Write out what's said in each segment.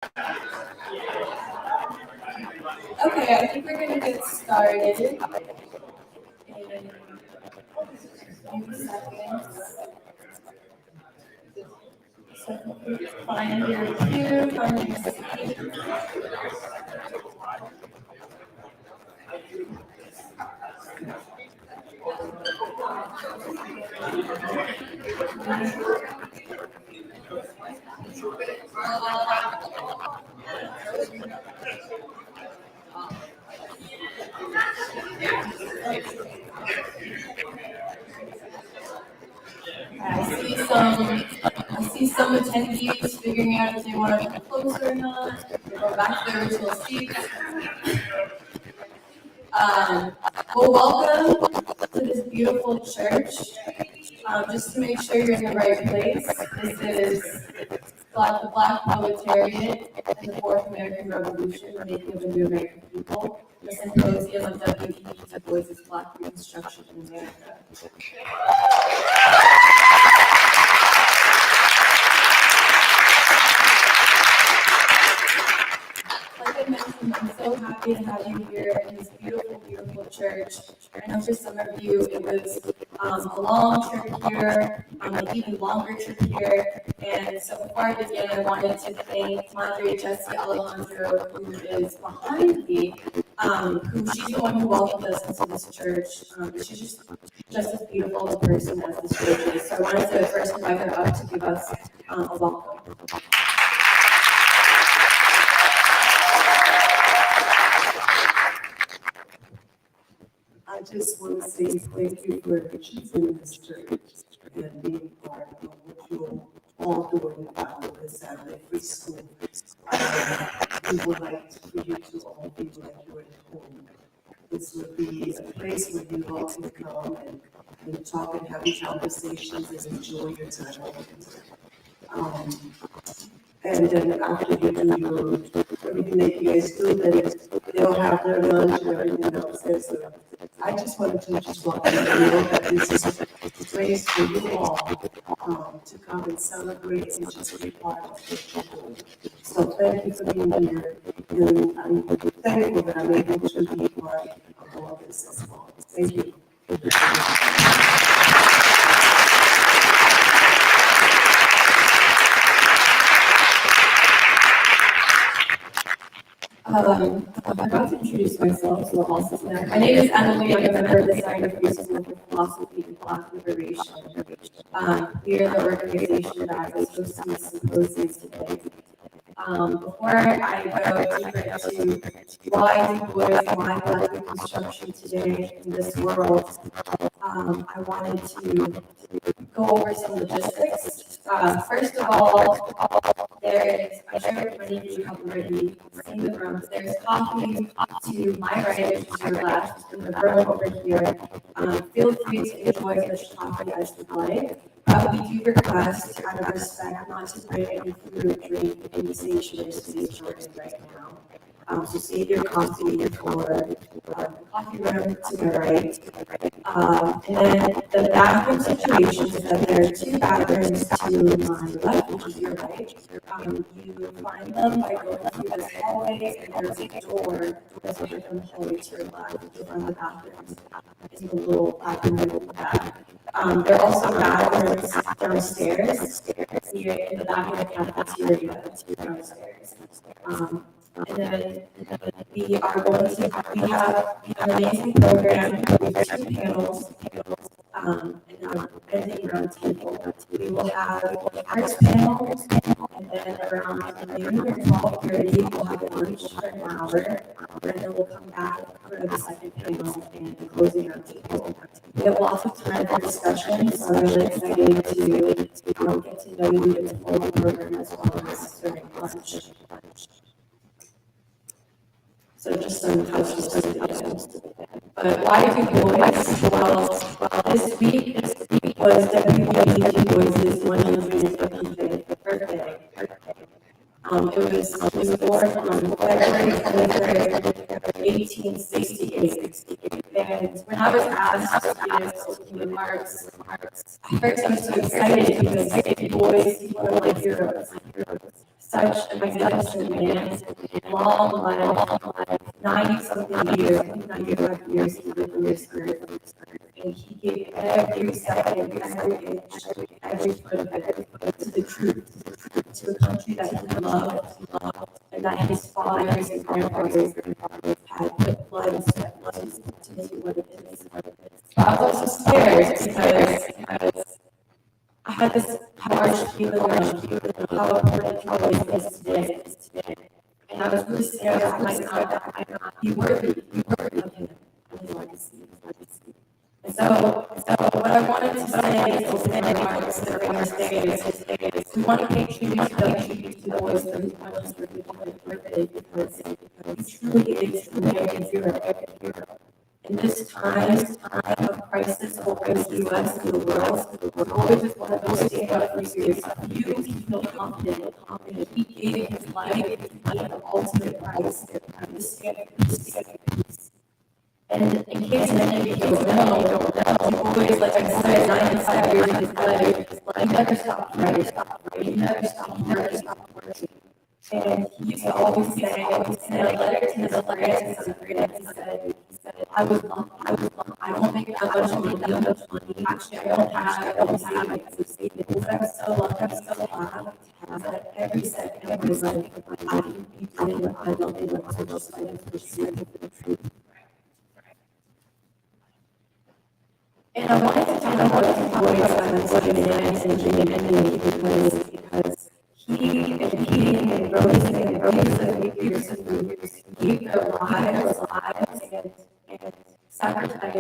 Okay, I think we're going to get started in a few seconds. So find your cue, find your seat. I see some attendees figuring out if they want to come closer or not, or go back to their original seats. Well, welcome to this beautiful church. Just to make sure you're in the right place, this is the Black Proletariat and the Fourth American Revolution, the making of the new American people, the Symposium of W.E.B. Du Bois' Black Reconstruction in America. Like I mentioned, I'm so happy to have you here in this beautiful, beautiful church. I know for some of you it was a long trip here, an even longer trip here. And so before I begin, I wanted to thank Madre Jessie Alejandro, who is behind me, she's the one who welcomed us into this church. She's just as beautiful a person as this church is. So I wanted to first invite her up to give us a welcome. I just want to say thank you for choosing this church and being part of what you're all doing about the Saturday Free School. We would like for you to all be like you're at home. This would be a place where you all can come and talk and have conversations and enjoy your time. And then after you do everything that you guys do, then they'll have their lunch and everything else. So I just wanted to just want you to know that this is a place for you all to come and celebrate and just be part of what you're doing. So thank you for being here, and I'm thankful that I'm able to be part of all this as well. Thank you. I'm about to introduce myself, so I'll also say my name is Emily. I'm a member of the Society for Philosophy and Black Liberation. We are the organization that is hosting the symposium today. Before I go deeper into why Du Bois, why Black Reconstruction today in this world, I wanted to go over some logistics. First of all, I'm sure many of you have already seen the rooms. There's coffee to my right, which is your left, and the room over here. Feel free to enjoy as much coffee as you like. We do request, out of respect, not to bring any food or drink in the sanctuary space right now. So save your coffee for the coffee room to the right. And then the bathroom situation is that there are two bathrooms to my left, which is your right. You find them by going through this hallway, and there's a door that's over from the hallway to your left, which is on the bathrooms. It's a little bathroom in the back. There are also bathrooms downstairs, here in the back of the cafeteria downstairs. And then we have an amazing program. We have two panels, and a roundtable. We will have the first panel, and then around noon or 12:30, we'll have lunch for an hour, and then we'll come back for the second panel and the closing roundtable. We have lots of time for discussion, so I'm really excited to get to know you and to follow the program as well as during lunch. So just some housekeeping items. But why Du Bois? Well, this week was W.E.B. Du Bois' 155th birthday. It was born on February 23rd, 1868. And when I was asked to give opening remarks, at first I was so excited because Du Bois is one of my heroes. such a magnificent man, long life, 90-something years, 95 years he lived on this earth, and he gave every second, every inch, every foot of it to the truth, to a country that he loved, and that his fathers and grandfathers had put blood and sweat to make it what it is. I was also scared because I had this harsh feeling of how important Charlie is today. And I was really scared that I might not be worthy of him and his legacy. And so what I wanted to say is open remarks that are is we want to pay tribute to Du Bois for his 150th birthday because he truly is the American hero. In this time of crisis over the U.S. and the world, always is one of those stand up for you to feel confident. He gave his life the ultimate price to stand for peace. And in case many of you don't know, Du Bois, like I said, 95 years of his life, he never stopped writing, he never stopped working. And he used to always say, in a letter to his friends, he said, I don't make that much money. Actually, I don't have it, but I'm so lucky that every second of his life, I can be doing what I love and what I just fighting for the truth. And I wanted to talk about Du Bois and what it is and because he and Rose and years gave their lives and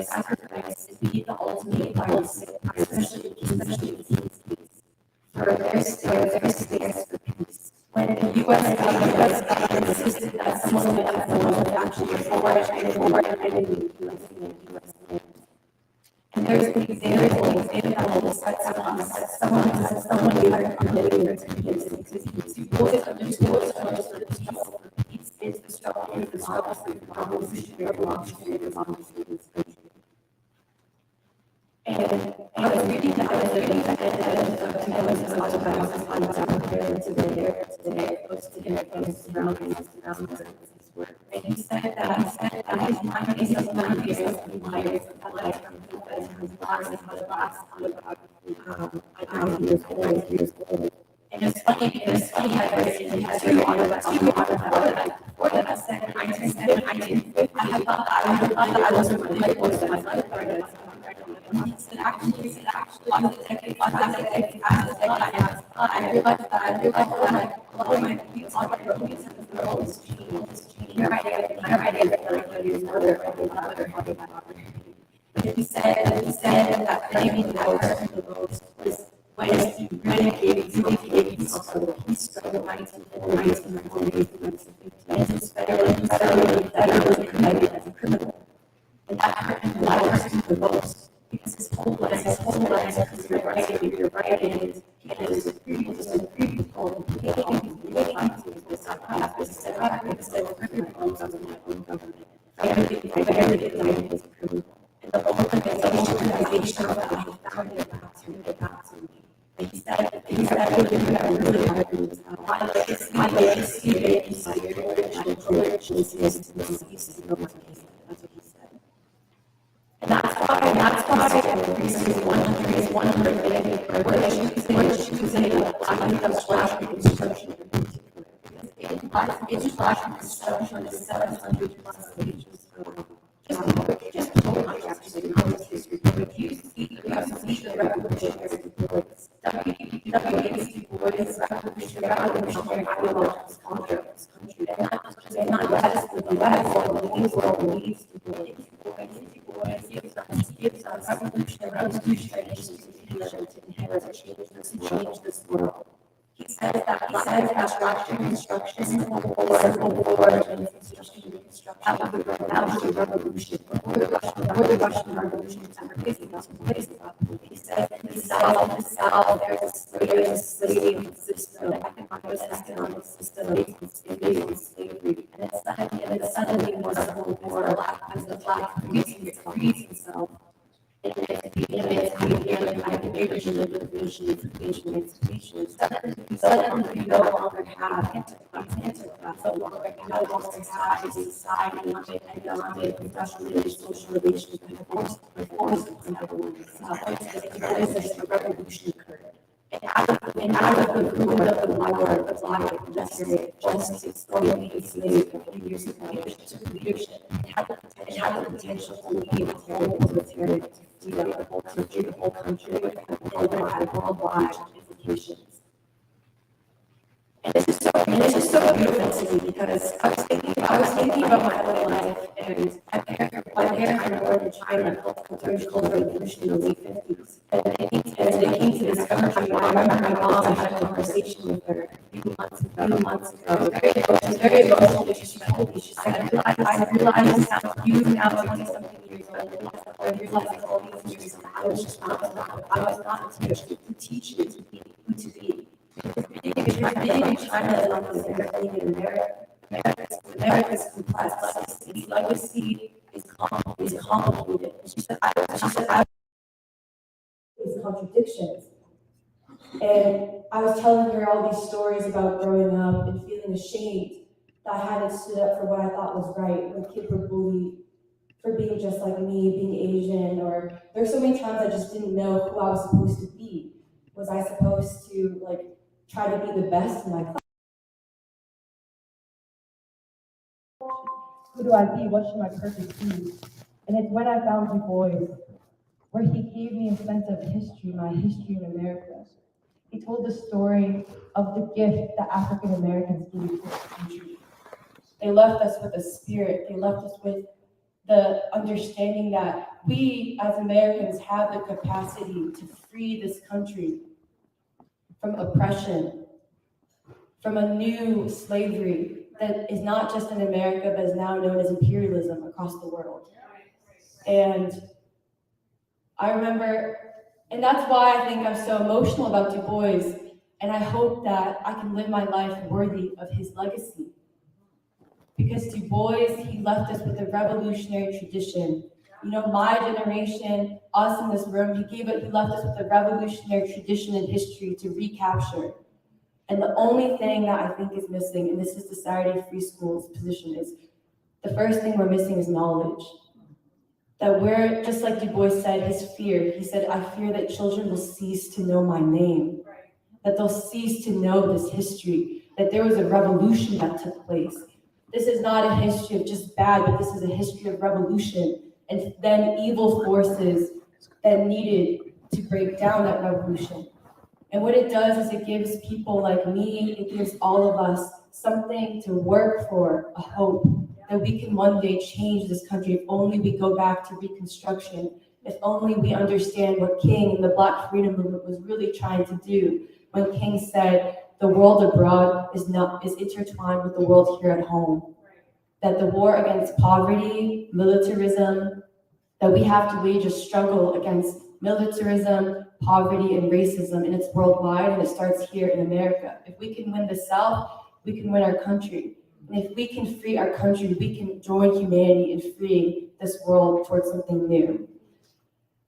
sacrifice to be the ultimate price, especially for their stance for peace. When the U.S. government insisted that someone would actually forward an enemy to U.S. And there's an example that someone either committed to peace. Du Bois understood the struggle for peace is the struggle for revolutionary democracy in this country. And I was reading the end of Du Bois' autobiography today, posted in Roundtable. And he said that his mind is a life years old. And it's funny how he has two autobiographies before that. I said, I had thought that I wasn't really close to my life. He said, actually, I realized that a lot of my views on my movies and the world has changed. Your idea that you mother. But he said that maybe the most was when he really gave himself to the peace struggle 1940s and his federally indicted as a criminal. And that hurt him the most. Because his whole life, because you're writing, he has agreed with all the people, he's government. Everything is approved. And the organization of that he founded about to me. And he said, really hard my legacy is that's what he said. And that's why the reason is one of the we're choosing Black Reconstruction in particular. Because Black Reconstruction is 700 plus pages just poetry history. But you see the revolutionary Du Bois. W.E.B. Du Bois is revolutionary ideological scholar of this country. And not just the U.S. world needs Du Bois. Gives us revolutionary institutions to inherit and change this world. He says that Reconstruction or Reconstruction that was the revolution before the Russian Revolution was ever taking place. He said in the South there's a slave system, economic system based on slavery, and it's suddenly more civil war as the Black frees himself. And it's the ideation institutions. Suddenly we no longer have anti-class, no longer have a society and professional social relations that force and everyone itself. It's a revolution occurred. And out of the ruin of the war, the black and justice, going to slave a few years ago, to leadership, and had the potential to lead a whole proletariat to free the whole country, and worldwide implications. And this is so beautiful to me because I was thinking about my own life, and my parents were born in China during the Cultural Revolution in the late 50s. And they came to this country. I remember my mom, I had a conversation with her a few months ago. She was very emotional. She told me, she said, I realized you now 20-something years old, I realized all these years I was not to teach you who to be. Being in China is not the same as being in America. America's complex. Its legacy is complicated. She said, I these contradictions. And I was telling her all these stories about growing up and feeling ashamed that I hadn't stood up for what I thought was right when kids were bullied for being just like me, being Asian, or there's so many times I just didn't know who I was supposed to be. Was I supposed to try to be the best in my class? Who do I be? What should my purpose be? And it's when I found Du Bois, where he gave me a sense of history, my history in America. He told the story of the gift that African Americans gave to this country. They left us with a spirit. They left us with the understanding that we as Americans have the capacity to free this country from oppression, from a new slavery that is not just in America, but is now known as imperialism across the world. And I remember, and that's why I think I'm so emotional about Du Bois, and I hope that I can live my life worthy of his legacy. Because Du Bois, he left us with a revolutionary tradition. You know, my generation, us in this room, he left us with a revolutionary tradition in history to recapture. And the only thing that I think is missing, and this is the Saturday Free Schools position, is the first thing we're missing is knowledge. That we're, just like Du Bois said, his fear, he said, I fear that children will cease to know my name, that they'll cease to know this history, that there was a revolution that took place. This is not a history of just bad, but this is a history of revolution, and then evil forces that needed to break down that revolution. And what it does is it gives people like me, it gives all of us something to work for, a hope that we can one day change this country if only we go back to Reconstruction, if only we understand what King and the Black Freedom Movement was really trying to do when King said the world abroad is intertwined with the world here at home. That the war against poverty, militarism, that we have to wage a struggle against militarism, poverty, and racism, and it's worldwide, and it starts here in America. If we can win the South, we can win our country. And if we can free our country, we can join humanity in freeing this world towards something new.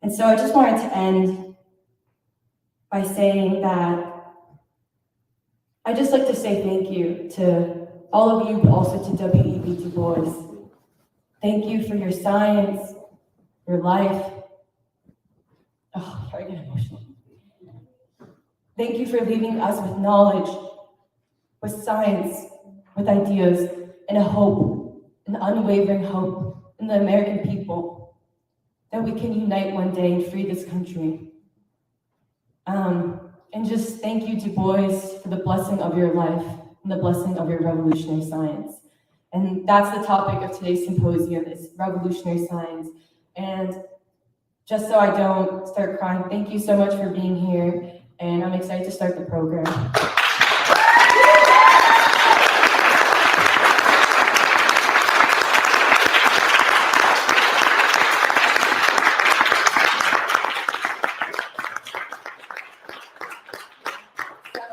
And so I just wanted to end by saying that I'd just like to say thank you to all of you, but also to W.E.B. Du Bois. Thank you for your science, your life. Oh, I get emotional. Thank you for leaving us with knowledge, with science, with ideas, and a hope, an unwavering hope in the American people that we can unite one day and free this country. And just thank you, Du Bois, for the blessing of your life and the blessing of your revolutionary science. And that's the topic of today's symposium, is revolutionary science. And just so I don't start crying, thank you so much for being here, and I'm excited to start the program.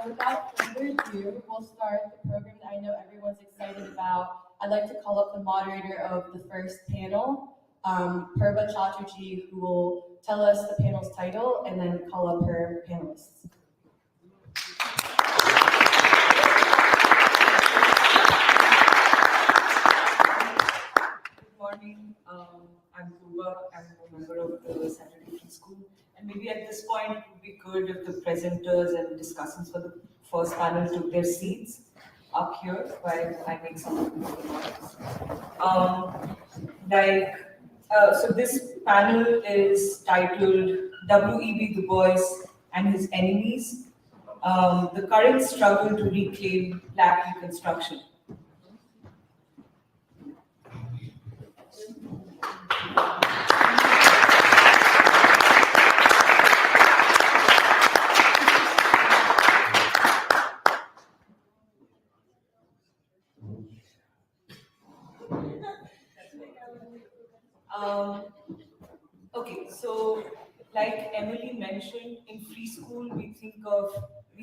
Without further ado, we'll start the program that I know everyone's excited about. I'd like to call up the moderator of the first panel, Purba Chatterjee, who will tell us the panel's title and then call up her panelists. Good morning. I'm Luba. I'm a member of the Saturday Free School. And maybe at this point, it would be good if the presenters and discussants for the first panel took their seats up here while I make some of the remarks. So this panel is titled W.E.B. Du Bois and His Enemies, the current struggle to reclaim Black Reconstruction. Okay, so like Emily mentioned, in free school we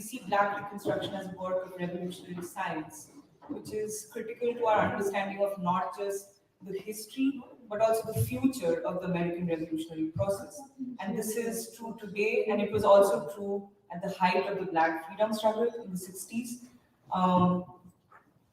see Black Reconstruction as a work of revolutionary science, which is critical to our understanding of not just the history, but also the future of the American revolutionary process. And this is true today, and it was also true at the height of the Black freedom struggle in the 60s.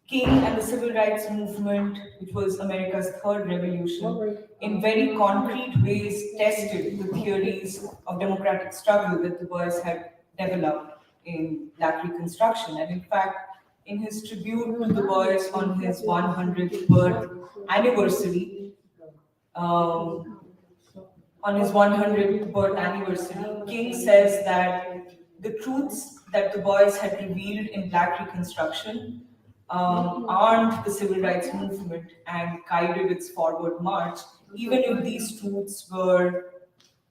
King and the Civil Rights Movement, which was America's third revolution, in very concrete ways tested the theories of democratic struggle that Du Bois had developed in Black Reconstruction. And in fact, in his tribute to Du Bois on his 100th birth anniversary, King says that the truths that Du Bois had revealed in Black Reconstruction armed the civil rights movement and guided its forward march, even if these truths were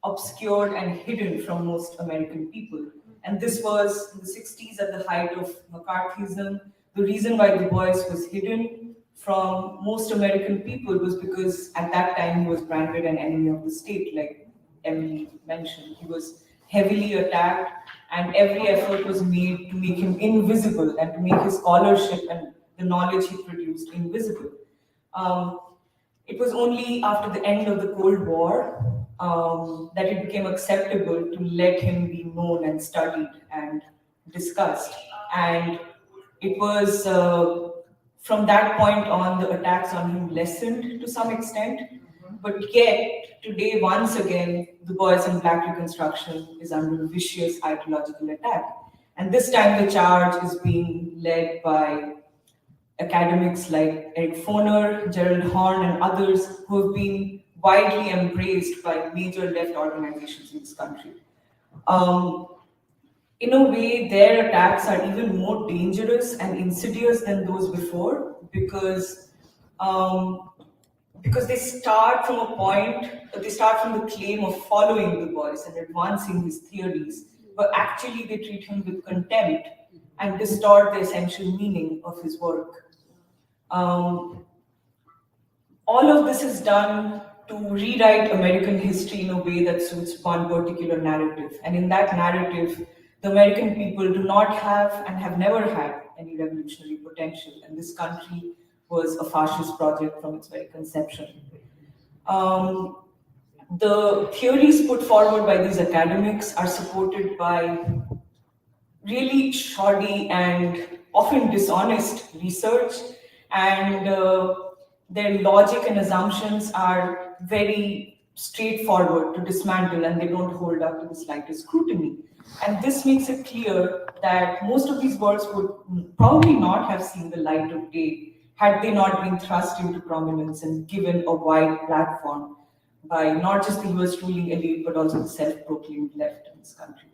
obscured and hidden from most American people. And this was in the 60s at the height of McCarthyism. The reason why Du Bois was hidden from most American people was because at that time he was branded an enemy of the state, like Emily mentioned. He was heavily attacked, and every effort was made to make him invisible and to make his scholarship and the knowledge he produced invisible. It was only after the end of the Cold War that it became acceptable to let him be known and studied and discussed. And it was from that point on, the attacks on him lessened to some extent. But yet, today, once again, Du Bois and Black Reconstruction is under vicious ideological attack. And this time, the charge is being led by academics like Foner, Gerald, Horne, and others who have been widely embraced by major left organizations in this country. In a way, their attacks are even more dangerous and insidious than those before because they start from the claim of following Du Bois and advancing his theories, but actually they treat him with contempt and distort the essential meaning of his work. All of this is done to rewrite American history in a way that suits one particular narrative. And in that narrative, the American people do not have and have never had any revolutionary potential. And this country was a fascist project from its very conception. The theories put forward by these academics are supported by really shoddy and often dishonest research, and their logic and assumptions are very straightforward to dismantle, and they don't hold up to the slightest scrutiny. And this makes it clear that most of these works would probably not have seen the light of day had they not been thrust into prominence and given a wide platform by not just the US ruling elite, but also the self-proclaimed left in this country.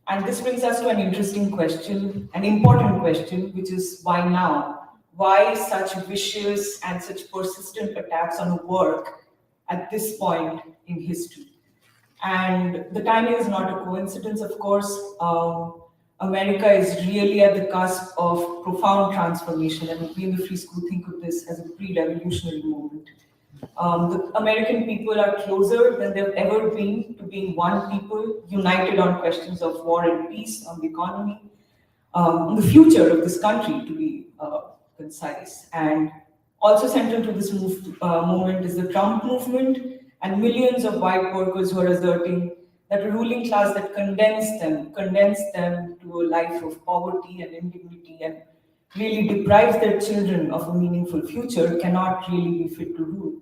And this brings us to an interesting question, an important question, which is why now? Why such vicious and such persistent attacks on a work at this point in history? And the timing is not a coincidence, of course. America is really at the cusp of profound transformation, and we in the Free School think of this as a pre-revolutionary movement. The American people are closer than they've ever been to being one people, united on questions of war and peace, on the economy, the future of this country, to be concise. And also central to this movement is the Trump movement, and millions of white workers who are asserting that a ruling class that condemns them to a life of poverty and indignity and really deprives their children of a meaningful future cannot really be fit to rule.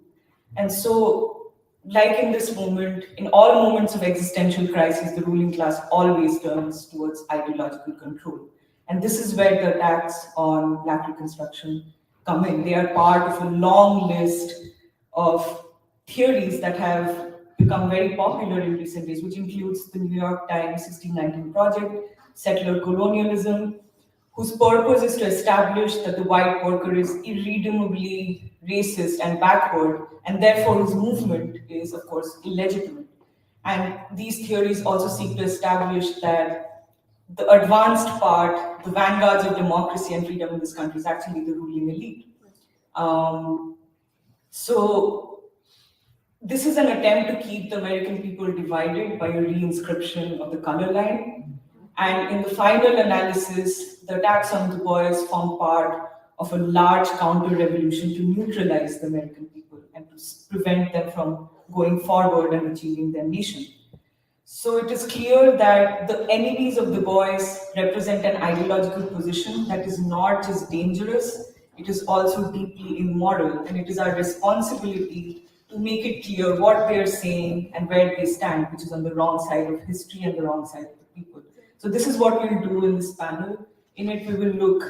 And so, like in this moment, in all moments of existential crisis, the ruling class always turns towards ideological control. And this is where the attacks on Black Reconstruction come in. They are part of a long list of theories that have become very popular in recent days, which includes the New York Times 1619 Project, settler colonialism, whose purpose is to establish that the white worker is irredeemably racist and backward, and therefore his movement is, of course, illegitimate. And these theories also seek to establish that the advanced part, the vanguards of democracy and freedom in this country, is actually the ruling elite. So this is an attempt to keep the American people divided by a reinscription of the color line. And in the final analysis, the attacks on Du Bois form part of a large counter-revolution to neutralize the American people and to prevent them from going forward and achieving their nation. So it is clear that the enemies of Du Bois represent an ideological position that is not just dangerous, it is also deeply immoral, and it is our responsibility to make it clear what they are saying and where they stand, which is on the wrong side of history and the wrong side of the people. So this is what we'll do in this panel. In it, we will look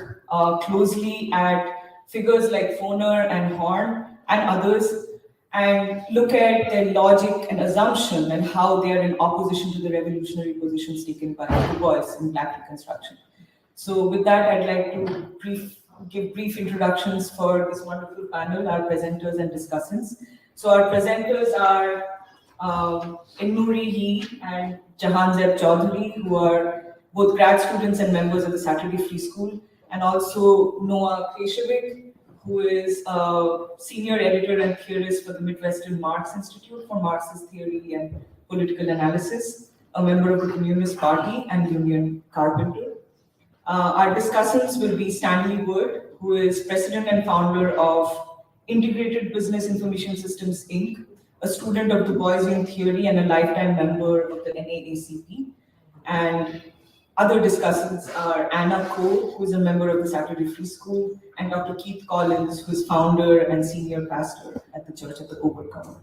closely at figures like Foner and Horne and others, and look at their logic and assumption and how they are in opposition to the revolutionary positions taken by Du Bois in Black Reconstruction. So with that, I'd like to give brief introductions for this wonderful panel, our presenters and discussants. So our presenters are Innuri He and Jahanzeb Chaudhary, who are both grad students and members of the Saturday Free School, and also Noah Kreshevik, who is a senior editor and theorist for the Midwestern Marx Institute for Marxist Theory and Political Analysis, a member of the Communist Party and union carpenter. Our discussants will be Stanley Wood, who is president and founder of Integrated Business Information Systems, Inc., a student of Du Boisian theory and a lifetime member of the NAACP. And other discussants are Anna Ko, who is a member of the Saturday Free School, and Dr. Keith Collins, who is founder and senior pastor at the Church of the Overcomer.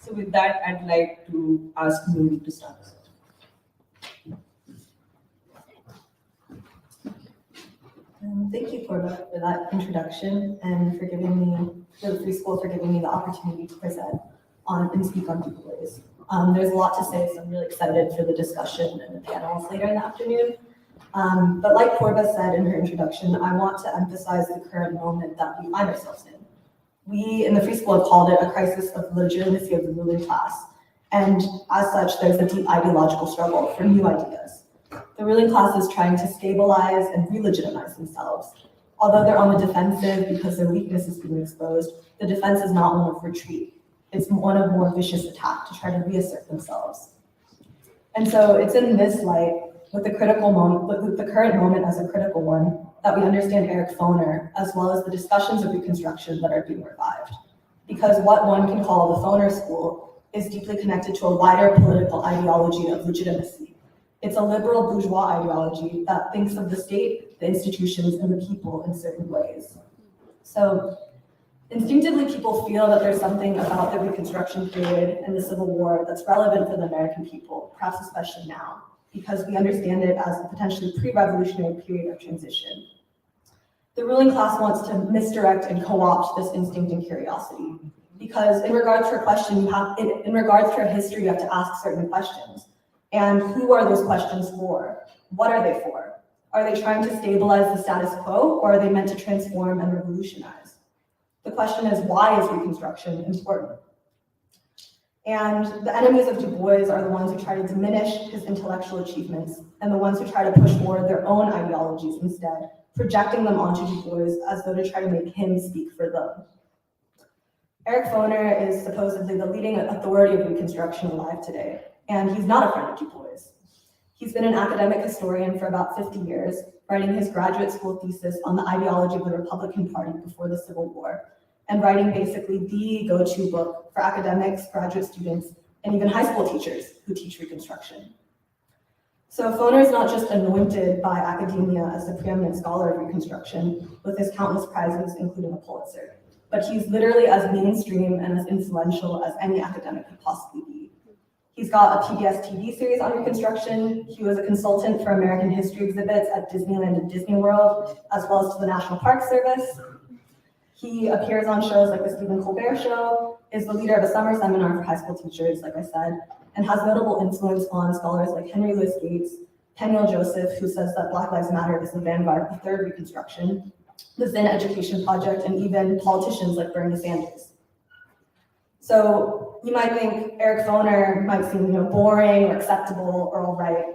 So with that, I'd like to ask Nuri to start. Thank you, Corba, for that introduction and for the Free School for giving me the opportunity to present on and speak on Du Bois. There's a lot to say, so I'm really excited for the discussion and the panels later in the afternoon. But like Corba said in her introduction, I want to emphasize the current moment that we find ourselves in. We in the Free School have called it a crisis of the legitimacy of the ruling class. And as such, there's a deep ideological struggle for new ideas. The ruling class is trying to stabilize and re-legitimize themselves. Although they're on the defensive because their weakness is being exposed, the defense is not one of retreat. It's one of more vicious attack to try to reassert themselves. And so it's in this light, with the current moment as a critical one, that we understand Eric Foner, as well as the discussions of Reconstruction that are being revived. Because what one can call the Foner School is deeply connected to a wider political ideology of legitimacy. It's a liberal bourgeois ideology that thinks of the state, the institutions, and the people in certain ways. So instinctively, people feel that there's something about the Reconstruction period and the Civil War that's relevant for the American people, perhaps especially now, because we understand it as a potentially pre-revolutionary period of transition. The ruling class wants to misdirect and co-opt this instinct and curiosity, because in regards to a question, in regards to a history, you have to ask certain questions. And who are those questions for? What are they for? Are they trying to stabilize the status quo, or are they meant to transform and revolutionize? The question is, why is Reconstruction important? And the enemies of Du Bois are the ones who try to diminish his intellectual achievements and the ones who try to push forward their own ideologies instead, projecting them onto Du Bois as though to try to make him speak for them. Eric Foner is supposedly the leading authority of Reconstruction alive today, and he's not a friend of Du Bois. He's been an academic historian for about 50 years, writing his graduate school thesis on the ideology of the Republican Party before the Civil War, and writing basically the go-to book for academics, graduate students, and even high school teachers who teach Reconstruction. So Foner is not just anointed by academia as the preeminent scholar of Reconstruction, with his countless prizes, including a Pulitzer, but he's literally as mainstream and as influential as any academic could possibly be. He's got a PBS TV series on Reconstruction. He was a consultant for American history exhibits at Disneyland and Disney World, as well as to the National Park Service. He appears on shows like the Stephen Colbert Show, is the leader of a summer seminar for high school teachers, like I said, and has notable influence on scholars like Henry Louis Gates, Peniel Joseph, who says that Black Lives Matter is the vanguard of the third Reconstruction, the Zinn Education Project, and even politicians like Bernie Sanders. So you might think Eric Foner might seem, boring or acceptable or all right,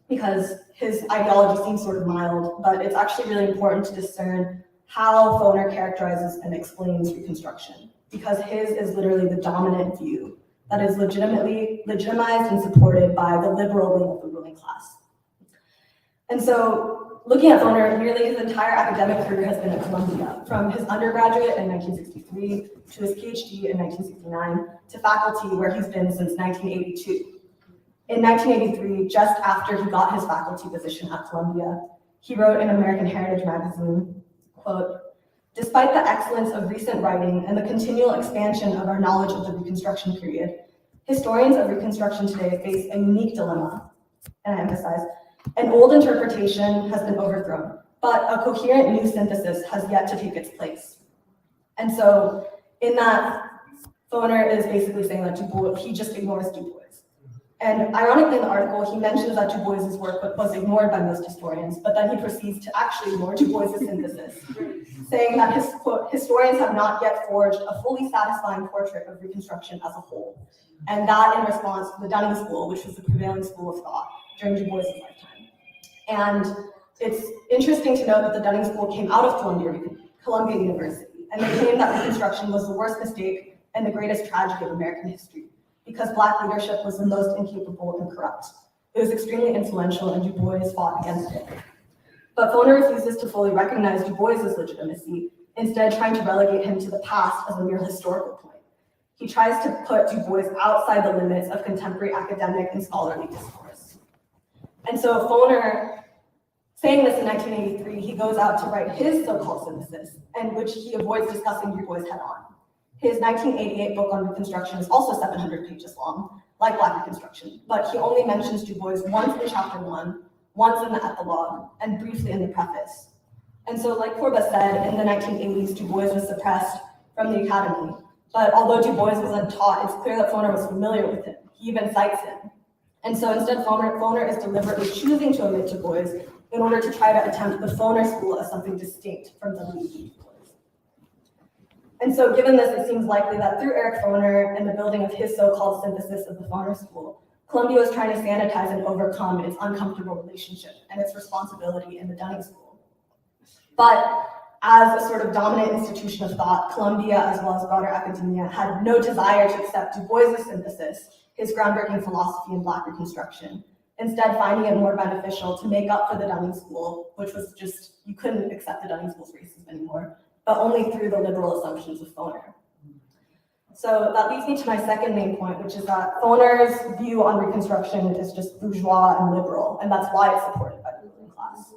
because his ideology seems sort of mild, but it's actually really important to discern how Foner characterizes and explains Reconstruction, because his is literally the dominant view that is legitimized and supported by the liberal wing of the ruling class. And so, looking at Foner, nearly his entire academic career has been at Columbia, from his undergraduate in 1963 to his PhD in 1969 to faculty where he's been since 1982. In 1983, just after he got his faculty position at Columbia, he wrote in American Heritage magazine, quote, "Despite the excellence of recent writing and the continual expansion of our knowledge of the Reconstruction period, historians of Reconstruction today face a unique dilemma," and I emphasize, "An old interpretation has been overthrown, but a coherent new synthesis has yet to take its place." And so in that, Foner is basically saying that Du Bois, he just ignores Du Bois. And ironically in the article, he mentions that Du Bois's work was ignored by most historians, but then he proceeds to actually ignore Du Bois's synthesis, saying that his, quote, "Historians have not yet forged a fully satisfying portrait of Reconstruction as a whole." And that in response to the Dunning School, which was the prevailing school of thought during Du Bois's lifetime. And it's interesting to note that the Dunning School came out of Columbia University, and they claimed that Reconstruction was the worst mistake and the greatest tragedy of American history, because Black leadership was the most incapable and corrupt. It was extremely influential, and Du Bois fought against it. But Foner refuses to fully recognize Du Bois's legitimacy, instead trying to relegate him to the past as a mere historical point. He tries to put Du Bois outside the limits of contemporary academic and scholarly discourse. And so Foner, saying this in 1983, he goes out to write his so-called synthesis, in which he avoids discussing Du Bois head-on. His 1988 book on Reconstruction is also 700 pages long, like Black Reconstruction, but he only mentions Du Bois once in chapter 1, once in the epilogue, and briefly in the preface. And so, like Corba said, in the 1980s, Du Bois was suppressed from the academy, but although Du Bois was untaught, it's clear that Foner was familiar with him. He even cites him. And so instead, Foner is deliberately choosing to omit Du Bois in order to try to attempt the Foner school as something distinct from W.E.B. And so given this, it seems likely that through Eric Foner and the building of his so-called synthesis of the Foner School, Columbia was trying to sanitize and overcome its uncomfortable relationship and its responsibility in the Dunning School. But as a sort of dominant institution of thought, Columbia, as well as broader academia, had no desire to accept Du Bois's synthesis, his groundbreaking philosophy in Black Reconstruction, instead finding it more beneficial to make up for the Dunning School, which was just, you couldn't accept the Dunning School's racism anymore, but only through the liberal assumptions of Foner. So that leads me to my second main point, which is that Foner's view on Reconstruction is just bourgeois and liberal, and that's why it's supported by the ruling class.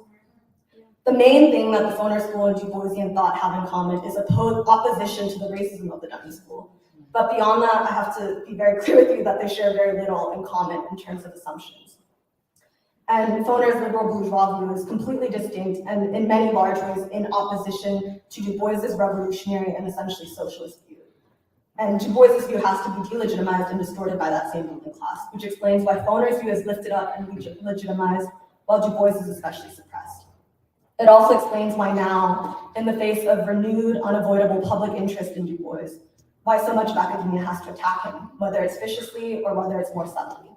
The main thing that the Foner School and Du Boisian thought have in common is opposition to the racism of the Dunning School. But beyond that, I have to be very clear with you that they share very little in common in terms of assumptions. And Foner's liberal bourgeois view is completely distinct and in many large ways in opposition to Du Bois's revolutionary and essentially socialist view. And Du Bois's view has to be delegitimized and distorted by that same ruling class, which explains why Foner's view is lifted up and legitimized, while Du Bois is especially suppressed. It also explains why now, in the face of renewed, unavoidable public interest in Du Bois, why so much of academia has to attack him, whether it's viciously or whether it's more subtly.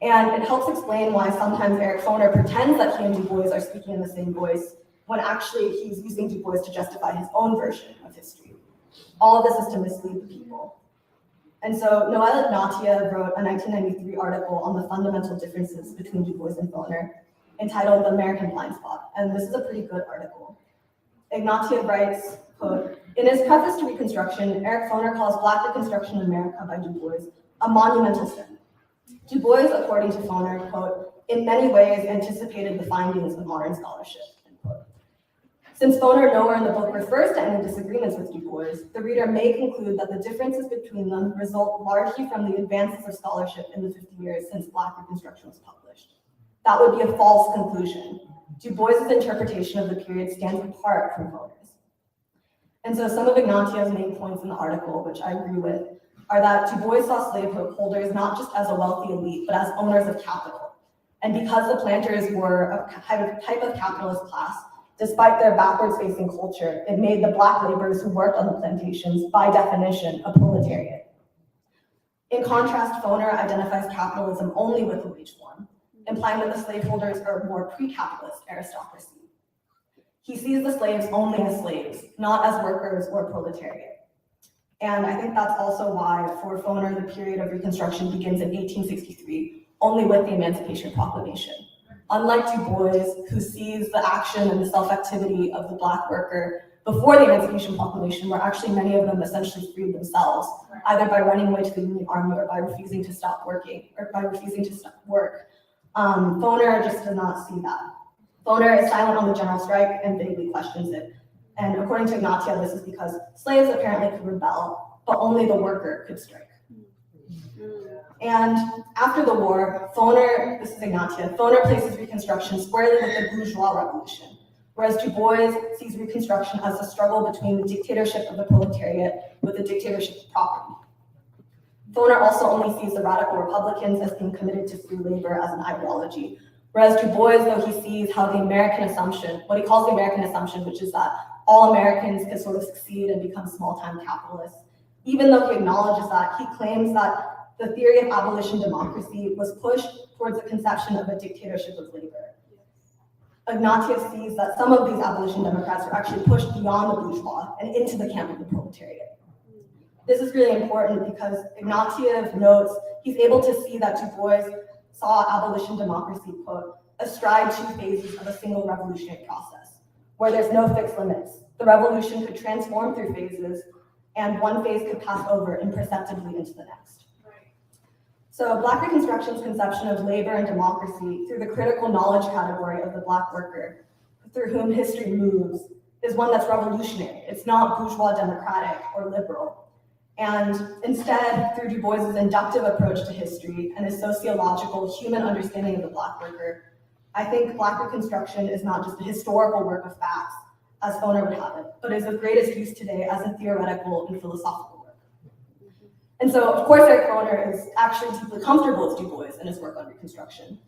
And it helps explain why sometimes Eric Foner pretends that he and Du Bois are speaking in the same voice, when actually he's using Du Bois to justify his own version of history. All of this is to mislead the people. And so Noel Ignatia wrote a 1993 article on the fundamental differences between Du Bois and Foner, entitled The American Blind Spot, and this is a pretty good article. Ignatia writes, quote, "In his preface to Reconstruction, Eric Foner calls Black Reconstruction in America by Du Bois a monumental sin. Du Bois, according to Foner, quote, in many ways anticipated the findings of modern scholarship, end quote. Since Foner nowhere in the book refers to any disagreements with Du Bois, the reader may conclude that the differences between them result largely from the advances of scholarship in the 50 years since Black Reconstruction was published. That would be a false conclusion. Du Bois's interpretation of the period stands apart from Foner's." And so some of Ignatia's main points in the article, which I agree with, are that Du Bois saw slaveholders not just as a wealthy elite, but as owners of capital. And because the planters were a type of capitalist class, despite their backwards-facing culture, it made the Black laborers who worked on the plantations, by definition, a proletariat. In contrast, Foner identifies capitalism only with the wage form, implying that the slaveholders are more pre-capitalist aristocracy. He sees the slaves only as slaves, not as workers or proletariat. And I think that's also why, for Foner, the period of Reconstruction begins in 1863, only with the Emancipation Proclamation. Unlike Du Bois, who sees the action and the self-activity of the Black worker before the Emancipation Proclamation, where actually many of them essentially freed themselves, either by running away to the Union Army or by refusing to stop working, or by refusing to stop work. Foner just does not see that. Foner is silent on the general strike and vaguely questions it. And according to Ignatia, this is because slaves apparently could rebel, but only the worker could strike. And after the war, Foner, this is Ignatia, Foner places Reconstruction squarely with the bourgeois revolution, whereas Du Bois sees Reconstruction as a struggle between the dictatorship of the proletariat with the dictatorship of property. Foner also only sees the radical Republicans as being committed to free labor as an ideology, whereas Du Bois, though he sees how the American assumption, what he calls the American assumption, which is that all Americans can sort of succeed and become small-time capitalists, even though he acknowledges that, he claims that the theory of abolition democracy was pushed towards the conception of a dictatorship of labor. Ignatia sees that some of these abolition Democrats were actually pushed beyond the bourgeois and into the camp of the proletariat. This is really important because Ignatia notes he's able to see that Du Bois saw abolition democracy, quote, astride two phases of a single revolutionary process, where there's no fixed limits. The revolution could transform through phases, and one phase could pass over imperceptibly into the next. So Black Reconstruction's conception of labor and democracy through the critical knowledge category of the Black worker, through whom history moves, is one that's revolutionary. It's not bourgeois democratic or liberal. And instead, through Du Bois's inductive approach to history and his sociological human understanding of the Black worker, I think Black Reconstruction is not just a historical work of facts, as Foner would have it, but is of greatest use today as a theoretical and philosophical work. And so, of course, Eric Foner is actually deeply comfortable with Du Bois and his work on Reconstruction.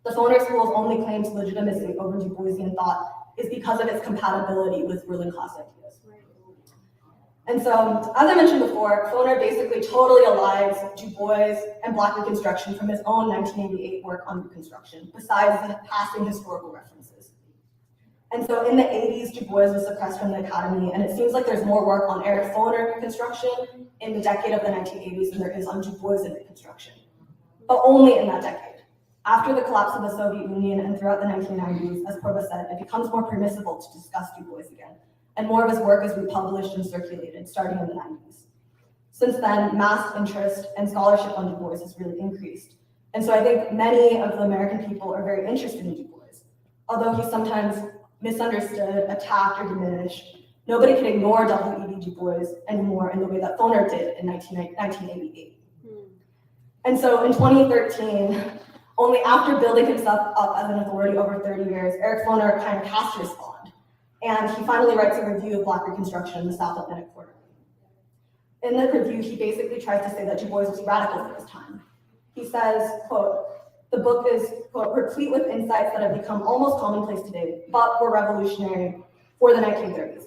The Foner School's only claim to legitimacy over Du Boisian thought is because of its compatibility with ruling class ideas. And so, as I mentioned before, Foner basically totally aligns Du Bois and Black Reconstruction from his own 1988 work on Reconstruction, besides the passing historical references. And so in the 80s, Du Bois was suppressed from the academy, and it seems like there's more work on Eric Foner Reconstruction in the decade of the 1980s than there is on Du Bois and Reconstruction, but only in that decade. After the collapse of the Soviet Union and throughout the 1990s, as Proba said, it becomes more permissible to discuss Du Bois again, and more of his work is republished and circulated starting in the 90s. Since then, mass interest and scholarship on Du Bois has really increased. And so I think many of the American people are very interested in Du Bois. Although he's sometimes misunderstood, attacked, or diminished, nobody can ignore W.E.B. Du Bois anymore in the way that Foner did in 1988. And so in 2013, only after building himself up as an authority over 30 years, Eric Foner kind of has to respond. And he finally writes a review of Black Reconstruction in the South Atlantic Quarterly. In the review, he basically tries to say that Du Bois was radical for his time. He says, quote, the book is, quote, replete with insights that have become almost commonplace today, but were revolutionary for the 1930s.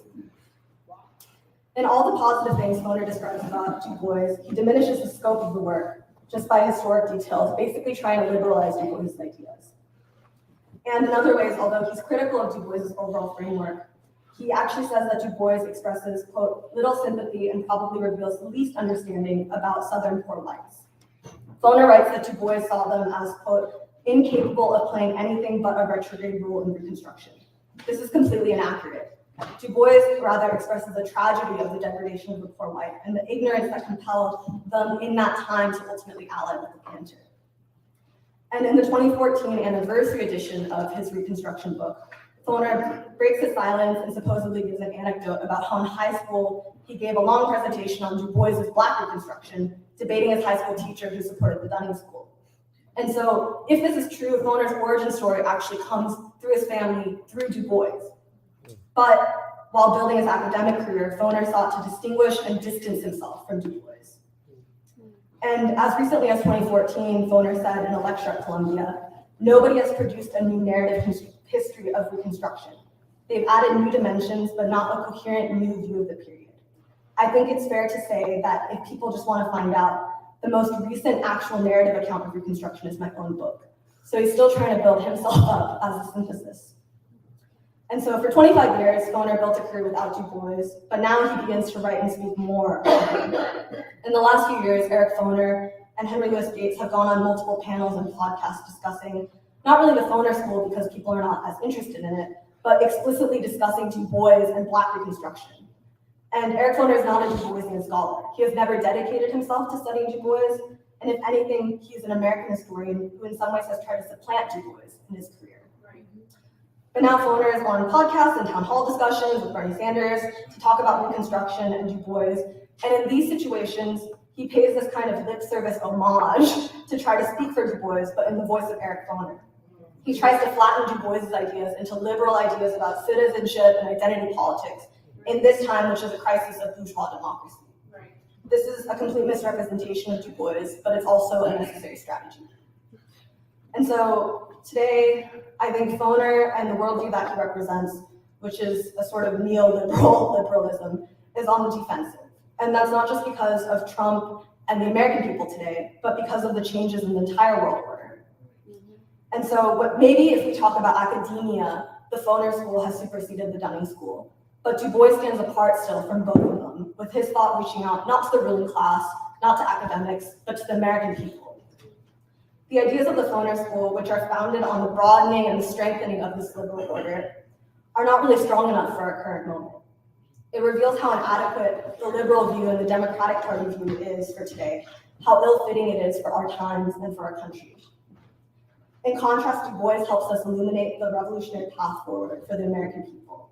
In all the positive things Foner describes about Du Bois, he diminishes the scope of the work just by historic details, basically trying to liberalize Du Bois' ideas. And in other ways, although he's critical of Du Bois' overall framework, he actually says that Du Bois expresses, quote, little sympathy and probably reveals the least understanding about Southern poor whites. Foner writes that Du Bois saw them as, quote, incapable of playing anything but a retrograde role in Reconstruction. This is completely inaccurate. Du Bois rather expresses the tragedy of the degradation of the poor white and the ignorance that compelled them in that time to ultimately ally with the planter. And in the 2014 anniversary edition of his Reconstruction book, Foner breaks his silence and supposedly gives an anecdote about how in high school he gave a long presentation on Du Bois's Black Reconstruction, debating his high school teacher who supported the Dunning School. And so, if this is true, Foner's origin story actually comes through his family, through Du Bois. But while building his academic career, Foner sought to distinguish and distance himself from Du Bois. And as recently as 2014, Foner said in a lecture at Columbia, nobody has produced a new narrative history of Reconstruction. They've added new dimensions, but not a coherent new view of the period. I think it's fair to say that if people just want to find out, the most recent actual narrative account of Reconstruction is my own book. So he's still trying to build himself up as a synthesis. And so for 25 years, Foner built a career without Du Bois, but now he begins to write and speak more about him. In the last few years, Eric Foner and Henry Louis Gates have gone on multiple panels and podcasts discussing not really the Foner school because people are not as interested in it, but explicitly discussing Du Bois and Black Reconstruction. And Eric Foner is not a Du Boisian scholar. He has never dedicated himself to studying Du Bois, and if anything, he's an American historian who in some ways has tried to supplant Du Bois in his career. But now Foner is on podcasts and town hall discussions with Bernie Sanders to talk about Reconstruction and Du Bois. And in these situations, he pays this kind of lip service homage to try to speak for Du Bois, but in the voice of Eric Foner. He tries to flatten Du Bois' ideas into liberal ideas about citizenship and identity politics in this time, which is a crisis of bourgeois democracy. This is a complete misrepresentation of Du Bois, but it's also a necessary strategy. And so today, I think Foner and the worldview that he represents, which is a sort of neoliberal liberalism, is on the defensive. And that's not just because of Trump and the American people today, but because of the changes in the entire world order. And so maybe if we talk about academia, the Foner school has superseded the Dunning school. But Du Bois stands apart still from both of them, with his thought reaching out not to the ruling class, not to academics, but to the American people. The ideas of the Foner school, which are founded on the broadening and strengthening of this liberal order, are not really strong enough for our current moment. It reveals how inadequate the liberal view and the Democratic Party view is for today, how ill-fitting it is for our times and for our country. In contrast, Du Bois helps us illuminate the revolutionary path forward for the American people.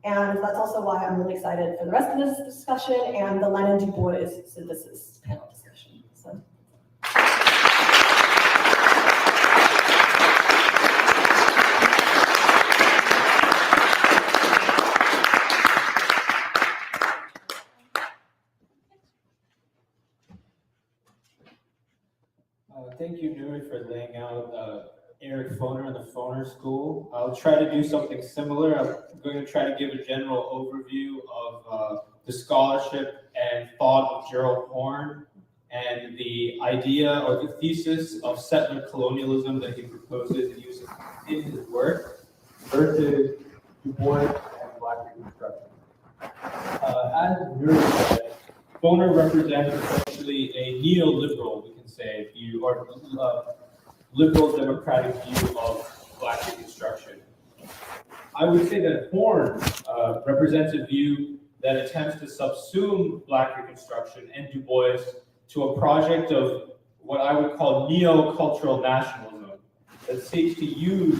And that's also why I'm really excited for the rest of this discussion and the Lenin Du Bois synthesis panel discussion. So. Thank you, Nuri, for laying out Eric Foner and the Foner School. I'll try to do something similar. I'm going to try to give a general overview of the scholarship and thought of Gerald Horne and the idea or the thesis of settler colonialism that he proposes and uses in his work versus Du Bois and Black Reconstruction. As Nuri said, Foner represents essentially a neoliberal, we can say, view, or liberal democratic view of Black Reconstruction. I would say that Horne represents a view that attempts to subsume Black Reconstruction and Du Bois to a project of what I would call neo-cultural nationalism that seeks to use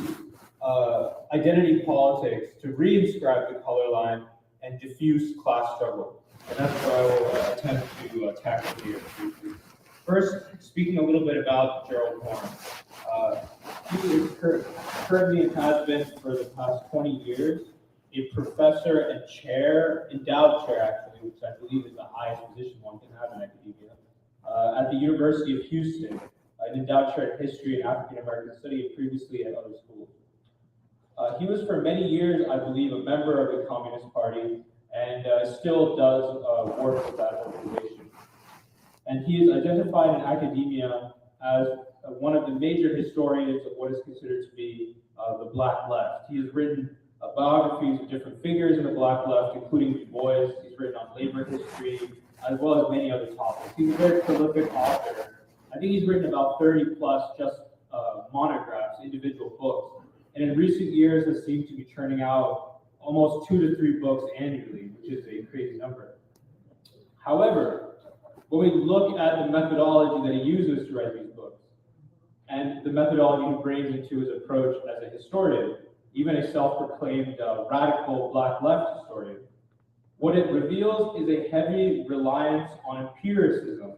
identity politics to reinscribe the color line and diffuse class struggle. And that's what I will attempt to tackle here. First, speaking a little bit about Gerald Horne. He is currently and has been for the past 20 years a professor and chair, endowed chair actually, which I believe is the highest position one can have in academia, at the University of Houston, an endowed chair in history and African American study, and previously at other schools. He was for many years, I believe, a member of the Communist Party and still does work with that organization. And he is identified in academia as one of the major historians of what is considered to be the Black left. He has written biographies of different figures in the Black left, including Du Bois. He's written on labor history, as well as many other topics. He's a very prolific author. I think he's written about 30 plus just monographs, individual books. And in recent years, has seemed to be churning out almost 2 to 3 books annually, which is a crazy number. However, when we look at the methodology that he uses to write these books, and the methodology he brings into his approach as a historian, even a self-proclaimed radical Black left historian, what it reveals is a heavy reliance on empiricism,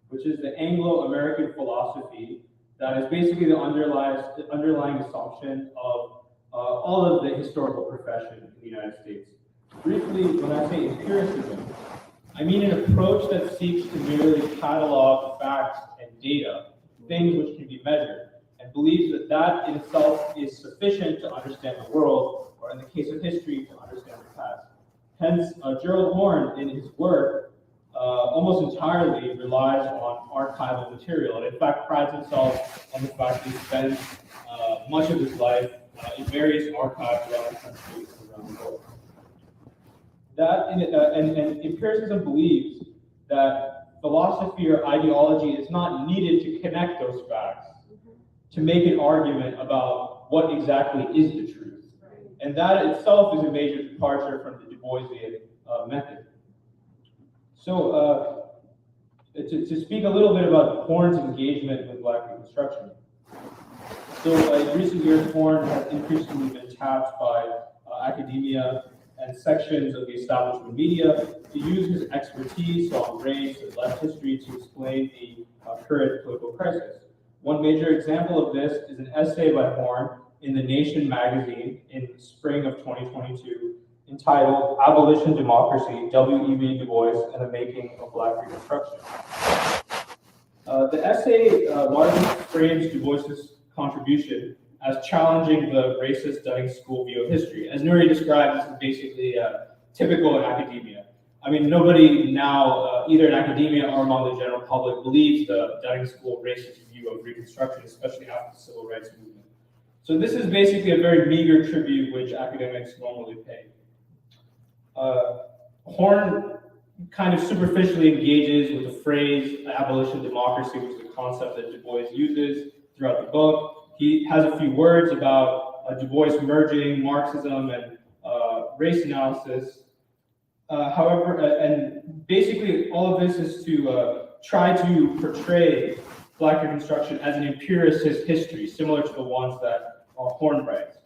which is the Anglo-American philosophy that is basically the underlying assumption of all of the historical profession in the United States. Briefly, when I say empiricism, I mean an approach that seeks to merely catalog facts and data, things which can be measured, and believes that that in itself is sufficient to understand the world, or in the case of history, to understand the past. Hence, Gerald Horne, in his work, almost entirely relies on archival material, and in fact prides himself on the fact that he spends much of his life in various archives around the country and around the world. And empiricism believes that philosophy or ideology is not needed to connect those facts, to make an argument about what exactly is the truth. And that itself is a major departure from the Du Boisian method. So to speak a little bit about Horne's engagement with Black Reconstruction. So in recent years, Horne has increasingly been tapped by academia and sections of the establishment media to use his expertise on race and left history to explain the current political crisis. One major example of this is an essay by Horne in The Nation magazine in spring of 2022 entitled Abolition Democracy, W.E.B. Du Bois and the Making of Black Reconstruction. The essay largely frames Du Bois's contribution as challenging the racist Dunning School view of history. As Nuri described, this is basically typical in academia. I mean, nobody now, either in academia or among the general public, believes the Dunning School racist view of Reconstruction, especially after the Civil Rights Movement. So this is basically a very meager tribute which academics normally pay. Horne kind of superficially engages with the phrase abolition democracy, which is a concept that Du Bois uses throughout the book. He has a few words about Du Bois merging Marxism and race analysis. However, and basically all of this is to try to portray Black Reconstruction as an empiricist history, similar to the ones that Horne writes.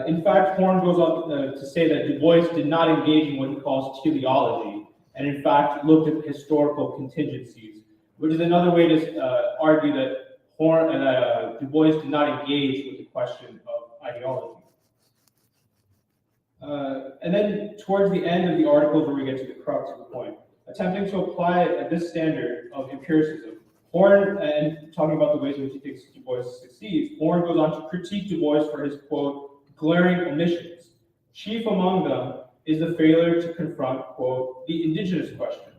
In fact, Horne goes on to say that Du Bois did not engage in what he calls teleology, and in fact looked at historical contingencies, which is another way to argue that Du Bois did not engage with the question of ideology. And then towards the end of the article, where we get to the crux of the point, attempting to apply this standard of empiricism, Horne, and talking about the ways in which he thinks Du Bois succeeds, Horne goes on to critique Du Bois for his, quote, glaring omissions. Chief among them is the failure to confront, quote, the indigenous question.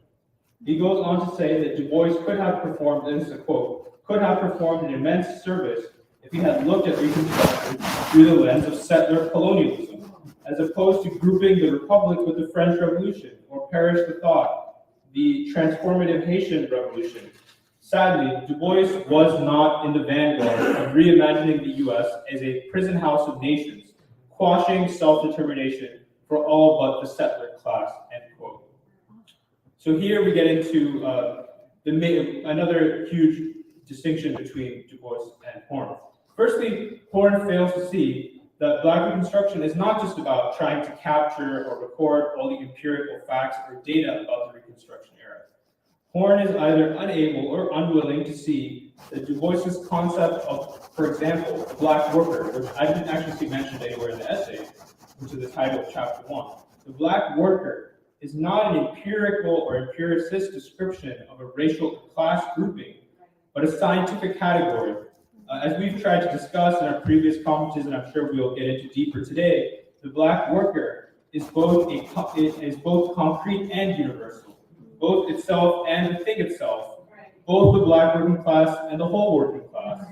He goes on to say that Du Bois could have performed, and this is a quote, could have performed an immense service if he had looked at Reconstruction through the lens of settler colonialism, as opposed to grouping the Republic with the French Revolution, or perish the thought, the transformative Haitian Revolution. Sadly, Du Bois was not in the vanguard of reimagining the U.S. as a prison house of nations, quashing self-determination for all but the settler class, end quote. So here we get into another huge distinction between Du Bois and Horne. Firstly, Horne fails to see that Black Reconstruction is not just about trying to capture or record all the empirical facts or data about the Reconstruction era. Horne is either unable or unwilling to see that Du Bois's concept of, for example, the Black worker, which I didn't actually see mentioned anywhere in the essay, which is the title of chapter 1. The Black worker is not an empirical or empiricist description of a racial class grouping, but a scientific category. As we've tried to discuss in our previous conferences, and I'm sure we'll get into deeper today, the Black worker is both concrete and universal, both itself and the thing itself, both the Black working class and the whole working class.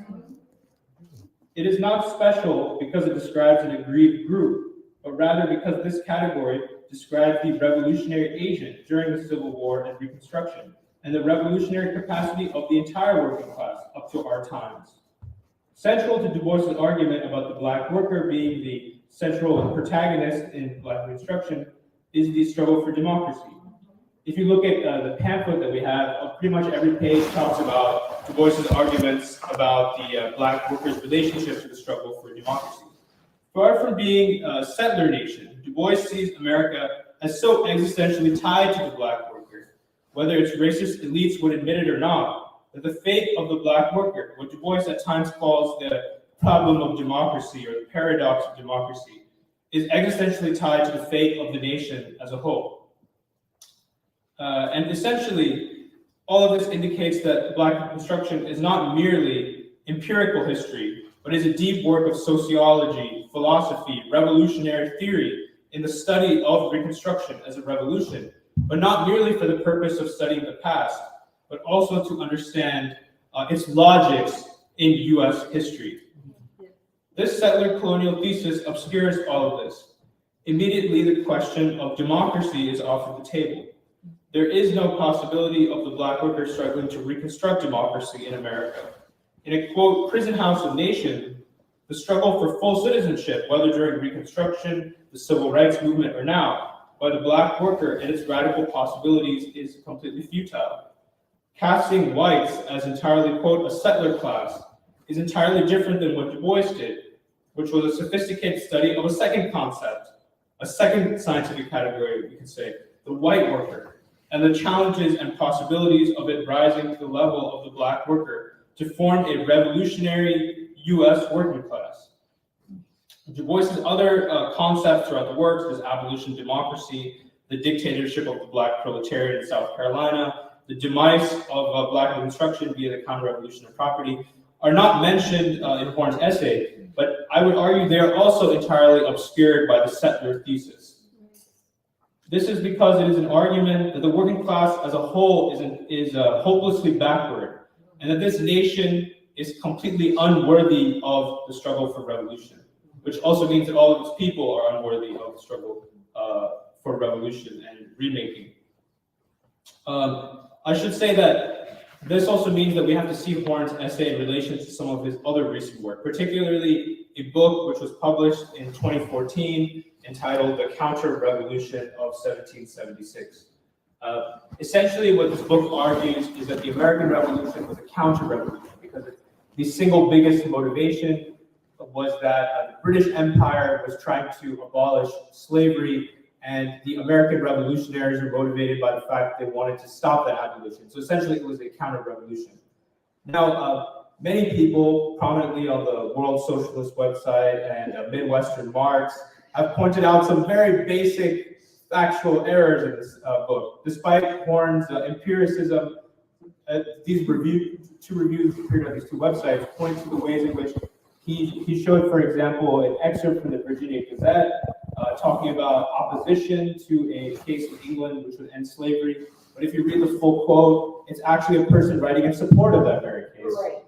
It is not special because it describes an aggrieved group, but rather because this category describes the revolutionary agent during the Civil War and Reconstruction, and the revolutionary capacity of the entire working class up to our times. Central to Du Bois' argument about the black worker being the central protagonist in Black Reconstruction is the struggle for democracy. If you look at the pamphlet that we have, pretty much every page talks about Du Bois' arguments about the black workers' relationship to the struggle for democracy. Far from being a settler nation, Du Bois sees America as so existentially tied to the black worker, whether its racist elites would admit it or not, that the fate of the black worker, what Du Bois at times calls the problem of democracy or the paradox of democracy, is existentially tied to the fate of the nation as a whole. And essentially, all of this indicates that Black Reconstruction is not merely empirical history, but is a deep work of sociology, philosophy, revolutionary theory in the study of Reconstruction as a revolution, but not merely for the purpose of studying the past, but also to understand its logics in US history. This settler colonial thesis obscures all of this. Immediately, the question of democracy is off the table. There is no possibility of the black worker struggling to reconstruct democracy in America. In a quote, prison house of nation, the struggle for full citizenship, whether during Reconstruction, the Civil Rights Movement, or now, by the black worker and its radical possibilities is completely futile. Casting whites as entirely, quote, a settler class is entirely different than what Du Bois did, which was a sophisticated study of a second concept, a second scientific category, we could say, the white worker, and the challenges and possibilities of it rising to the level of the black worker to form a revolutionary US working class. Du Bois' other concepts throughout the works is abolition democracy, the dictatorship of the black proletariat in South Carolina, the demise of Black Reconstruction via the counter-revolution of property, are not mentioned in Horne's essay, but I would argue they are also entirely obscured by the settler thesis. This is because it is an argument that the working class as a whole is hopelessly backward, and that this nation is completely unworthy of the struggle for revolution, which also means that all of its people are unworthy of the struggle for revolution and remaking. I should say that this also means that we have to see Horne's essay in relation to some of his other recent work, particularly a book which was published in 2014 entitled The Counter-Revolution of 1776. Essentially, what this book argues is that the American Revolution was a counter-revolution because the single biggest motivation was that the British Empire was trying to abolish slavery, and the American revolutionaries were motivated by the fact that they wanted to stop that abolition. So essentially, it was a counter-revolution. Now, many people, prominently on the World Socialist website and Midwestern Marx, have pointed out some very basic factual errors in this book. Despite Horne's empiricism, two reviews appeared on these two websites point to the ways in which he showed, for example, an excerpt from the Virginia Gazette talking about opposition to a case in England which would end slavery. But if you read the full quote, it's actually a person writing in support of that very case. Right.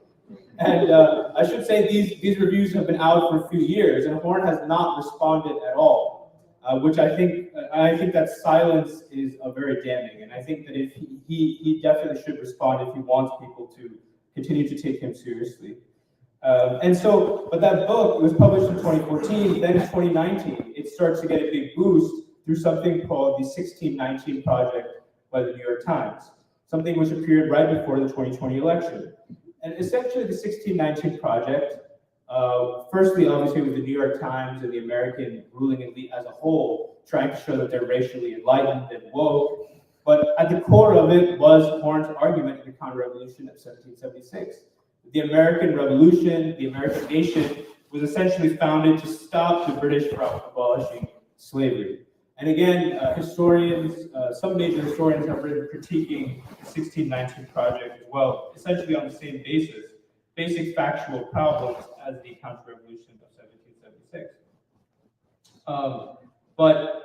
And I should say these reviews have been out for a few years, and Horne has not responded at all, which I think that silence is very damning. And I think that if he definitely should respond if he wants people to continue to take him seriously. But that book, it was published in 2014, then in 2019, it starts to get a big boost through something called the 1619 Project by the New York Times, something which appeared right before the 2020 election. And essentially the 1619 Project, firstly, obviously with the New York Times and the American ruling elite as a whole, trying to show that they're racially enlightened and woke, but at the core of it was Horne's argument in the counter-revolution of 1776. The American Revolution, the American nation, was essentially founded to stop the British from abolishing slavery. And again, historians, some major historians have written critiquing the 1619 Project as well, essentially on the same basis, basic factual problems as the counter-revolution of 1776. But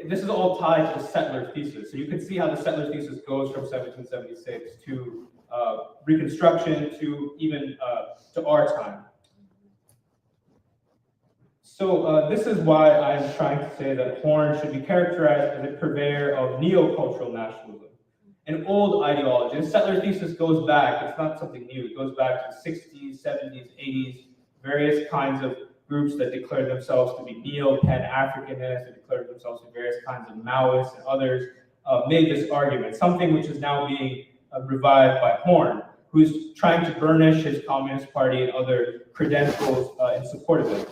this is all tied to the settler thesis. So you can see how the settler thesis goes from 1776 to Reconstruction to even to our time. So this is why I'm trying to say that Horne should be characterized as a purveyor of neo-cultural nationalism, an old ideology. The settler thesis goes back, it's not something new, it goes back to the 60s, 70s, 80s, various kinds of groups that declared themselves to be neo-Pan-Africanists, that declared themselves to be various kinds of Maoists and others, made this argument, something which is now being revived by Horne, who's trying to burnish his Communist Party and other credentials in support of it.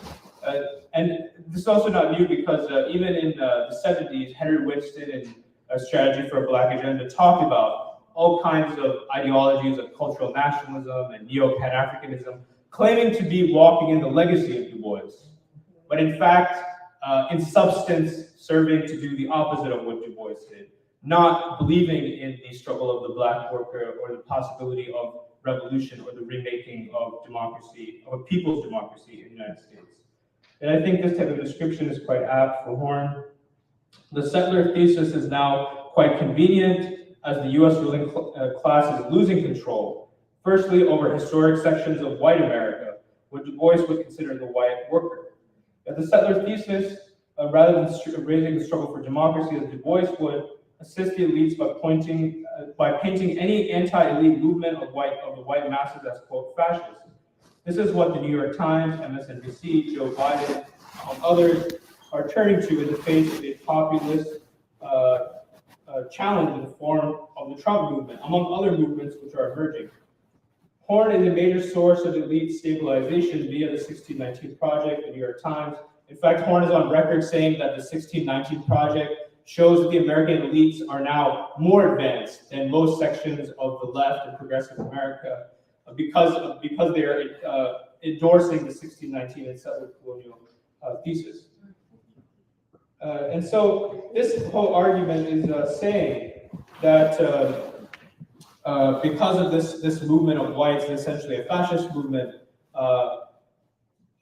And this is also not new because even in the 70s, Henry Winston in A Strategy for a Black Agenda talked about all kinds of ideologies of cultural nationalism and neo-Pan-Africanism, claiming to be walking in the legacy of Du Bois, but in fact, in substance, serving to do the opposite of what Du Bois did, not believing in the struggle of the Black worker or the possibility of revolution or the remaking of democracy, of a people's democracy in the United States. And I think this type of description is quite apt for Horne. The settler thesis is now quite convenient as the US ruling class is losing control, firstly over historic sections of white America, what Du Bois would consider the white worker. Yet the settler thesis, rather than raising the struggle for democracy as Du Bois would, assist the elites by painting any anti-elite movement of the white masses as, quote, fascist. This is what the New York Times, MSNBC, Joe Biden, among others, are turning to in the face of a populist challenge in the form of the Trump movement, among other movements which are emerging. Horne is a major source of elite stabilization via the 1619 Project, the New York Times. In fact, Horne is on record saying that the 1619 Project shows that the American elites are now more advanced than most sections of the left and progressive America because they are endorsing the 1619 and settler colonial thesis. And so this whole argument is saying that because of this movement of whites, essentially a fascist movement,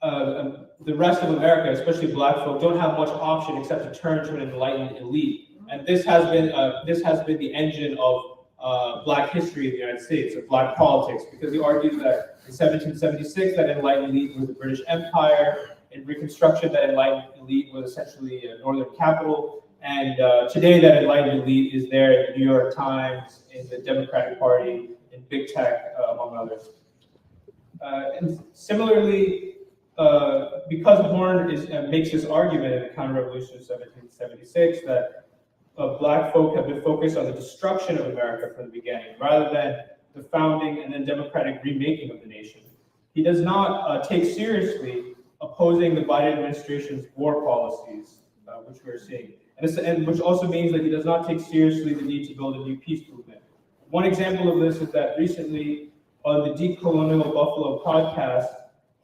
the rest of America, especially Black folk, don't have much option except to turn to an enlightened elite. And this has been the engine of Black history in the United States, of Black politics, because he argues that in 1776 that enlightened elite was the British Empire, in Reconstruction that enlightened elite was essentially a northern capital, and today that enlightened elite is there in the New York Times, in the Democratic Party, in big tech, among others. And similarly, because Horne makes this argument in the counter-revolution of 1776 that Black folk have been focused on the destruction of America from the beginning, rather than the founding and then democratic remaking of the nation. He does not take seriously opposing the Biden administration's war policies, which we're seeing, and which also means that he does not take seriously the need to build a new peace movement. One example of this is that recently on the Decolonial Buffalo podcast,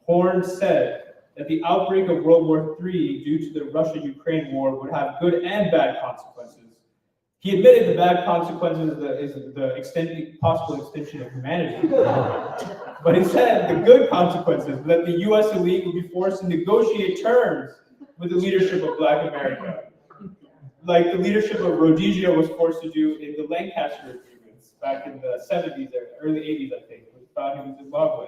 Horne said that the outbreak of World War III due to the Russia-Ukraine war would have good and bad consequences. He admitted the bad consequences is the possible extinction of humanity. But he said the good consequences, that the US elite would be forced to negotiate terms with the leadership of Black America, like the leadership of Rhodesia was forced to do in the Lancaster agreements back in the 70s or early 80s, I think, with founding of Zimbabwe.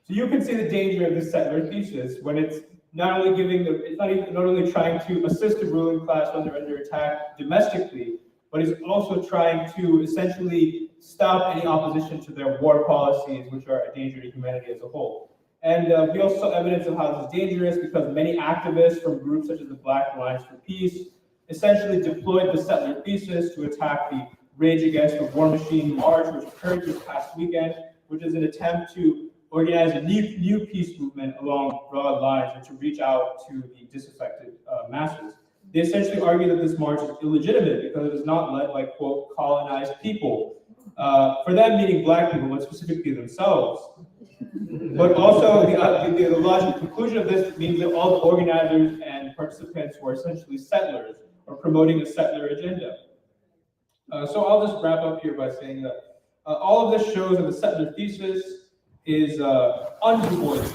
So you can see the danger of this settler thesis when it's not only trying to assist the ruling class when they're under attack domestically, but is also trying to essentially stop any opposition to their war policies, which are a danger to humanity as a whole. And we also saw evidence of how this is dangerous because many activists from groups such as the Black Alliance for Peace essentially deployed the settler thesis to attack the Rage Against the War Machine March, which occurred this past weekend, which is an attempt to organize a new peace movement along broad lines and to reach out to the disaffected masses. They essentially argue that this march is illegitimate because it is not led by, quote, colonized people. For them, meaning Black people, but specifically themselves. But also, the logical conclusion of this means that all the organizers and participants who are essentially settlers are promoting a settler agenda. So I'll just wrap up here by saying that all of this shows that the settler thesis is un-Du Bois.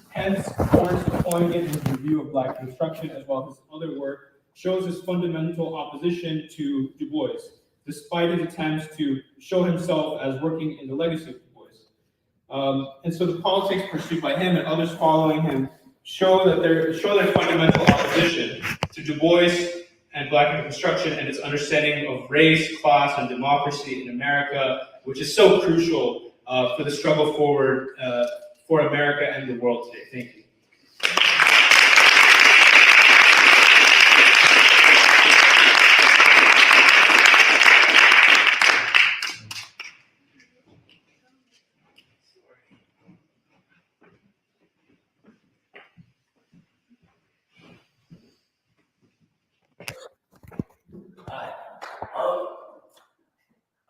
Hence, Horne's point in his review of Black Reconstruction, as well as his other work, shows his fundamental opposition to Du Bois, despite his attempts to show himself as working in the legacy of Du Bois. And so the politics pursued by him and others following him show their fundamental opposition to Du Bois and Black Reconstruction and its understanding of race, class, and democracy in America, which is so crucial for the struggle forward for America and the world today. Thank you. Hi.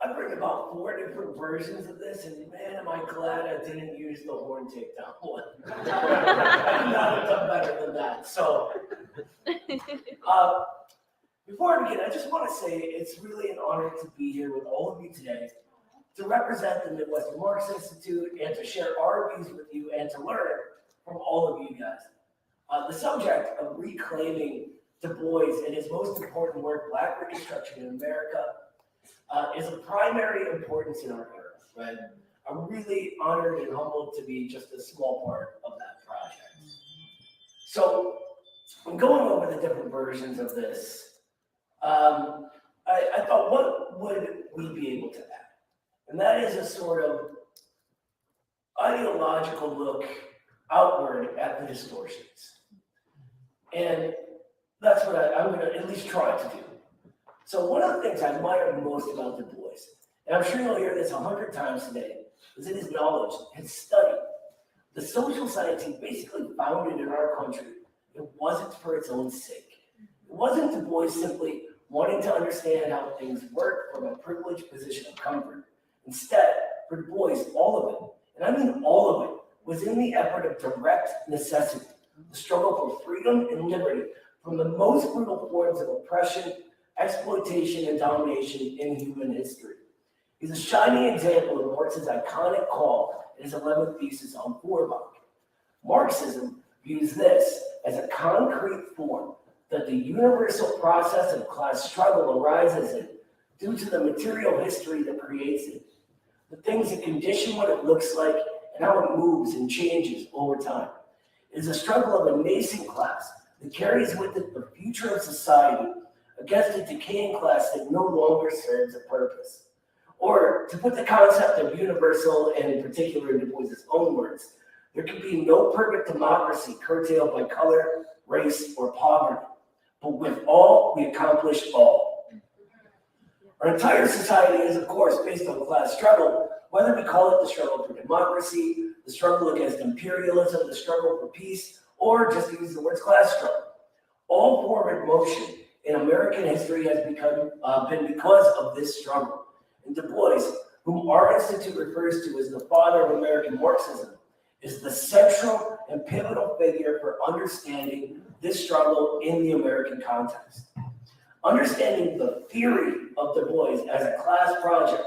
I bring about 4 different versions of this, and man, am I glad I didn't use the Horne takedown one. I could not have done better than that. So, before I begin, I just want to say it's really an honor to be here with all of you today to represent the Midwestern Marx Institute and to share our views with you and to learn from all of you guys. The subject of reclaiming Du Bois and his most important work, Black Reconstruction in America, is of primary importance in our era, right? I'm really honored and humbled to be just a small part of that project. So, I'm going over the different versions of this. I thought, what would we be able to add? And that is a sort of ideological look outward at the distortions. And that's what I'm going to at least try to do. So one of the things I admire most about Du Bois, and I'm sure you'll hear this 100 times today, is in his knowledge, his study. The social science he basically founded in our country, it wasn't for its own sake. It wasn't Du Bois simply wanting to understand how things work from a privileged position of comfort. Instead, for Du Bois, all of it, and I mean all of it, was in the effort of direct necessity, the struggle for freedom and liberty from the most brutal forms of oppression, exploitation, and domination in human history. He's a shining example of Marx's iconic call in his 11th thesis on Feuerbach. Marxism views this as a concrete form that the universal process of class struggle arises in due to the material history that creates it, the things that condition what it looks like and how it moves and changes over time. It is a struggle of a nascent class that carries with it the future of society against a decaying class that no longer serves a purpose. Or, to put the concept of universal, and in particular in Du Bois' own words, there can be no perfect democracy curtailed by color, race, or poverty. But with all, we accomplish all. Our entire society is, of course, based on class struggle, whether we call it the struggle for democracy, the struggle against imperialism, the struggle for peace, or just use the words class struggle. All forward motion in American history has been because of this struggle. And Du Bois, whom our institute refers to as the father of American Marxism, is the central and pivotal figure for understanding this struggle in the American context. Understanding the theory of Du Bois as a class project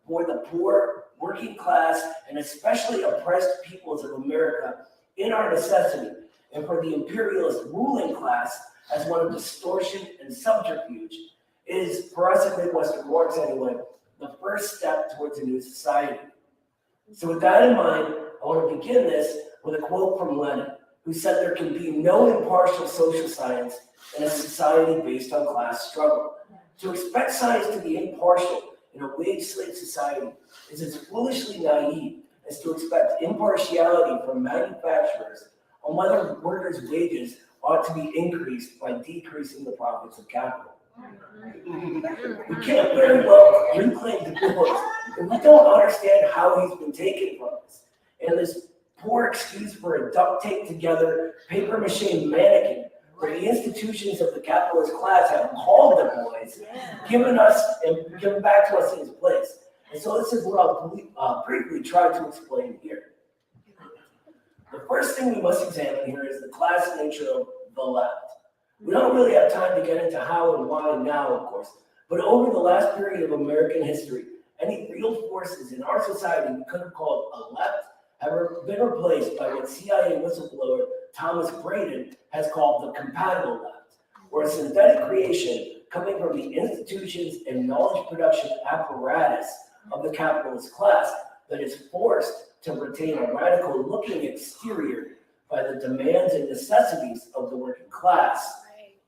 for the poor, working class, and especially oppressed peoples of America in our necessity, and for the imperialist ruling class as one of distortion and subterfuge, is, for us at Midwestern Marx anyway, the first step towards a new society. So with that in mind, I want to begin this with a quote from Lenin, who said there can be no impartial social science in a society based on class struggle. To expect science to be impartial in a wage-slave society is as foolishly naive as to expect impartiality from manufacturers on whether workers' wages ought to be increased by decreasing the profits of capital. We can't very well reclaim Du Bois if we don't understand how he's been taken from us. And this poor excuse for a duct tape together paper-mache mannequin where the institutions of the capitalist class have called Du Bois, given back to us in his place. And so this is what I'll briefly try to explain here. The first thing we must examine here is the class nature of the left. We don't really have time to get into how and why now, of course, but over the last period of American history, any real forces in our society we could have called a left have been replaced by what CIA whistleblower Thomas Braden has called the compatible left, or a synthetic creation coming from the institutions and knowledge production apparatus of the capitalist class that is forced to retain a radical-looking exterior by the demands and necessities of the working class,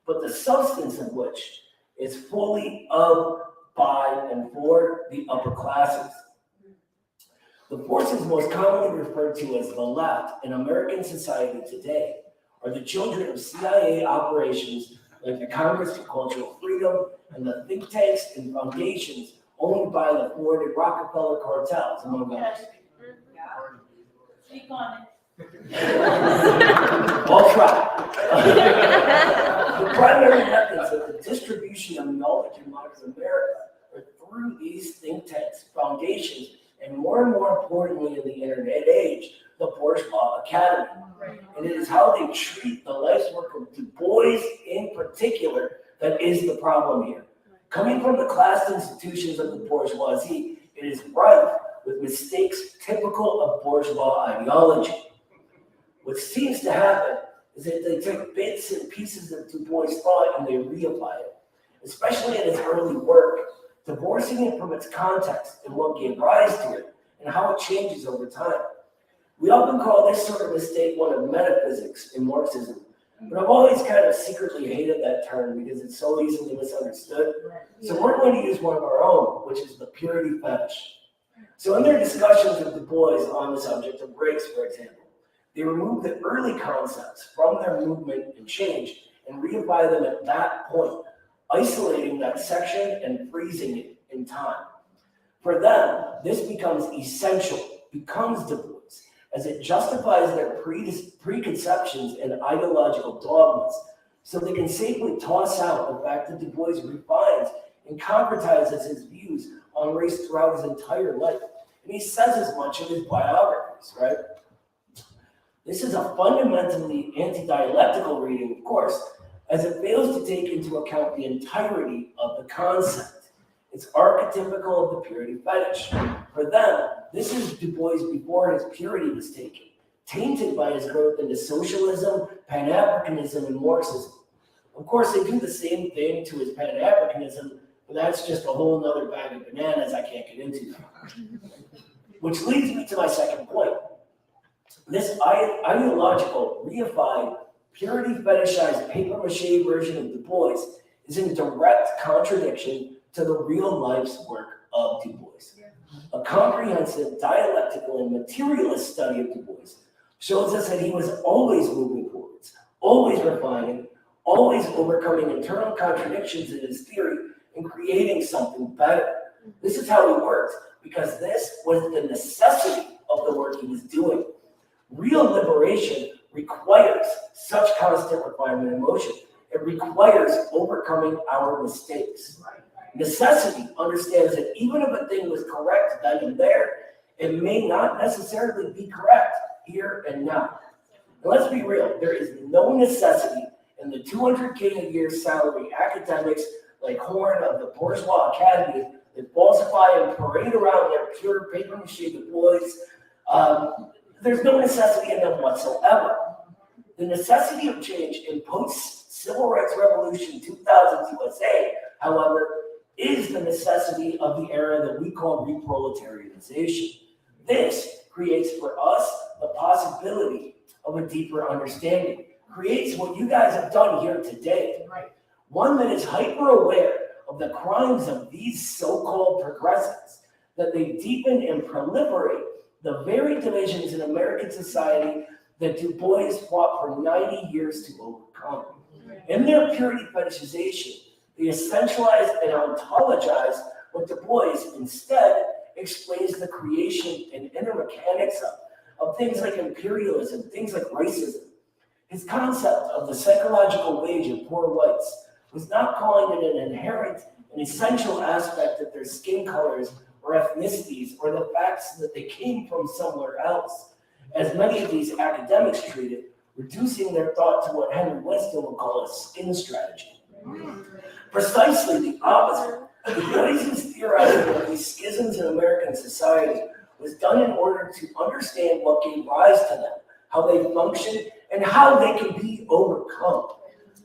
but the substance of which is fully of, by, and for the upper classes. The forces most commonly referred to as the left in American society today are the children of CIA operations like the Congress for Cultural Freedom and the think tanks and foundations owned by the Ford and Rockefeller cartels, among others. Speak on it. I'll try. The primary methods of the distribution of knowledge in modern America are through these think tanks, foundations, and more importantly in the internet age, the bourgeois academy. And it is how they treat the life's work of Du Bois in particular that is the problem here. Coming from the class institutions of the bourgeoisie, it is rife with mistakes typical of bourgeois ideology. What seems to happen is that they take bits and pieces of Du Bois' thought and they reapply it, especially in his early work, divorcing it from its context and what gave rise to it, and how it changes over time. We often call this sort of mistake one of metaphysics in Marxism, but I've always kind of secretly hated that term because it's so easily misunderstood. So we're going to use one of our own, which is the purity fetish. So in their discussions of Du Bois on the subject of race, for example, they remove the early concepts from their movement and change and reapply them at that point, isolating that section and freezing it in time. For them, this becomes essential, becomes Du Bois, as it justifies their preconceptions and ideological dogmas, so they can safely toss out the fact that Du Bois refines and concretizes his views on race throughout his entire life. And he says as much in his biographies, right? This is a fundamentally anti-dialectical reading, of course, as it fails to take into account the entirety of the concept. It's archetypical of the purity fetish. For them, this is Du Bois before his purity was taken, tainted by his growth into socialism, Pan-Africanism, and Marxism. Of course, they do the same thing to his Pan-Africanism, but that's just a whole nother bag of bananas I can't get into. Which leads me to my second point. This ideological, reified, purity fetishized papier-mâché version of Du Bois is in direct contradiction to the real life's work of Du Bois. A comprehensive, dialectical, and materialist study of Du Bois shows us that he was always moving forwards, always refining, always overcoming internal contradictions in his theory and creating something better. This is how he worked, because this was the necessity of the work he was doing. Real liberation requires such constant refinement and motion. It requires overcoming our mistakes. Necessity understands that even if a thing was correct then and there, it may not necessarily be correct here and now. And let's be real, there is no necessity in the $200K a year salary academics like Horne of the Bourgeois Academy that falsify and parade around their pure papier-mâché Du Bois. There's no necessity in them whatsoever. The necessity of change in post-Civil Rights Revolution 2000 USA, however, is the necessity of the era that we call reproletarianization. This creates for us the possibility of a deeper understanding, creates what you guys have done here today. One that is hyper-aware of the crimes of these so-called progressives, that they deepen and proliferate the very divisions in American society that Du Bois fought for 90 years to overcome. In their purity fetishization, they essentialize and ontologize what Du Bois instead explains the creation and inner mechanics of things like imperialism, things like racism. His concept of the psychological wage of poor whites was not calling it an inherent and essential aspect of their skin colors or ethnicities, or the facts that they came from somewhere else, as many of these academics treated, reducing their thought to what Henry Winston would call a skin strategy. Precisely the opposite. Du Bois' theorizing of these schisms in American society was done in order to understand what gave rise to them, how they function, and how they can be overcome.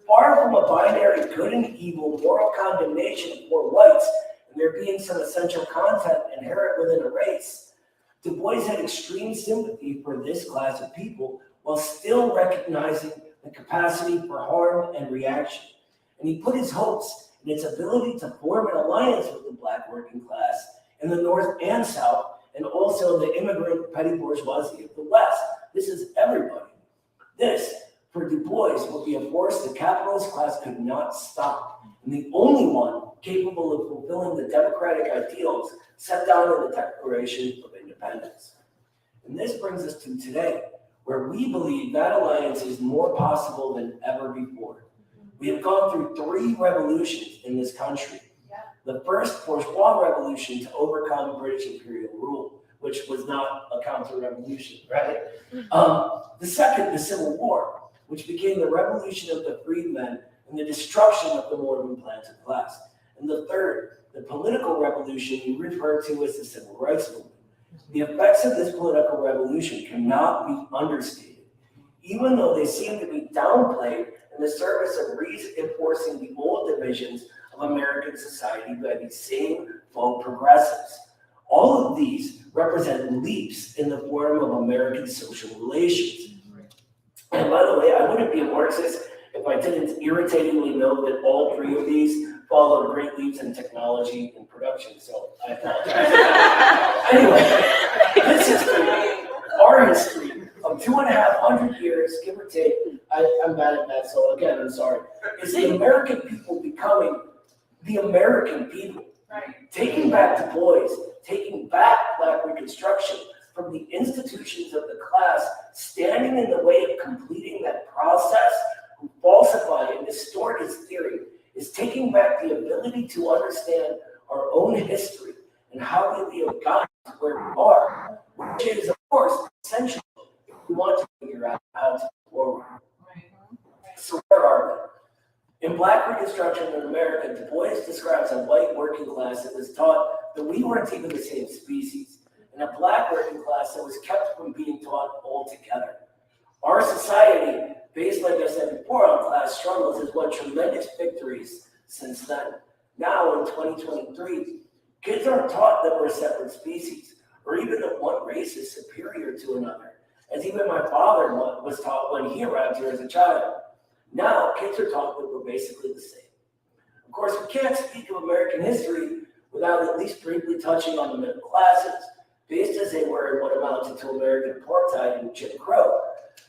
Far from a binary good and evil moral condemnation for whites, and there being some essential content inherent within a race, Du Bois had extreme sympathy for this class of people while still recognizing the capacity for harm and reaction. And he put his hopes in its ability to form an alliance with the Black working class in the North and South, and also the immigrant petty bourgeoisie of the West. This is everybody. This, for Du Bois, will be a force the capitalist class could not stop, and the only one capable of fulfilling the democratic ideals set down in the Declaration of Independence. And this brings us to today, where we believe that alliance is more possible than ever before. We have gone through 3 revolutions in this country. The first bourgeois revolution to overcome British imperial rule, which was not a counter-revolution, right? The second, the Civil War, which became the revolution of the freedmen and the destruction of the Mormon planter class. And the third, the political revolution we refer to as the Civil Rights Movement. The effects of this political revolution cannot be understated, even though they seem to be downplayed in the service of reinforcing the old divisions of American society by these same faux progressives. All of these represent leaps in the form of American social relations. And by the way, I wouldn't be a Marxist if I didn't irritatingly know that all 3 of these followed great leaps in technology and production, so I apologize. Anyway, this history, our history of 250 years, give or take, I'm bad at that, so again, I'm sorry, is the American people becoming the American people. Right. Taking back Du Bois, taking back Black Reconstruction from the institutions of the class, standing in the way of completing that process, who falsify and distort his theory, is taking back the ability to understand our own history and how we have gotten to where we are, which is, of course, essential if we want to figure out how to move forward. So where are we? In Black Reconstruction in America, Du Bois describes a white working class that was taught that we weren't even the same species, and a Black working class that was kept from being taught altogether. Our society, based, like I said before, on class struggles, has won tremendous victories since then. Now, in 2023, kids aren't taught that we're a separate species, or even that one race is superior to another, as even my father was taught when he arrived here as a child. Now, kids are taught that we're basically the same. Of course, we can't speak of American history without at least briefly touching on the middle classes, based as they were in what amounted to American apartheid and Jim Crow.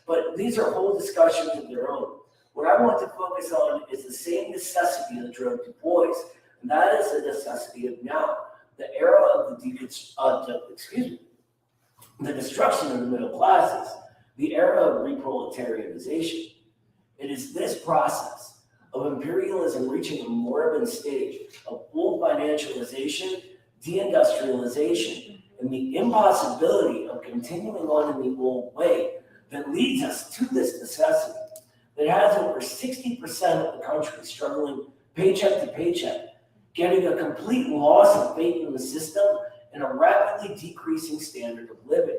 But these are whole discussions of their own. What I want to focus on is the same necessity that drove Du Bois, and that is the necessity of now, the era of the destruction of the middle classes, the era of reproletarianization. It is this process of imperialism reaching a moribund stage of full financialization, deindustrialization, and the impossibility of continuing on in the old way that leads us to this necessity that has over 60% of the country struggling paycheck to paycheck, getting a complete loss of faith in the system and a rapidly decreasing standard of living.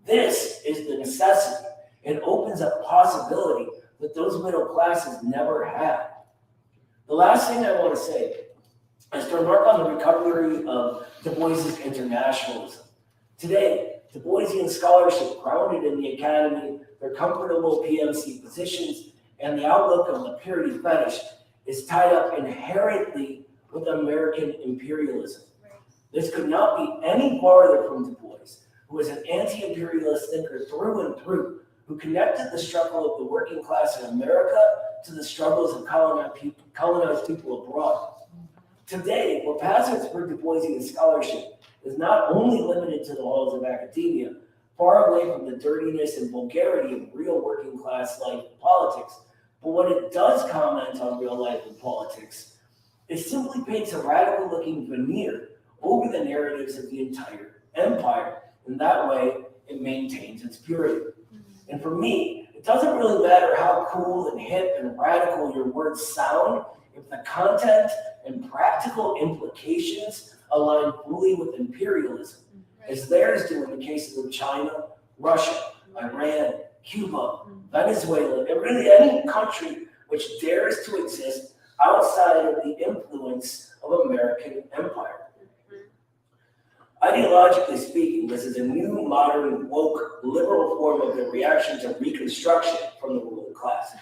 This is the necessity. It opens up possibility that those middle classes never had. The last thing I want to say is to remark on the recovery of Du Bois's internationalism. Today, Du Boisian scholarship grounded in the academy, their comfortable PMC positions, and the outlook of the purity fetish is tied up inherently with American imperialism. This could not be any farther from Du Bois, who was an anti-imperialist thinker through and through, who connected the struggle of the working class in America to the struggles of colonized people abroad. Today, what passes for Du Boisian scholarship is not only limited to the halls of academia, far away from the dirtiness and vulgarity of real working class life and politics, but what it does comment on real life and politics, it simply paints a radical looking veneer over the narratives of the entire empire. In that way, it maintains its purity. And for me, it doesn't really matter how cool and hip and radical your words sound if the content and practical implications align fully with imperialism, as theirs do in the cases of China, Russia, Iran, Cuba, Venezuela, and really any country which dares to exist outside of the influence of American empire. Ideologically speaking, this is a new, modern, woke, liberal form of the reaction to Reconstruction from the ruling class.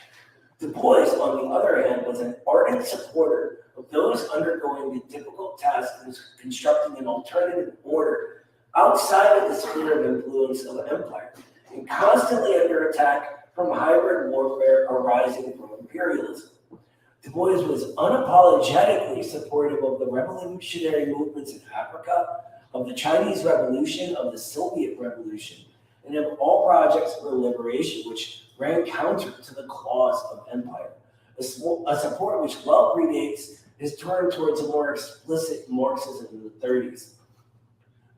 Du Bois, on the other hand, was an ardent supporter of those undergoing the difficult task of constructing an alternative order outside of the sphere of influence of empire, and constantly under attack from hybrid warfare arising from imperialism. Du Bois was unapologetically supportive of the revolutionary movements in Africa, of the Chinese Revolution, of the Soviet Revolution, and of all projects for liberation which ran counter to the claws of empire, a support which well predates his turn towards a more explicit Marxism in the 30s.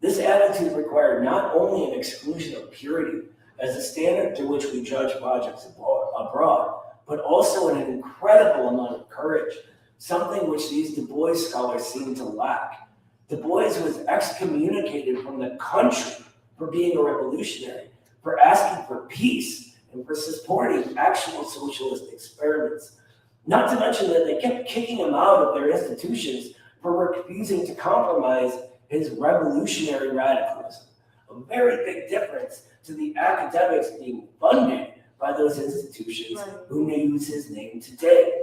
This attitude required not only an exclusion of purity as a standard to which we judge projects abroad, but also an incredible amount of courage, something which these Du Bois scholars seem to lack. Du Bois was excommunicated from the country for being a revolutionary, for asking for peace, and for supporting actual socialist experiments. Not to mention that they kept kicking him out of their institutions for refusing to compromise his revolutionary radicalism. A very big difference to the academics being funded by those institutions who use his name today.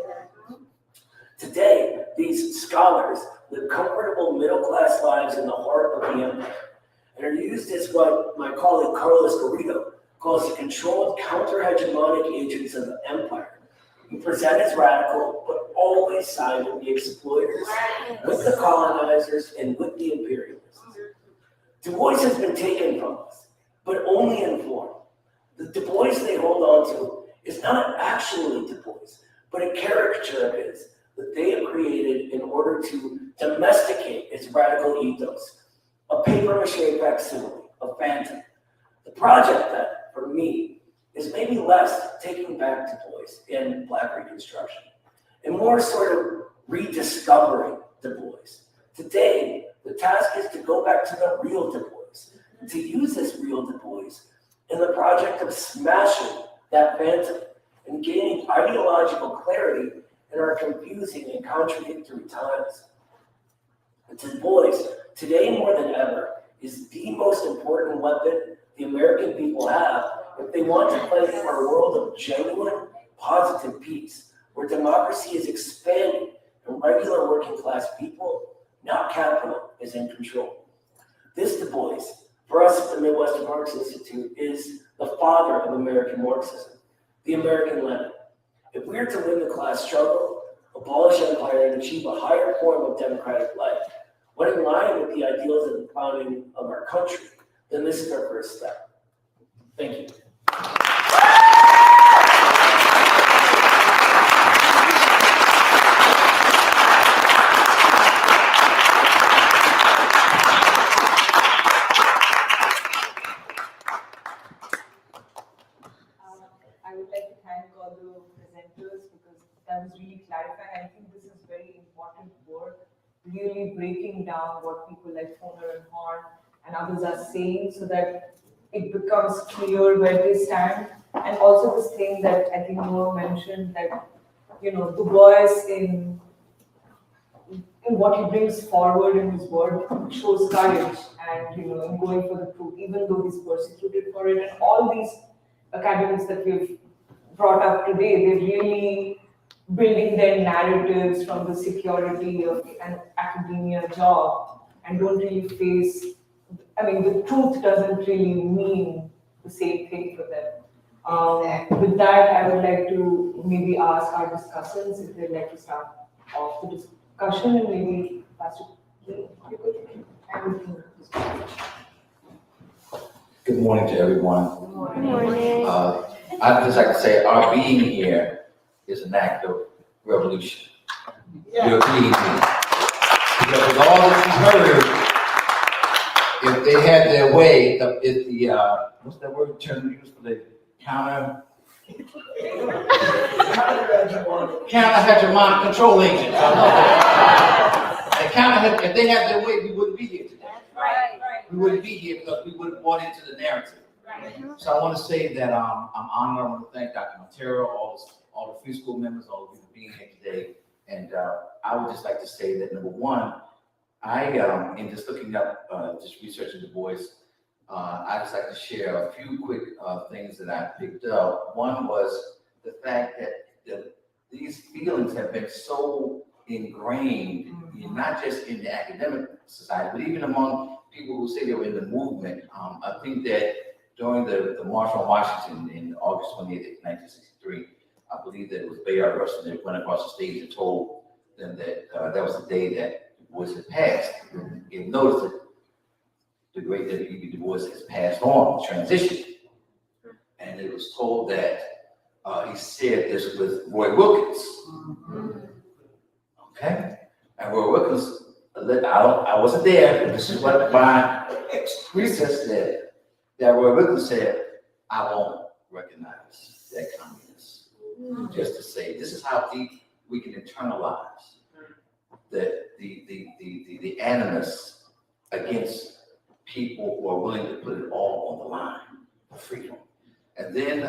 Today, these scholars live comfortable middle-class lives in the heart of the empire and are used as what my colleague Carlos Garrido calls the controlled counter-hegemonic agents of the empire, who present as radical but always side with the exploiters, with the colonizers, and with the imperialists. Du Bois has been taken from us, but only in form. The Du Bois they hold on to is not actually Du Bois, but a caricature of his that they have created in order to domesticate its radical ethos, a papier-mâché facsimile, a phantom. The project that, for me, is maybe less taking back Du Bois and Black Reconstruction, and more sort of rediscovering Du Bois. Today, the task is to go back to the real Du Bois, to use this real Du Bois in the project of smashing that phantom and gaining ideological clarity in our confusing and contradictory times. Du Bois, today more than ever, is the most important weapon the American people have if they want to play for a world of genuine, positive peace, where democracy is expanding and regular working class people, not capital, is in control. This Du Bois, for us at the Midwestern Marx Institute, is the father of American Marxism, the American Lenin. If we are to win the class struggle, abolish empire, and achieve a higher form of democratic life, when in line with the ideals of the founding of our country, then this is our first step. Thank you. I would like to thank all the presenters because that was really clarifying. I think this is very important work, really breaking down what people like Foner and Horne and others are saying so that it becomes clear where they stand. And also this thing that I think Noah mentioned that, Du Bois in what he brings forward in his work shows courage and, in going for the truth, even though he's persecuted for it. And all these academics that we've brought up today, they're really building their narratives from the security of an academia job and don't really face, the truth doesn't really mean the same thing for them. With that, I would like to maybe ask our discussants if they'd like to start off the discussion and maybe Pastor Lee, you could. Good morning to everyone. Good morning. I'd just like to say our being here is an act of revolution. We're being here. Because with all that you heard, if they had their way, what's that word term used for the counter-hegemonic control agents. I love that. If they had their way, we wouldn't be here today. Right. We wouldn't be here because we would have bought into the narrative. So I want to say that I'm honored. I want to thank Dr. Montero, all the free school members, all of you for being here today. And I would just like to say that, number one, In just looking up, just researching Du Bois, I'd just like to share a few quick things that I picked up. One was the fact that these feelings have been so ingrained, not just in the academic society, but even among people who say they were in the movement. I think that during the March on Washington in August 28th, 1963, I believe that it was Bayard Rustin that went across the stage and told them that that was the day that Du Bois had passed. You notice that the great W.E.B. Du Bois has passed on, transitioned. And it was told that he said this with Roy Wilkins. Okay? And Roy Wilkins, I wasn't there, but this is what my research said, that Roy Wilkins said, I won't recognize that communist. Just to say, this is how deep we can internalize the animus against people who are willing to put it all on the line for freedom. And then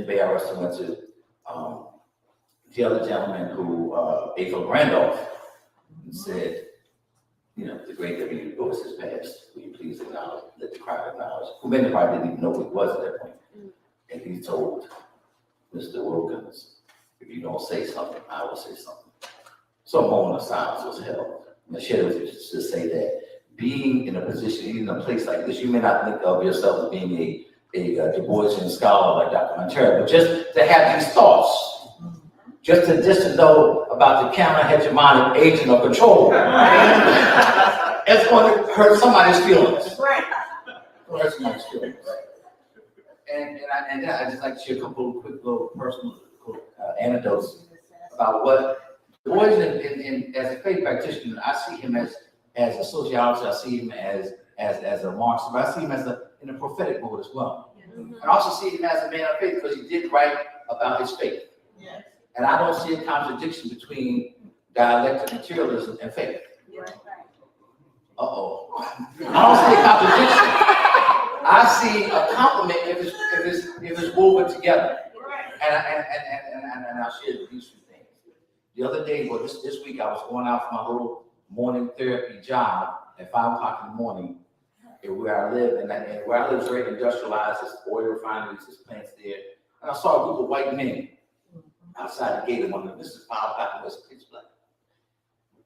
Bayard Rustin went to the other gentleman who, A.Phil Randolph, and said, you know, the great W.E.B. Du Bois has passed. Will you please acknowledge, let the crowd acknowledge? Who many probably didn't even know who he was at that point. And he told Mr. Wilkins, if you don't say something, I will say something. So a moment of silence was held. Michelle was to say that being in a position, even in a place like this, you may not think of yourself as being a Du Boisian scholar like Dr. Montero, but just to have these thoughts, just to know about the counter-hegemonic agent of control, it's going to hurt somebody's feelings. Right. Hurt somebody's feelings. And I just like to share a couple of quick little personal anecdotes about what Du Bois, as a faith practitioner, I see him as a sociologist, I see him as a Marxist, but I see him in a prophetic mode as well. And I also see him as a man of faith because he did write about his faith. Yes. And I don't see a contradiction between dialectic materialism and faith. Uh-oh. I don't see a contradiction. I see a complement if it's woven together. And I'll share these two things. The other day, well, this week, I was going out for my little morning therapy job at 5 o'clock in the morning where I live. And where I live is very industrialized. There's oil refineries, there's plants there. And I saw a group of white men outside the gate of one of them. This is 5 o'clock and it was pitch black.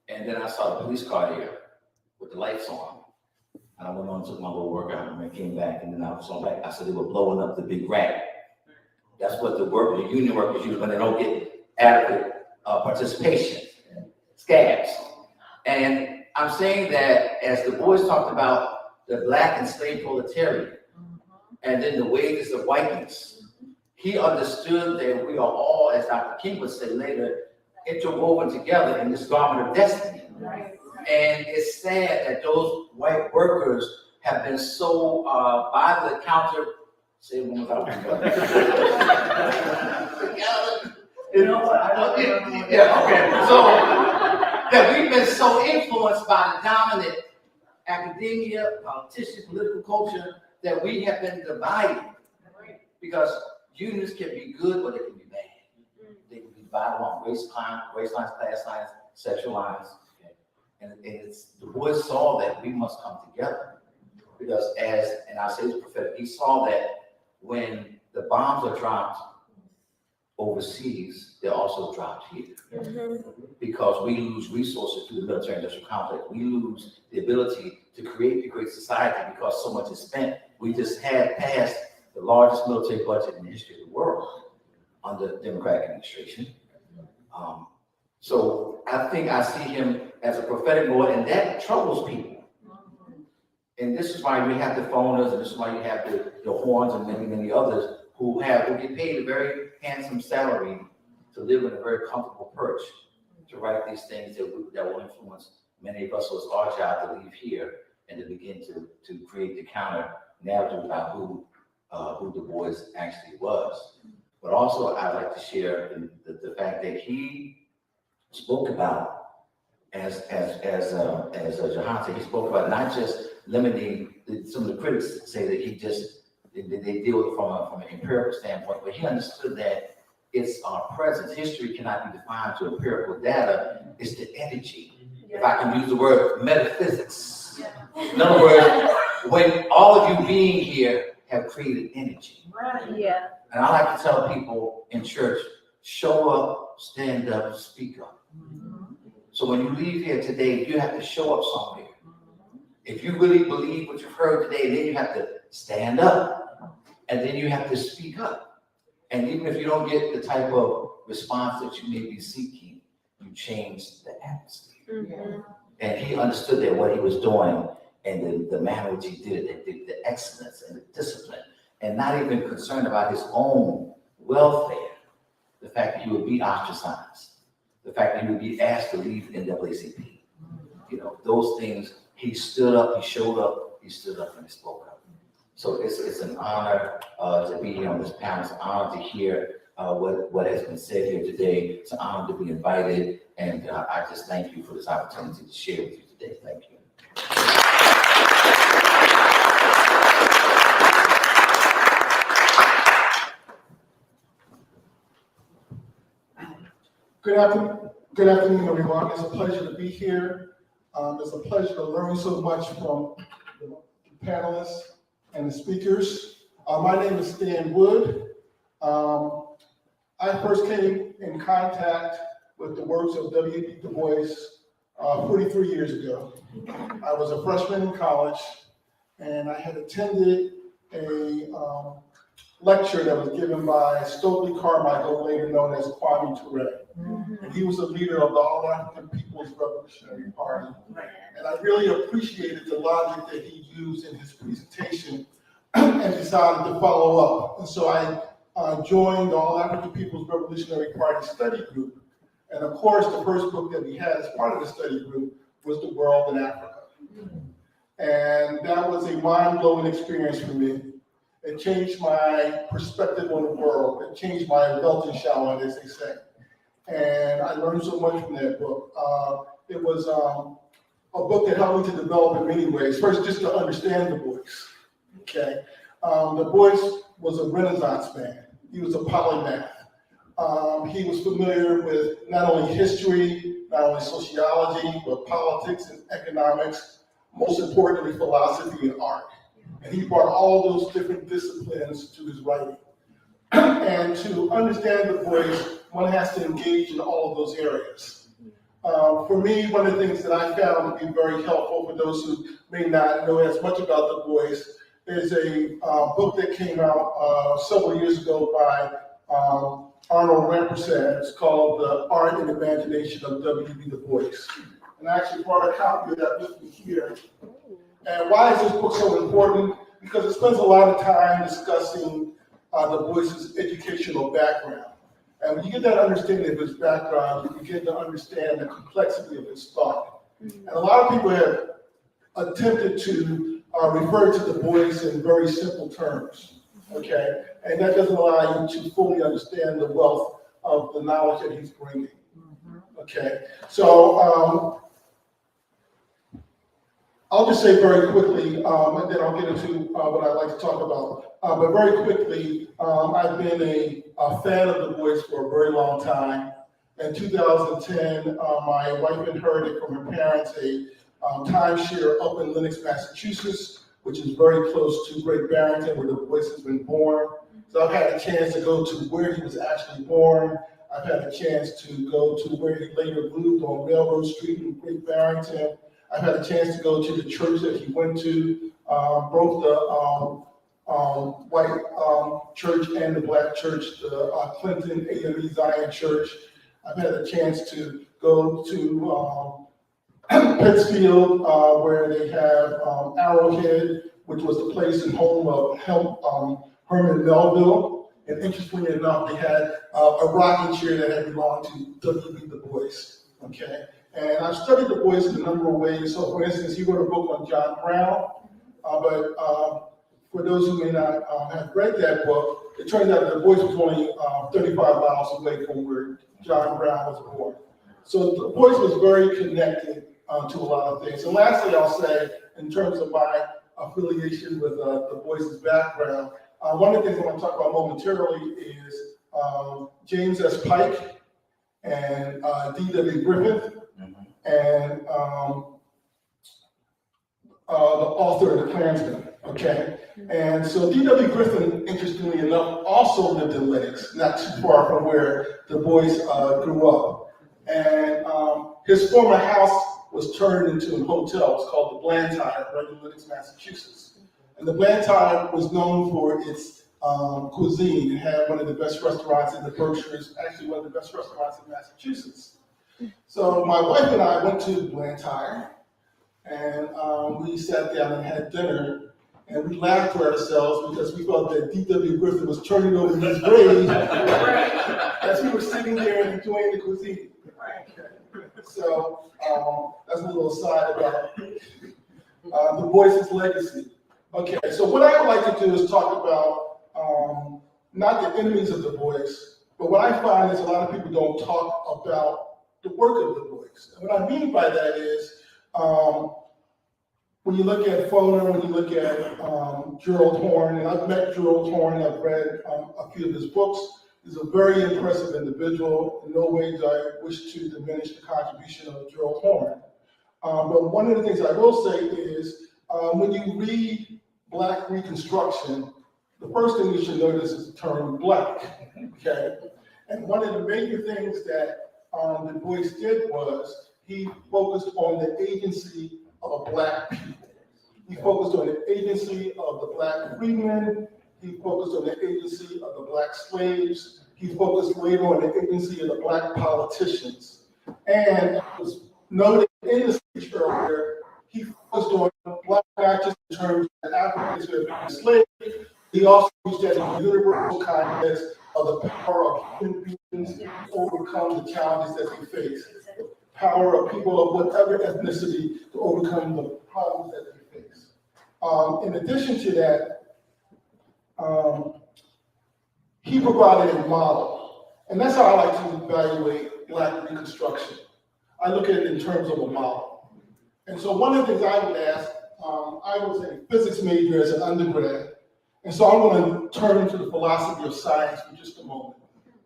And then I saw the police car there with the lights on. And I went on and took my little workout and I came back. And then I was on back. I said they were blowing up the big rat. That's what the union workers use when they don't get adequate participation, scabs. And I'm saying that as Du Bois talked about the black enslaved proletariat and then the wages of whiteness, he understood that we are all, as Dr. King would say later, interwoven together in this garment of destiny. Right. And it's sad that those white workers have been so by the counter. Say one without you know what? Yeah, okay. So that we've been so influenced by the dominant academia, politicians, political culture that we have been divided. Because unions can be good or they can be bad. They can be divided along race lines, class lines, sexual lines. And Du Bois saw that we must come together. Because and I say this prophetic, he saw that when the bombs are dropped overseas, they're also dropped here. Because we lose resources through the military industrial complex. We lose the ability to create the great society because so much is spent. We just had passed the largest military budget in the history of the world under Democratic administration. So I think I see him as a prophetic Lord, and that troubles people. And this is why we have the Foners, and this is why you have the Hornes and many, many others who get paid a very handsome salary to live in a very comfortable perch, to write these things that will influence many of us. So it's our job to leave here and to begin to create the counter narrative about who Du Bois actually was. But also, I'd like to share the fact that he spoke about, as Jahan said, he spoke about not just limiting. Some of the critics say that they deal with it from an empirical standpoint, but he understood that it's our presence. History cannot be defined to empirical data. It's the energy if I can use the word metaphysics. In other words, when all of you being here have created energy. Yeah. And I like to tell people in church, show up, stand up, speak up. So when you leave here today, you have to show up somewhere. If you really believe what you've heard today, then you have to stand up. And then you have to speak up. And even if you don't get the type of response that you may be seeking, you change the atmosphere. And he understood that what he was doing and the manner which he did it, the excellence and the discipline, and not even concerned about his own welfare. The fact that he would be ostracized, the fact that he would be asked to leave NAACP. You know, those things, he stood up, he showed up, he stood up and he spoke up. So it's an honor to be here on this panel. It's an honor to hear what has been said here today. It's an honor to be invited, and I just thank you for this opportunity to share with you today. Thank you. Good afternoon, everyone. It's a pleasure to be here. It's a pleasure to learn so much from the panelists and the speakers. My name is Stan Wood. I first came in contact with the works of W.E.B. Du Bois 43 years ago. I was a freshman in college, and I had attended a lecture that was given by Stokely Carmichael, later known as Kwame Ture. And he was the leader of the All-African People's Revolutionary Party. And I really appreciated the logic that he used in his presentation and decided to follow up. And so I joined the All-African People's Revolutionary Party study group. And of course, the first book that we had as part of the study group was The World in Africa. And that was a mind-blowing experience for me. It changed my perspective on the world. It changed my Weltanschauung, as they say. And I learned so much from that book. It was a book that helped me to develop in many ways. First, just to understand Du Bois, okay? Du Bois was a Renaissance man. He was a polymath. He was familiar with not only history, not only sociology, but politics and economics, most importantly, philosophy and art. And he brought all those different disciplines to his writing. And to understand Du Bois, one has to engage in all of those areas. For me, one of the things that I found to be very helpful for those who may not know as much about Du Bois is a book that came out several years ago by Arnold Rampersad. It's called The Art and Imagination of W.E.B. Du Bois. And I actually brought a copy of that with me here. And why is this book so important? Because it spends a lot of time discussing Du Bois's educational background. And when you get that understanding of his background, you begin to understand the complexity of his thought. And a lot of people have attempted to refer to Du Bois in very simple terms, okay? And that doesn't allow you to fully understand the wealth of the knowledge that he's bringing, okay? So I'll just say very quickly, and then I'll get into what I'd like to talk about. But very quickly, I've been a fan of Du Bois for a very long time. In 2010, my wife inherited from her parents a timeshare up in Lenox, Massachusetts, which is very close to Great Barrington, where Du Bois has been born. So I've had a chance to go to where he was actually born. I've had a chance to go to where he later moved on Railroad Street in Great Barrington. I've had a chance to go to the church that he went to, both the white church and the black church, the Clinton AME Zion Church. I've had a chance to go to Pittsfield, where they have Arrowhead, which was the place and home of Herman Melville. And interestingly enough, they had a rocking chair that had belonged to W.E.B. Du Bois, okay? And I've studied Du Bois in a number of ways. So for instance, he wrote a book on John Brown, but for those who may not have read that book, it turns out that Du Bois was only 35 miles away from where John Brown was born. So Du Bois was very connected to a lot of things. And lastly, I'll say, in terms of my affiliation with Du Bois's background, one of the things I want to talk about momentarily is James S. Pike and D.W. Griffith. and the author of the Klansman, okay? And so D.W. Griffin, interestingly enough, also lived in Lenox, not too far from where Du Bois grew up. And his former house was turned into a hotel. It was called the Blantyre, right in Lenox, Massachusetts. And the Blantyre was known for its cuisine. It had one of the best restaurants in the Berkshires, actually one of the best restaurants in Massachusetts. So my wife and I went to Blantyre, and we sat down and had dinner, and we laughed to ourselves because we thought that D.W. Griffin was turning over his grave as we were sitting there and enjoying the cuisine. So that's a little aside about Du Bois's legacy. Okay, so what I would like to do is talk about not the enemies of Du Bois, but what I find is a lot of people don't talk about the work of Du Bois. And what I mean by that is, when you look at Foner, when you look at Gerald Horne, and I've met Gerald Horne, I've read a few of his books. He's a very impressive individual. In no way do I wish to diminish the contribution of Gerald Horne. But one of the things I will say is, when you read Black Reconstruction, the first thing you should notice is the term Black, okay? And one of the major things that Du Bois did was he focused on the agency of Black people. He focused on the agency of the Black freedmen. He focused on the agency of the Black slaves. He focused later on the agency of the Black politicians. And it was noted in the speech earlier, he focused on Black not just in terms of Africans who have been enslaved. He also used that in a universal context of the power of human beings to overcome the challenges that they face. The power of people of whatever ethnicity to overcome the problems that they face. In addition to that, he provided a model. And that's how I like to evaluate Black Reconstruction. I look at it in terms of a model. And so one of the things I would ask, I was a physics major as an undergrad. And so I'm going to turn to the philosophy of science for just a moment,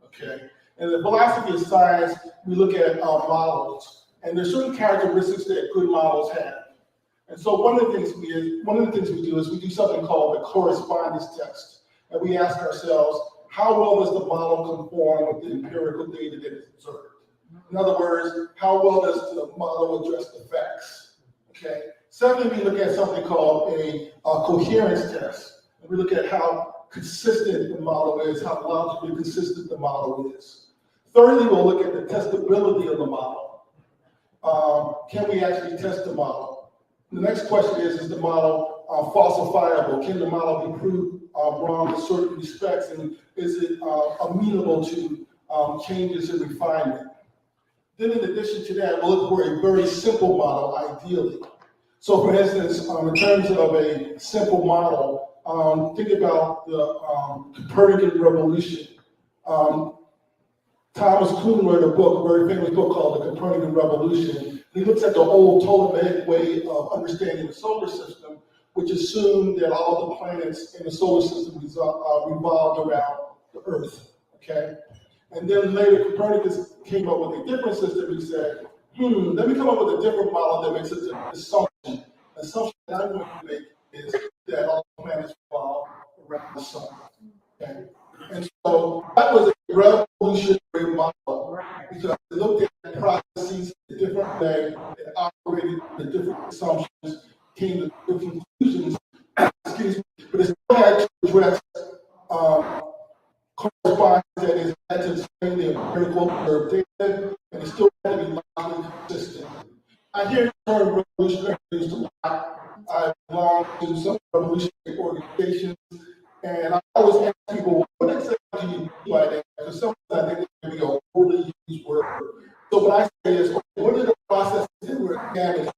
okay? In the philosophy of science, we look at models, and there's certain characteristics that good models have. And so one of the things we do is we do something called the correspondence test, and we ask ourselves, how well does the model conform with the empirical data that is observed? In other words, how well does the model address the facts? Okay. Secondly, we look at something called a coherence test. And we look at how consistent the model is, how logically consistent the model is. Thirdly, we'll look at the testability of the model. Can we actually test the model? The next question is the model falsifiable? Can the model be proved wrong in certain respects? And is it amenable to changes and refinement? Then in addition to that, we'll look for a very simple model, ideally. So for instance, in terms of a simple model, think about the Copernican revolution. Thomas Kuhn wrote a book, a very famous book called The Copernican Revolution. He looks at the old Ptolemaic way of understanding the solar system, which assumed that all the planets in the solar system revolved around the Earth, okay? And then later Copernicus came up with a different system. He said, let me come up with a different model that makes an assumption. The assumption that I'm going to make is that all planets revolve around the sun. Okay? And so that was a revolutionary model because it looked at processes in a different way, it operated with different assumptions, came to different conclusions. Excuse me, but it still had to address correspondence that is had to explain the empirical observed data, and it still had to be logically consistent. I hear the term revolutionary used a lot. I belong to some revolutionary organizations, and I always ask people, what exactly do you mean by that? Because sometimes I think it can be a overly used word. So what I say is, what are the processes that we're examining?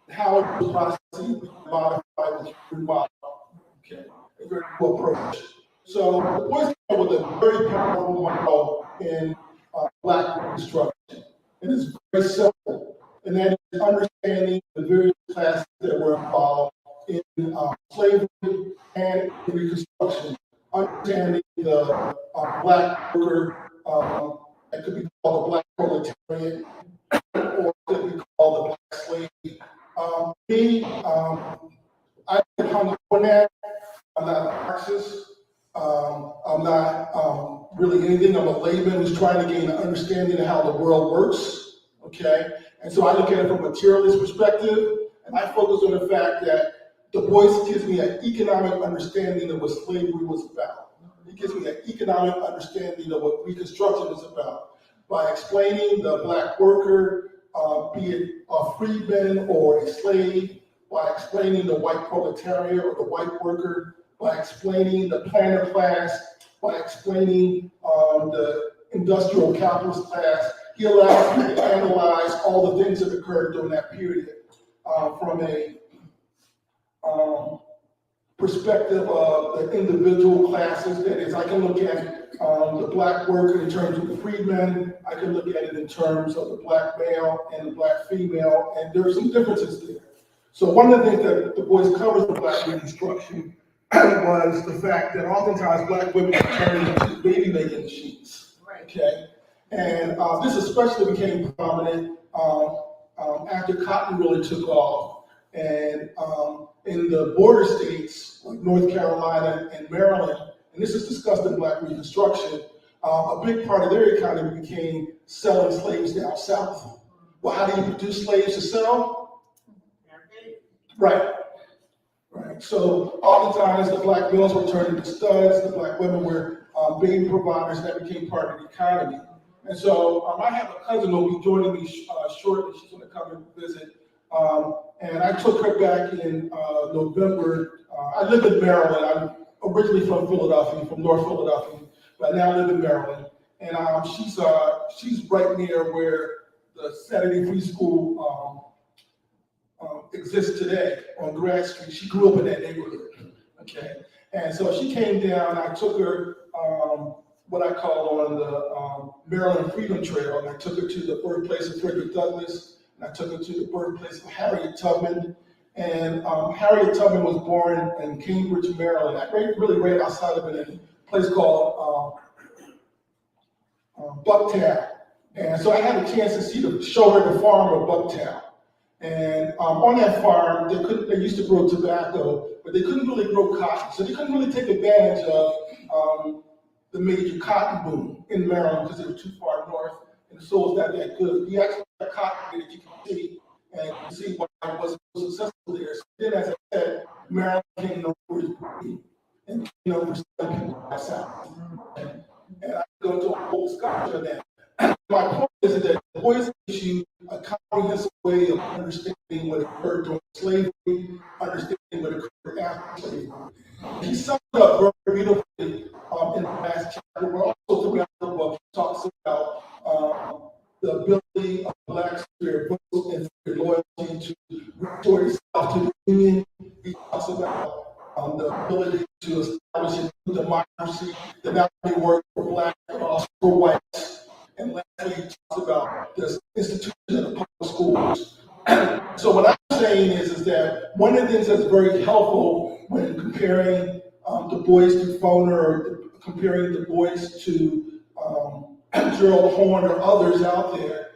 How are those processes modified with human model? Okay, a very cool approach. So the boys came up with a very powerful model in Black Reconstruction. And it's very simple, and that is understanding the various classes that were involved in slavery and in Reconstruction. Understanding the Black worker, that could be called the Black Proletariat, or what we call the black slave. I hung up on that. I'm not a Marxist. I'm not really anything. I'm a layman who's trying to gain an understanding of how the world works. Okay, and so I look at it from a materialist perspective, and I focus on the fact that Du Bois gives me an economic understanding of what slavery was about. He gives me an economic understanding of what Reconstruction is about by explaining the black worker, be it a freedman or a slave, by explaining the white proletariat or the white worker, by explaining the planter class, by explaining the industrial capitalist class. He allows me to analyze all the things that occurred during that period from a perspective of the individual classes. That is, I can look at the black worker in terms of the freedman. I can look at it in terms of the black male and the black female, and there are some differences there. So one of the things that Du Bois covers in Black Reconstruction was the fact that oftentimes black women were turned into baby-making machines. Okay, and this especially became prominent after cotton really took off, and in the border states like North Carolina and Maryland, and this is discussed in Black Reconstruction, a big part of their economy became selling slaves down south. Well, how do you produce slaves to sell? Right. Right. So oftentimes the black males were turned into studs, the black women were baby providers, and that became part of the economy. And so I have a cousin who will be joining me shortly. She's going to come and visit. And I took her back in November. I live in Maryland. I'm originally from Philadelphia, from North Philadelphia, but now I live in Maryland. And she's right near where the Saturday Free School exists today on Grad Street. She grew up in that neighborhood. Okay. And so she came down. I took her what I call on the Maryland Freedom Trail, and I took her to the birthplace of Frederick Douglass, and I took her to the birthplace of Harriet Tubman. And Harriet Tubman was born in Cambridge, Maryland, really right outside of it, in a place called Bucktown. And so I had a chance to show her the farm of Bucktown. And on that farm, they used to grow tobacco, but they couldn't really grow cotton. So they couldn't really take advantage of the major cotton boom in Maryland because they were too far north and the soil's not that good. We actually had cotton that you can see, and you can see why it wasn't so successful there. So then, as I said, Maryland came over and came over to some people down south. And I go into a whole discussion of that. My point is that Du Bois gives you a comprehensive way of understanding what occurred during slavery, understanding what occurred after slavery. He sums it up very beautifully in the last chapter, but also throughout the book, he talks about the ability of blacks to their votes and their loyalty to restore itself to the Union. He talks about the ability to establish a new democracy that not only works for blacks, but also for whites. And lastly, he talks about the institution of the public schools. So what I'm saying is that one of the things that's very helpful when comparing Du Bois to Foner, or comparing Du Bois to Gerald, Horne, or others out there,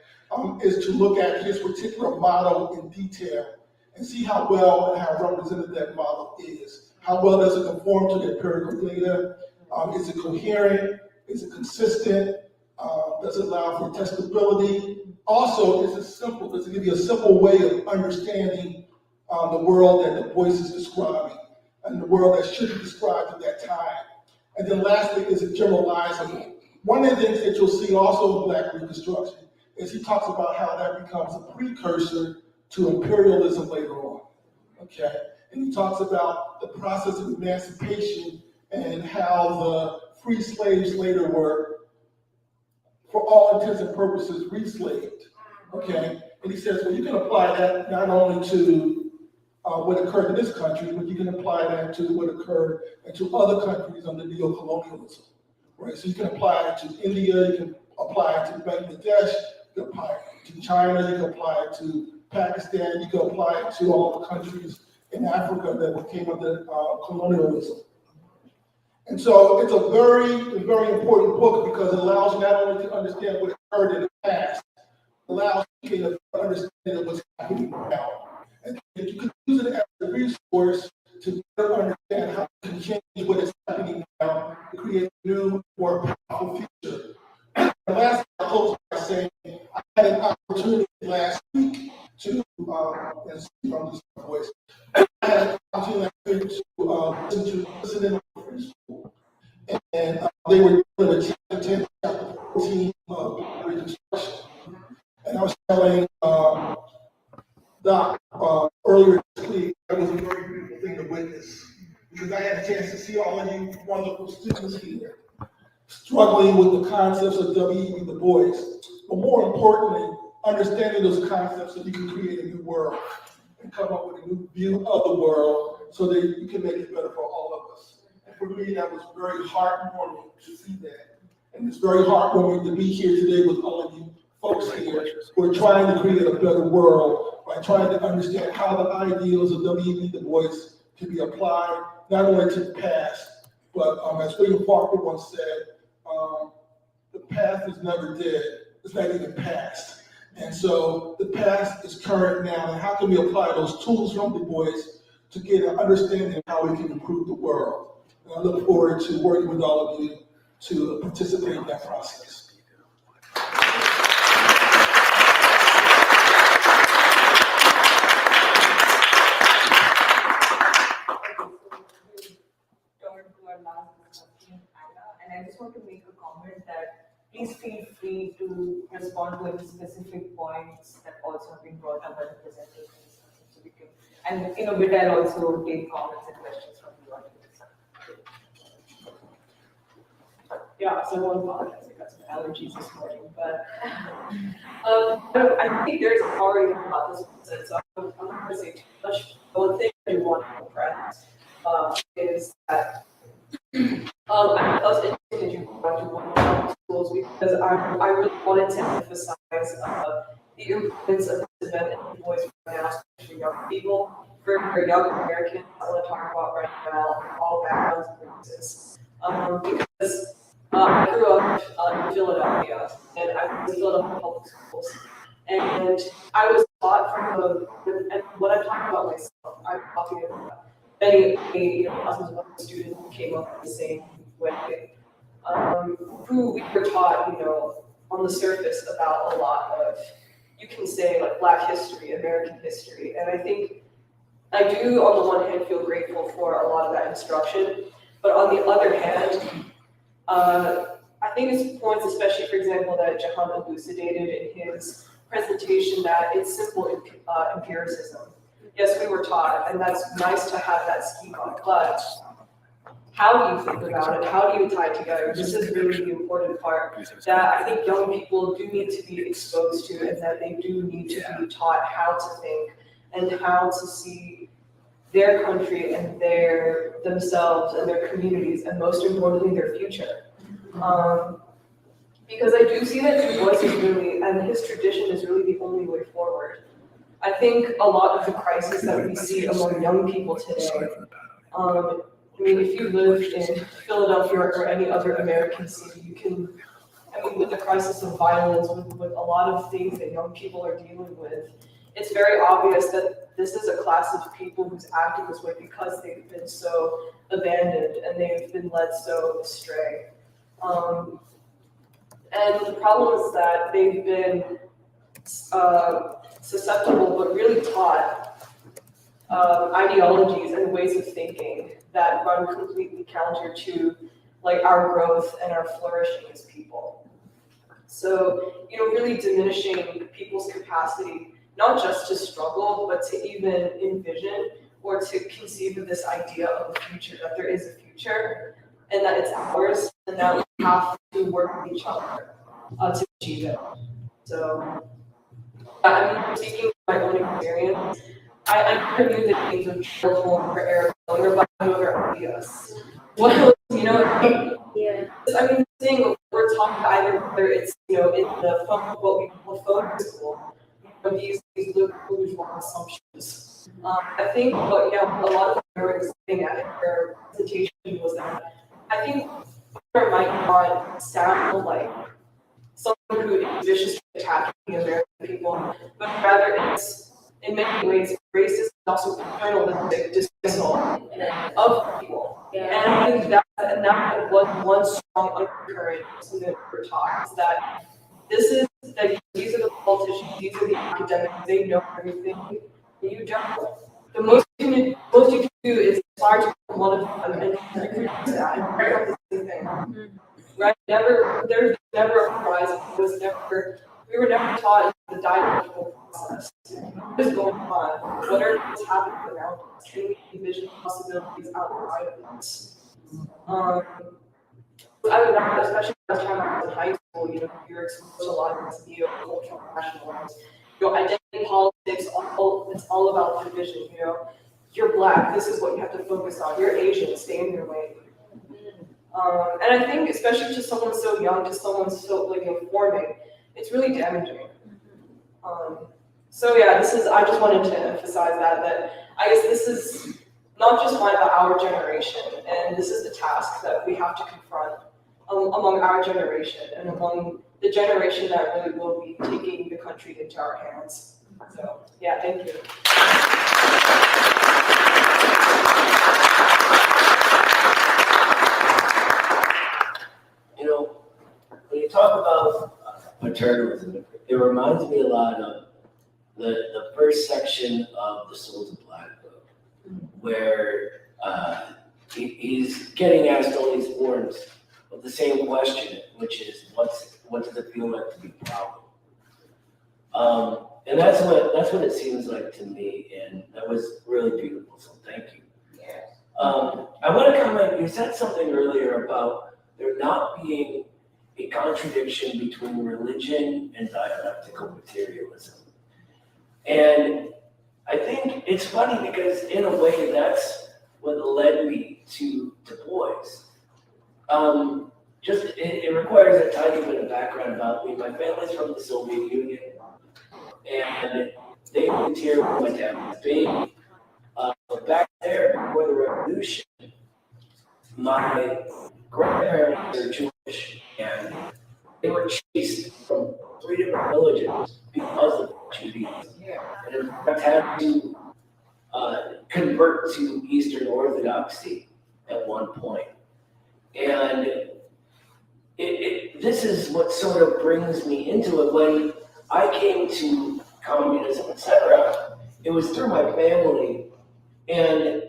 is to look at his particular model in detail and see how well and how representative that model is. How well does it conform to the empirical data? Is it coherent? Is it consistent? Does it allow for testability? Also, is it simple? Does it give you a simple way of understanding the world that Du Bois is describing and the world that should be described at that time? And then lastly, is it generalizable? One of the things that you'll see also in Black Reconstruction is he talks about how that becomes a precursor to imperialism later on, okay? And he talks about the process of emancipation and how the free slaves later were, for all intents and purposes, re-slaved, okay? And he says, well, you can apply that not only to what occurred in this country, but you can apply that to what occurred to other countries under neo-colonialism, right? So you can apply it to India, you can apply it to Bangladesh, you can apply it to China, you can apply it to Pakistan, you can apply it to all the countries in Africa that came under colonialism. And so it's a very, very important book because it allows you not only to understand what occurred in the past, it allows you to gain a new, more powerful future. And last, I close by saying I had an opportunity last week to, and speak from this voice, I had an opportunity to listen in on free school. And they were dealing with chapter 10, chapter 14 of Reconstruction. And I was telling Doc earlier this week, that was a very beautiful thing to witness, because I had a chance to see all of you wonderful students here struggling with the concepts of W.E.B. Du Bois, but more importantly, understanding those concepts so you can create a new world and come up with a new view of the world so that you can make it better for all of us. And for me, that was very heartwarming to see that. And it's very heartwarming to be here today with all of you folks here who are trying to create a better world by trying to understand how the ideals of W.E.B. Du Bois can be applied not only to the past, but as William Faulkner once said, the past is never dead, it's not even past. And so the past is current now, and how can we apply those tools from Du Bois to get an understanding of how we can improve the world? And I look forward to working with all of you to participate in that process. And I just want to make a comment that please feel free to respond to any specific points that also have been brought up by the presenters. So we can, and in a bit, I'll also take comments and questions from the audience. Yeah, so I won't apologize. I got some allergies this morning, but I think there's already about this process, so I'm not going to say too much. One thing I do want to press is that I was interested in going to one of the schools because I really wanted to emphasize the importance of this event in Du Bois right now, especially for young people, for young Americans. I want to talk about right now all backgrounds and races. Because I grew up in Philadelphia, and I was in Philadelphia public schools, and I was taught and when I'm talking about myself, I'm talking about many thousands of other students who came up the same way, who we were taught, on the surface about a lot of, you can say, like Black history, American history, and I think I do, on the one hand, feel grateful for a lot of that instruction, but on the other hand, I think it's points, especially, for example, that Jahan elucidated in his presentation, that it's simple empiricism. Yes, we were taught, and that's nice to have that schema, but how do you think about it? How do you tie it together? This is really the important part that I think young people do need to be exposed to, and that they do need to be taught how to think and how to see their country and themselves and their communities, and most importantly, their future. Because I do see that Du Bois is really, and his tradition is really the only way forward. I think a lot of the crises that we see among young people today, if you live in Philadelphia or any other American city, with the crisis of violence, with a lot of things that young people are dealing with, it's very obvious that this is a class of people who's acting this way because they've been so abandoned and they've been led so astray. And the problem is that they've been susceptible but really taught ideologies and ways of thinking that run completely counter to our growth and our flourishing as people. So, really diminishing people's capacity, not just to struggle, but to even envision or to conceive of this idea of a future, that there is a future and that it's ours and that we have to work with each other to achieve it. So, speaking from my own experience, I never knew the names of Gerald, Horne, or Eric Foner, but I know their ideas. Seeing we're talking either whether it's in the what we call Foner school, these liberal assumptions. I think what a lot of them were saying at their presentation was that I think Foner might not sound like someone who is viciously attacking the American people, but rather it's in many ways racist and also paternalistic dismissal of people. And I think that and that was one strong undercurrent in the talk, is that this is that these are the politicians, these are the academics, they know everything, and you don't. The most you can do is aspire to become one of them and reproduce that and bring up the same thing. Right? There's never a horizon. We were never taught the dialectical process. What is going on? What are what's happening around us? Can we envision possibilities outside of this? I would not, especially by the time I was in high school, you're exposed to a lot of these neo-cultural nationalisms. Identity politics, it's all about division, You're black, this is what you have to focus on. You're Asian, stay in your lane. And I think, especially to someone so young, to someone so forming, it's really damaging. So yeah, I just wanted to emphasize that I guess this is not just about our generation, and this is the task that we have to confront among our generation and among the generation that really will be taking the country into our hands. So yeah, thank you. When you talk about paternalism, it reminds me a lot of the first section of the Souls of Black book, where he's getting asked all these forms of the same question, which is what does it feel like to be proud? And that's what it seems like to me, and that was really beautiful. So thank you. I want to comment. You said something earlier about there not being a contradiction between religion and dialectical materialism, and I think it's funny because in a way that's what led me to Du Bois. It requires a tiny bit of background about me. My family's from the Soviet Union, and they moved here when my dad was a baby. But back there, before the revolution, my grandparents are Jewish, and they were chased from 3 different villages because of Judaism. And in fact, had to convert to Eastern Orthodoxy at one point. And this is what sort of brings me into it. When I came to communism, etc., it was through my family, and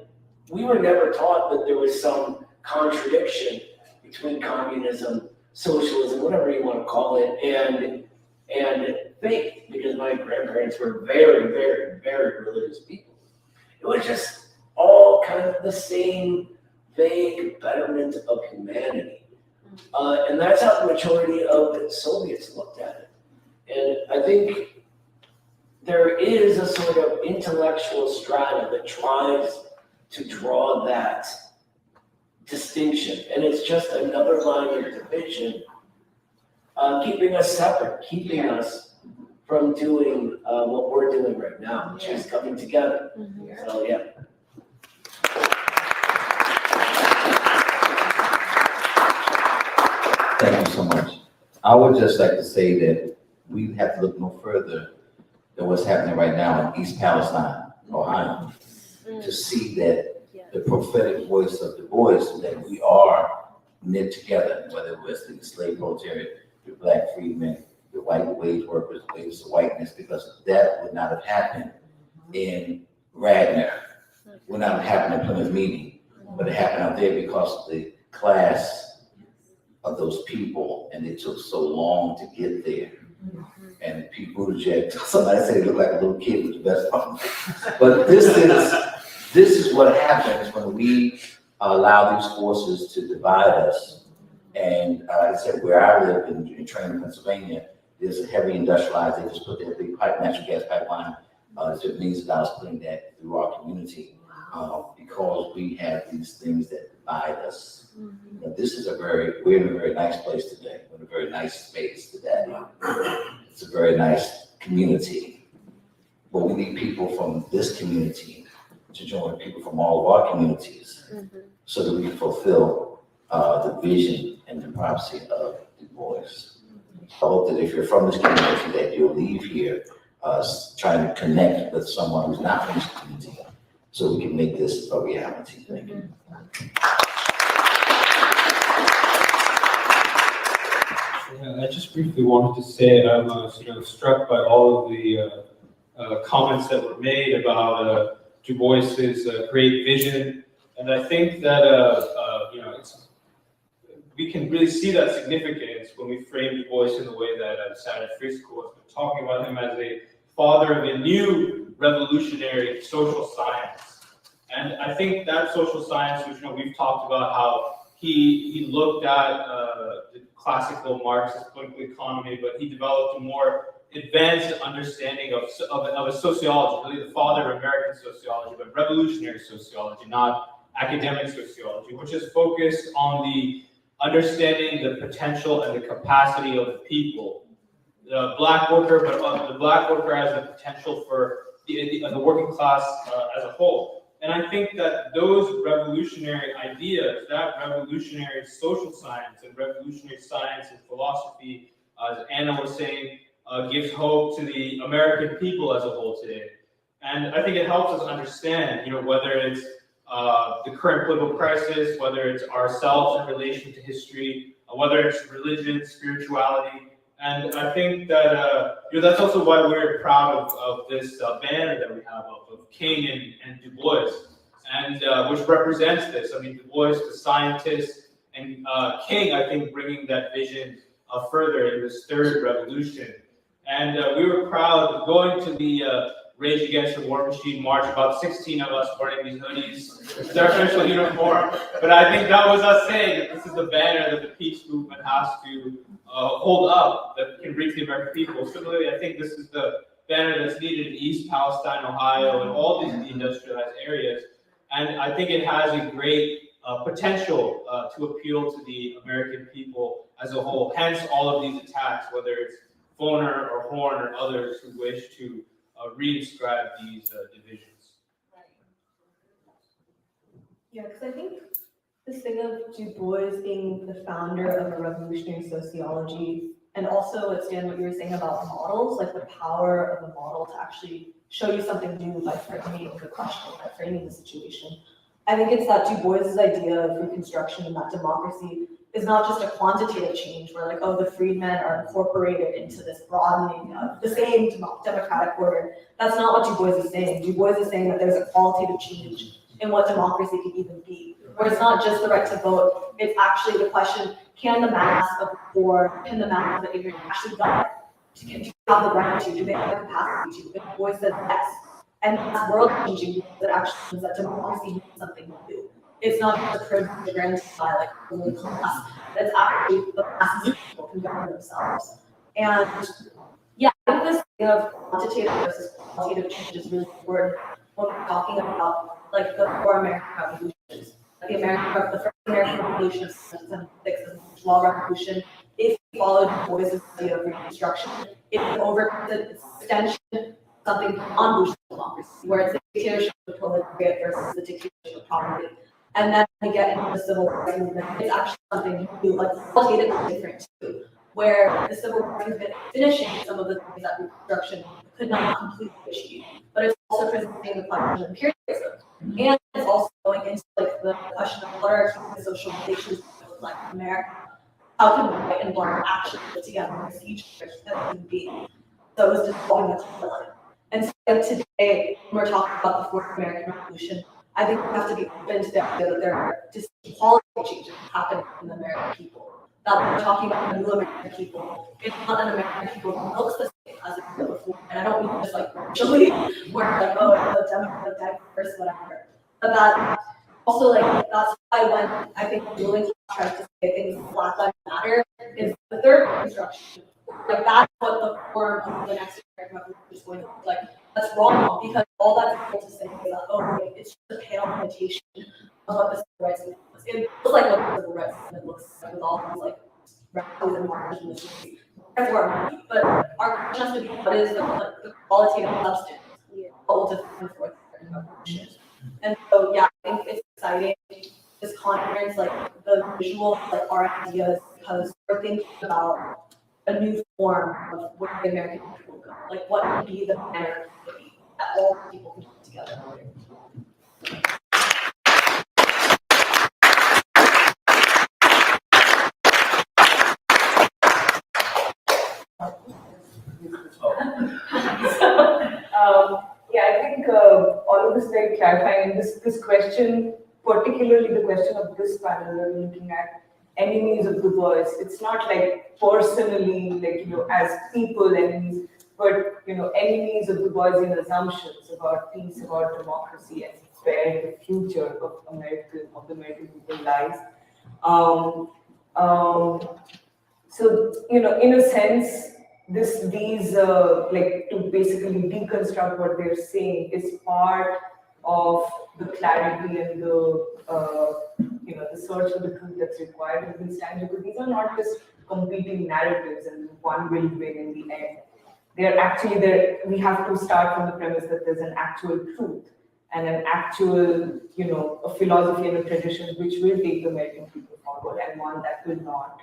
we were never taught that there was some contradiction between communism, socialism, whatever you want to call it, and faith, because my grandparents were very, very, very religious people. It was just all kind of the same vague betterment of humanity. And that's how the majority of the Soviets looked at it. And I think there is a sort of intellectual strata that tries to draw that distinction. And it's just another line of division, keeping us separate, keeping us from doing what we're doing right now, which is coming together. So, yeah. Thank you so much. I would just like to say that we have to look no further than what's happening right now in East Palestine, Ohio, to see that the prophetic voice of Du Bois, that we are knit together, whether it was the slave proletariat, the black freedmen, the white wage workers, the wages of whiteness, because that would not have happened in Radnor, would not have happened in Plymouth Meeting, but it happened out there because of the class of those people, and it took so long to get there. And Pete Buttigieg, somebody said he looked like a little kid with the best phone. But this is what happens when we allow these forces to divide us. And I said, where I live in Trenton, Pennsylvania, there's a heavy industrialized, they just put their big natural gas pipeline, there's millions of dollars putting that through our community, because we have these things that divide us. We're in a very nice place today. We're in a very nice space today. It's a very nice community. But we need people from this community to join people from all of our communities, so that we can fulfill the vision and the prophecy of Du Bois. I hope that if you're from this community, that you'll leave here trying to connect with someone who's not from this community, so we can make this a reality. Thank you. I just briefly wanted to say I'm struck by all of the comments that were made about Du Bois's great vision, and I think that we can really see that significance when we frame Du Bois in the way that Saturday Free School has been talking about him as a father of a new revolutionary social science. And I think that social science, which we've talked about how he looked at the classical Marxist political economy, but he developed a more advanced understanding of a sociology, really the father of American sociology, but revolutionary sociology, not academic sociology, which is focused on the understanding the potential and the capacity of the people. The black worker, but the black worker has the potential for the working class as a whole. And I think that those revolutionary ideas, that revolutionary social science and revolutionary science and philosophy, as Anna was saying, gives hope to the American people as a whole today. And I think it helps us understand, whether it's the current political crisis, whether it's ourselves in relation to history, whether it's religion, spirituality. And I think that that's also why we're proud of this banner that we have of King and Du Bois, and which represents this. I mean, Du Bois, the scientist, and King, I think, bringing that vision further in this third revolution. And we were proud of going to the Rage Against the War Machine March, about 16 of us wearing these hoodies. It's our official uniform. But I think that was us saying that this is the banner that the peace movement has to hold up that can reach the American people. Similarly, I think this is the banner that's needed in East Palestine, Ohio, and all these deindustrialized areas. And I think it has a great potential to appeal to the American people as a whole. Hence, all of these attacks, whether it's Foner or Horne or others who wish to reinscribe these divisions. Yeah, because I think this thing of Du Bois being the founder of a revolutionary sociology, and also, Stan, what you were saying about models, like the power of a model to actually show you something new by framing the question, by framing the situation. I think it's that Du Bois's idea of Reconstruction and that democracy is not just a quantitative change where like, oh, the freedmen are incorporated into this broadening of the same democratic order. That's not what Du Bois is saying. Du Bois is saying that there's a qualitative change in what democracy can even be, where it's not just the right to vote, it's actually the question, can the mass of the poor, can the mass of the ignorant actually govern? Do you have the right to, do they have the capacity to? Du Bois says yes. And that's world changing because it actually means that democracy means something new. It's not just a privilege granted by like the middle class, that's actually the masses of people can govern themselves. And yeah, I think this thing of quantitative versus qualitative change is really important when we're talking about like the four American revolutions. The first American Revolution of 1776 is the Law Revolution. If we followed Du Bois's idea of Reconstruction, it's the extension something beyond bourgeois democracy, where it's the dictatorship of the proletariat versus the dictatorship of property. And then we get into the civil rights movement. It's actually something new, like qualitatively different too, where the civil rights movement is finishing some of the things that Reconstruction could not completely achieve. But it's also presenting the question of imperialism. And it's also going into like the question of what are the social relations look like in America. How can white and black actually live together and see each other as human beings? So it was just going into the line. And so today, when we're talking about the fourth American Revolution, I think we have to be open to the idea that there are just quality changes happening in the American people. That when we're talking about the new American people, it's not an American people that looks the same as it did before. And I don't mean just like racially, where like, oh, it's a Democratic diverse, whatever. But that also like that's why when I think the ruling class tries to say things like Black Lives Matter is the third Reconstruction. Like that's what the form of the next American Revolution is going to look like. That's wrong because all that's able to say is that, oh, wait, it's just a pale imitation of what the civil rights movement was. It looks like what the civil rights movement looks like with all these like rallies and marches in the street. But our question has to be what is the qualitative substance what will define the fourth American Revolution. And so yeah, I think it's exciting. This conference, like the visual, like our ideas, because we're thinking about a new form of where the American people will go. Like what would be the banner that all people can put together. clarifying this question, particularly the question of this panel, we're looking at enemies of Du Bois. It's not like personally, like, you know, as people enemies, but, you know, enemies of Du Boisian assumptions about peace, about democracy, and where the future of the American people lies. So, you know, in a sense, these like, to basically deconstruct what they're saying is part of the clarity and the you know, the search for the truth that's required in these times, because these are not just competing narratives and one will win in the end. They're actually there. We have to start from the premise that there's an actual truth and an actual, you know, a philosophy and a tradition which will take the American people forward and one that will not.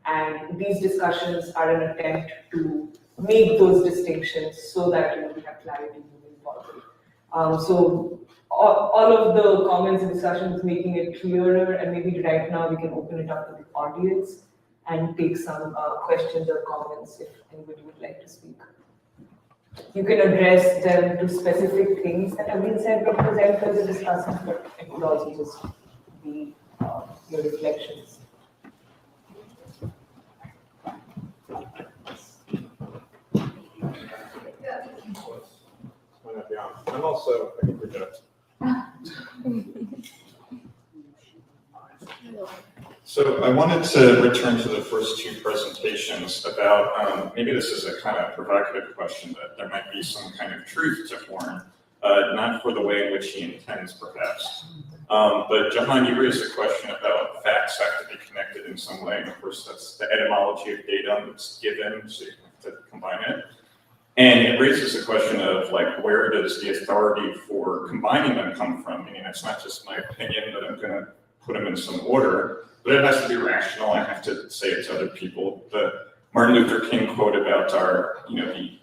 And these discussions are an attempt to make those distinctions so that, you know, we have clarity moving forward. So all of the comments and discussions making it clearer, and maybe right now we can open it up to the audience and take some questions or comments if anybody would like to speak. You can address them to specific things that have been said, but present as a discussion, but it could also just be your reflections. I'm also, I can project. So I wanted to return to the first two presentations about, maybe this is a kind of provocative question, that there might be some kind of truth to Horne, not for the way in which he intends, perhaps. But Jahan, you raised a question about facts have to be connected in some way, and of course that's the etymology of data that's given, so you have to combine it. And it raises the question of, like, where does the authority for combining them come from? I mean, it's not just my opinion, but I'm going to put them in some order, but it has to be rational. I have to say it to other people. The Martin Luther King quote about our, you know, the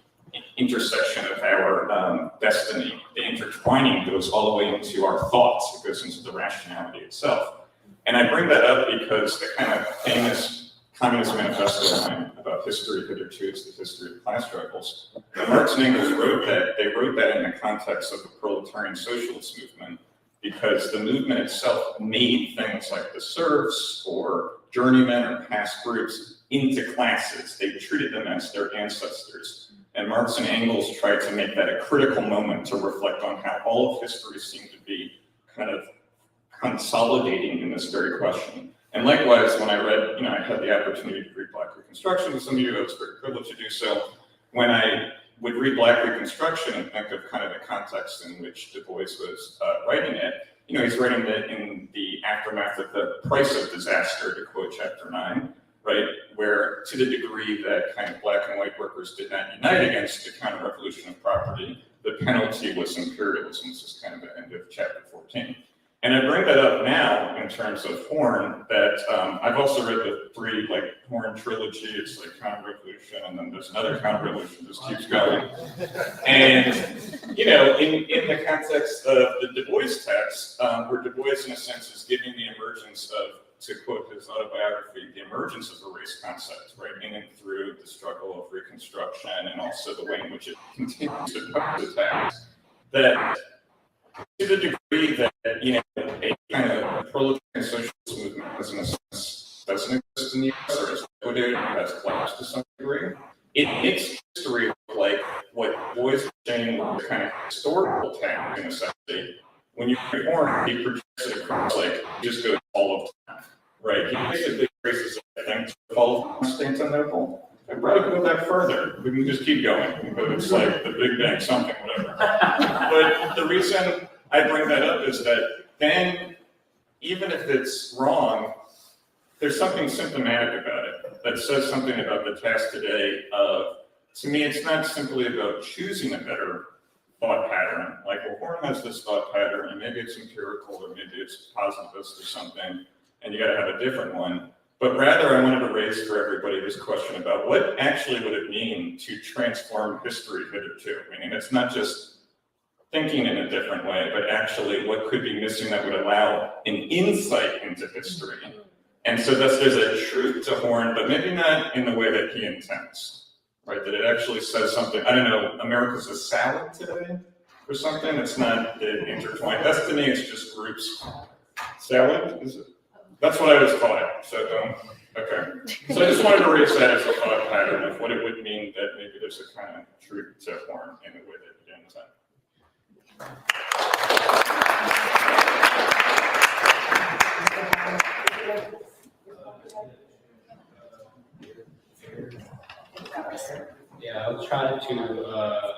intersection of our destiny, the intertwining goes all the way into our thoughts. It goes into the rationality itself. And I bring that up because the kind of famous Communist Manifesto line about history hitherto is the history of class struggles. When Marx and Engels wrote that, they wrote that in the context of the proletarian socialist movement, because the movement itself made things like the serfs or journeymen or past groups into classes. They treated them as their ancestors. And Marx and Engels tried to make that a critical moment to reflect on how all of history seemed to be kind of consolidating in this very question. And likewise, when I read, you know, I had the opportunity to read Black Reconstruction with some of you. I was very privileged to do so. When I would read Black Reconstruction and think of kind of the context in which Du Bois was writing it, you know, he's writing it in the aftermath of the price of disaster, to quote chapter 9, right? Where to the degree that kind of black and white workers did not unite against the counter-revolution of property, the penalty was imperialism. This is kind of the end of chapter 14. And I bring that up now in terms of Horne, that I've also read the 3 like Horne trilogy. It's like counter-revolution, and then there's another counter-revolution, just keeps going. And, you know, in the context of the Du Bois text, where Du Bois in a sense is giving the emergence of, to quote his autobiography, the emergence of a race concept, right? In and through the struggle of Reconstruction and also the way in which it continues to pose attacks, that to the degree that, you know, a kind of proletarian socialist movement as in a sense doesn't exist in the US or is liquidated and has collapsed to some degree, it makes history like what Bois was saying was kind of historical task in a sense. When you read Horne, he projects it across, like, just goes all of time, right? He basically traces it, I think, to the fall of Constantinople. I'd probably go back further. We can just keep going, but it's like the Big Bang, something, whatever. But the reason I bring that up is that then, even if it's wrong, there's something symptomatic about it that says something about the task today of, to me, it's not simply about choosing a better thought pattern. Like, well, Horne has this thought pattern, and maybe it's empirical, or maybe it's positivist or something, and you gotta have a different one. But rather, I wanted to raise for everybody this question about what actually would it mean to transform history hitherto. I mean, it's not just thinking in a different way, but actually what could be missing that would allow an insight into history. And so there's a truth to Horne, but maybe not in the way that he intends, right? That it actually says something, I don't know, America's a salad today? or something. It's not the intertwined destiny, it's just groups. Salad, is it? That's what I was taught, so okay. So I just wanted to raise that as a thought pattern of what it would mean that maybe there's a kind of truth to Horne in the way that it begins at. Yeah, I was trying to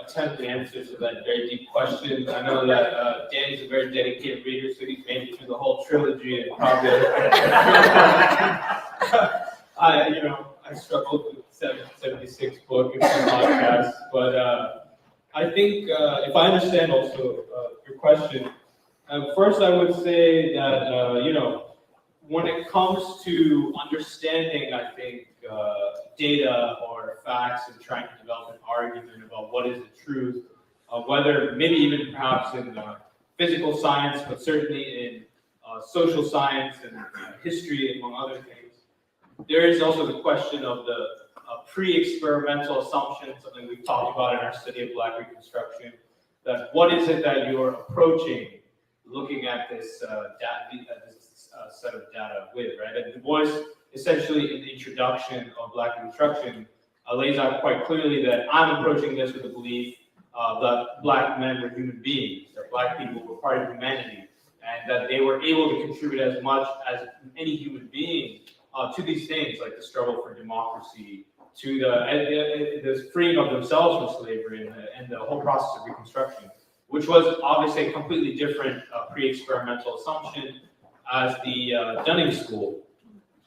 attempt the answer to that very deep question. I know that Danny's a very dedicated reader, so he's made it through the whole trilogy and probably. I struggled with 76 book and some podcasts, but I think if I understand also your question, first I would say that when it comes to understanding, I think data or facts and trying to develop an argument about what is the truth, whether maybe even perhaps in physical science, but certainly in social science and history, among other things. There is also the question of the pre-experimental assumption, something we've talked about in our study of Black Reconstruction, that what is it that you're approaching looking at this set of data with, right? And Du Bois, essentially in the introduction of Black Reconstruction, lays out quite clearly that I'm approaching this with the belief that Black men were human beings, that Black people were part of humanity, and that they were able to contribute as much as any human being to these things, like the struggle for democracy, to the freeing of themselves from slavery and the whole process of Reconstruction, which was obviously a completely different pre-experimental assumption as the Dunning School.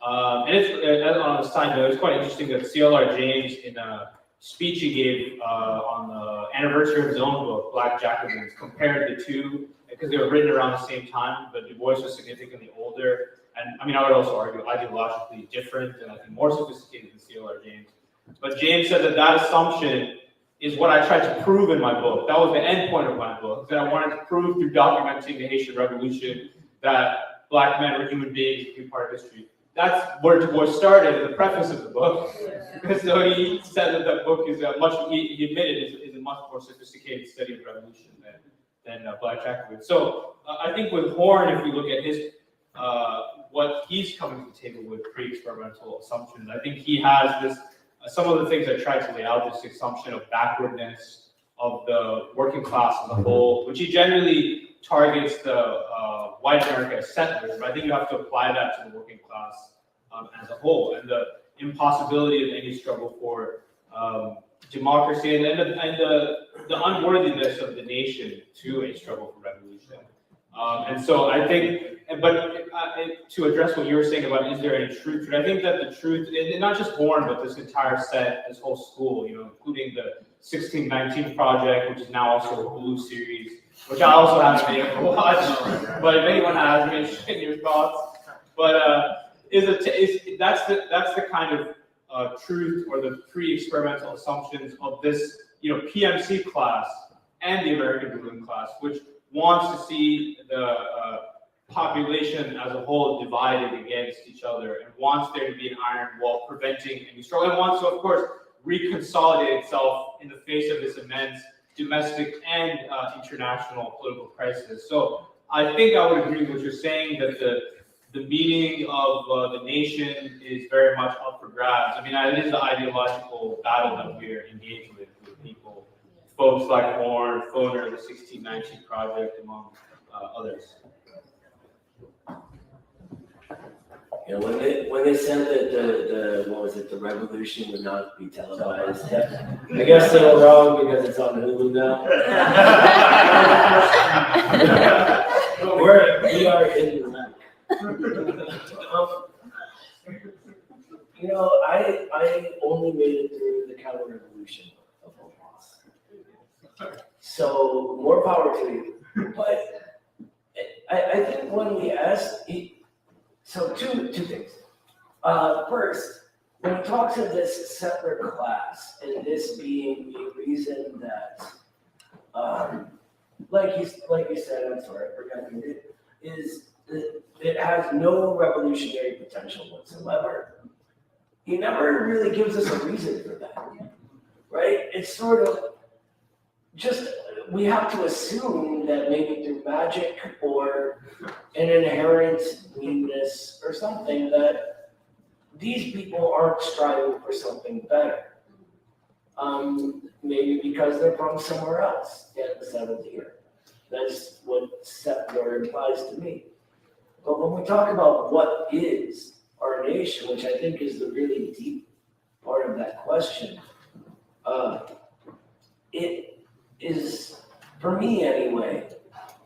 And it's, on a side note, it's quite interesting that C.L.R. James, in a speech he gave on the anniversary of his own book, Black Jacobins, compared the two, because they were written around the same time, but Du Bois was significantly older. And I mean, I would also argue ideologically different and I think more sophisticated than C.L.R. James. But James said that assumption is what I tried to prove in my book. That was the end point of my book, that I wanted to prove through documenting the Haitian Revolution that Black men were human beings, a big part of history. That's where Du Bois started in the preface of the book. So he said that the book is he admitted is a much more sophisticated study of revolution than Black Jacobins. So I think with Horne, if we look at his what he's coming to the table with pre-experimental assumptions, I think he has this. Some of the things I tried to lay out, this assumption of backwardness of the working class as a whole, which he generally targets the white America as settlers, but I think you have to apply that to the working class as a whole, and the impossibility of any struggle for democracy and the unworthiness of the nation to a struggle for revolution. And so I think, but to address what you were saying about is there any truth to it, I think that the truth, and not just Horne, but this entire set, this whole school, including the 1619 Project, which is now also a Blue series, which I also haven't been able to watch, but if anyone has, I'm interested in your thoughts. But that's the kind of truth or the pre-experimental assumptions of this, PMC class and the American ruling class, which wants to see the population as a whole divided against each other and wants there to be an iron wall preventing any struggle, and wants to, of course, reconsolidate itself in the face of this immense domestic and international political crisis. So I think I would agree with what you're saying, that the meaning of the nation is very much up for grabs. I mean, it is the ideological battle that we're engaged with people, folks like Horne, Foner, the 1619 Project, among others. When they said that the revolution would not be televised, I guess they were wrong because it's on Hulu now. We are in the wreck. I only made it through the counter-revolution of opus. So more power to you. But I think when we asked, so two things. First, when he talks of this separate class and this being a reason that, like you said, I'm sorry, I forgot who did, is that it has no revolutionary potential whatsoever. He never really gives us a reason for that, right? It's sort of just we have to assume that maybe through magic or an inherent meanness or something that these people aren't striving for something better. Maybe because they're from somewhere else, yet settled here. That's what settler implies to me. But when we talk about what is our nation, which I think is the really deep part of that question, it is, for me anyway,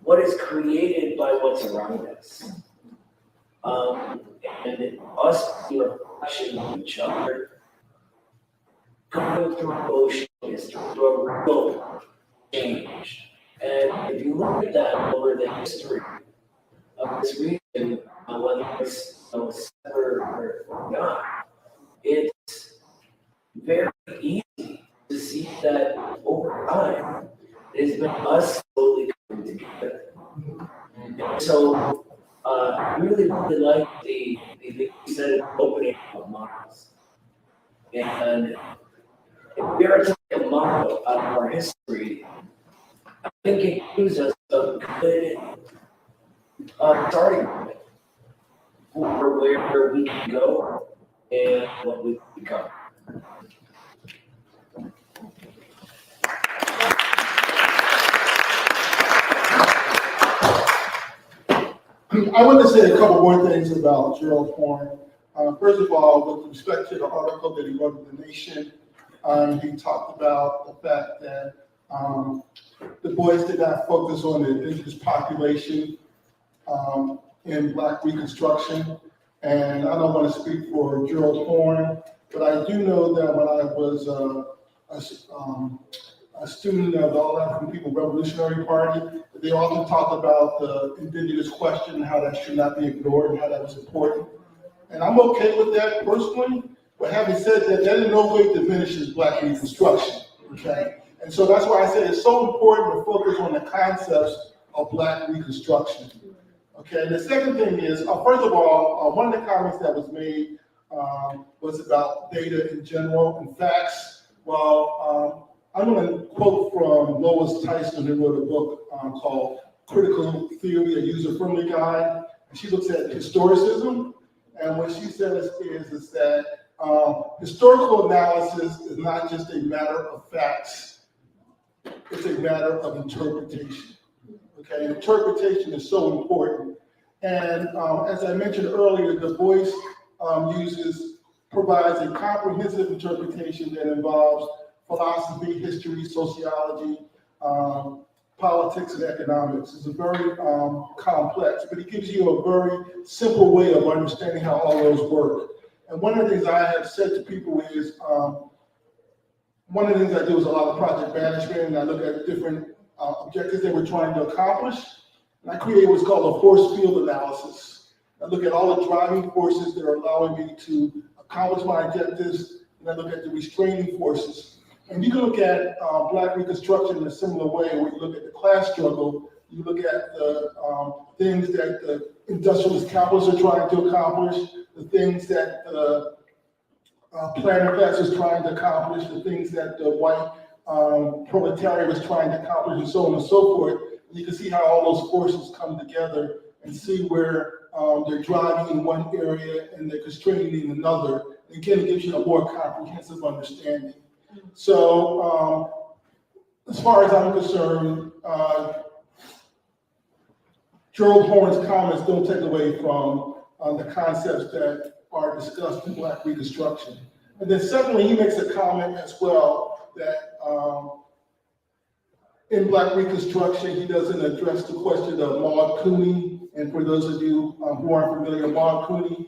what is created by what's around us. And us being a reflection of each other, going through emotional history, through a real change. And if you look at that over the history of this region, whether it's separate or not, it's very easy to see that over time, it's been us slowly coming together. And so I really like the thing you said in the opening of Marx. And if we are to take a model out of our history, I think it gives us a good starting point for where we can go and what we can become. I want to say a couple more things about Gerald Horne. First of all, with respect to the article that he wrote in The Nation, he talked about the fact that Du Bois did not focus on the indigenous population in Black Reconstruction. And I don't want to speak for Gerald Horne, but I do know that when I was a student of the All African People Revolutionary Party, they often talked about the indigenous question and how that should not be ignored and how that was important. And I'm okay with that personally, but having said that, that in no way diminishes Black Reconstruction, okay? And so that's why I say it's so important to focus on the concepts of Black Reconstruction, okay? And the second thing is, first of all, one of the comments that was made was about data in general and facts. Well, I'm going to quote from Lois Tyson, who wrote a book called Critical Theory, a User-Friendly Guide. And she looks at historicism. And what she says is that historical analysis is not just a matter of facts, it's a matter of interpretation. Okay, interpretation is so important. And as I mentioned earlier, Du Bois provides a comprehensive interpretation that involves philosophy, history, sociology, politics, and economics. It's a very complex, but it gives you a very simple way of understanding how all those work. And one of the things I have said to people is, one of the things I do is a lot of project management, and I look at different objectives that we're trying to accomplish. And I create what's called a force field analysis. I look at all the driving forces that are allowing me to accomplish my objectives, and I look at the restraining forces. And you can look at Black Reconstruction in a similar way, where you look at the class struggle, you look at the things that the industrialist capitalists are trying to accomplish, the things that the planter class is trying to accomplish, the things that the white proletariat was trying to accomplish, and so on and so forth. And you can see how all those forces come together and see where they're driving in one area and they're constraining in another. And again, it gives you a more comprehensive understanding. So, as far as I'm concerned, Gerald Horne's comments don't take away from the concepts that are discussed in Black Reconstruction. And then secondly, he makes a comment as well that in Black Reconstruction, he doesn't address the question of Maud Cooney. And for those of you who aren't familiar, Maud Cooney,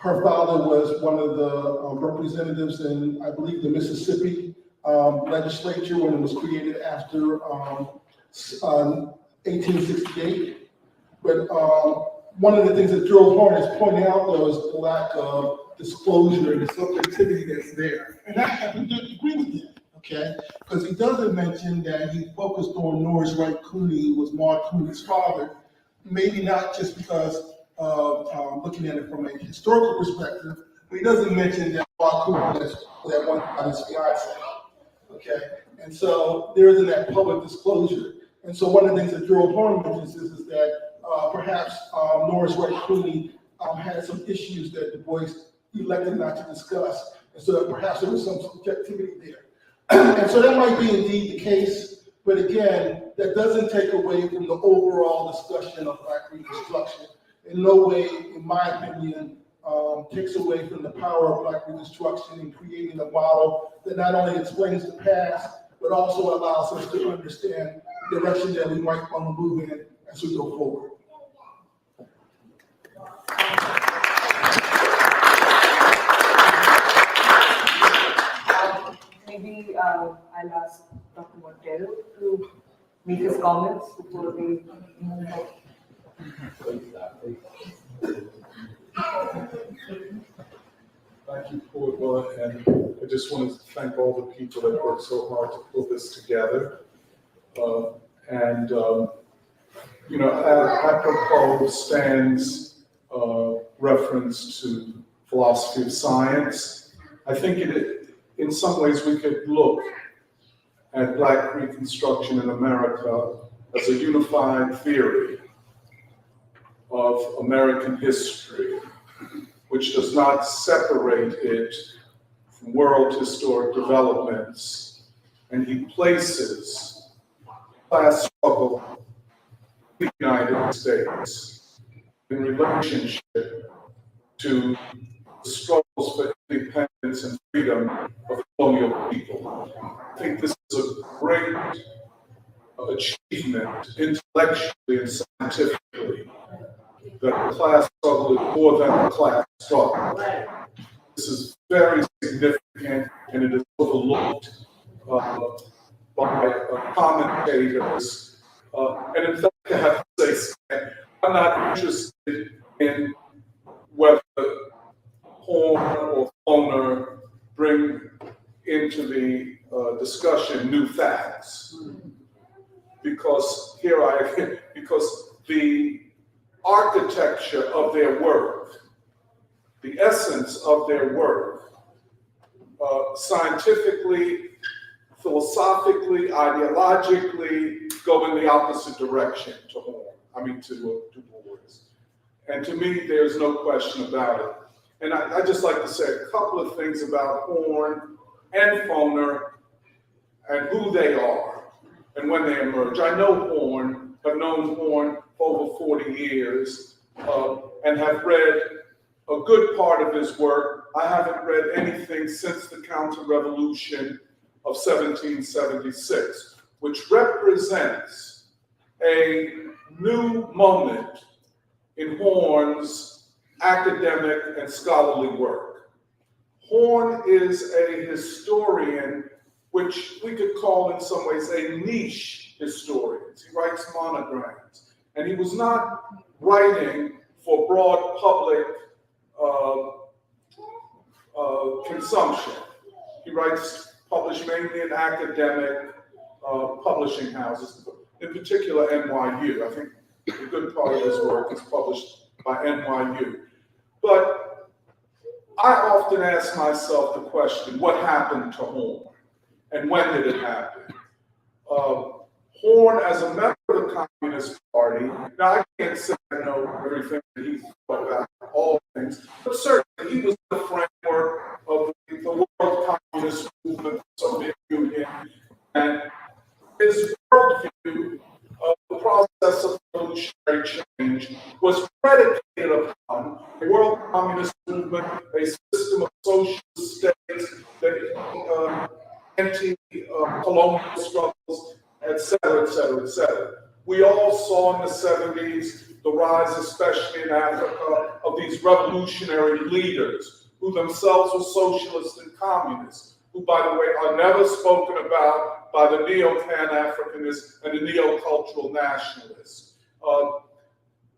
her father was one of the representatives in, I believe, the Mississippi legislature when it was created after 1868. But one of the things that Gerald Horne is pointing out, though, is the lack of disclosure and the subjectivity that's there. And I happen to agree with him, okay? Because he doesn't mention that he focused on Norris Wright Cooney, who was Maud Cooney's father, maybe not just because of looking at it from a historical perspective, but he doesn't mention that Maud Cooney was at one time his fiance, okay? And so there isn't that public disclosure. And so one of the things that Gerald Horne mentions is that perhaps Norris Wright Clooney had some issues that Du Bois elected not to discuss. And so perhaps there was some subjectivity there. And so that might be indeed the case, but again, that doesn't take away from the overall discussion of Black Reconstruction. In no way, in my opinion, takes away from the power of Black Reconstruction in creating a model that not only explains the past, but also allows us to understand the direction that we might want to move in as we go forward. Maybe I'll ask Dr. Montero to make his comments before we move on. Thank you, Paul, and I just want to thank all the people that worked so hard to put this together. You know, apropos Stan's reference to philosophy of science, I think in some ways we could look at Black Reconstruction in America as a unified theory of American history, which does not separate it from world historic developments, and he places class struggle in the United States in relationship to the struggles for independence and freedom of colonial people. I think this is a great achievement intellectually and scientifically, that the class struggle is more than a class struggle. This is very significant, and it is overlooked by commentators. And in fact, I have to say, I'm not interested in whether Horne or Foner bring into the discussion new facts, because because the architecture of their work, the essence of their work, scientifically, philosophically, ideologically, go in the opposite direction to Horne. I mean, to Du Bois. And to me, there's no question about it. And I'd just like to say a couple of things about Horne and Foner and who they are and when they emerge. I know Horne, I've known Horne for over 40 years and have read a good part of his work. I haven't read anything since the counter-revolution of 1776, which represents a new moment in Horne's academic and scholarly work. Horne is a historian, which we could call in some ways a niche historian. He writes monograms, and he was not writing for broad public consumption. He published mainly in academic publishing houses, in particular NYU. I think a good part of his work is published by NYU. But I often ask myself the question, what happened to Horne? And when did it happen? Horne, as a member of the Communist Party, now I can't say I know everything that he thought about all things, but certainly he was the framework of the world communist movement, the Soviet Union, and his worldview of the process of revolutionary change was predicated upon a world communist movement, a system of socialist states, that anti-colonial struggles, et cetera, et cetera, et cetera. We all saw in the 70s the rise, especially in Africa, of these revolutionary leaders who themselves were socialists and communists, who, by the way, are never spoken about by the neo-Pan-Africanists and the neo-cultural nationalists.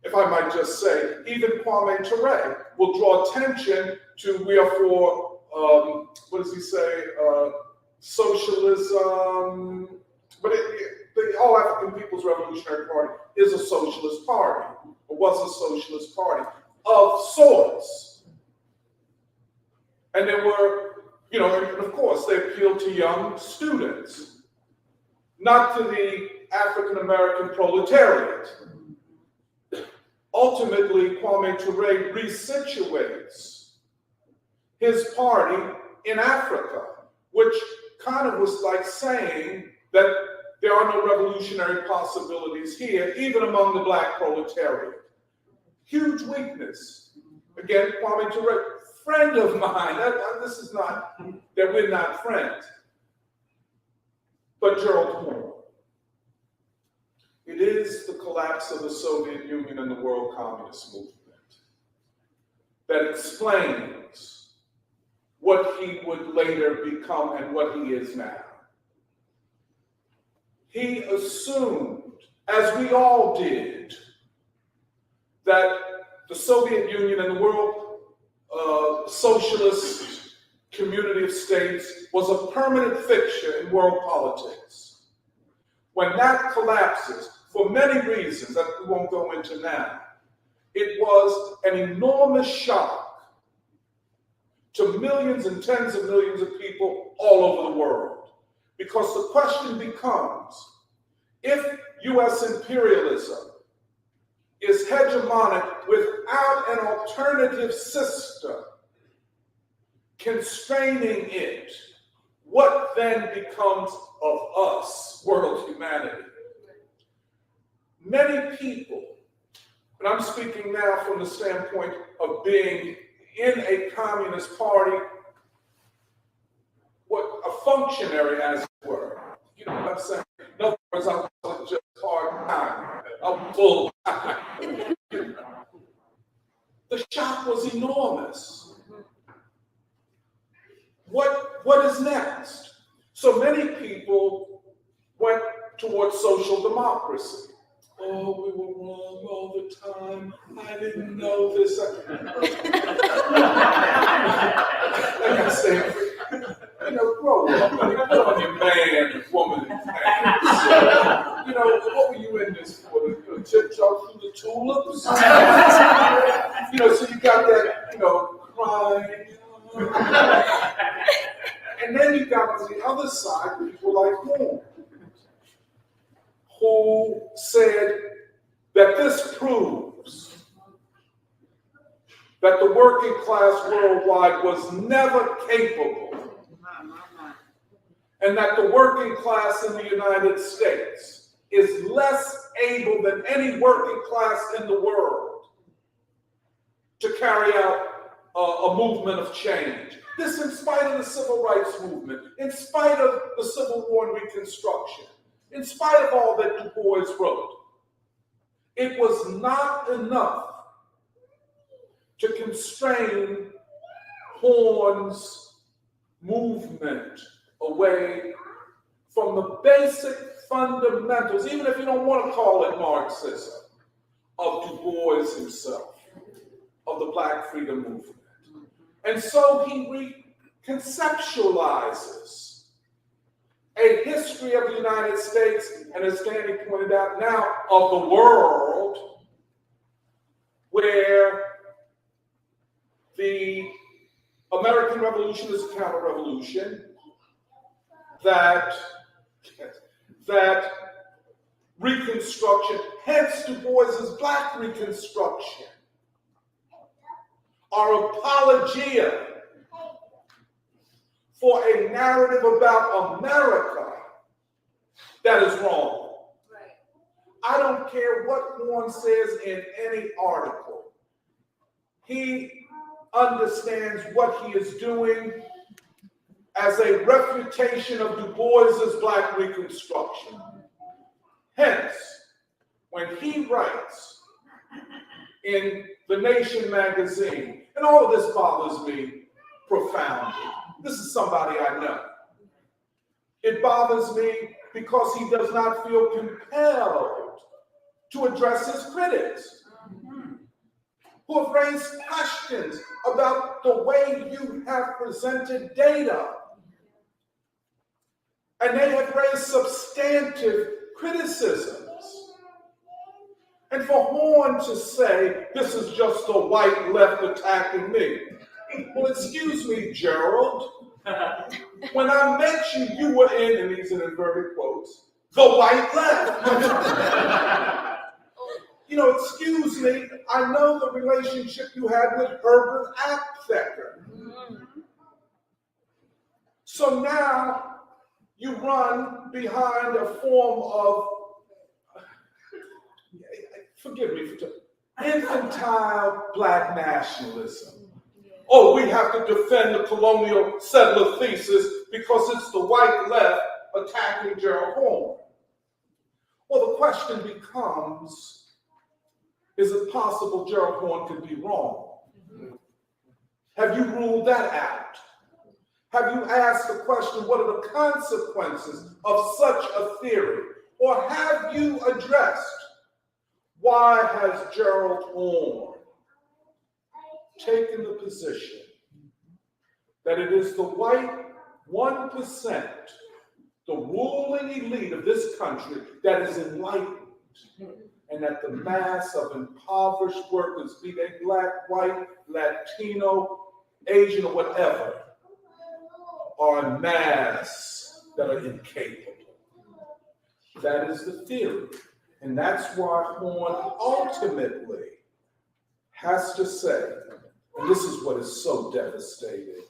If I might just say, even Kwame Ture will draw attention to, we are for, what does he say, socialism, but the All-African People's Revolutionary Party is a socialist party, or was a socialist party of sorts. And there were, and of course, they appealed to young students. not to the African American proletariat. Ultimately, Kwame Ture resituates his party in Africa, which kind of was like saying that there are no revolutionary possibilities here, even among the black proletariat. Huge weakness. Again, Kwame Ture, friend of mine. This is not that we're not friends, but Gerald Horne. It is the collapse of the Soviet Union and the world communist movement that explains what he would later become and what he is now. He assumed, as we all did, that the Soviet Union and the world socialist community of states was a permanent fixture in world politics. When that collapses, for many reasons that we won't go into now, it was an enormous shock to millions and tens of millions of people all over the world. Because the question becomes, if US imperialism is hegemonic without an alternative system constraining it, what then becomes of us, world humanity? Many people, and I'm speaking now from the standpoint of being in a communist party, a functionary, as it were. You know what I'm saying? In other words, I wasn't just part-time, I'm full-time. The shock was enormous. What is next? So many people went towards social democracy. Oh, we were wrong all the time. I didn't know this. Like I said, grow up. Put on your man and woman pants. What were you in this for? To tiptoe through the tulips? So you got that, crying. And then you got on the other side people like Horne, who said that this proves that the working class worldwide was never capable, and that the working class in the United States is less able than any working class in the world to carry out a movement of change. This in spite of the civil rights movement, in spite of the Civil War and Reconstruction, in spite of all that Du Bois wrote. It was not enough to constrain Horne's movement away from the basic fundamentals, even if you don't want to call it Marxism, of Du Bois himself, of the Black freedom movement. And so he reconceptualizes a history of the United States, and as Danny pointed out now, of the world, where the American Revolution is a counter-revolution, that Reconstruction, hence Du Bois's Black Reconstruction, are apologia for a narrative about America that is wrong. Right. I don't care what Horne says in any article. He understands what he is doing as a refutation of Du Bois's Black Reconstruction. Hence, when he writes in The Nation magazine, and all of this bothers me profoundly. This is somebody I know. It bothers me because he does not feel compelled to address his critics who have raised questions about the way you have presented data. And they have raised substantive criticisms. And for Horne to say, this is just the white left attacking me. Well, excuse me, Gerald. When I met you, you were in, and these are inverted quotes, the white left. You know, excuse me, I know the relationship you had with Herbert Aptheker. So now you run behind a form of, forgive me for infantile black nationalism. Oh, we have to defend the colonial settler thesis because it's the white left attacking Gerald Horne. Well, the question becomes, is it possible Gerald Horne could be wrong? Have you ruled that out? Have you asked the question, what are the consequences of such a theory? Or have you addressed, why has Gerald Horne taken the position that it is the white 1%, the ruling elite of this country, that is enlightened, and that the mass of impoverished workers, be they black, white, Latino, Asian, or whatever, are a mass that are incapable. That is the theory. And that's why Horne ultimately has to say, and this is what is so devastating,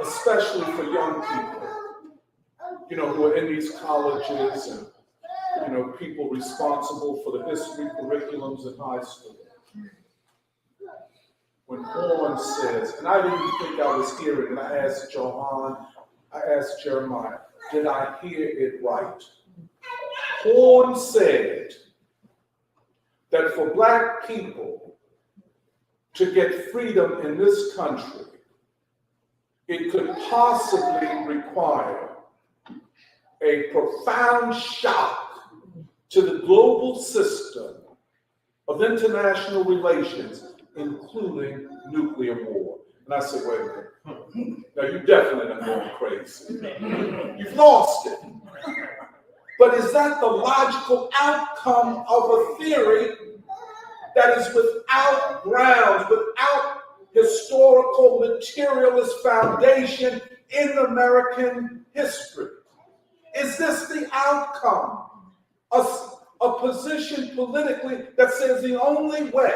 especially for young people, you know, who are in these colleges and, you know, people responsible for the history curriculums in high school. When Horne says, and I didn't think I was hearing, and I asked Johan, I asked Jeremiah, did I hear it right? Horne said that for black people to get freedom in this country, it could possibly require a profound shock to the global system of international relations, including nuclear war. And I said, wait a minute. Now you definitely are going crazy. You've lost it. But is that the logical outcome of a theory that is without grounds, without historical materialist foundation in American history? Is this the outcome? A position politically that says the only way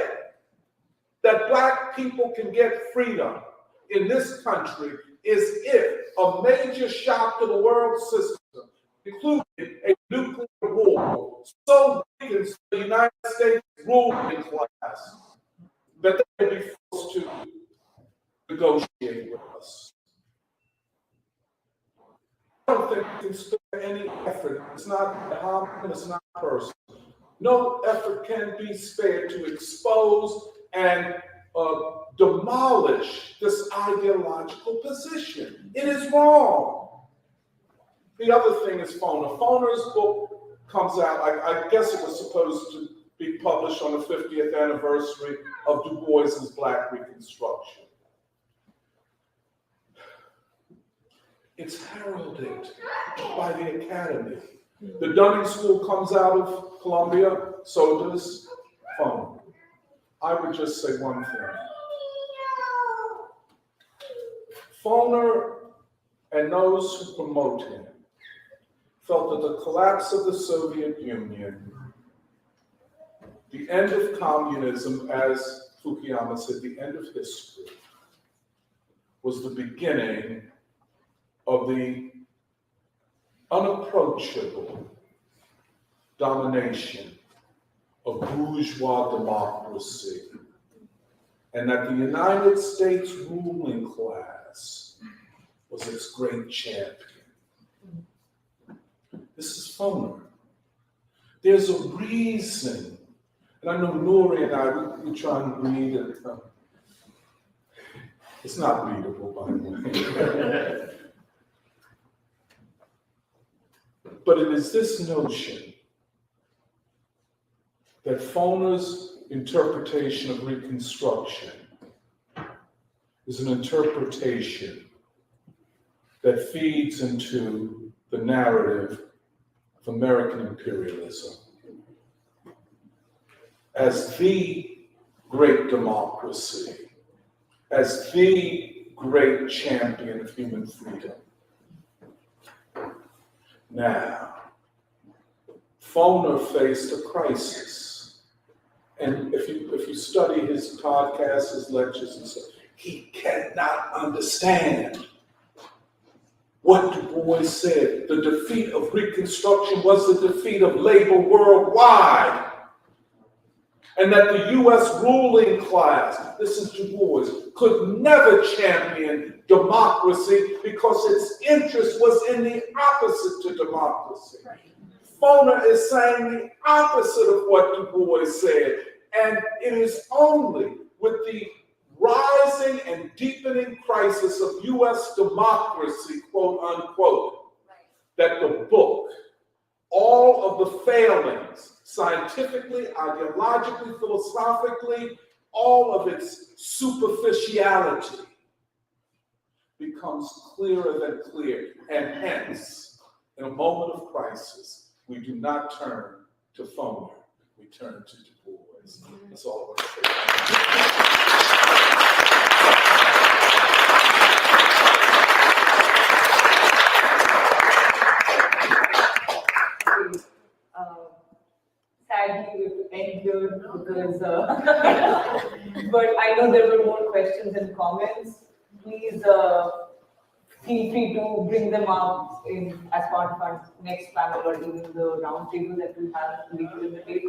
that black people can get freedom in this country is if a major shock to the world system, including a nuclear war, so weakens the United States ruling class that they may be forced to negotiate with us. I don't think we can spare any effort. It's not harmful, it's not personal. No effort can be spared to expose and demolish this ideological position. It is wrong. The other thing is Foner. Foner's book comes out, I guess it was supposed to be published on the 50th anniversary of Du Bois's Black Reconstruction. It's heralded by the Academy. The Dunning School comes out of Columbia, so does Foner. I would just say one thing. Foner and those who promote him felt that the collapse of the Soviet Union, the end of communism, as Fukuyama said, the end of history, was the beginning of the unapproachable domination of bourgeois democracy, and that the United States ruling class was its great champion. This is Foner. There's a reason, and I know Nori and I, we try and read it. It's not readable, by the way. But it is this notion that Foner's interpretation of Reconstruction is an interpretation that feeds into the narrative of American imperialism as the great democracy, as the great champion of human freedom. Now, Foner faced a crisis. And if you study his podcasts, his lectures and stuff, he cannot understand what Du Bois said. The defeat of Reconstruction was the defeat of labor worldwide. And that the US ruling class, this is Du Bois, could never champion democracy because its interest was in the opposite to democracy. Foner is saying the opposite of what Du Bois said. And it is only with the rising and deepening crisis of US democracy, quote unquote, that the book, all of the failings, scientifically, ideologically, philosophically, all of its superficiality becomes clearer than clear. And hence, in a moment of crisis, we do not turn to Foner, we turn to Du Bois. That's all I want to say. Sadly, we have to end here because, but I know there were more questions and comments. Please feel free to bring them up as part of our next panel or even the roundtable that we'll have later in the day.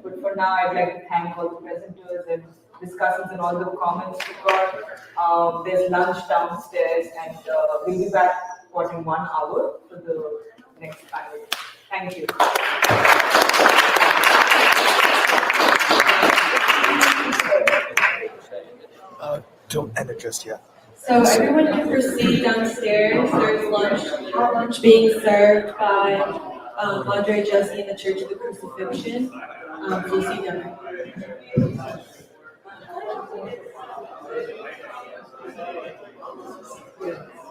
But for now, I'd like to thank all the presenters and discussants and all the comments we got. There's lunch downstairs, and we'll be back in 1 hour for the next panel. Thank you. Don't end it just yet. So everyone can proceed downstairs. There's lunch being served by Andre Jesse in the Church of the Crucifixion. We'll see them.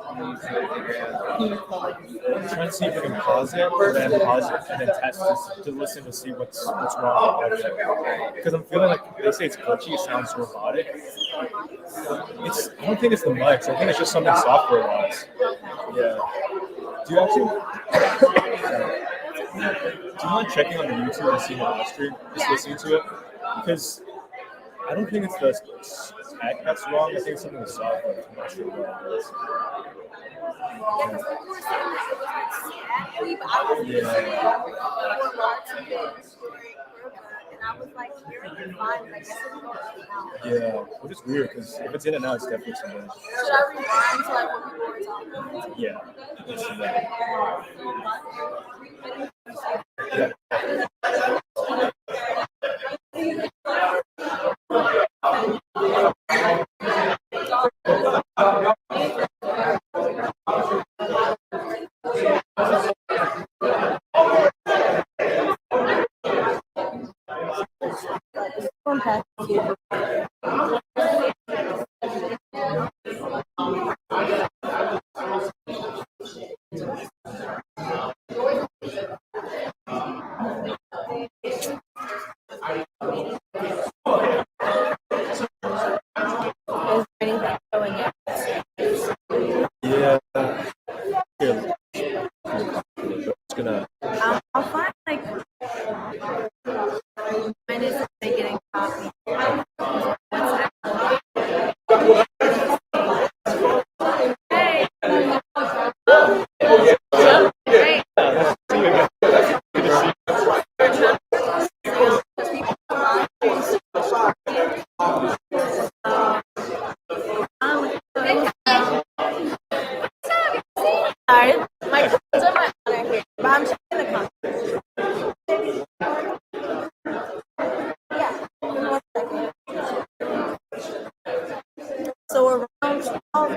I'm trying to see if I can pause it, and then pause it, and then test this to listen to see what's wrong with it. Because I'm feeling like they say it's glitchy, it sounds robotic. I don't think it's the mics. I think it's just something software-wise. Yeah. Do you mind checking on the YouTube and seeing the live stream? Just listening to it? Because I don't think it's the tech that's wrong. I think it's something with software. I'm not sure what it is. Yeah, which is weird because if it's in and out, it's definitely something. Should I rewind to like what people were talking about? Yeah, let's do that. I'll find like when is they getting coffee. Hey. Great. Sorry, my friends are my honor here, but I'm just in the conference. So around 12.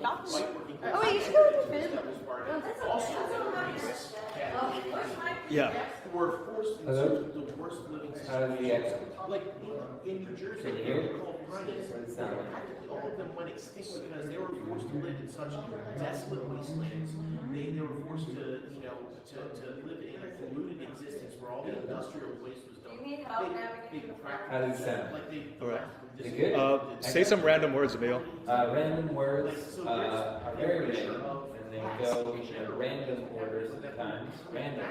Oh, wait, you should go with your food. Yeah. Were forced in Hello? the worst living How does the accent? like in New Jersey, Can you they hear were it? called runnies. All of them went extinct because they were forced to live in such desolate wastelands. They were forced to, you know, to live in a polluted existence where all the industrial waste was dumped. You need help navigating the How does it sound? Like they. All right. Is it good? Say some random words, Emil. Random words are very random, and they go in random orders at times, random,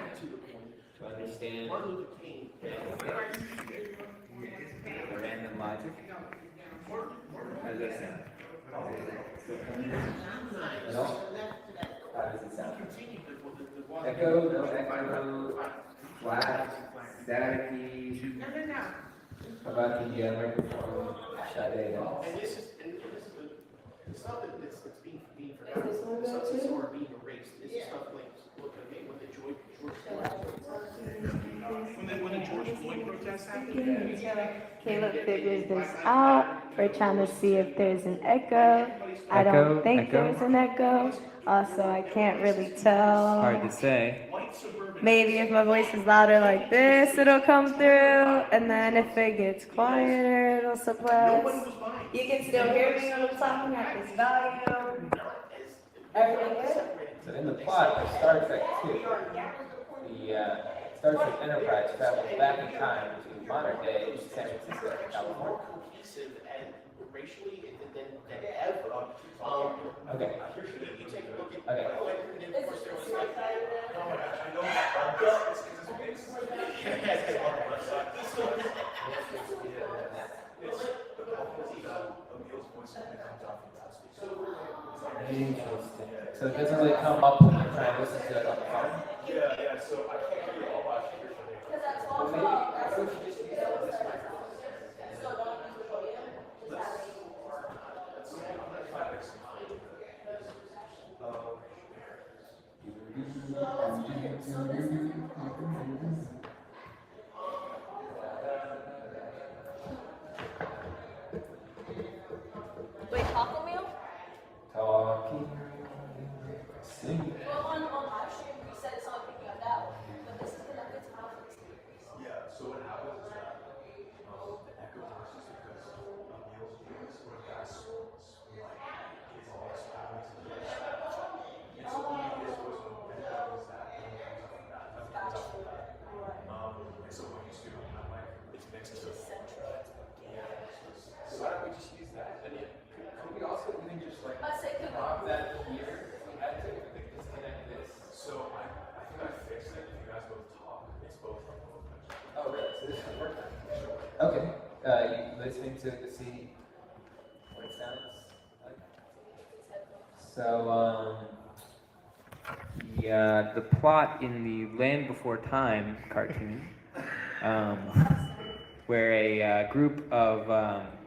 to understand the random logic. How does that sound? No? How does it sound? Echo, no echo, flat, staticky. How about the microphone? Sade. And this is it's not that it's being forgotten. It's not that some are being erased. This is stuff like, look, okay, when the George Floyd protests happened. Caleb figured this out. We're trying to see if there's an echo. I don't think there's an echo. Also, I can't really tell. Hard to say. Maybe if my voice is louder like this, it'll come through. And then if it gets quieter, it'll suppress. You can still hear me when I'm talking at this volume. Everything good? So in the plot of Star Trek 2, the Star Trek Enterprise travels back in time to modern day San Francisco, California. Racially, than ever. Okay. You take a look at. Okay. Interesting. So it doesn't really come up when you're trying to listen to it on the phone? Yeah, so I can't hear you all last year. Well, maybe, I would just use this microphone. Wait, taco meal? Talking. Sing. Well, on live stream, we said it's not picking up that one, but this is connected to Alpha's series. Yeah, so what happens is that the echo is just because Neil's voice or that's like his voice happens to be and so when his voice when it happens that and so when you do it like it's mixed to so why don't we just use that? And Could we also even just like I say could drop that here? We had to disconnect this. so I think I fixed it. If you guys both talk, it's both from both. Oh, really? So this is working. Okay. You listening to it to see what it sounds like? So, the plot in the Land Before Time cartoon, where a group of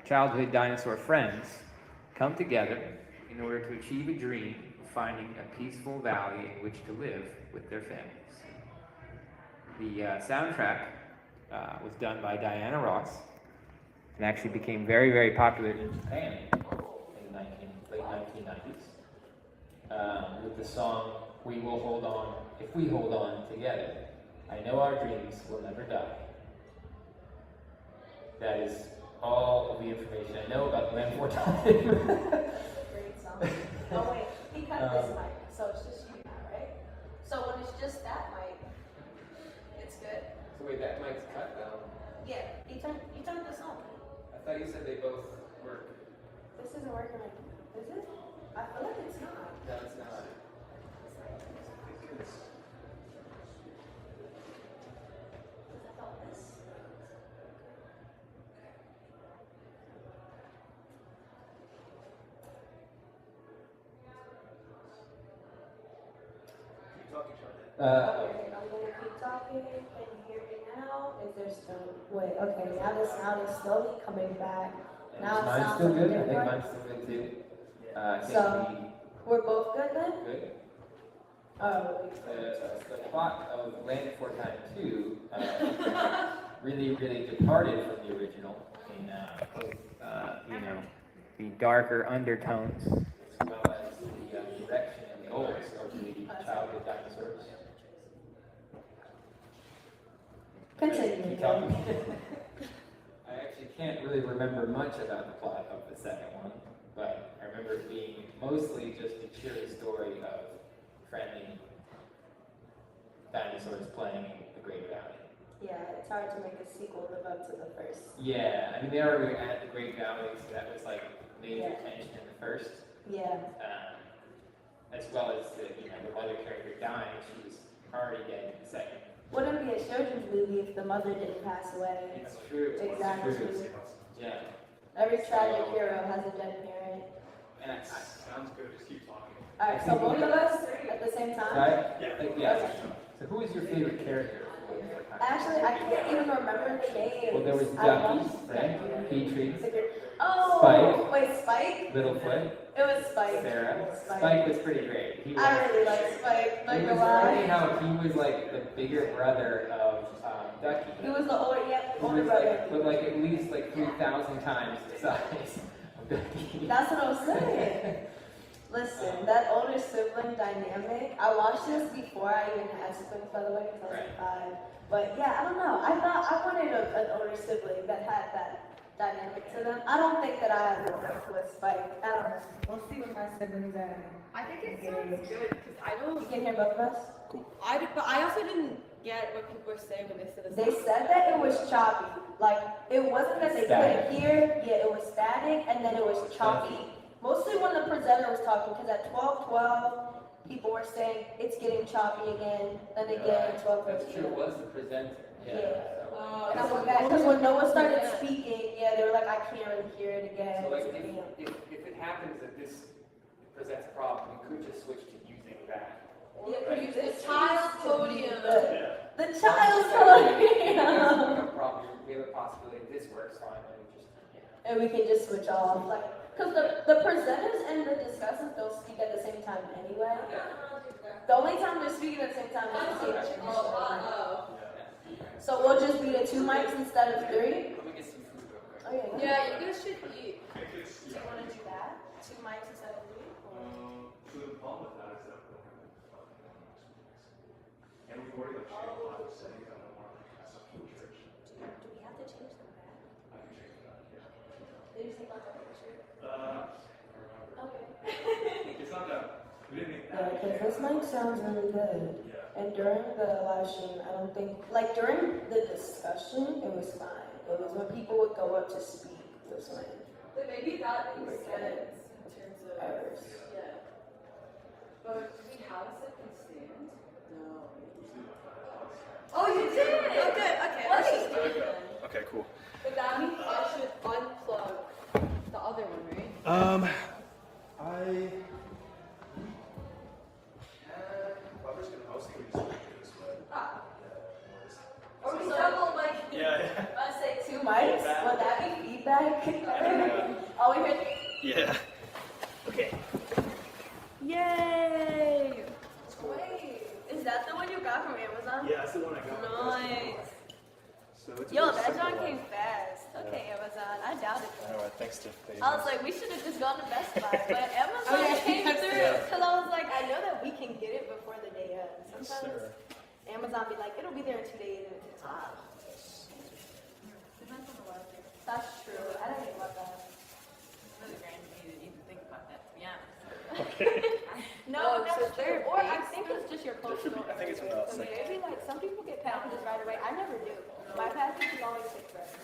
childhood dinosaur friends come together in order to achieve a dream of finding a peaceful valley in which to live with their families. The soundtrack was done by Diana Ross and actually became very, very popular in Japan in the late 1990s with the song "We Will Hold On If We Hold On Together. I know our dreams will never die." That is all of the information I know about the Land Before Time. Great song. Oh wait, he cut this mic, so it's just you now, right? So when it's just that mic, it's good. So wait, that mic's cut down. Yeah, you turned this on. I thought you said they both work. This isn't working right now. Is it? I feel like it's not. No, it's not. Okay, I'm gonna keep talking. Can you hear me now? Is there still, wait, okay, now the sound is slowly coming back. Now it Mine's sounds still like good. I think different. mine's still good too. I think So, we're both good then? good. Oh, The plot of Land Before Time 2 really, really departed from the original in, the darker undertones as well as Continue. Keep talking. I actually can't really remember much about the plot of the second one, but I remember it being mostly just a cheery story of friendly dinosaurs playing in the Great Valley. Yeah, it's hard to make a sequel live up to the first. Yeah, I mean, they already were at the Great Valley, so that was like major Yeah. tension in the first. Yeah. As well as the mother character dying, she was already dead in the second. Wouldn't be a children's movie if the mother didn't pass away. It's true. Exactly. It's true. Yeah. Every tragic hero has a dead parent. And Sounds good. Just keep talking. All right, so both of us at the same time. right? Yeah. Okay. So who is your favorite character? Actually, I can't even remember the names. Well, there was I Ducky, watched right? Petrie, Oh, Spike. wait, Spike? Littlefoot, It was Spike. Sarah. Spike. Spike was pretty great. He was, I really like Spike. Not it gonna was funny lie. how he was like the bigger brother of Ducky. He was the older, yeah, He older was brother. like, but like at least like 3,000 times the size of Ducky. That's what I was saying. Listen, that older sibling dynamic, I watched this before I even had siblings, by the way, because I was like 5. But yeah, I don't know. I thought I wanted an older sibling that had that dynamic to them. I don't think that I have enough with Spike. I don't know. We'll see what my siblings are. I think it sounds good because I don't. You can hear both of us? But I also didn't get what people were saying when they said They said that it was choppy. Like, it wasn't that they couldn't hear. Yeah, it was static, and then it was choppy. Mostly when the presenter was talking, because at 12:12, people were saying it's getting choppy again, then again at 12:13. That's true. It was the presenter. Yeah. Oh, And I was bad because when Noah started speaking, yeah, they were like, I can't really hear it again. So like if it happens that this presents a problem, we could just switch to using that. Yeah, could use the child podium. The child podium. We have a possibility this works fine, and we just And we can just switch off, like, because the presenters and the discussants don't speak at the same time anyway. The only time they're speaking at the same time is the same. So we'll just be the 2 mics instead of 3? Oh, yeah. Yeah, you guys should eat. Do you want to do that? 2 mics instead of 3? So the problem with that is that and we've already like shared a lot of settings. I don't want to mess up the church. Do we have to change them back? I can change that, yeah. Did you take off the picture? Okay. It's not that, we didn't make Yeah, that. because this mic sounds really good. And during the live stream, I don't think, like during the discussion, it was fine. It was when people would go up to speak, it was when But maybe that makes sense in terms of errors. Yeah. But do we have a second stand? No. Oh, you did! Oh, good. Okay. Let's just do it then. Okay, cool. But that means I should unplug the other one, right? I'm just gonna mostly just do it this way. Ah. Or we double mic. Yeah. I say 2 mics, would that be feedback? Oh, we heard. Yeah. Okay. Yay! Wait, is that the one you got from Amazon? Yeah, that's the one I got. Nice. So it's a Yo, very that simple John one. came fast. Okay, Amazon, I doubted that. Alright, thanks to I was like, we should have just gone to Best Buy, but Amazon came through. Yeah. Because I was like, I know that we can get it before the day ends. Yes, Sometimes sir. Amazon be like, it'll be there in 2 days, and it's hot. That's true. I didn't think about that. Really grand of me to even think about that, to be honest. Okay. No, Oh, that's so true. they're Or I based think it's just your There should postal. be- I think it's from us. So maybe like some people get packages right away. I never do. My packages always take forever.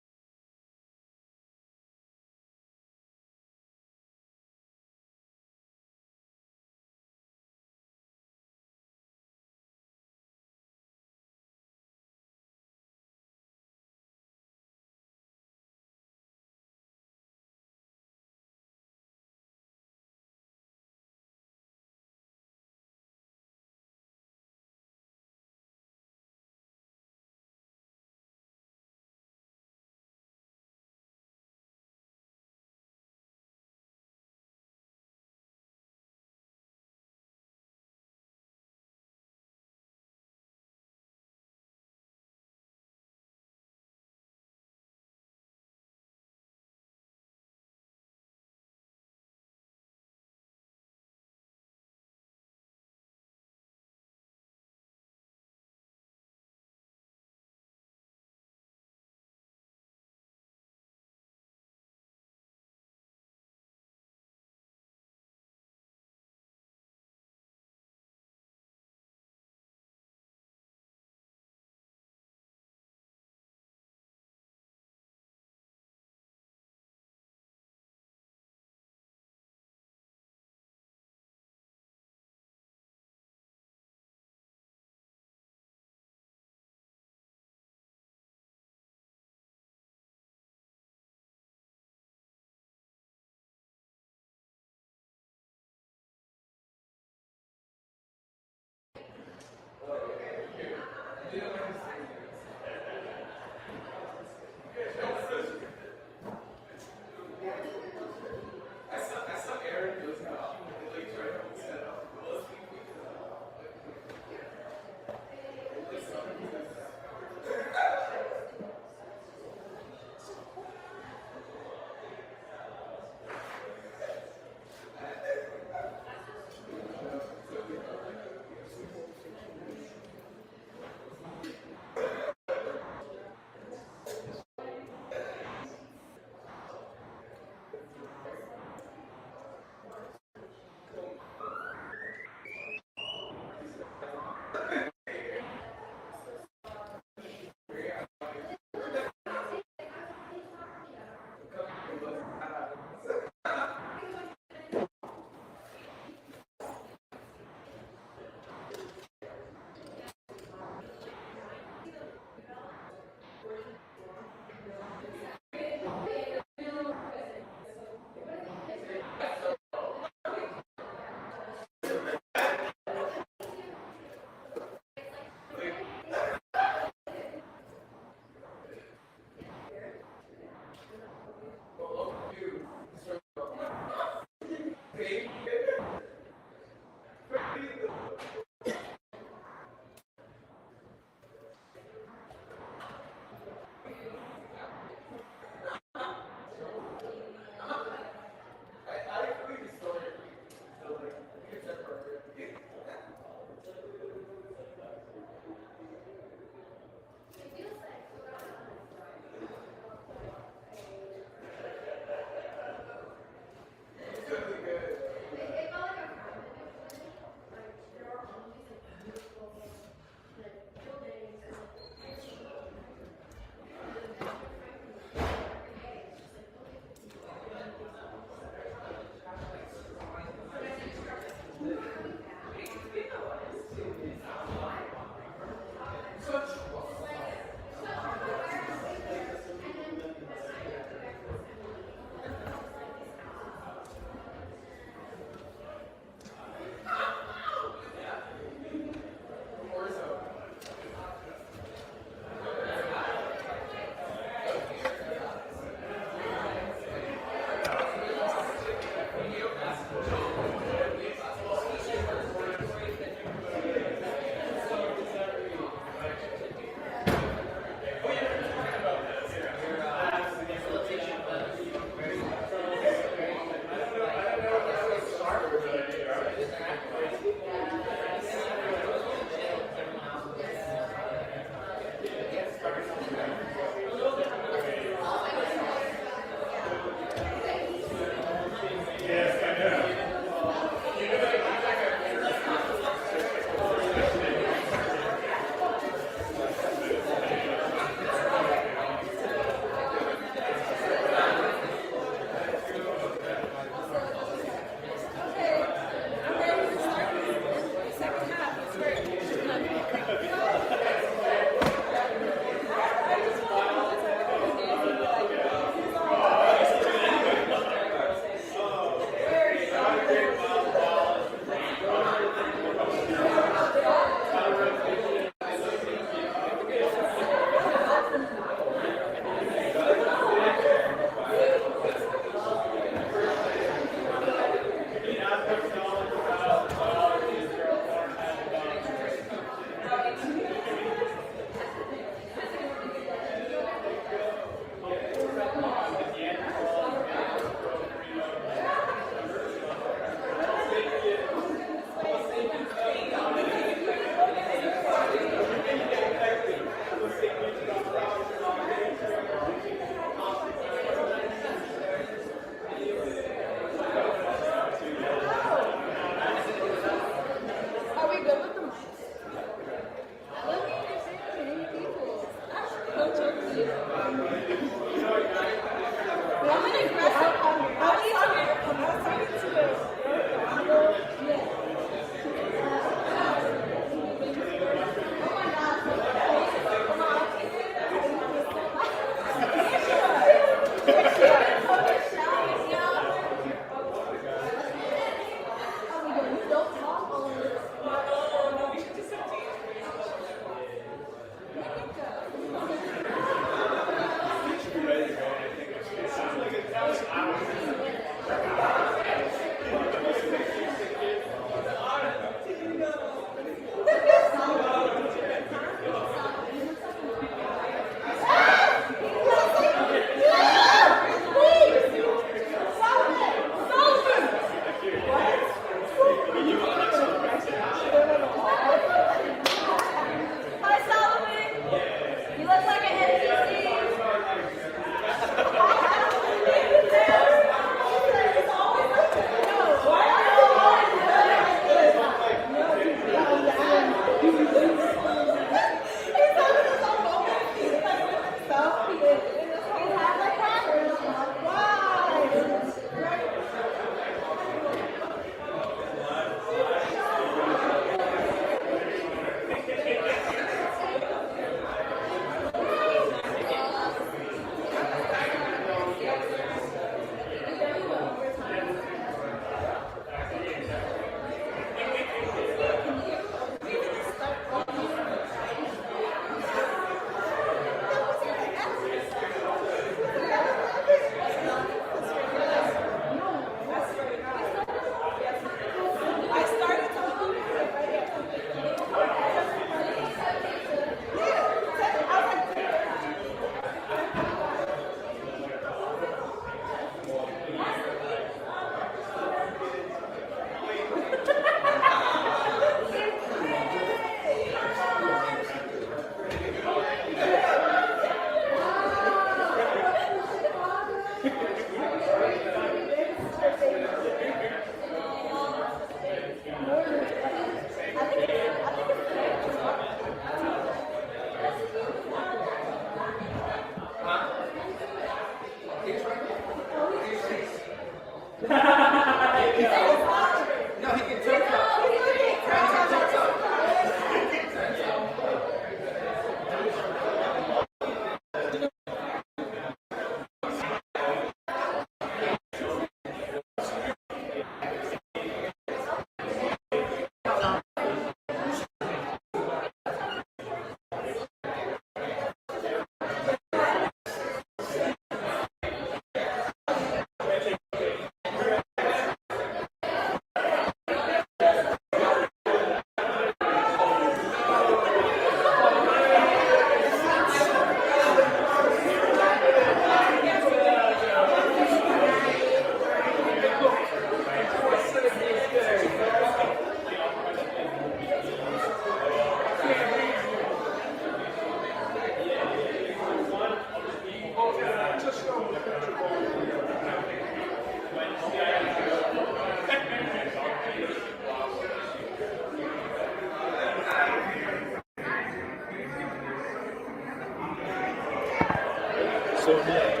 So yeah,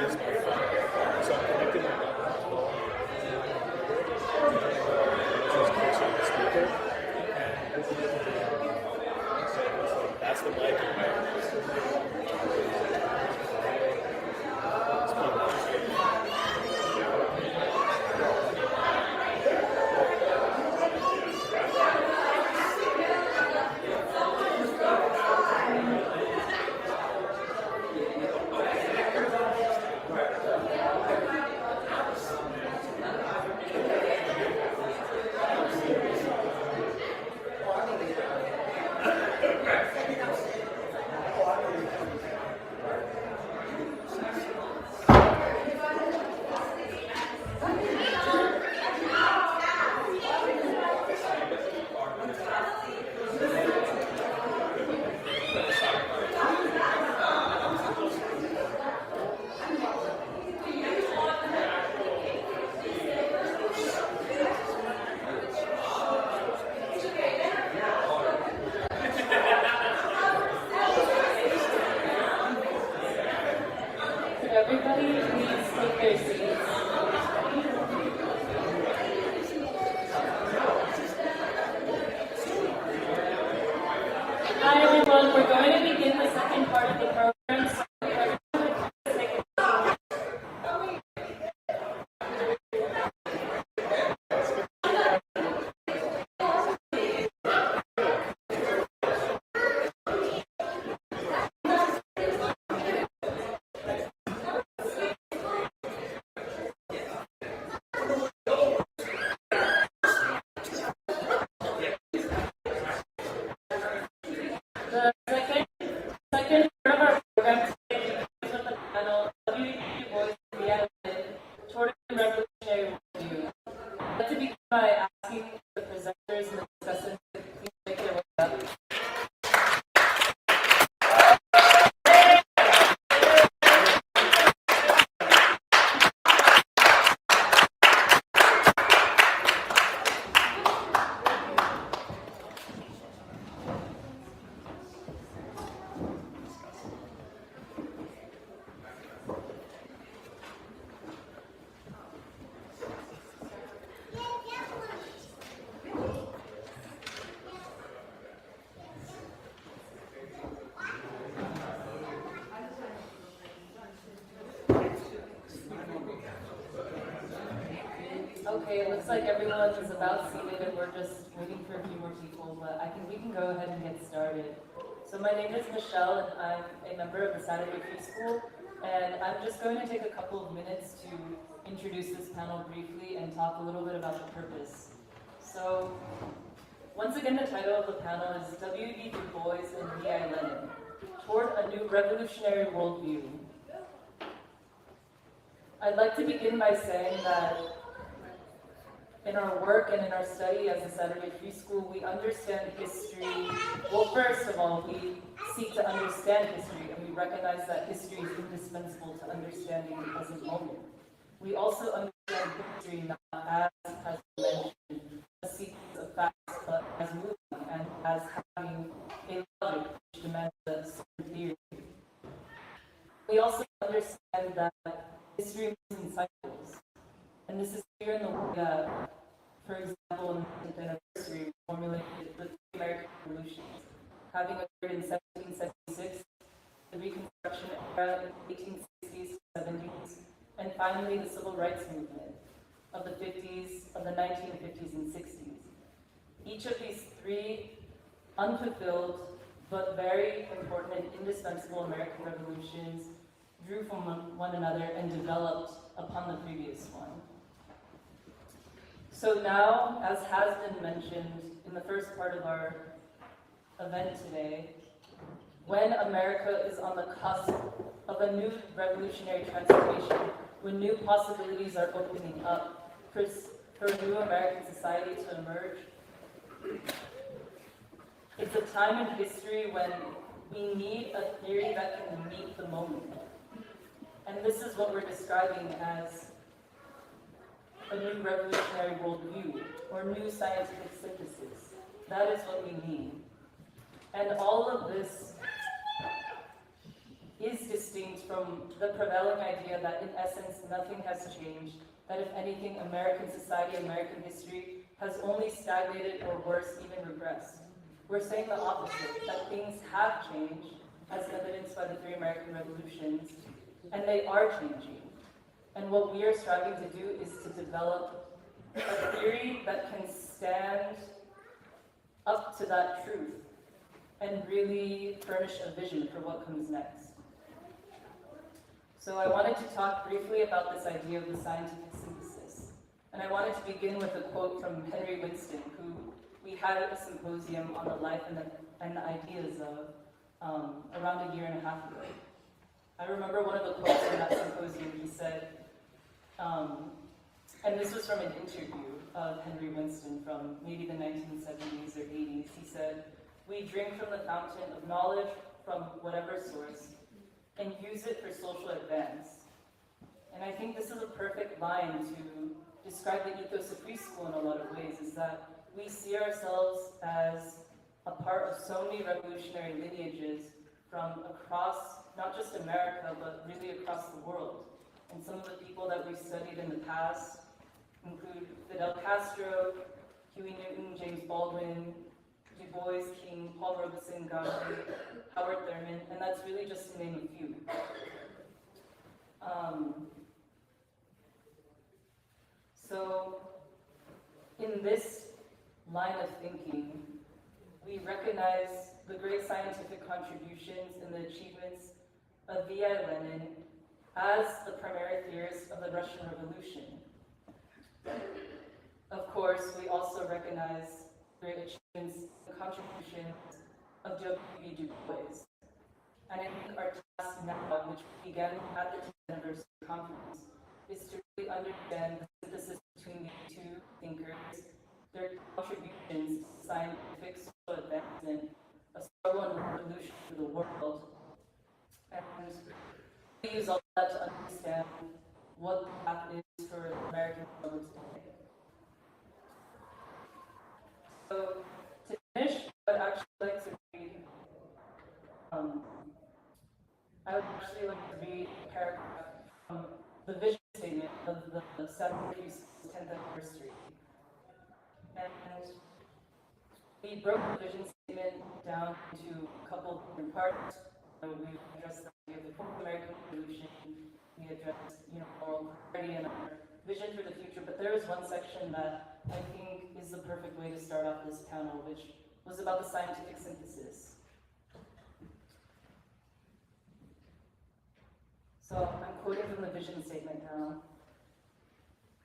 is my phone. So I'm connecting my laptop to the speaker, and so that's the mic. Okay, it looks like everyone is about seated and we're just waiting for a few more people, but we can go ahead and get started. So my name is Michelle and I'm a member of the Saturday Free School, and I'm just going to take a couple of minutes to introduce this panel briefly and talk a little bit about the purpose. So, once again, the title of the panel is W.E.B. Du Bois and Lenin, Toward a New Revolutionary Worldview. I'd like to begin by saying that in our work and in our study as a Saturday Free School, we understand history. Well, first of all, we seek to understand history, and we recognize that history is indispensable to understanding the present moment. We also understand history not as mentioned, a sequence of facts, but as moving and as having a logic which demands a certain theory. We also understand that history moves in cycles. And this is clear in the way that, for example, in the 10th anniversary, we formulated the three American revolutions, having occurred in 1776, the Reconstruction era in the 1860s to 70s, and finally the Civil Rights Movement of the 50s, of the 1950s and 60s. Each of these three unfulfilled but very important and indispensable American revolutions drew from one another and developed upon the previous one. So now, as has been mentioned in the first part of our event today, when America is on the cusp of a new revolutionary transformation, when new possibilities are opening up for a new American society to emerge, it's a time in history when we need a theory that can meet the moment. And this is what we're describing as a new revolutionary worldview, or new scientific synthesis. That is what we need. And all of this is distinct from the prevailing idea that in essence nothing has changed, that if anything, American society, American history has only stagnated or worse, even regressed. We're saying the opposite, that things have changed, as evidenced by the three American revolutions, and they are changing. And what we are striving to do is to develop a theory that can stand up to that truth and really furnish a vision for what comes next. So I wanted to talk briefly about this idea of the scientific synthesis. And I wanted to begin with a quote from Henry Winston, who we had a symposium on the life and the ideas of around a year and a half ago. I remember one of the quotes from that symposium. He said, and this was from an interview of Henry Winston from maybe the 1970s or 80s. He said, "We drink from the fountain of knowledge from whatever source and use it for social advance." And I think this is a perfect line to describe the ethos of free school in a lot of ways, is that we see ourselves as a part of so many revolutionary lineages from across, not just America, but really across the world. And some of the people that we've studied in the past include Fidel Castro, Huey Newton, James Baldwin, Du Bois, King, Paul Robeson, Gandhi, Howard Thurman, and that's really just to name a few. So in this line of thinking, we recognize the great scientific contributions and the achievements of W.E.B. Lenin as the primary theorist of the Russian Revolution. Of course, we also recognize great achievements and contributions of W.E.B. Du Bois. And I think our task now, which began at the 10th anniversary conference, is to really understand the synthesis between these two thinkers, their contributions to scientific social advancement, a struggle and revolution for the world, and we use all that to understand what the path is for American struggle today. So to finish, I would actually like to read a paragraph from the vision statement of the Saturday's 10th anniversary. And we broke the vision statement down into a couple different parts. So we addressed the idea of the fourth American Revolution, we addressed moral clarity and our vision for the future, but there is one section that I think is the perfect way to start off this panel, which was about the scientific synthesis. So I'm quoting from the vision statement now.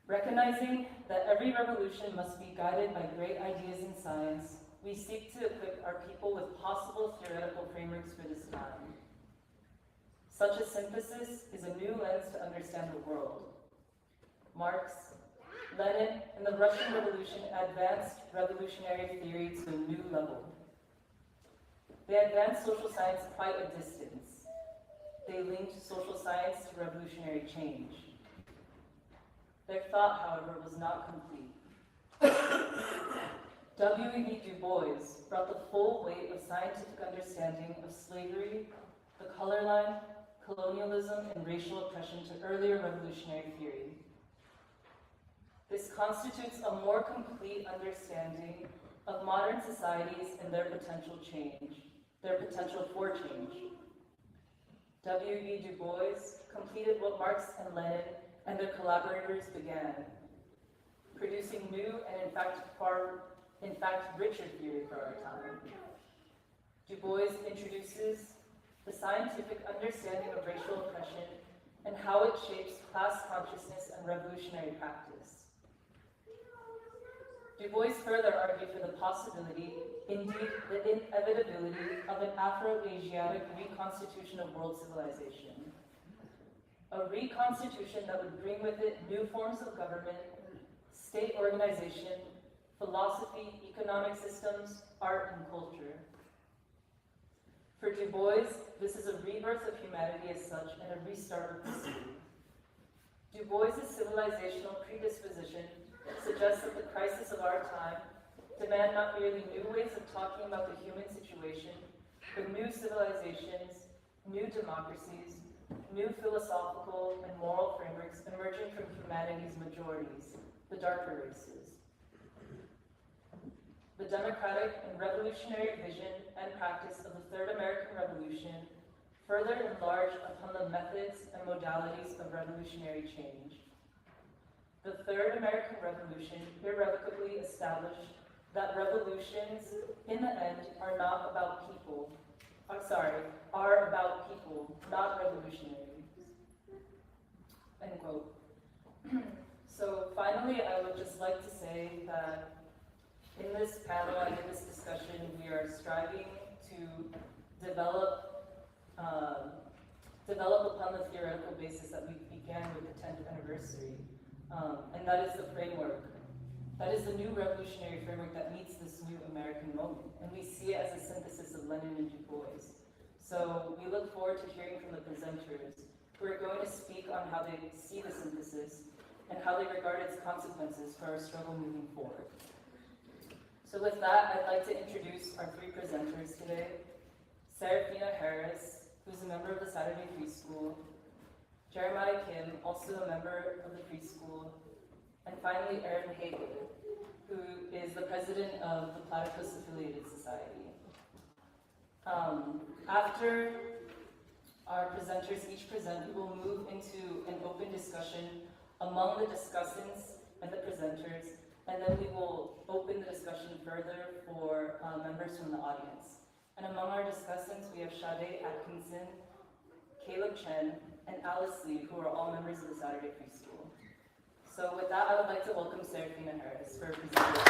"Recognizing that every revolution must be guided by great ideas in science, we seek to equip our people with possible theoretical frameworks for this time. Such a synthesis is a new lens to understand the world. Marx, Lenin, and the Russian Revolution advanced revolutionary theory to a new level. They advanced social science quite a distance. They linked social science to revolutionary change. Their thought, however, was not complete. W.E.B. Du Bois brought the full weight of scientific understanding of slavery, the color line, colonialism, and racial oppression to earlier revolutionary theory. This constitutes a more complete understanding of modern societies and their potential for change. W.E.B. Du Bois completed what Marx and Lenin and their collaborators began, producing new and in fact richer theory for our time. Du Bois introduces the scientific understanding of racial oppression and how it shapes class consciousness and revolutionary practice. Du Bois further argued for the possibility, indeed the inevitability, of an Afro-Asiatic reconstitution of world civilization. A reconstitution that would bring with it new forms of government, state organization, philosophy, economic systems, art, and culture. For Du Bois, this is a rebirth of humanity as such and a restart of history. Du Bois' civilizational predisposition suggests that the crisis of our time demand not merely new ways of talking about the human situation, but new civilizations, new democracies, new philosophical and moral frameworks emerging from humanity's majorities, the darker races. The democratic and revolutionary vision and practice of the Third American Revolution further enlarged upon the methods and modalities of revolutionary change. The Third American Revolution irrevocably established that revolutions, in the end, are about people, not revolutionaries. End quote. So finally, I would just like to say that in this panel and in this discussion, we are striving to develop upon the theoretical basis that we began with the 10th anniversary. And that is the framework. That is the new revolutionary framework that meets this new American moment. And we see it as a synthesis of Lenin and Du Bois. So we look forward to hearing from the presenters who are going to speak on how they see the synthesis and how they regard its consequences for our struggle moving forward. So with that, I'd like to introduce our three presenters today. Serafina Harris, who's a member of the Saturday Free School, Jeremiah Kim, also a member of the Free School, and finally Erin Hagel, who is the president of the Platypus Affiliated Society. After our presenters each present, we will move into an open discussion among the discussants and the presenters, and then we will open the discussion further for members from the audience. And among our discussants, we have Sade Atkinson, Caleb Chen, and Alice Lee, who are all members of the Saturday Free School. So with that, I would like to welcome Serafina Harris for her presentation.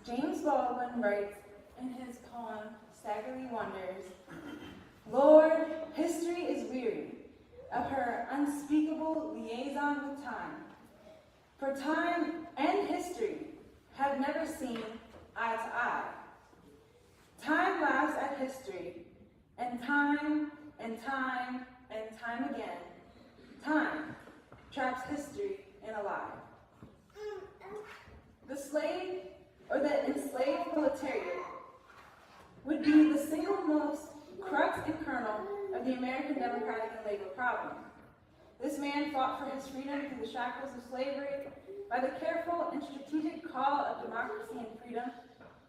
James Baldwin writes in his poem, Staggerly Wonders, Lord, history is weary of her unspeakable liaison with time. For time and history have never seen eye to eye. Time laughs at history, and time and time and time again, time traps history in a lie. The slave or the enslaved proletariat would be the single most crux and kernel of the American democratic and labor problem. This man fought for his freedom through the shackles of slavery. By the careful and strategic call of democracy and freedom,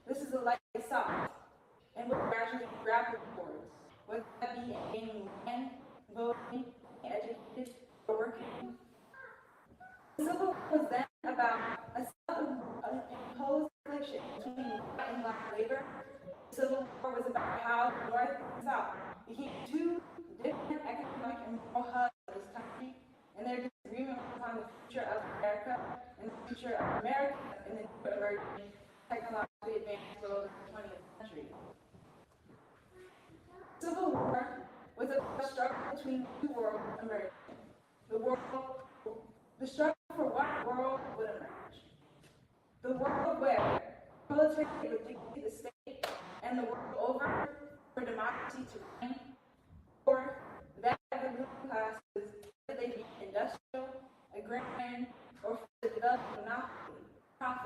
this is the life they sought, and would gradually grapple towards, whether that be in gaining land, voting, educated, or working. The Civil War was then about a self-imposed affliction between white and black labor. The Civil War was about how the North and South became two different economic and moral hubs of this country, and their disagreement upon the future of America and the future of America in the new emerging technologically advanced world of the 20th century. The Civil War was a struggle between two worlds emerging. The struggle for what world would emerge. The world where proletariat would dictate the state and the world over for democracy to reign, or that of the ruling classes, whether they be industrial, agrarian, or for the development of monopoly, profit,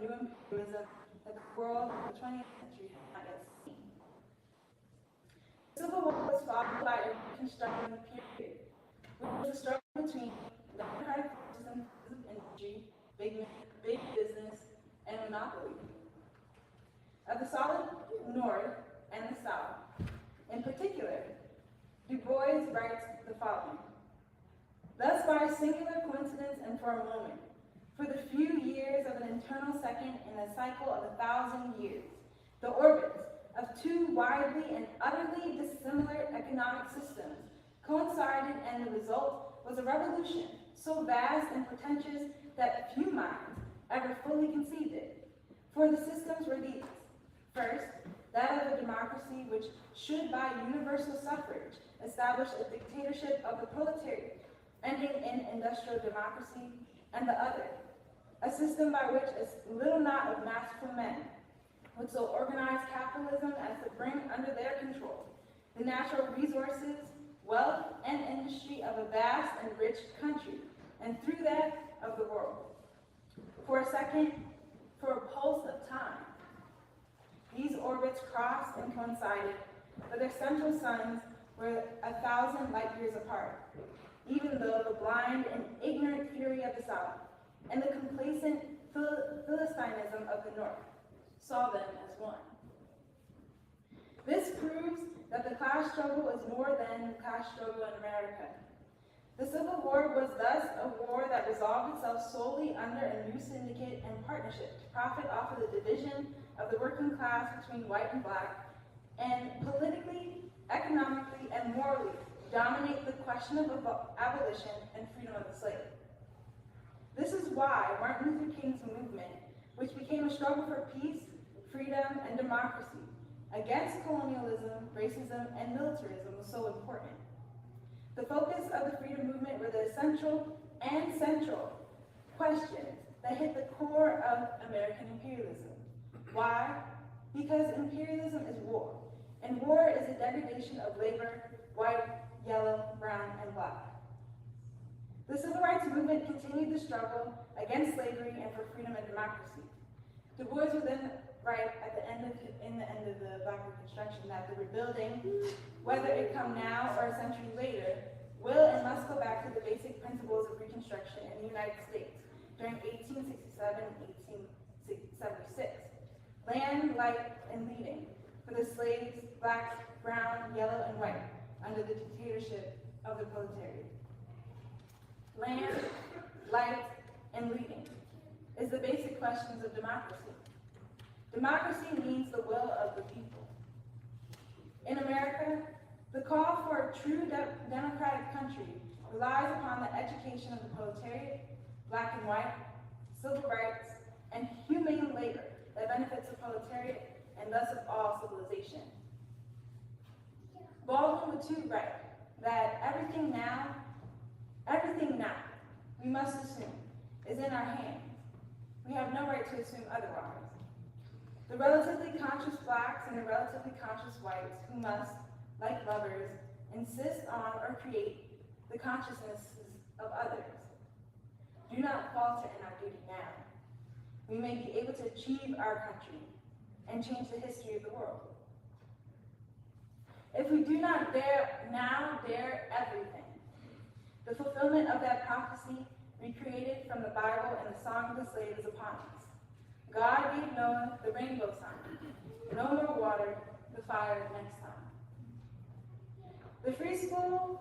new imperialism that the world of the 20th century had not yet seen. The Civil War was followed by a Reconstruction period, which was a struggle between democratic forces and industry, big business, and monopoly. Of the solid North and the South, in particular, Du Bois writes the following: thus, by a singular coincidence and for a moment, for the few years of an eternal second in a cycle of 1,000 years, the orbits of two widely and utterly dissimilar economic systems coincided, and the result was a revolution so vast and portentous that few minds ever fully conceived it. For the systems were these: first, that of a democracy which should by universal suffrage establish a dictatorship of the proletariat, ending in industrial democracy, and the other, a system by which a little knot of masterful men would so organize capitalism as to bring under their control the natural resources, wealth, and industry of a vast and rich country, and through that of the world. For a second, for a pulse of time, these orbits crossed and coincided, but their central suns were 1,000 light years apart, even though the blind and ignorant fury of the South and the complacent Philistinism of the North saw them as one. This proves that the class struggle is more than the class struggle in America. The Civil War was thus a war that resolved itself solely under a new syndicate and partnership to profit off of the division of the working class between white and black, and politically, economically, and morally dominate the question of abolition and freedom of the slave. This is why Martin Luther King's movement, which became a struggle for peace, freedom, and democracy against colonialism, racism, and militarism, was so important. The focus of the freedom movement were the essential and central questions that hit the core of American imperialism. Why? Because imperialism is war, and war is a degradation of labor, white, yellow, brown, and black. The civil rights movement continued the struggle against slavery and for freedom and democracy. Du Bois would then write at the end of the Black Reconstruction that the rebuilding, whether it come now or a century later, will and must go back to the basic principles of Reconstruction in the United States during 1867 and 1876. Land, light, and leading for the slaves, blacks, brown, yellow, and white, under the dictatorship of the proletariat. Land, light, and leading is the basic questions of democracy. Democracy means the will of the people. In America, the call for a true democratic country relies upon the education of the proletariat, black and white, civil rights, and humane labor that benefits the proletariat and thus of all civilization. Baldwin would too write that everything now, we must assume, is in our hands. We have no right to assume otherwise. The relatively conscious blacks and the relatively conscious whites who must, like lovers, insist on or create the consciousnesses of others. Do not falter in our duty now. We may be able to achieve our country and change the history of the world. If we do not dare everything, the fulfillment of that prophecy recreated from the Bible and the Song of the Slave is upon us. God gave Noah the rainbow sign. No more water, the fire next time. The Free School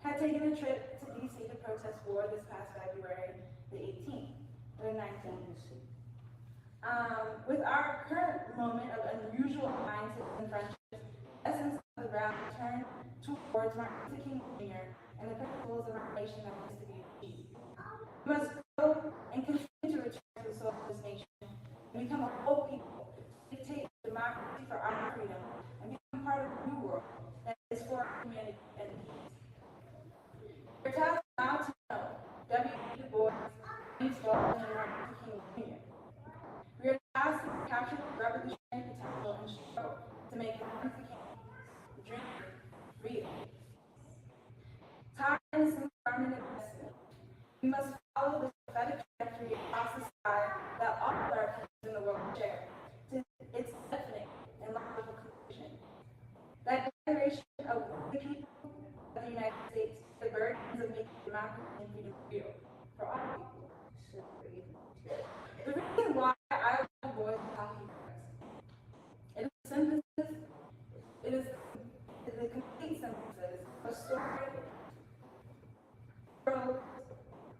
had taken a trip to DC to protest war this past February the 18th, or the 19th. With our current moment of unusual alliances and friendships, the essence of the round turned towards Martin Luther King Jr. and the principles of our nation that needs to be achieved. We must grow and continue to return to the soul of this nation and become a whole people, dictate democracy for our freedom, and become part of a new world that is for humanity and peace. We're tasked now to know W.E.B. Du Bois, James Baldwin, and Martin Luther King Jr. We are tasked to capture the revolutionary potential and struggle to make Martin Luther King dream real. Time is an environment investment. We must follow the prophetic trajectory across the sky that all of our burdens of making democracy and freedom real for all people. The reason why I avoid talking it is synthesis, it is the complete synthesis of story, prose,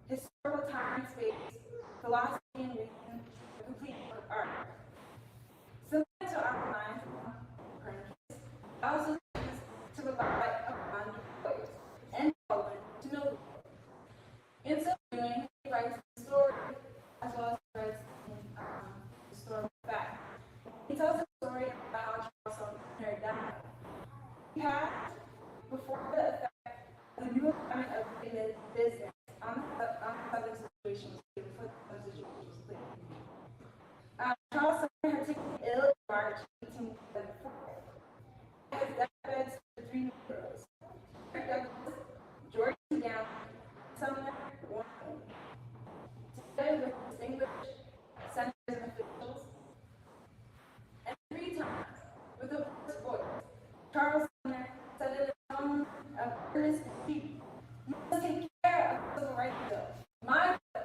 historical time and space, philosophy and reason, a complete work of art. Similar to our lines from Copernicus, I also choose to rely upon Du Bois and Horne to know the world. In so doing, he writes the story as well as he writes the historical fact. He tells a story about how Charles Foner died. He passed before the effect of the new alignment of business on the southern situation was clear, before the southern situation was clear. Charles Foner had taken ill in March 1874. His deathbed stood 3 Negroes: Douglas, George Down, Sumner, Warren, together with distinguished senators and officials. And 3 times, with a hoarse voice, Charles Foner said in a tone of earnest entreaty, "You must take care of the Civil Rights Bill. My bill,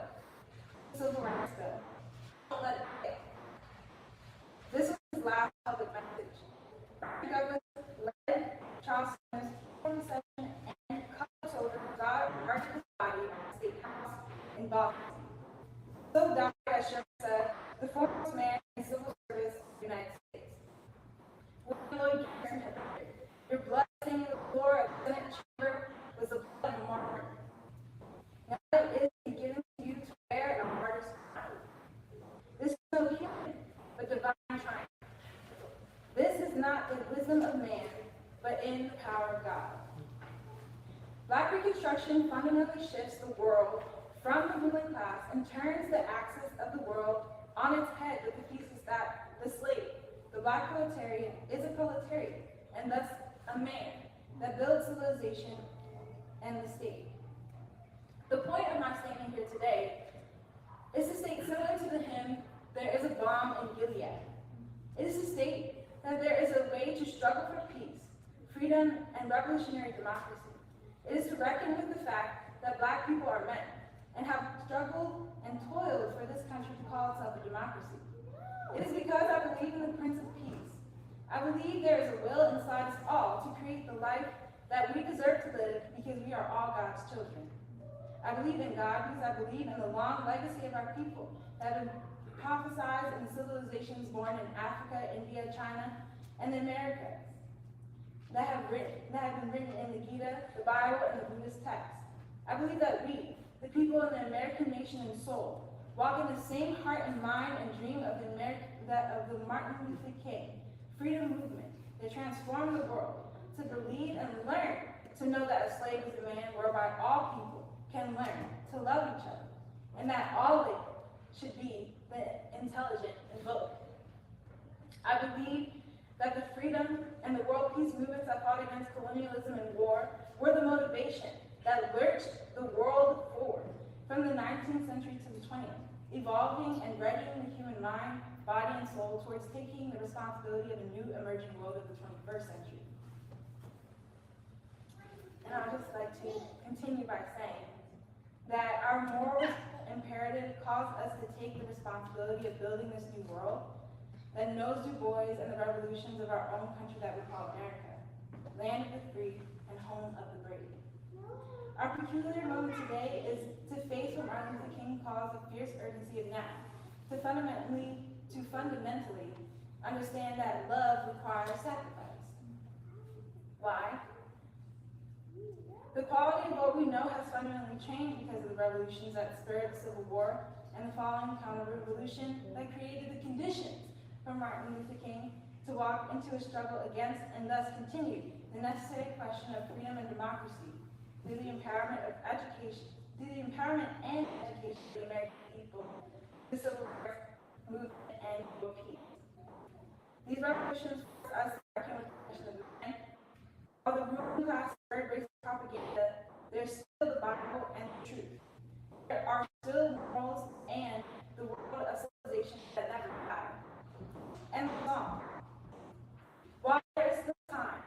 the Civil Rights Bill. Don't let it fail." This was his last public message. Douglas led Charles Foner's forum session and cut over God marched his body at the State House in Boston. So died, as Sherman said, the foremost man in civil service of the United States. William Lloyd Garrison had written, "Your blood stained the floor of the Senate chamber was the blood of a martyr. Now it is given to you to wear a martyr's crown." This is no human, but divine triumph. This is not the wisdom of man, but in the power of God. Black Reconstruction fundamentally shifts the world from the ruling class and turns the axis of the world on its head with the thesis that the slave, the Black proletariat, is a proletariat, and thus a man that builds civilization and the state. The point of my statement here today is to state, similar to the hymn, "There is a balm in Gilead." It is to state that there is a way to struggle for peace, freedom, and revolutionary democracy. It is to reckon with the fact that Black people are men and have struggled and toiled for this country to call itself a democracy. It is because I believe in the Prince of Peace. I believe there is a will inside us all to create the life that we deserve to live because we are all God's children. I believe in God because I believe in the long legacy of our people that have been prophesied in the civilizations born in Africa, India, China, and the Americas that have been written in the Gita, the Bible, and the Buddhist texts. I believe that we, the people in the American nation and soul, walk in the same heart and mind and dream of the Martin Luther King freedom movement that transformed the world, to believe and learn to know that a slave is a man whereby all people can learn to love each other, and that all labor should be the intelligent and both. I believe that the freedom and the world peace movements that fought against colonialism and war were the motivation that lurched the world forward from the 19th century to the 20th, evolving and readying the human mind, body, and soul towards taking the responsibility of a new emerging world of the 21st century. And I'd just like to continue by saying that our moral imperative calls us to take the responsibility of building this new world that knows Du Bois and the revolutions of our own country that we call America, land of the free and home of the brave. Our peculiar moment today is to face what Martin Luther King calls the fierce urgency of now, to fundamentally understand that love requires sacrifice. Why? The quality of what we know has fundamentally changed because of the revolutions that spurred the Civil War and the following counter-revolution that created the conditions for Martin Luther King to walk into a struggle against and thus continue the necessary question of freedom and democracy through the empowerment of education, through the empowerment and education of the American people, the Civil Rights Movement, and world peace. These revolutions force us to reckon with the question of man. While the ruling class third race propaganda, there's still the Bible and the truth. There are still morals and the world of civilization that never die. And the song. While there is still time,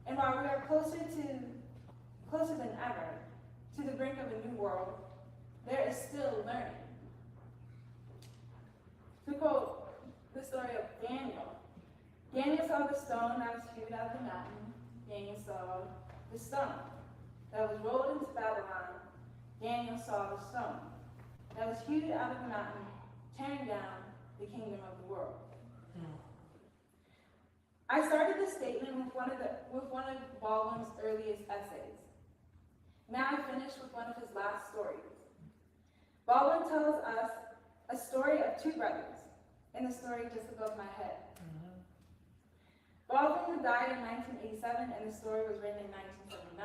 and while we are closer than ever, to the brink of a new world, there is still learning. To quote the story of Daniel, Daniel saw the stone that was hewed out of the mountain. Daniel saw the stone that was rolled into Babylon. Daniel saw the stone that was hewed out of the mountain, tearing down the kingdom of the world. I started this statement with one of Baldwin's earliest essays. Now I finish with one of his last stories. Baldwin tells us a story of two brothers in the story just above my head. Baldwin died in 1987 and the story was written in 1979.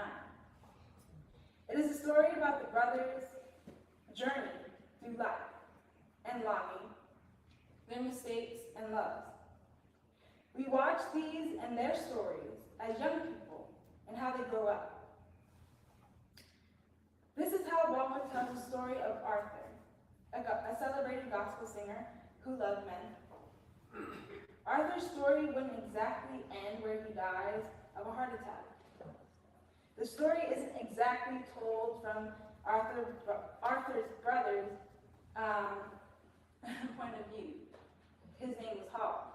It is a story about the brothers' journey through life and longing, their mistakes and loves. We watch these and their stories as young people and how they grow up. This is how Baldwin tells the story of Arthur, a celebrated gospel singer who loved men. Arthur's story wouldn't exactly end where he dies of a heart attack. The story isn't exactly told from Arthur's brother's point of view. His name was Hall.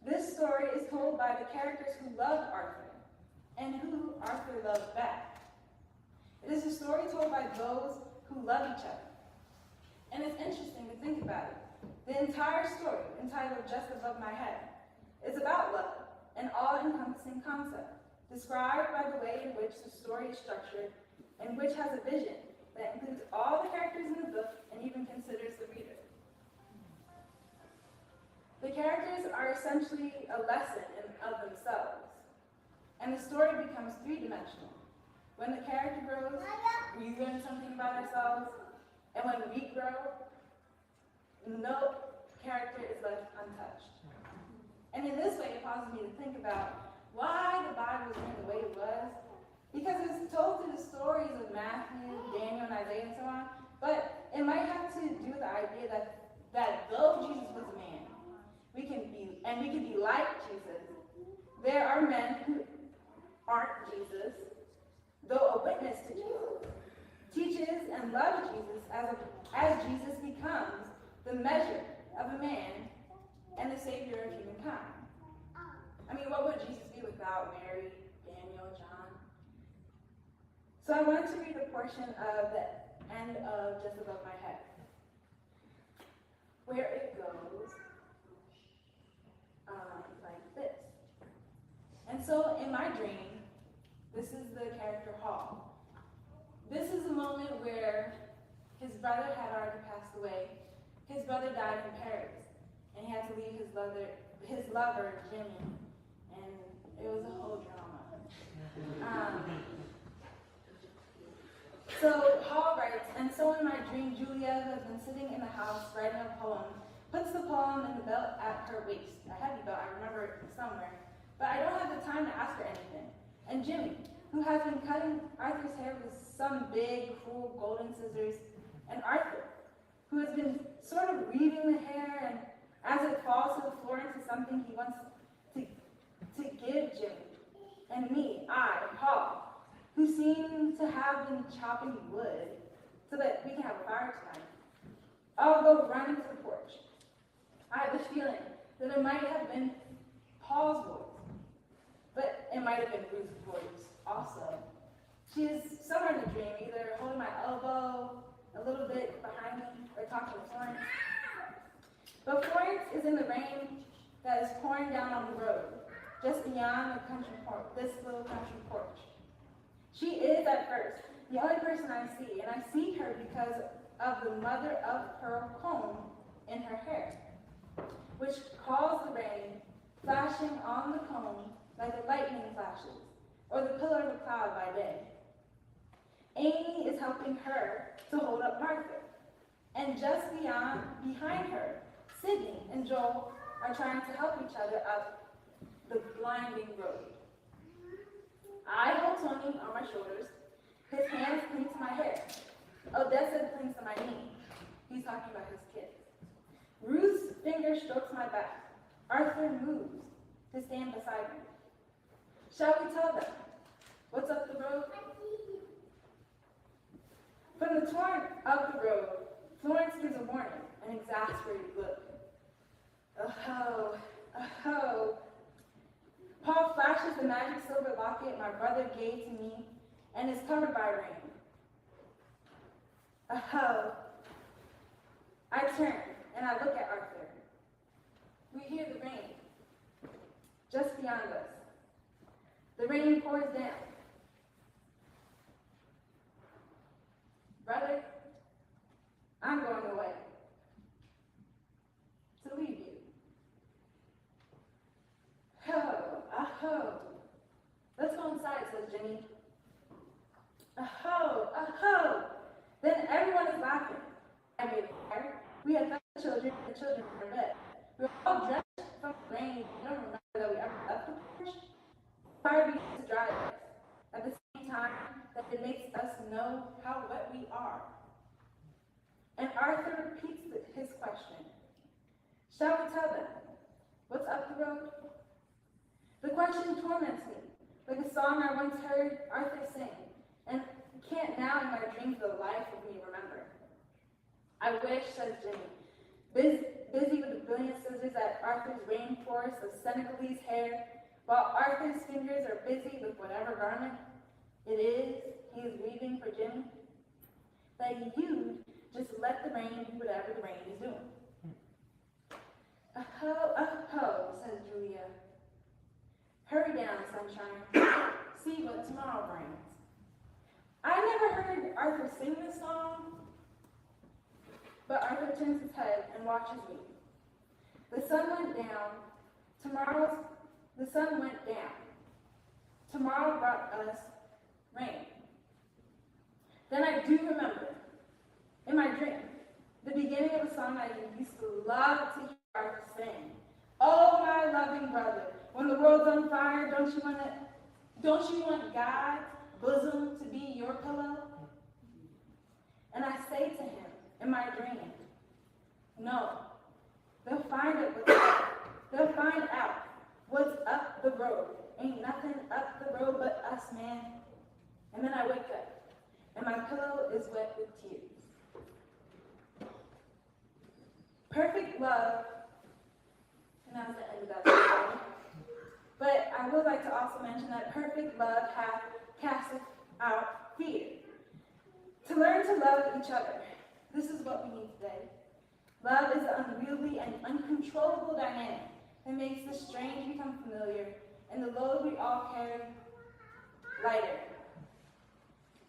This story is told by the characters who loved Arthur and who Arthur loved back. It is a story told by those who love each other. And it's interesting to think about it. The entire story, entitled Just Above My Head, is about love, an all-encompassing concept, described by the way in which the story is structured and which has a vision that includes all the characters in the book and even considers the reader. The characters are essentially a lesson of themselves, and the story becomes three-dimensional. When the character grows, we learn something about ourselves, and when we grow, no character is left untouched. And in this way, it causes me to think about why the Bible was written the way it was, because it was told through the stories of Matthew, Daniel, and Isaiah, and so on, but it might have to do with the idea that though Jesus was a man, we can be like Jesus, there are men who aren't Jesus, though a witness to Jesus, teaches and loves Jesus as Jesus becomes the measure of a man and the savior of humankind. I mean, what would Jesus be without Mary, Daniel, John? So I wanted to read a portion of the end of Just Above My Head, where it goes like this. And so in my dream, this is the character Hall. This is a moment where his brother had already passed away. His brother died in Paris, and he had to leave his lover, Jimmy, and it was a whole drama. So Hall writes, and so in my dream, Julia, who has been sitting in the house writing a poem, puts the poem in the belt at her waist, a heavy belt, I remember it somewhere, but I don't have the time to ask her anything. And Jimmy, who has been cutting Arthur's hair with some big, cruel golden scissors, and Arthur, who has been sort of weaving the hair, and as it falls to the floor into something he wants to give Jimmy, and me, I, Hall, who seem to have been chopping wood so that we can have a fire tonight. I'll go running to the porch. I have the feeling that it might have been Paul's voice, but it might have been Ruth's voice also. She is somewhere in the dream, either holding my elbow a little bit behind me or talking to Florence. But Florence is in the rain that is pouring down on the road, just beyond the country porch, this little country porch. She is, at first, the only person I see, and I see her because of the mother of pearl comb in her hair, which calls the rain, flashing on the comb like the lightning flashes, or the pillar of a cloud by day. Amy is helping her to hold up Martha, and just behind her, Sydney and Joel are trying to help each other up the blinding road. I hold Tony on my shoulders. His hands cling to my hair. Odessa clings to my knee. He's talking about his kids. Ruth's finger strokes my back. Arthur moves to stand beside me. Shall we tell them what's up the road? brother gave to me and is covered by rain. Oh. I turn and I look at Arthur. We hear the rain just beyond us. The rain pours down. Brother, I'm going away to leave you. Oh. Let's go inside, says Jimmy. Oh. Then everyone is laughing. I made a fire. We had fed the children, and the children were in bed. We were all drenched from the rain. I don't remember that we ever left the porch. Fire begins to dry us. At the same time that it makes us know how wet we are. And Arthur repeats his question. Shall we tell them what's up the road? The question torments me, like a song I once heard Arthur sing, and can't now in my dreams for the life of me remember. I wish, says Jimmy, busy with the brilliant scissors at Arthur's rainforest of Senegalese hair, while Arthur's fingers are busy with whatever garment it is he is weaving for Jimmy, that you just let the rain do whatever the rain is doing. Oh, says Julia. Hurry down, sunshine. See what tomorrow brings. I never heard Arthur sing this song, but Arthur turns his head and watches me. The sun went down. The sun went down. Tomorrow brought us rain. Then I do remember, in my dream, the beginning of a song I used to love to hear Arthur sing. Oh, my loving brother, when the world's on fire, don't you want God's bosom to be your pillow? And I say to him in my dream, no, they'll find out what's up the road. Ain't nothing up the road but us, man. And then I wake up, and my pillow is wet with tears. Perfect love, and that's the end of that story. But I would like to also mention that perfect love casteth out fear. To learn to love each other, this is what we need today. Love is an unwieldy and uncontrollable dynamic that makes the strange become familiar and the load we all carry lighter.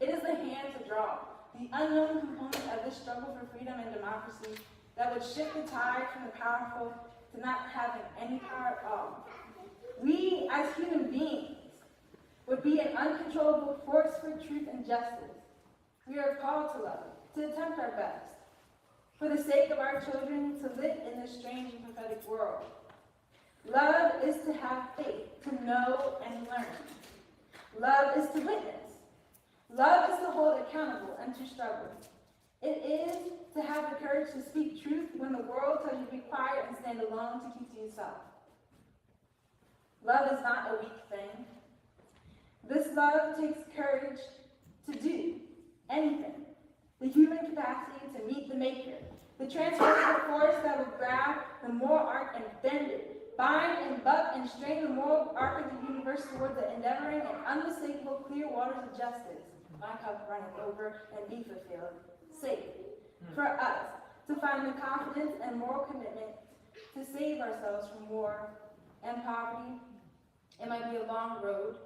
It is the hand to draw, the unknown component of this struggle for freedom and democracy that would shift the tide from the powerful to not having any power at all. We, as human beings, would be an uncontrollable force for truth and justice. We are called to love, to attempt our best, for the sake of our children, to live in this strange and prophetic world. Love is to have faith, to know and learn. Love is to witness. Love is to hold accountable and to struggle. It is to have the courage to speak truth when the world tells you to be quiet and stand alone to keep to yourself. Love is not a weak thing. This love takes courage to do anything. The human capacity to meet the maker. The transformative force that will grab the moral arc and bend it, bind and buck and strain the moral arc of the universe toward the endeavoring and unmistakable clear waters of justice. My cup runneth over and be fulfilled. Safe for us to find the confidence and moral commitment to save ourselves from war and poverty. It might be a long road,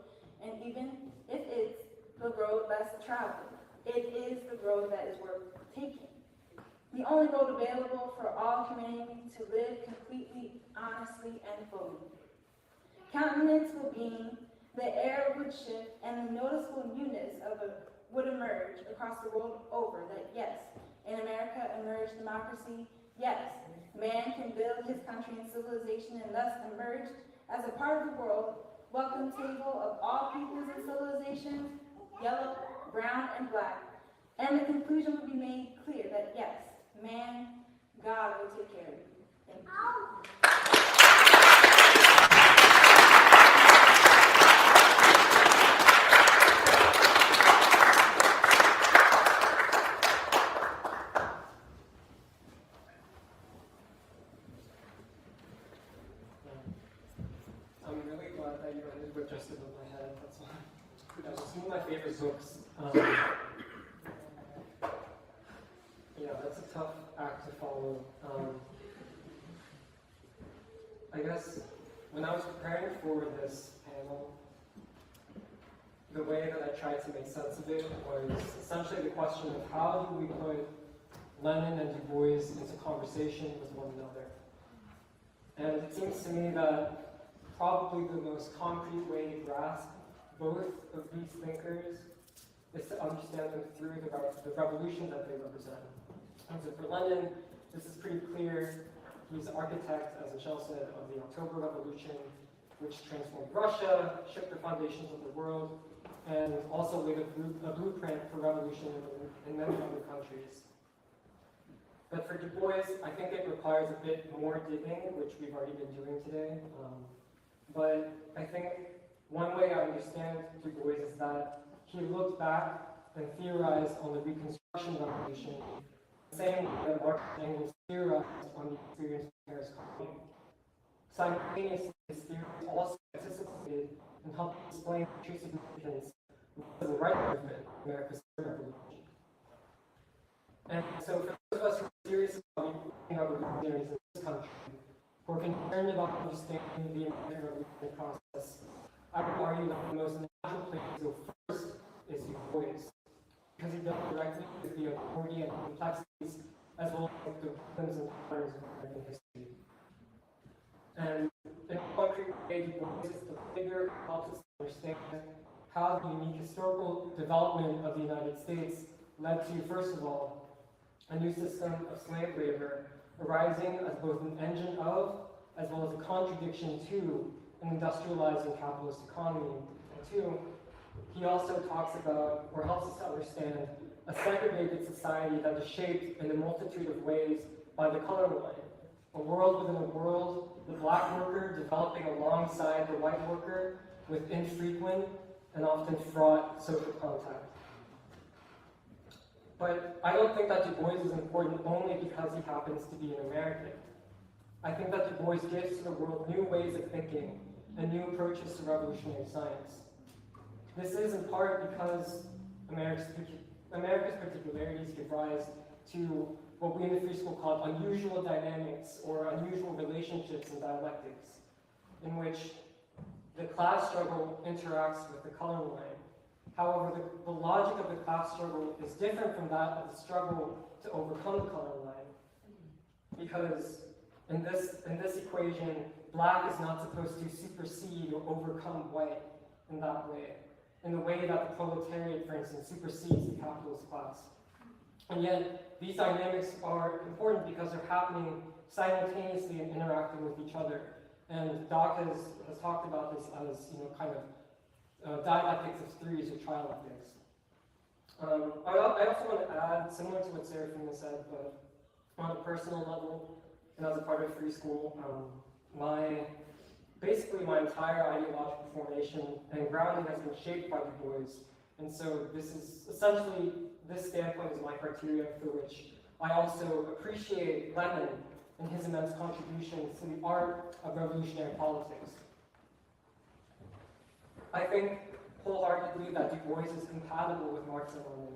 and even if it's the road less traveled, it is the road that is worth taking. The only road available for all humanity to live completely, honestly, and fully. Countenance will beam, the air would shift, and the noticeable newness of it would emerge across the world over that yes, in America emerged democracy, yes, man can build his country and civilization and thus emerge as a part of the world, welcome table of all peoples and civilizations, yellow, brown, and black. And the conclusion will be made clear that yes, man, God will take care of you. Thank you. I'm really glad that you ended with just above my head. That's why. Yeah, that's a tough act to follow. I guess when I was preparing for this panel, the way that I tried to make sense of it was essentially the question of how do we put Lenin and Du Bois into conversation with one another. And it seems to me that probably the most concrete way to grasp both of these thinkers is to understand them through the revolution that they represent. And so for Lenin, this is pretty clear. He's the architect, as Michelle said, of the October Revolution, which transformed Russia, shook the foundations of the world, and also laid a blueprint for revolution in many other countries. But for Du Bois, I think it requires a bit more digging, which we've already been doing today. But I think one way I understand Du Bois is that he looked back and theorized on the Reconstruction Revolution, the same way that Marx and Engels theorized on the experience of Paris Commune. Simultaneously, his theories also anticipated and helped explain the true significance of the right movement, America's Third Revolution. And so for those of us who are serious about being revolutionaries in this country, who are concerned about understanding the American revolutionary process, I would argue that the most natural place to go first is Du Bois, because he dealt directly with the authority and complexities as well as the rhythms and patterns of American history. And in a concrete way, Du Bois is the figure who helps us understand how the unique historical development of the United States led to, first of all, a new system of slave labor arising as both an engine of, as well as a contradiction to, an industrializing capitalist economy. And two, he also talks about, or helps us to understand, a segregated society that is shaped in a multitude of ways by the color line. A world within a world, the black worker developing alongside the white worker with infrequent and often fraught social contact. But I don't think that Du Bois is important only because he happens to be an American. I think that Du Bois gives to the world new ways of thinking and new approaches to revolutionary science. This is in part because America's particularities give rise to what we in the free school call unusual dynamics or unusual relationships and dialectics, in which the class struggle interacts with the color line. However, the logic of the class struggle is different from that of the struggle to overcome the color line. Because in this equation, black is not supposed to supersede or overcome white in that way, in the way that the proletariat, for instance, supersedes the capitalist class. And yet, these dynamics are important because they're happening simultaneously and interacting with each other. And Doc has talked about this as, kind of dialectics of threes or trialectics. I also want to add, similar to what Serafina said, but on a personal level, and as a part of free school, basically my entire ideological formation and grounding has been shaped by Du Bois. And so this standpoint is my criteria for which I also appreciate Lenin and his immense contributions to the art of revolutionary politics. I think wholeheartedly that Du Bois is compatible with Marx and Lenin.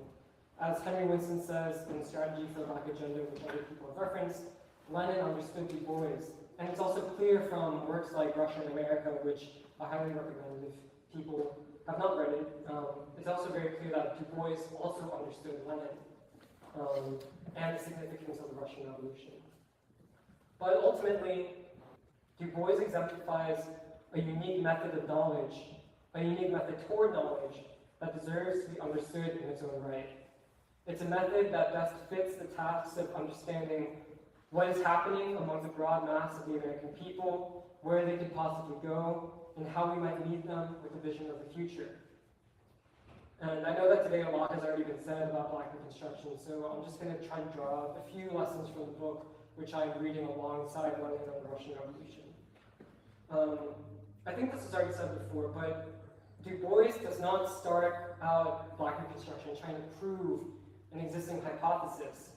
As Henry Winston says in Strategy for the Black Agenda, which other people have referenced, Lenin understood Du Bois. And it's also clear from works like Russia and America, which I highly recommend if people have not read it. It's also very clear that Du Bois also understood Lenin and the significance of the Russian Revolution. But ultimately, Du Bois exemplifies a unique method of knowledge, a unique method toward knowledge that deserves to be understood in its own right. It's a method that best fits the tasks of understanding what is happening among the broad mass of the American people, where they could possibly go, and how we might meet them with a vision of the future. And I know that today a lot has already been said about Black Reconstruction, so I'm just going to try and draw a few lessons from the book, which I'm reading alongside Lenin and the Russian Revolution. I think this was already said before, but Du Bois does not start out Black Reconstruction trying to prove an existing hypothesis.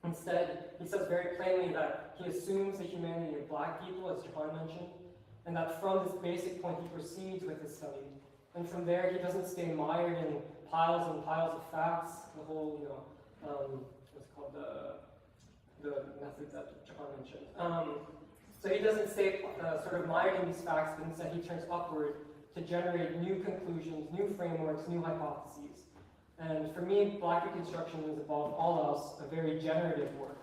Instead, he says very plainly that he assumes the humanity of Black people, as Johan mentioned, and that from this basic point he proceeds with his study. And from there, he doesn't stay mired in piles and piles of facts, the whole, what's called the method that John mentioned. So he doesn't stay sort of mired in these facts, but instead he turns upward to generate new conclusions, new frameworks, new hypotheses. And for me, Black Reconstruction is, above all else, a very generative work.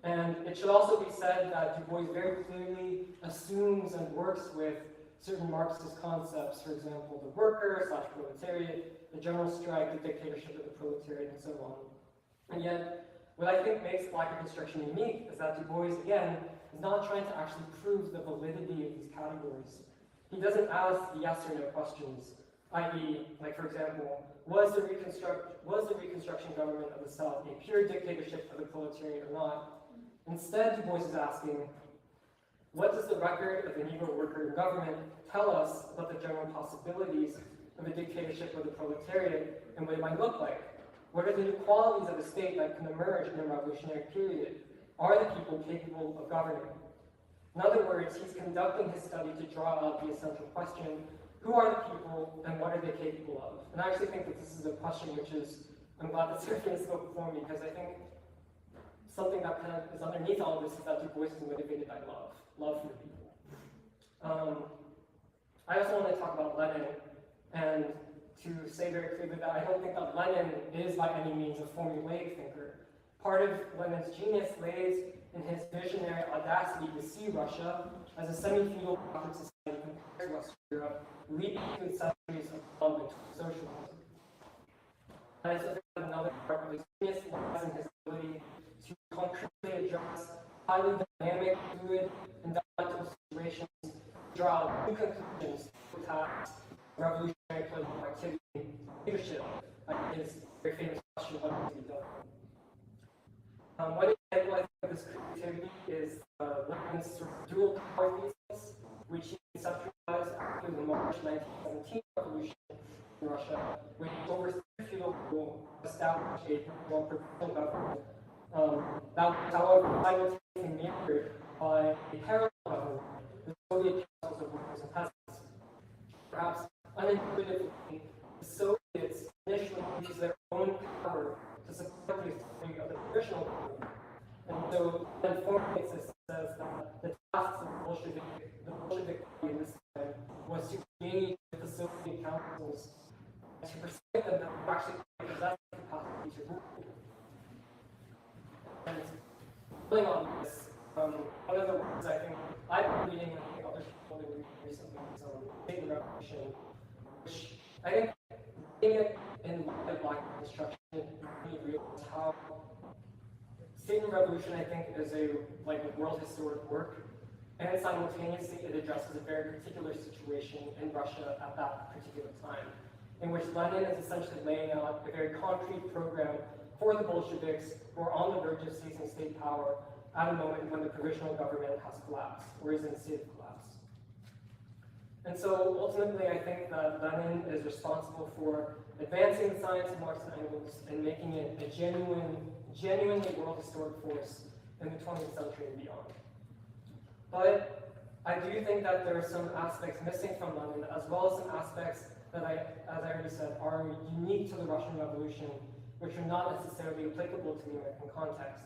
And it should also be said that Du Bois very clearly assumes and works with certain Marxist concepts, for example, the worker/proletariat, the general strike, the dictatorship of the proletariat, and so on. And yet, what I think makes Black Reconstruction unique is that Du Bois, again, is not trying to actually prove the validity of these categories. He doesn't ask yes or no questions, i.e., like for example, was the Reconstruction government of the South a pure dictatorship of the proletariat or not? Instead, Du Bois is asking, what does the record of the Negro worker government tell us about the general possibilities of a dictatorship of the proletariat, and what it might look like? What are the new qualities of a state that can emerge in a revolutionary period? Are the people capable of governing? In other words, he's conducting his study to draw out the essential question, who are the people and what are they capable of? And I actually think that this is a question which is, I'm glad that Serafina spoke before me, because I think something that kind of is underneath all of this is that Du Bois is motivated by love for the people. I also want to talk about Lenin, and to say very clearly that I don't think that Lenin is by any means a formulaic thinker. Part of Lenin's genius lays in his visionary audacity to see Russia as a semi-feudal backward society compared to Western Europe, leading to centuries of development towards socialism. And I think another part of his genius lies in his ability to concretely address highly dynamic, fluid, and dialectical situations, draw out new conclusions for tasks, revolutionary political activity, leadership. His very famous question, what needs to be done? One example I think of this creativity is Lenin's sort of dual power thesis, which he conceptualized after the March 1917 revolution in Russia, which overthrew feudal rule, established a more provisional government. That was, however, simultaneously mirrored by a parallel government, the Soviet councils of workers and peasants. Perhaps unintuitively, the Soviets initially used their own power to support the authority of the provisional government. And so then formulates this says that the tasks of the Bolshevik party in this time was to engage with the Soviet councils and to persuade them that they actually possessed the capacity to rule. And building on this, one of the words I think I've been reading, and I think others have been reading recently, is State and Revolution, which I think reading it in light of Black Reconstruction really realized how State and Revolution, I think, is a world historic work, and simultaneously it addresses a very particular situation in Russia at that particular time, in which Lenin is essentially laying out a very concrete program for the Bolsheviks who are on the verge of seizing state power at a moment when the provisional government has collapsed, or is in a state of collapse. And so ultimately I think that Lenin is responsible for advancing the science of Marx and Engels and making it a genuinely world historic force in the 20th century and beyond. But I do think that there are some aspects missing from Lenin, as well as some aspects that as I already said, are unique to the Russian Revolution, which are not necessarily applicable to the American context.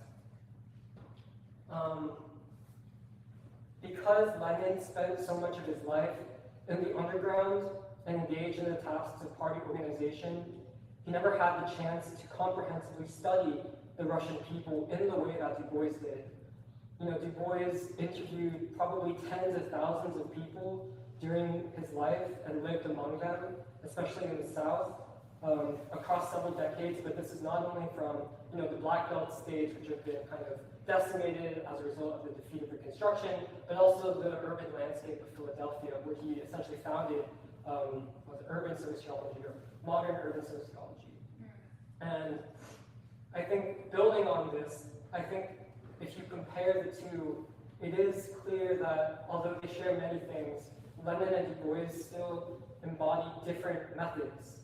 Because Lenin spent so much of his life in the underground and engaged in the tasks of party organization, he never had the chance to comprehensively study the Russian people in the way that Du Bois did. Du Bois interviewed probably tens of thousands of people during his life and lived among them, especially in the South, across several decades. But this is not only from the Black Belt states, which have been kind of decimated as a result of the defeat of Reconstruction, but also the urban landscape of Philadelphia, where he essentially founded urban sociology, or modern urban sociology. And I think building on this, I think if you compare the two, it is clear that although they share many things, Lenin and Du Bois still embody different methods.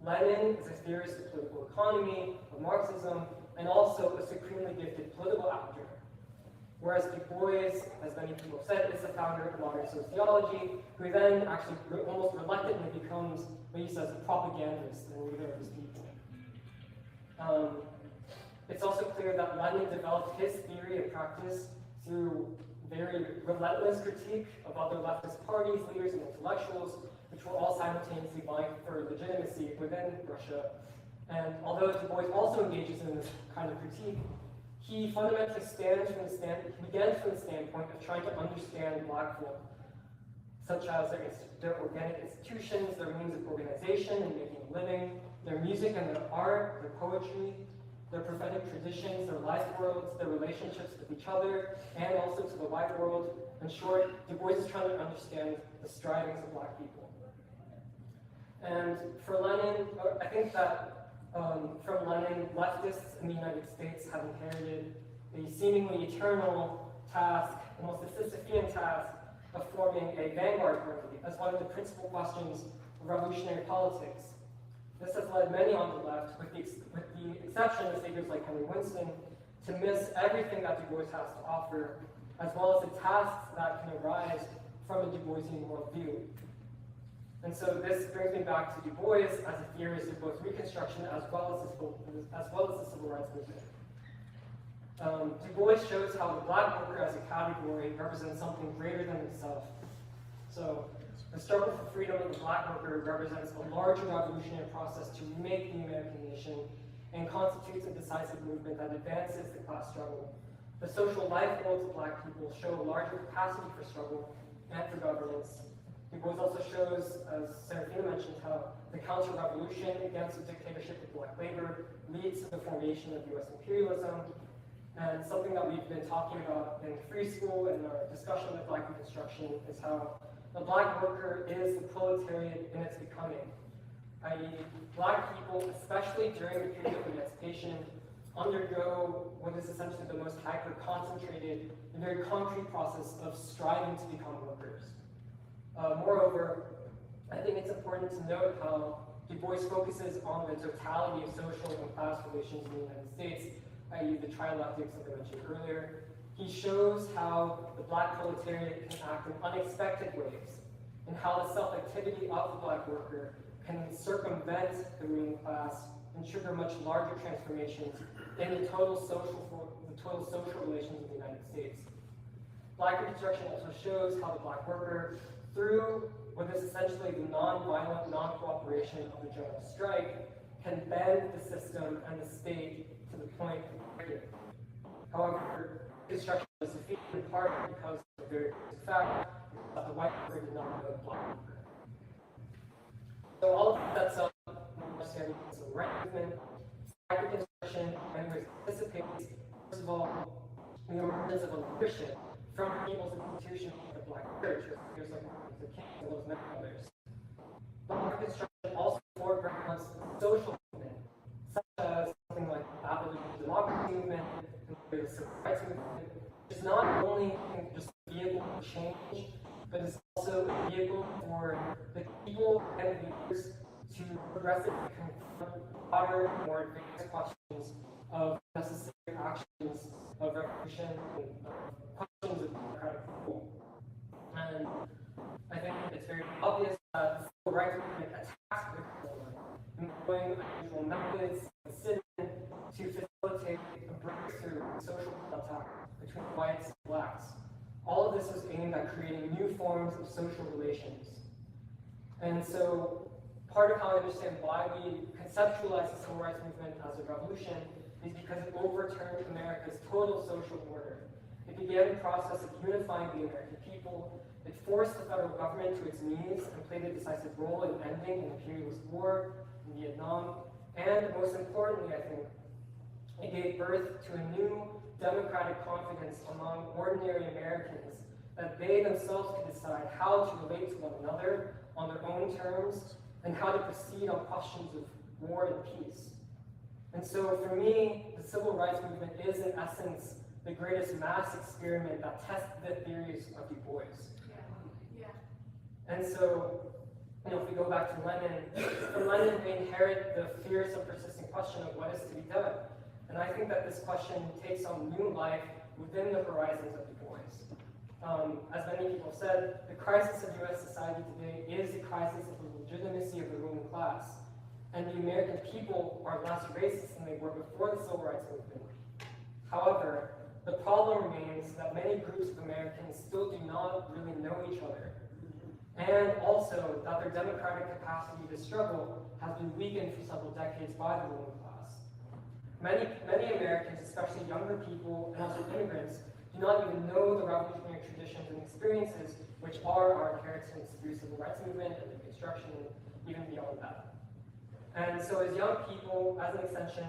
Lenin is a theorist of political economy, of Marxism, and also a supremely gifted political actor. Whereas Du Bois, as many people said, is the founder of modern sociology, who then actually almost reluctantly becomes what he says a propagandist and leader of his people. It's also clear that Lenin developed his theory of practice through very relentless critique of other leftist parties, leaders, and intellectuals, which were all simultaneously vying for legitimacy within Russia. And although Du Bois also engages in this kind of critique, he fundamentally begins from the standpoint of trying to understand Black folk, such as their organic institutions, their means of organization and making a living, their music and their art, their poetry, their prophetic traditions, their life worlds, their relationships with each other, and also to the white world. In short, Du Bois is trying to understand the strivings of Black people. And for Lenin, I think that from Lenin, leftists in the United States have inherited a seemingly eternal task, almost a Sisyphean task, of forming a vanguard party as one of the principal questions of revolutionary politics. This has led many on the left, with the exception of figures like Henry Winston, to miss everything that Du Bois has to offer, as well as the tasks that can arise from a Du Boisian worldview. And so this brings me back to Du Bois as a theorist of both Reconstruction as well as the Civil Rights Movement. Du Bois shows how the Black worker as a category represents something greater than himself. So the struggle for freedom of the Black worker represents a larger revolutionary process to remake the American nation and constitutes a decisive movement that advances the class struggle. The social life goals of Black people show a larger capacity for struggle and for governance. Du Bois also shows, as Serafina mentioned, how the counter-revolution against the dictatorship of Black labor leads to the formation of U.S. imperialism. And something that we've been talking about in free school and our discussion with Black Reconstruction is how the Black worker is the proletariat in its becoming, i.e. Black people, especially during the period of emancipation, undergo what is essentially the most hyper-concentrated and very concrete process of striving to become workers. Moreover, I think it's important to note how Du Bois focuses on the totality of social and class relations in the United States, i.e. the trialectics that I mentioned earlier. He shows how the Black proletariat can act in unexpected ways, and how the self-activity of the Black worker can circumvent the ruling class and trigger much larger transformations in the total social relations of the United States. Black Reconstruction also shows how the Black worker, through what is essentially the non-violent non-cooperation of the general strike, can bend the system and the state to the point of breaking. However, Reconstruction was defeated in part because of the very basic fact that the white worker did not know the Black worker. So all of that sets up understanding of the civil rights movement. Black Reconstruction, anyways, anticipates, first of all, the emergence of a leadership from the people's institution of the Black church, or figures like the King and those many others. Black Reconstruction also foregrounds social movement, such as something like the abolition democracy movement and the civil rights movement, which is not only just a vehicle for change, but it's also a vehicle for the people and leaders to progressively confront broader, more advanced questions of necessary actions of revolution and questions of democratic rule. And I think it's very obvious that the civil rights movement attacks the core, employing unusual methods and sit-in to facilitate a breakthrough in social contact between whites and blacks. All of this was aimed at creating new forms of social relations. And so part of how I understand why we conceptualize the civil rights movement as a revolution is because it overturned America's total social order. It began the process of unifying the American people. It forced the federal government to its knees and played a decisive role in ending an imperialist war in Vietnam. And most importantly, I think, it gave birth to a new democratic confidence among ordinary Americans that they themselves could decide how to relate to one another on their own terms and how to proceed on questions of war and peace. And so for me, the civil rights movement is in essence the greatest mass experiment that tests the theories of Du Bois. And so, if we go back to Lenin, from Lenin we inherit the fierce and persistent question of what is to be done. And I think that this question takes on new life within the horizons of Du Bois. As many people said, the crisis of US society today is the crisis of the legitimacy of the ruling class. And the American people are less racist than they were before the Civil Rights Movement. However, the problem remains that many groups of Americans still do not really know each other. And also that their democratic capacity to struggle has been weakened for several decades by the ruling class. Many Americans, especially younger people and also immigrants, do not even know the revolutionary traditions and experiences which are our inheritance through the Civil Rights Movement and Reconstruction, and even beyond that. And so as young people, as an extension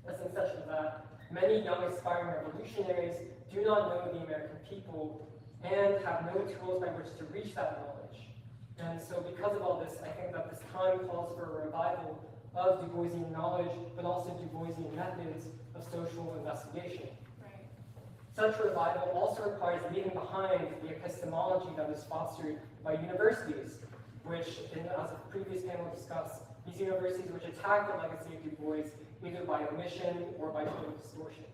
of that, many young aspiring revolutionaries do not know the American people and have no tools by which to reach that knowledge. And so because of all this, I think that this time calls for a revival of Du Boisian knowledge, but also Du Boisian methods of social investigation. Right. Such revival also requires leaving behind the epistemology that was fostered by universities, which, as a previous panel discussed, these universities which attack the legacy of Du Bois either by omission or by total distortion.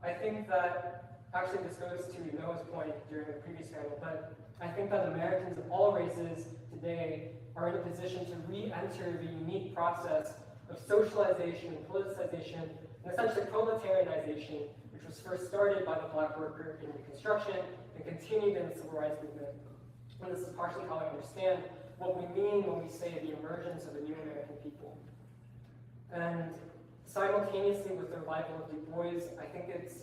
I think that, actually this goes to Noah's point during the previous panel, but I think that Americans of all races today are in a position to re-enter the unique process of socialization and politicization and essentially proletarianization, which was first started by the Black worker in Reconstruction and continued in the Civil Rights Movement. And this is partially how I understand what we mean when we say the emergence of a new American people. And simultaneously with the revival of Du Bois, I think it's,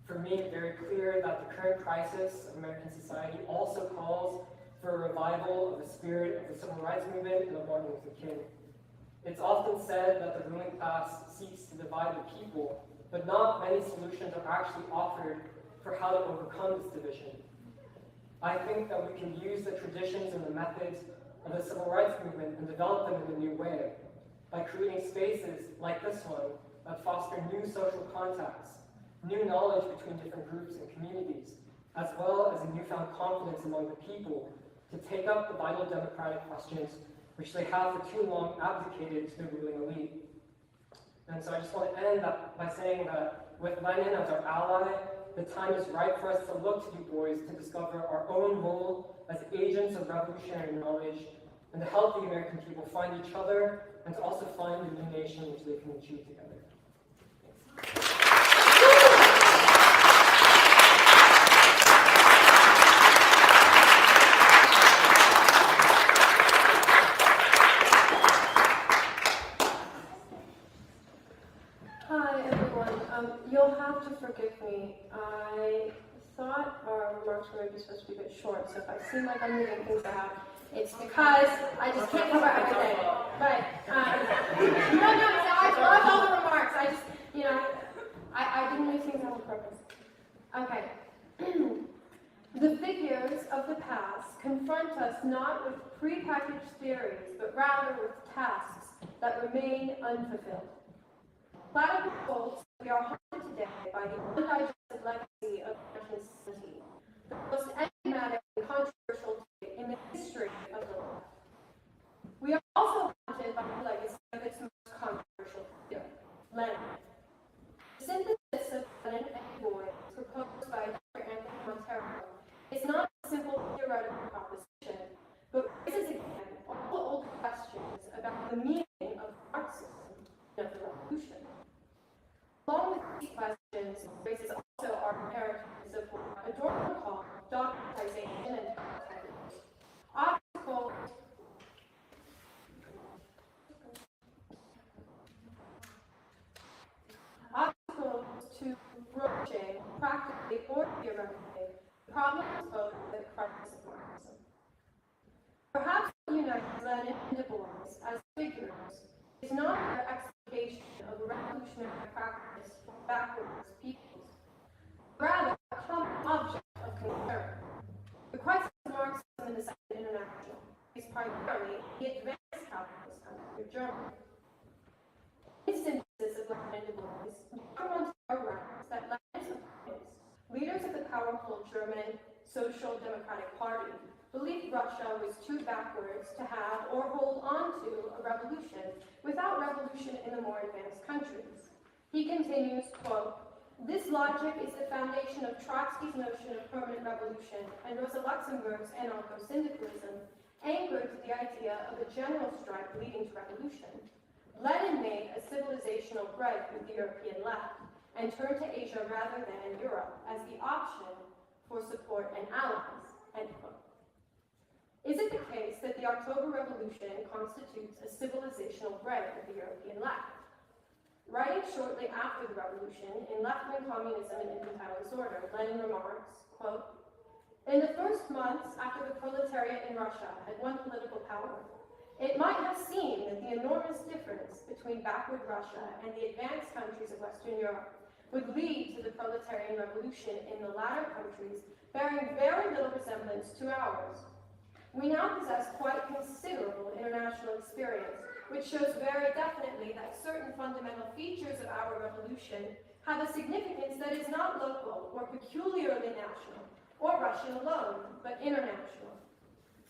for me, very clear that the current crisis of American society also calls for a revival of the spirit of the Civil Rights Movement and of Martin Luther King. It's often said that the ruling class seeks to divide the people, but not many solutions are actually offered for how to overcome this division. I think that we can use the traditions and the methods of the Civil Rights Movement and develop them in a new way by creating spaces like this one that foster new social contacts, new knowledge between different groups and communities, as well as a newfound confidence among the people to take up the vital democratic questions which they have for too long abdicated to the ruling elite. And so I just want to end by saying that with Lenin as our ally, the time is right for us to look to Du Bois to discover our own role as agents of revolutionary knowledge and to help the American people find each other and to also find a new nation which they can achieve together. Thanks. Hi, everyone. You'll have to forgive me. I thought our remarks were maybe supposed to be a bit short, so if I seem like I'm moving things around, it's because I just can't cover everything. But, no, I love all the remarks. I just, I didn't make things out on purpose. Okay. The figures of the past confront us not with prepackaged theories, but rather with tasks that remain unfulfilled. Plato holds we are haunted today by the undigested legacy of 1917, the most enigmatic and controversial date in the history of the left. We are also haunted by the legacy of its most controversial figure, Lenin. The synthesis of Lenin and Du Bois, proposed by Dr. Anthony Montero, is not a simple theoretical proposition, but raises again all the old questions about the meaning of Marxism and of the revolution. Along with these questions, raises also our imperatives of what Adorno called dogmatization and obstacles to broaching, practically or theoretically, the problems both the crisis of Marxism. Perhaps what unites Lenin and Du Bois as figures is not their explication of revolutionary practice backwards peoples, rather a common object of concern. The crisis of Marxism in the Second International is primarily the advanced capitalist country of Germany. In synthesis of Lenin and Du Bois, Dr. Montero writes that Lenin's opponents, leaders of the powerful German Social Democratic Party, believed Russia was too backwards to have or hold on to a revolution without revolution in the more advanced countries. He continues, quote, This logic is the foundation of Trotsky's notion of permanent revolution and Rosa Luxemburg's anarcho-syndicalism, anchored to the idea of a general strike leading to revolution. Lenin made a civilizational break with the European left and turned to Asia rather than Europe as the option for support and allies, end quote. Is it the case that the October Revolution constitutes a civilizational break with the European left? Writing shortly after the revolution in Left-Wing Communism and Infantile Disorder, Lenin remarks, quote, "In the first months after the proletariat in Russia had won political power, it might have seemed that the enormous difference between backward Russia and the advanced countries of Western Europe would lead to the proletarian revolution in the latter countries bearing very little resemblance to ours. We now possess quite considerable international experience, which shows very definitely that certain fundamental features of our revolution have a significance that is not local or peculiarly national, or Russian alone, but international.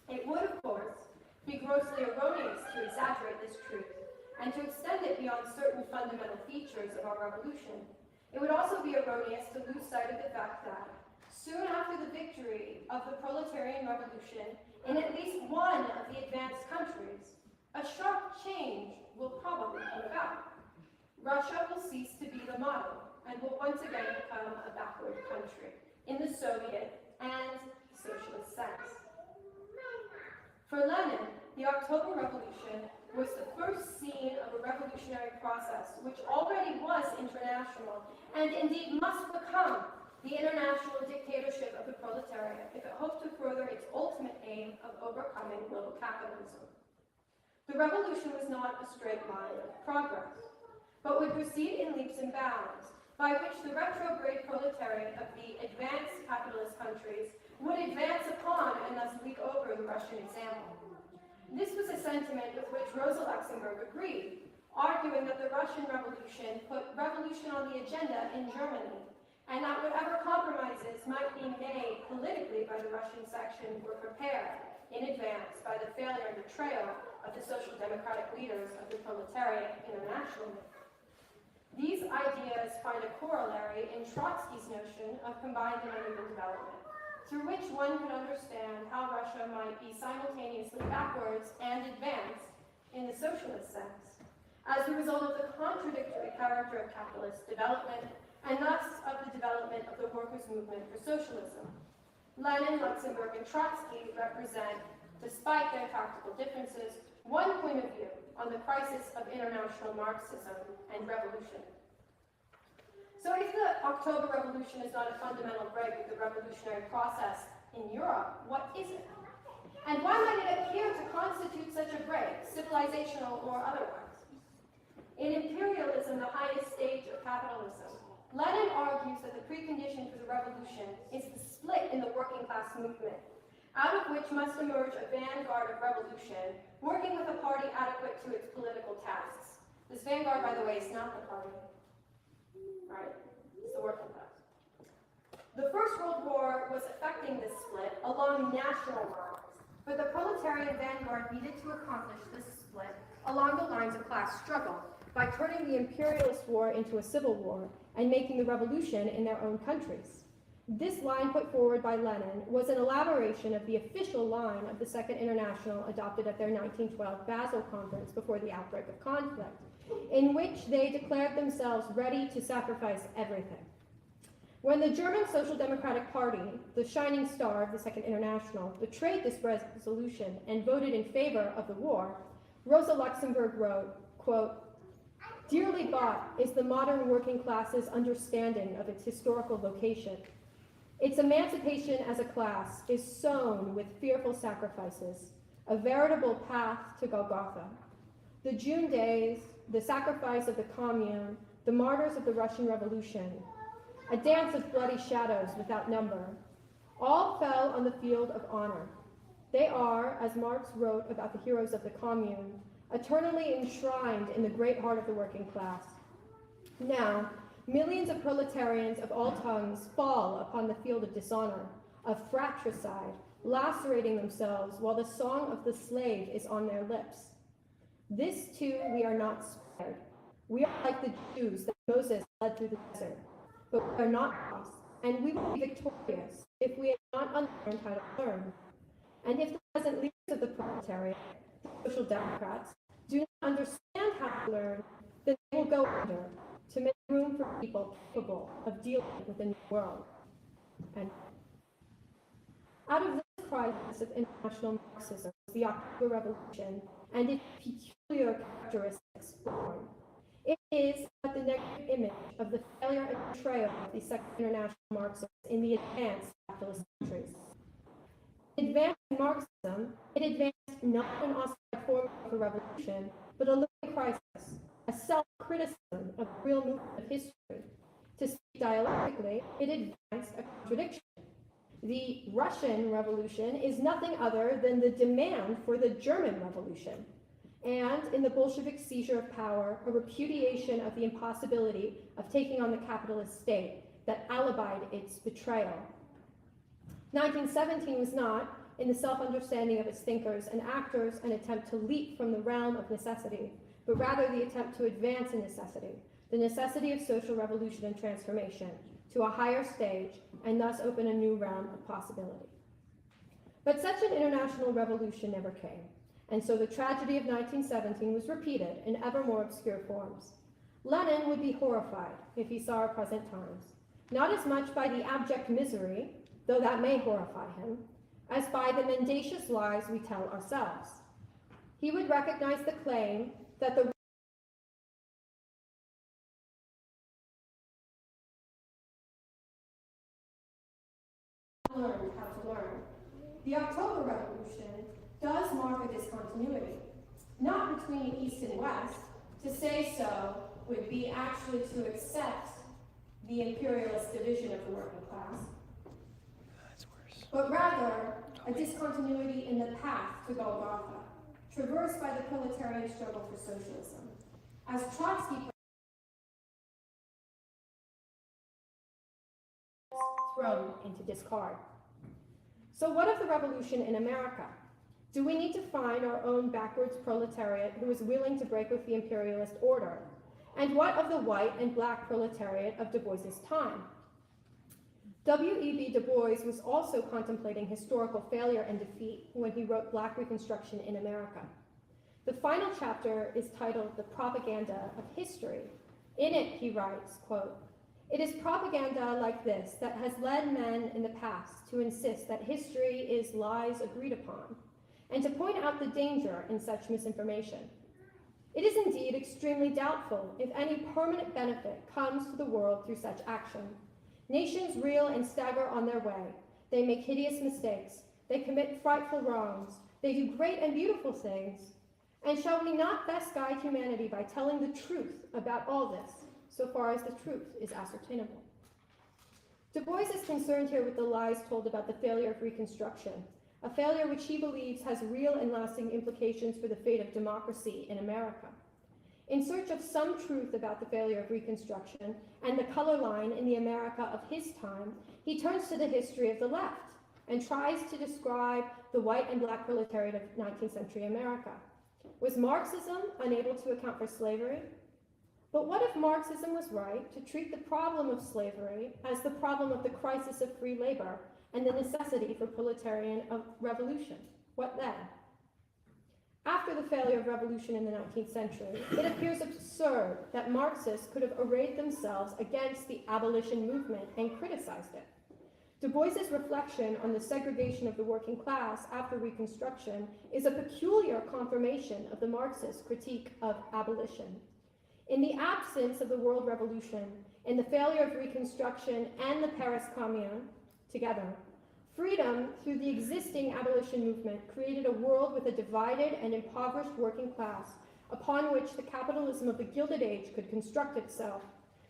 It would, of course, be grossly erroneous to exaggerate this truth and to extend it beyond certain fundamental features of our revolution. It would also be erroneous to lose sight of the fact that, soon after the victory of the proletarian revolution in at least one of the advanced countries, a sharp change will probably come about. Russia will cease to be the model and will once again become a backward country in the Soviet and socialist sense." For Lenin, the October Revolution was the first scene of a revolutionary process which already was international and indeed must become the international dictatorship of the proletariat if it hoped to further its ultimate aim of overcoming global capitalism. The revolution was not a straight line of progress, but would proceed in leaps and bounds, by which the retrograde proletariat of the advanced capitalist countries would advance upon and thus leap over the Russian example. This was a sentiment with which Rosa Luxemburg agreed, arguing that the Russian Revolution put revolution on the agenda in Germany, and that whatever compromises might be made politically by the Russian section were prepared in advance by the failure and betrayal of the social democratic leaders of the proletariat internationally. These ideas find a corollary in Trotsky's notion of combined and uneven development, through which one could understand how Russia might be simultaneously backwards and advanced in the socialist sense, as a result of the contradictory character of capitalist development, and thus of the development of the workers' movement for socialism. Lenin, Luxemburg, and Trotsky represent, despite their tactical differences, one point of view on the crisis of international Marxism and revolution. So if the October Revolution is not a fundamental break with the revolutionary process in Europe, what is it? And why might it appear to constitute such a break, civilizational or otherwise? In Imperialism, the highest stage of capitalism, Lenin argues that the precondition for the revolution is the split in the working class movement, out of which must emerge a vanguard of revolution, working with a party adequate to its political tasks. This vanguard, by the way, is not the party, right? It's the working class. The First World War was affecting this split along national lines, but the proletarian vanguard needed to accomplish this split along the lines of class struggle by turning the imperialist war into a civil war and making the revolution in their own countries. This line put forward by Lenin was an elaboration of the official line of the Second International adopted at their 1912 Basel Conference before the outbreak of conflict, in which they declared themselves ready to sacrifice everything. When the German Social Democratic Party, the shining star of the Second International, betrayed this resolution and voted in favor of the war, Rosa Luxemburg wrote, quote, "Dearly bought is the modern working class's understanding of its historical vocation. Its emancipation as a class is sown with fearful sacrifices, a veritable path to Golgotha. The June days, the sacrifice of the Commune, the martyrs of the Russian Revolution, a dance of bloody shadows without number, all fell on the field of honor. They are, as Marx wrote about the heroes of the Commune, eternally enshrined in the great heart of the working class. Now, millions of proletarians of all tongues fall upon the field of dishonor, of fratricide, lacerating themselves while the song of the slave is on their lips. This too we are not spared. We are like the Jews that Moses led through the desert. but we are not lost, and we will be victorious if we have not unlearned how to learn. And if the present leaders of the proletariat, the social democrats, do not understand how to learn, then they will go under to make room for people capable of dealing with the new world. And out of this crisis of international Marxism was the October Revolution and its peculiar characteristics born. It is but the negative image of the failure and betrayal of the Second International Marxists in the advanced capitalist countries. In advancing Marxism, it advanced not an ossified form of a revolution, but a living crisis, a self-criticism of the real movement of history. To speak dialectically, it advanced a contradiction. The Russian Revolution is nothing other than the demand for the German Revolution, and in the Bolshevik seizure of power, a repudiation of the impossibility of taking on the capitalist state that alibied its betrayal. 1917 was not, in the self-understanding of its thinkers and actors, an attempt to leap from the realm of necessity, but rather the attempt to advance a necessity, the necessity of social revolution and transformation, to a higher stage, and thus open a new realm of possibility. But such an international revolution never came, and so the tragedy of 1917 was repeated in ever more obscure forms. Lenin would be horrified if he saw our present times, not as much by the abject misery, though that may horrify him, as by the mendacious lies we tell ourselves. He would recognize the claim that the learned how to learn. The October Revolution does mark a discontinuity, not between East and West. To say so would be actually to accept the imperialist division of the working class, but rather a discontinuity in the path to Golgotha, traversed by the proletarian struggle for socialism. As Trotsky thrown into discard. So what of the revolution in America? Do we need to find our own backwards proletariat who is willing to break with the imperialist order? And what of the white and black proletariat of Du Bois's time? W.E.B. Du Bois was also contemplating historical failure and defeat when he wrote Black Reconstruction in America. The final chapter is titled The Propaganda of History. In it, he writes, quote, "It is propaganda like this that has led men in the past to insist that history is lies agreed upon, and to point out the danger in such misinformation. It is indeed extremely doubtful if any permanent benefit comes to the world through such action. Nations reel and stagger on their way. They make hideous mistakes. They commit frightful wrongs. They do great and beautiful things. And shall we not best guide humanity by telling the truth about all this, so far as the truth is ascertainable?" Du Bois is concerned here with the lies told about the failure of Reconstruction, a failure which he believes has real and lasting implications for the fate of democracy in America. In search of some truth about the failure of Reconstruction and the color line in the America of his time, he turns to the history of the left and tries to describe the white and black proletariat of 19th century America. Was Marxism unable to account for slavery? But what if Marxism was right to treat the problem of slavery as the problem of the crisis of free labor and the necessity for proletarian revolution? What then? After the failure of revolution in the 19th century, it appears absurd that Marxists could have arrayed themselves against the abolition movement and criticized it. Du Bois's reflection on the segregation of the working class after Reconstruction is a peculiar confirmation of the Marxist critique of abolition. In the absence of the World Revolution, in the failure of Reconstruction and the Paris Commune together, freedom through the existing abolition movement created a world with a divided and impoverished working class upon which the capitalism of the Gilded Age could construct itself.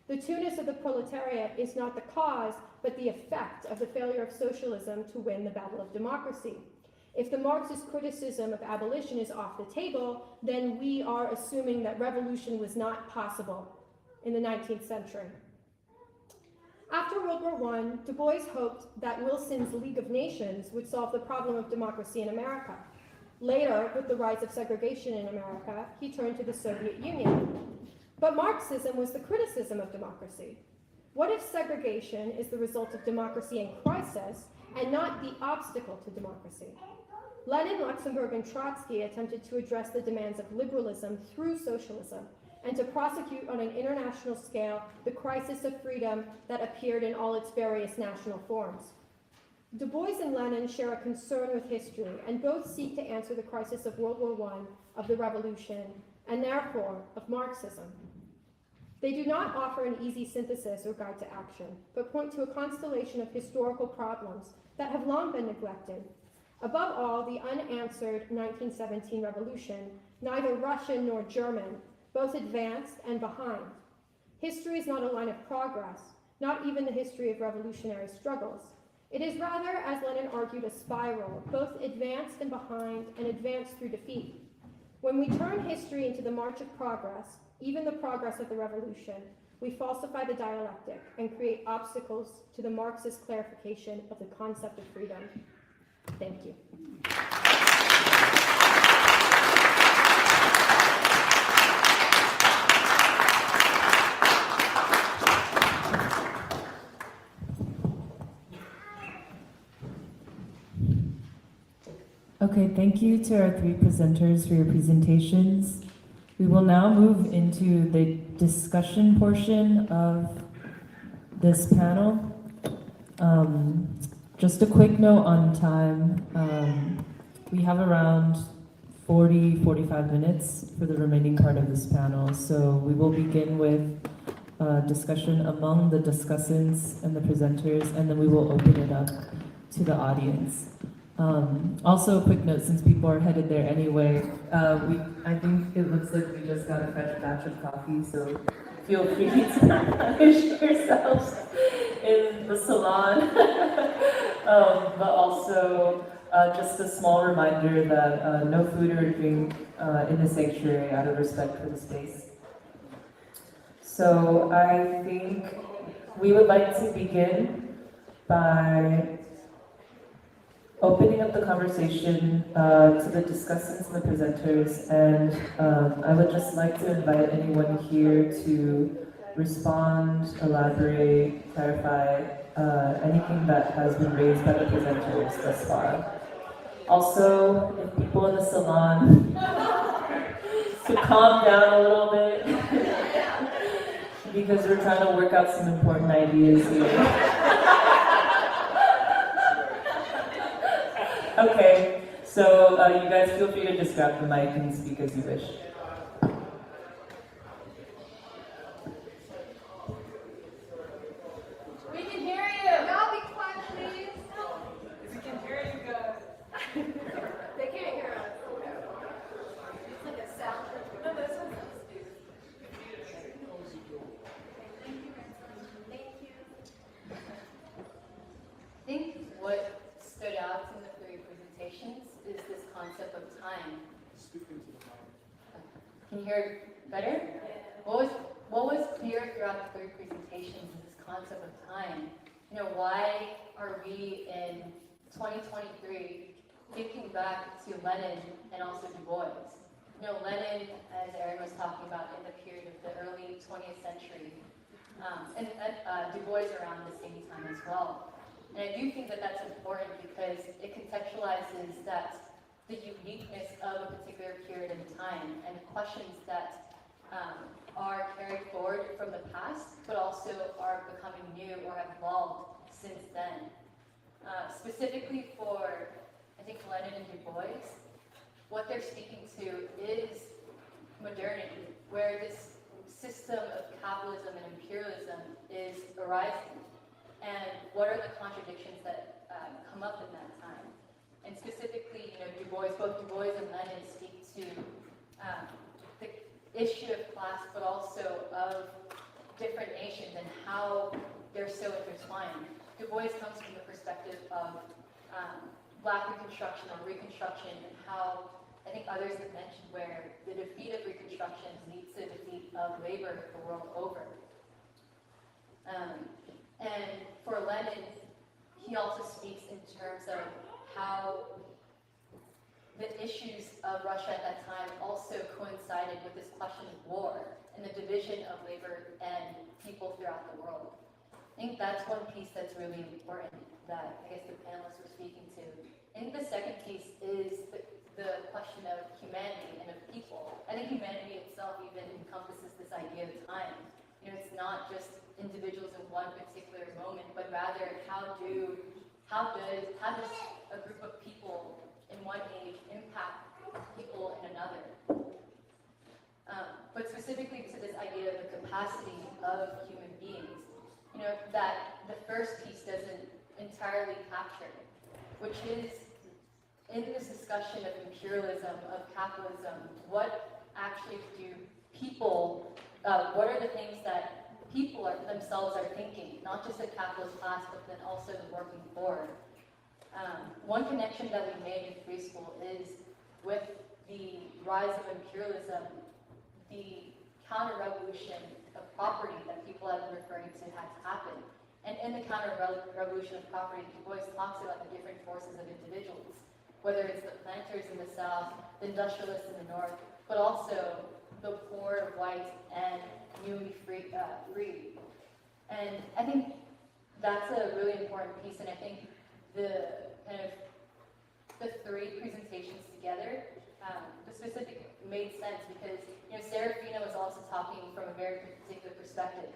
The two-ness of the proletariat is not the cause, but the effect of the failure of socialism to win the battle of democracy. If the Marxist criticism of abolition is off the table, then we are assuming that revolution was not possible in the 19th century. After World War I, Du Bois hoped that Wilson's League of Nations would solve the problem of democracy in America. Later, with the rise of segregation in America, he turned to the Soviet Union. But Marxism was the criticism of democracy. What if segregation is the result of democracy in crisis and not the obstacle to democracy? Lenin, Luxemburg, and Trotsky attempted to address the demands of liberalism through socialism and to prosecute on an international scale the crisis of freedom that appeared in all its various national forms. Du Bois and Lenin share a concern with history, and both seek to answer the crisis of World War I, of the Revolution, and therefore of Marxism. They do not offer an easy synthesis or guide to action, but point to a constellation of historical problems that have long been neglected. Above all, the unanswered 1917 revolution, neither Russian nor German, both advanced and behind. History is not a line of progress, not even the history of revolutionary struggles. It is rather, as Lenin argued, a spiral, both advanced and behind, and advanced through defeat. When we turn history into the march of progress, even the progress of the revolution, we falsify the dialectic and create obstacles to the Marxist clarification of the concept of freedom. Thank you. Okay, thank you to our three presenters for your presentations. We will now move into the discussion portion of this panel. Just a quick note on time. We have around 45 minutes for the remaining part of this panel. So we will begin with discussion among the discussants and the presenters, and then we will open it up to the audience. Also, a quick note, since people are headed there anyway, I think it looks like we just got a fresh batch of coffee, so feel free to punish yourselves in the salon. But also, just a small reminder that no food or drink in the sanctuary out of respect for the space. So I think we would like to begin by opening up the conversation to the discussants and the presenters, and I would just like to invite anyone here to respond, elaborate, clarify anything that has been raised by the presenters thus far. Also, if people in the salon to calm down a little bit, because we're trying to work out some important ideas here. Okay, so you guys feel free to just grab the mic and speak as you wish. We can hear you. Y'all be quiet, please. We can hear you guys. They can't hear us. It's like a sound. No, this one's Thank you. I think what stood out in the three presentations is this concept of time. Can you hear better? What was clear throughout the three presentations is this concept of time. You know, why are we in 2023 thinking back to Lenin and also Du Bois? You know, Lenin, as Erin was talking about, in the period of the early 20th century, and Du Bois around the same time as well. And I do think that that's important because it contextualizes the uniqueness of a particular period in time and questions that are carried forward from the past, but also are becoming new or have evolved since then. Specifically for, I think, Lenin and Du Bois, what they're speaking to is modernity, where this system of capitalism and imperialism is arising. And what are the contradictions that come up in that time? And specifically, you know, both Du Bois and Lenin speak to the issue of class, but also of different nations and how they're so intertwined. Du Bois comes from the perspective of Black Reconstruction or Reconstruction, and how I think others have mentioned where the defeat of Reconstruction leads to the defeat of labor the world over. And for Lenin, he also speaks in terms of how the issues of Russia at that time also coincided with this question of war and the division of labor and people throughout the world. think that's one piece that's really important that I guess the panelists were speaking to. I think the second piece is the question of humanity and of people. I think humanity itself even encompasses this idea of time. You know, it's not just individuals in one particular moment, but rather how does a group of people in one age impact people in another? But specifically to this idea of the capacity of human beings, you know, that the first piece doesn't entirely capture, which is in this discussion of imperialism, of capitalism, what actually do people, what are the things that people themselves are thinking, not just the capitalist class, but then also the working poor. One connection that we made in free school is with the rise of imperialism, the counter-revolution of property that people have been referring to had to happen. And in the counter-revolution of property, Du Bois talks about the different forces of individuals, whether it's the planters in the South, the industrialists in the North, but also the poor, white, and newly free. And I think that's a really important piece, and I think the kind of the three presentations together, the specific made sense because, you know, Serafina was also talking from a very particular perspective,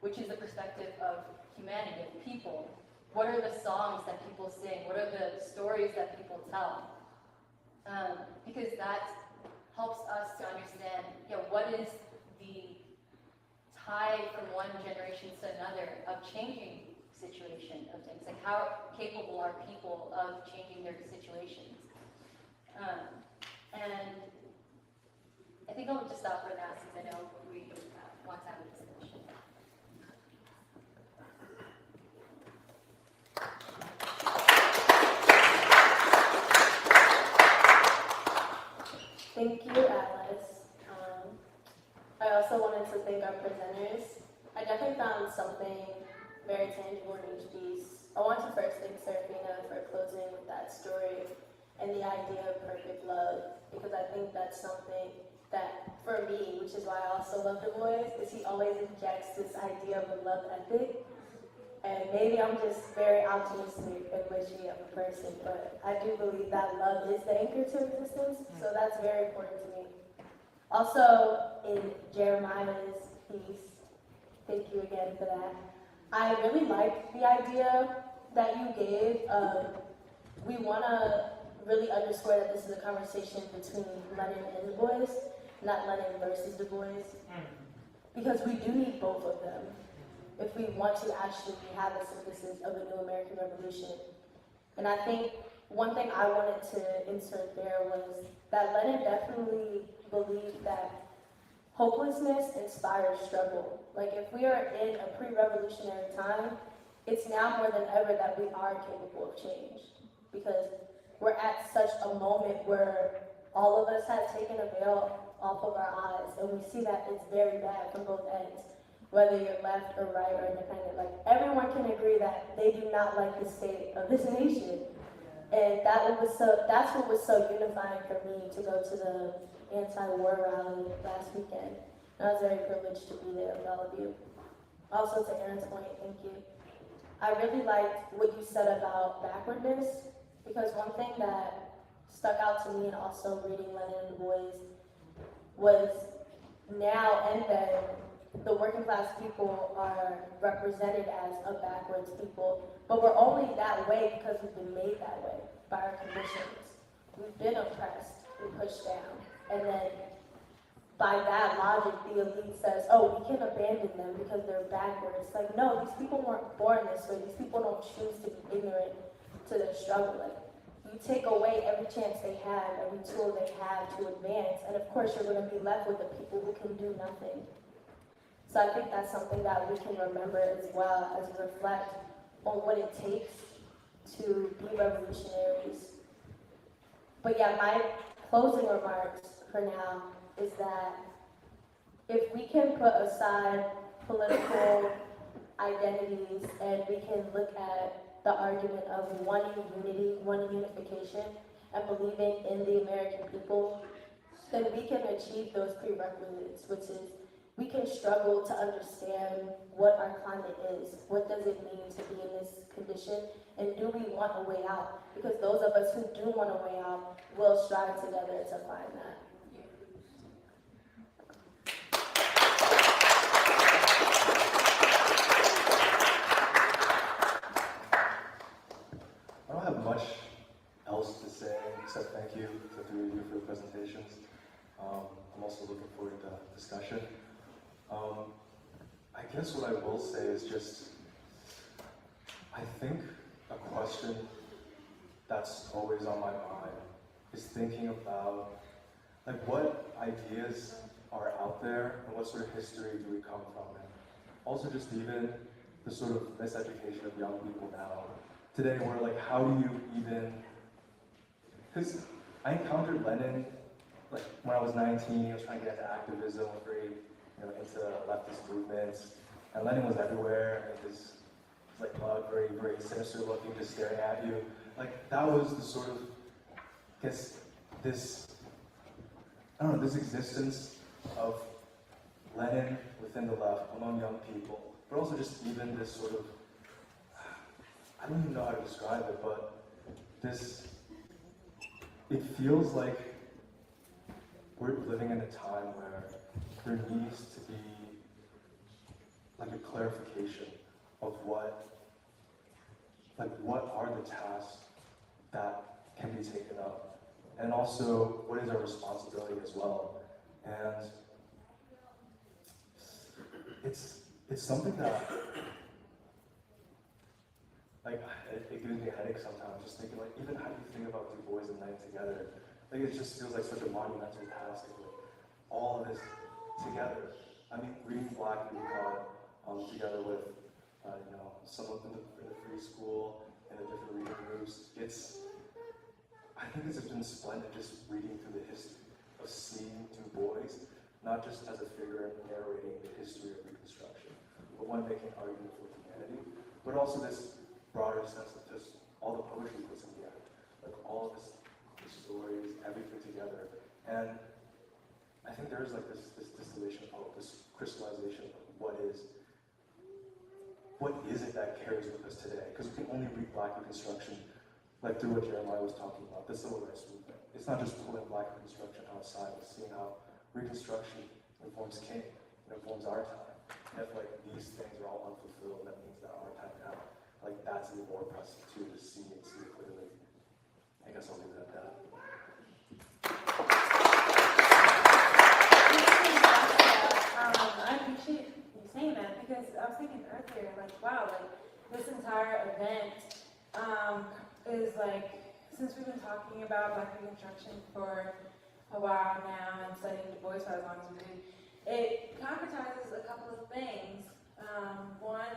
which is the perspective of humanity, of people. What are the songs that people sing? What are the stories that people tell? Because that helps us to understand, you know, what is the tie from one generation to another of changing situation of things, like how capable are people of changing their situations. And I think I'll just stop for now since I know we want to have a discussion. Thank you, Alice. I also wanted to thank our presenters. I definitely found something very tangible in each piece. I want to first thank Serafina for closing with that story and the idea of perfect love, because I think that's something that, for me, which is why I also love Du Bois, is he always injects this idea of a love ethic. And maybe I'm just very optimistic and wishy of a person, but I do believe that love is the anchor to existence, so that's very important to me. Also, in Jeremiah's piece, thank you again for that, I really liked the idea that you gave of, we want to really underscore that this is a conversation between Lenin and Du Bois, not Lenin versus Du Bois, because we do need both of them if we want to actually have a synthesis of a new American Revolution. And I think one thing I wanted to insert there was that Lenin definitely believed that hopelessness inspires struggle. Like, if we are in a pre-revolutionary time, it's now more than ever that we are capable of change, because we're at such a moment where all of us have taken a veil off of our eyes, and we see that it's very bad from both ends, whether you're left or right or independent. Like, everyone can agree that they do not like the state of this nation. And that's what was so unifying for me to go to the anti-war rally last weekend. And I was very privileged to be there with all of you. Also, to Aaron's point, thank you. I really liked what you said about backwardness, because one thing that stuck out to me, and also reading Lenin and Du Bois, was now and then the working class people are represented as a backwards people, but we're only that way because we've been made that way by our conditions. We've been oppressed and pushed down, and then by that logic, the elite says, oh, we can abandon them because they're backwards. Like, no, these people weren't born this way. These people don't choose to be ignorant to their struggle. Like, you take away every chance they have, every tool they have to advance, and of course you're going to be left with the people who can do nothing. So I think that's something that we can remember as well as we reflect on what it takes to be revolutionaries. But yeah, my closing remarks for now is that if we can put aside political identities and we can look at the argument of wanting unity, wanting unification, and believing in the American people, then we can achieve those prerequisites, which is we can struggle to understand what our climate is. What does it mean to be in this condition? And do we want a way out? Because those of us who do want a way out will strive together to find that. I don't have much else to say except thank you to the three of you for the presentations. I'm also looking forward to the discussion. I guess what I will say is just, I think a question that's always on my mind is thinking about like what ideas are out there and what sort of history do we come from, and also just even the sort of miseducation of young people now. Today we're like, how do you even, because I encountered Lenin like when I was 19, I was trying to get into activism, very, into leftist movements, and Lenin was everywhere, and his like loud, very, very sinister looking, just staring at you. Like that was the sort of, I guess, this, I don't know, this existence of Lenin within the left, among young people, but also just even this sort of, I don't even know how to describe it, but this, it feels like we're living in a time where there needs to be like a clarification of what are the tasks that can be taken up, and also what is our responsibility as well. And it's something that like it gives me a headache sometimes, just thinking like, even how do you think about Du Bois and Lenin together? Like it just feels like such a monumental task of like all of this together. I mean, reading Black Du Bois together with some of them in the free school and the different reading groups. I think it's been splendid just reading through the history of seeing Du Bois, not just as a figure narrating the history of Reconstruction, but one making an argument for humanity, but also this broader sense of just all the poetry he puts in the act, like all of the stories, everything together. And I think there's like this distillation of hope, this crystallization of what is it that carries with us today? Because we can only read Black Reconstruction like through what Jeremiah was talking about, the civil rights movement. It's not just pulling Black Reconstruction outside, but seeing how Reconstruction informs King, it informs our time. And if like these things are all unfulfilled, that means that our time now, like that's even more pressing too, to see it clearly. I guess I'll leave it at that. I appreciate you saying that, because I was thinking earlier, like, wow, like this entire event is like, since we've been talking about Black Reconstruction for a while now and studying Du Bois for as long as we did, it concretizes a couple of things. One,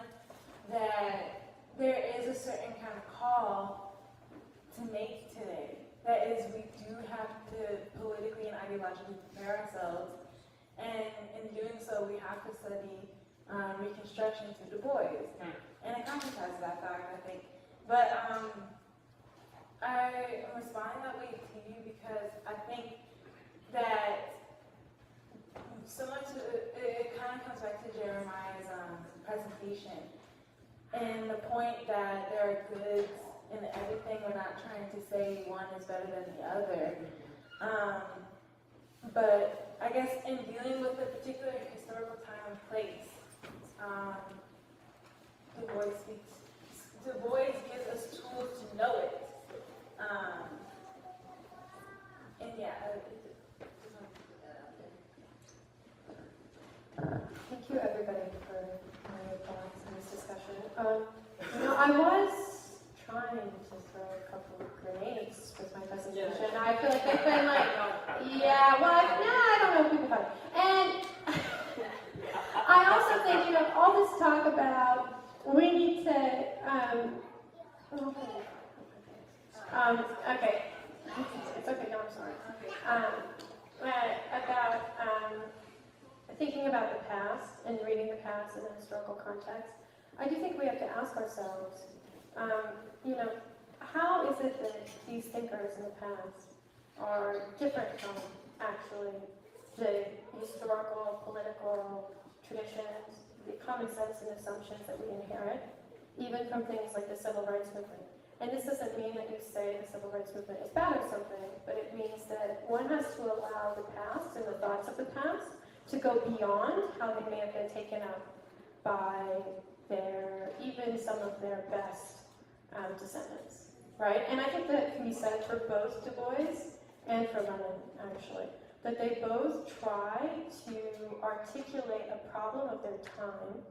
that there is a certain kind of call to make today. That is, we do have to politically and ideologically prepare ourselves. And in doing so, we have to study Reconstruction through Du Bois. And it concretizes that fact, I think. But I am responding that way to you because I think that similar to, it kind of comes back to Jeremiah's presentation. And the point that there are goods in everything, we're not trying to say one is better than the other. But I guess in dealing with a particular historical time and place, Du Bois gives us tools to know it. And yeah, Thank you, everybody, for your thoughts in this discussion. I was trying to throw a couple of grenades with my presentation. I feel like they've been like, yeah, well, I don't know if people have. And I also think, all this talk about we need to, okay, it's okay, no, I'm sorry. About thinking about the past and reading the past in a historical context, I do think we have to ask ourselves, how is it that these thinkers in the past are different from actually the historical, political traditions, the common sense and assumptions that we inherit, even from things like the civil rights movement. And this doesn't mean that you say the civil rights movement is bad or something, but it means that one has to allow the past and the thoughts of the past to go beyond how they may have been taken up by even some of their best descendants, right? And I think that can be said for both Du Bois and for Lenin, actually, that they both try to articulate a problem of their time,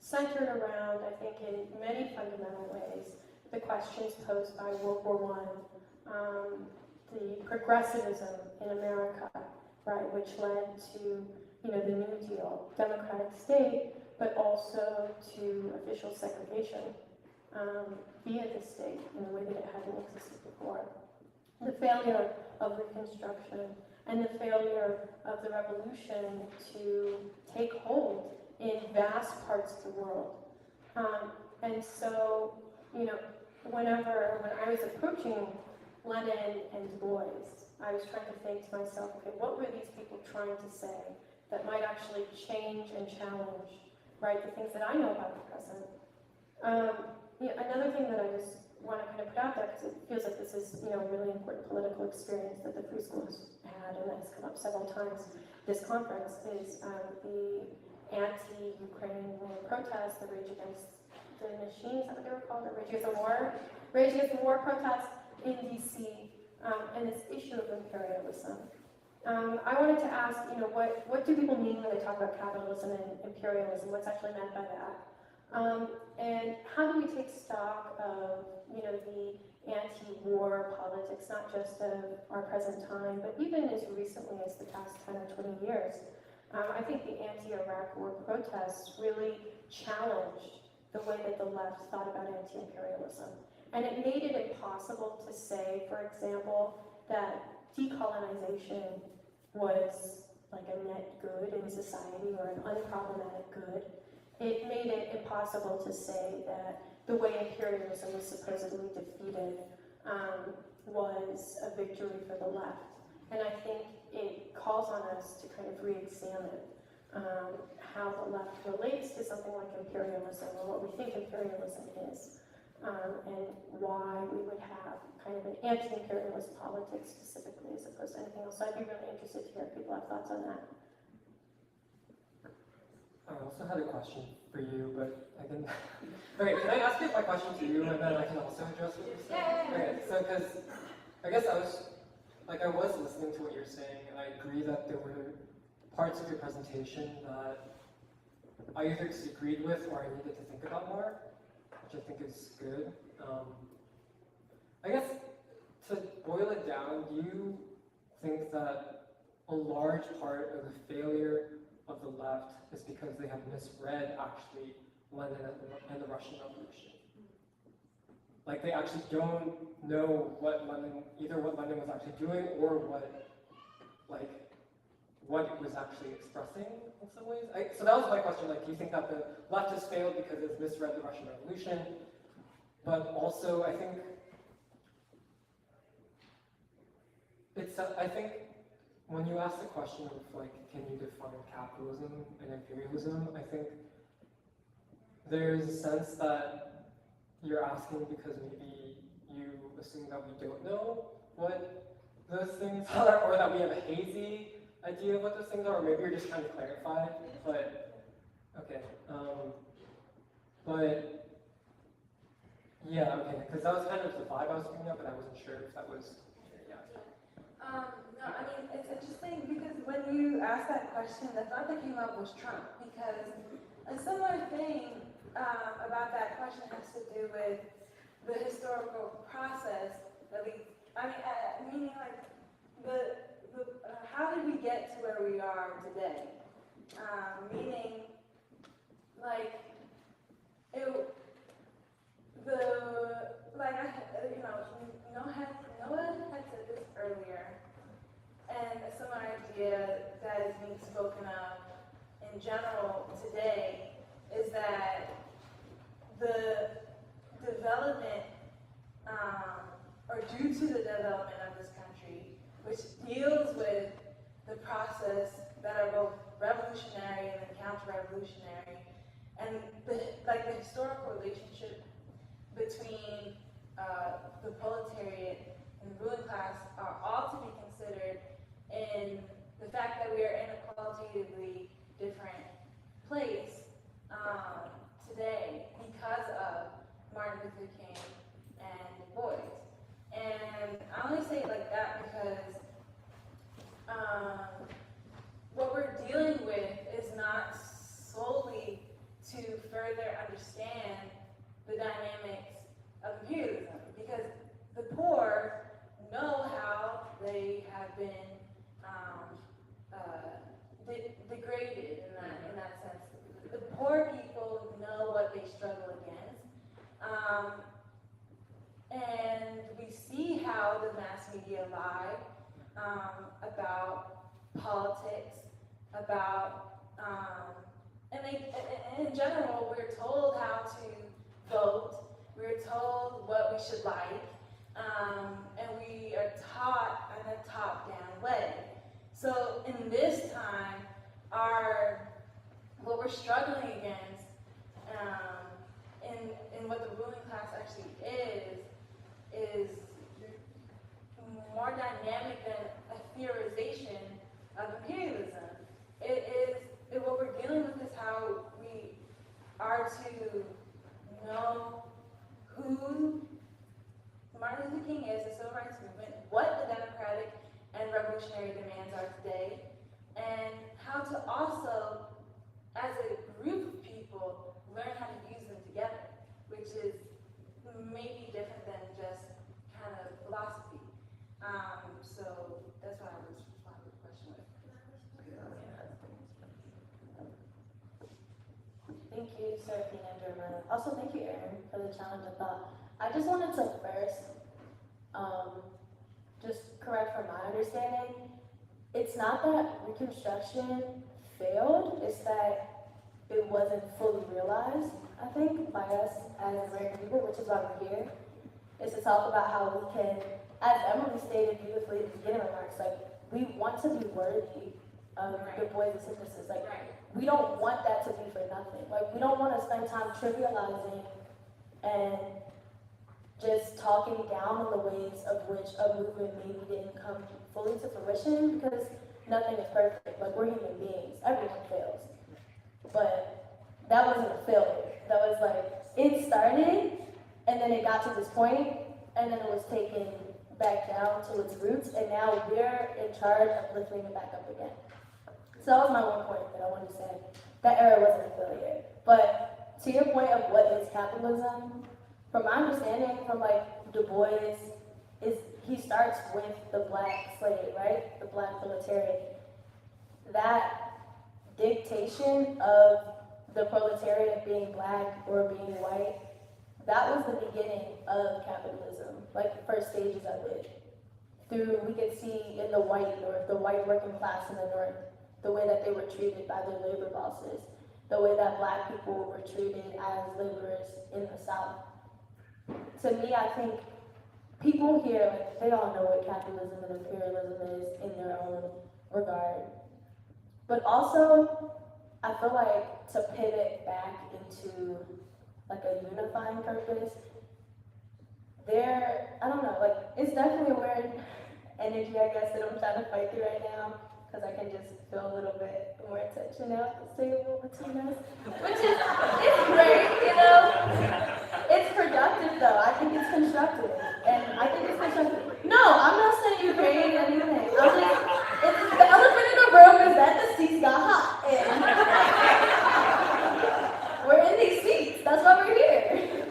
centered around, I think, in many fundamental ways, the questions posed by World War I, the progressivism in America, right, which led to, the New Deal, democratic state, but also to official segregation via the state in a way that it hadn't existed before. The failure of Reconstruction and the failure of the revolution to take hold in vast parts of the world. And so, when I was approaching Lenin and Du Bois, I was trying to think to myself, okay, what were these people trying to say that might actually change and challenge, right, the things that I know about the present? Another thing that I just want to kind of put out there, because it feels like this is, a really important political experience that the free schools had, and that's come up several times this conference, is the anti-Ukraine war protest, the Rage Against the Machine, is that what they were called? The Rage Against the War protests in DC, and this issue of imperialism. I wanted to ask, what do people mean when they talk about capitalism and imperialism? What's actually meant by that? And how do we take stock of, the anti-war politics, not just of our present time, but even as recently as the past 10 or 20 years? I think the anti-Iraq war protests really challenged the way that the left thought about anti-imperialism. And it made it impossible to say, for example, that decolonization was like a net good in society or an unproblematic good. It made it impossible to say that the way imperialism was supposedly defeated was a victory for the left. And I think it calls on us to kind of re-examine how the left relates to something like imperialism, or what we think imperialism is, and why we would have kind of an anti-imperialist politics specifically as opposed to anything else. So I'd be really interested to hear if people have thoughts on that. I also had a question for you, but I didn't. Okay, can I ask you my question to you, and then I can also address what you're saying? Okay, so because I guess I was listening to what you're saying, and I agree that there were parts of your presentation that I either disagreed with or I needed to think about more, which I think is good. I guess to boil it down, do you think that a large part of the failure of the left is because they have misread actually Lenin and the Russian Revolution? Like they actually don't know either what Lenin was actually doing or what it was actually expressing in some ways. So that was my question, do you think that the left has failed because it's misread the Russian Revolution? But also, I think when you ask the question of can you define capitalism and imperialism, I think there's a sense that you're asking because maybe you assume that we don't know what those things are, or that we have a hazy idea of what those things are, or maybe you're just trying to clarify. But okay, but yeah, okay, because that was kind of the vibe I was picking up, but I wasn't sure if that was. No, I mean, it's interesting because when you asked that question, the thought that came up was Trump, because a similar thing about that question has to do with the historical process that meaning how did we get to where we are today? Meaning, Noah had said this earlier, and a similar idea that is being spoken of in general today is that the development, or due to the development of this country, which deals with the process that are both revolutionary and then counter-revolutionary, and the historical relationship between the proletariat and the ruling class are all to be considered in the fact that we are in a qualitatively different place today because of Martin Luther King and Du Bois. And I only say it like that because what we're dealing with is not solely to further understand the dynamics of imperialism, because the poor know how they have been degraded in that sense. The poor people know what they struggle against, and we see how the mass media lie about politics, about and in general, we're told how to vote, we're told what we should like, and we are taught in a top-down way. So in this time, what we're struggling against, in what the ruling class actually is more dynamic than a theorization of imperialism. What we're dealing with is how we are to know who Martin Luther King is, the civil rights movement, what the democratic and revolutionary demands are today, and how to also, as a group of people, learn how to use them together, which is maybe different than just kind of philosophy. So that's what I was responding to the question with. Thank you, Seraphina and German. Also, thank you, Aaron, for the challenge of thought. I just wanted to first just correct from my understanding. It's not that Reconstruction failed, it's that it wasn't fully realized, I think, by us as American people, which is why we're here, is to talk about how we can, as Emily stated beautifully at the beginning of remarks, like, we want to be worthy of Du Bois' synthesis. Like, we don't want that to be for nothing. Like, we don't want to spend time trivializing and just talking down on the ways of which a movement maybe didn't come fully to fruition, because nothing is perfect. Like, we're human beings. Everyone fails. But that wasn't a failure. That was like, it started, and then it got to this point, and then it was taken back down to its roots, and now we're in charge of lifting it back up again. So that was my one point that I wanted to say. That era wasn't a failure. But to your point of what is capitalism, from my understanding from like Du Bois, is he starts with the black slave, right? The black proletariat. That dictation of the proletariat being black or being white, that was the beginning of capitalism, like the first stages of it. Through, we could see in the white north, the white working class in the north, the way that they were treated by their labor bosses, the way that black people were treated as laborers in the South. To me, I think people here, like, they all know what capitalism and imperialism is in their own regard. But also, I feel like to pivot back into like a unifying purpose, I don't know, like, it's definitely a weird energy, I guess, that I'm trying to fight through right now, because I can just feel a little bit more tension out the table between us, which is, it's great, you know? It's productive, though. I think it's constructive, and I think it's constructive. No, I'm not saying you're creating anything. I'm just, the elephant in the room is that the seats got hot, and we're in these seats. That's why we're here.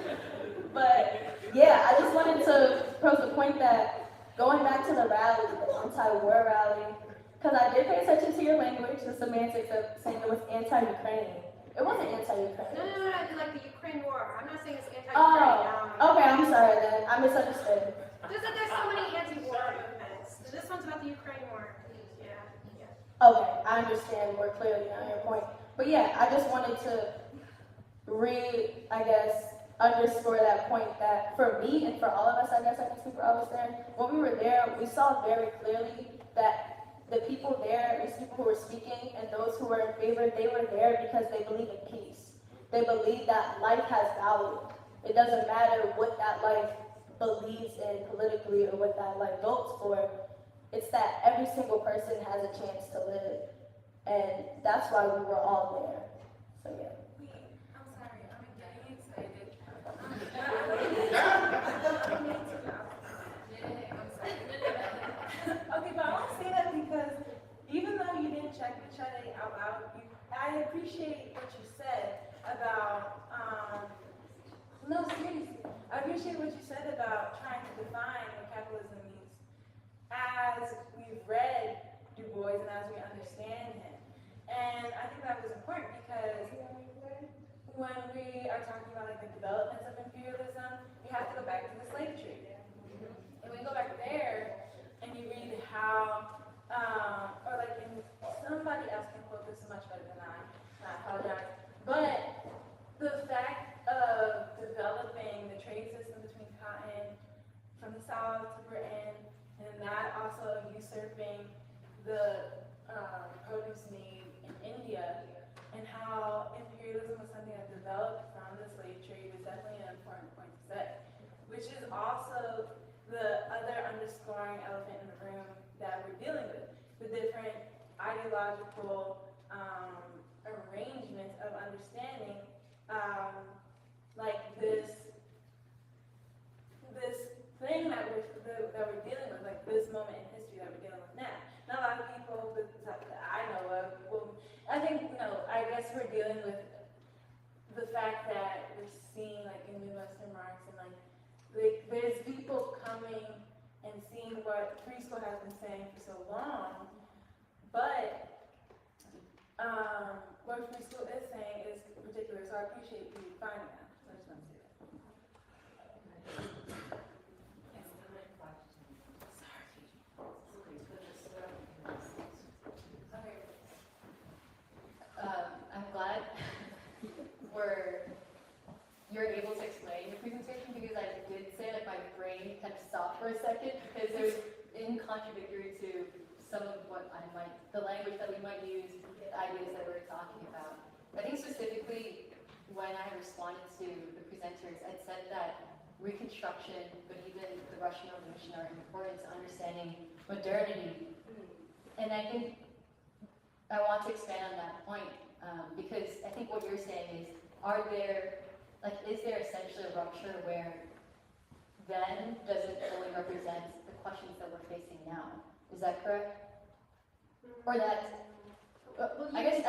But yeah, I just wanted to pose the point that going back to the rally, the anti-war rally, because I did pay attention to your language, the semantics of saying it was anti-Ukraine. It wasn't anti-Ukraine. No, like the Ukraine war. I'm not saying it's anti-Ukraine. Oh, okay, I'm sorry then. I misunderstood. There's so many anti-war movements. This one's about the Ukraine war. Yeah. Okay, I understand more clearly now your point. But yeah, I just wanted to underscore that point that for me and for all of us, I guess I can speak for all of us there, when we were there, we saw very clearly that the people there, these people who were speaking and those who were in favor, they were there because they believe in peace. They believe that life has value. It doesn't matter what that life believes in politically or what that life votes for. It's that every single person has a chance to live. And that's why we were all there. So yeah. I'm sorry, I'm getting excited. Okay, but I want to say that because even though you didn't check each other out loud, I appreciate what you said about, no, seriously, I appreciate what you said about trying to define what capitalism means as we've read Du Bois and as we understand him. And I think that was important because when we are talking about like the developments of imperialism, you have to go back to the slave trade. And when you go back there and you read how, or like somebody else can quote this much better than I apologize, but the fact of developing the trade system between cotton from the South to Britain, and that also usurping the produce need in India, and how imperialism was something that developed from the slave trade is definitely an important point to say, which is also the other underscoring elephant in the room that we're dealing with, the different ideological arrangements of understanding like this thing that we're dealing with, like this moment in history that we're dealing with now. Not a lot of people that I know of, well, I think, I guess we're dealing with the fact that we're seeing like in Midwestern Marx and like there's people coming and seeing what free school has been saying for so long, but what free school is saying is particular, so I appreciate you finding that. So I just want to say that. I'm glad you're able to explain your presentation because I did say that my brain kind of stopped for a second because it was contradictory to some of what the language that we might use, the ideas that we're talking about. I think specifically when I responded to the presenters, I said that Reconstruction, but even the Russian Revolution are important to understanding modernity. And I think I want to expand on that point because I think what you're saying is, is there essentially a rupture where then doesn't fully represent the questions that we're facing now? Is that correct? Or that, but I guess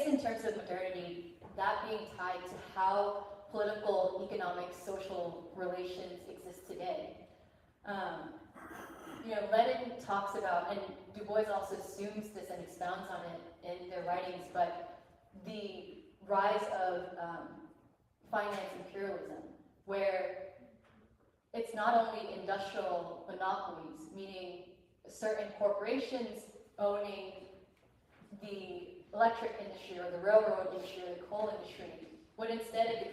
in terms of modernity, that being tied to how political, economic, social relations exist today. Lenin talks about, and Du Bois also assumes this and expounds on it in their writings, but the rise of finance imperialism, where it's not only industrial monopolies, meaning certain corporations owning the electric industry or the railroad industry or the coal industry, but instead it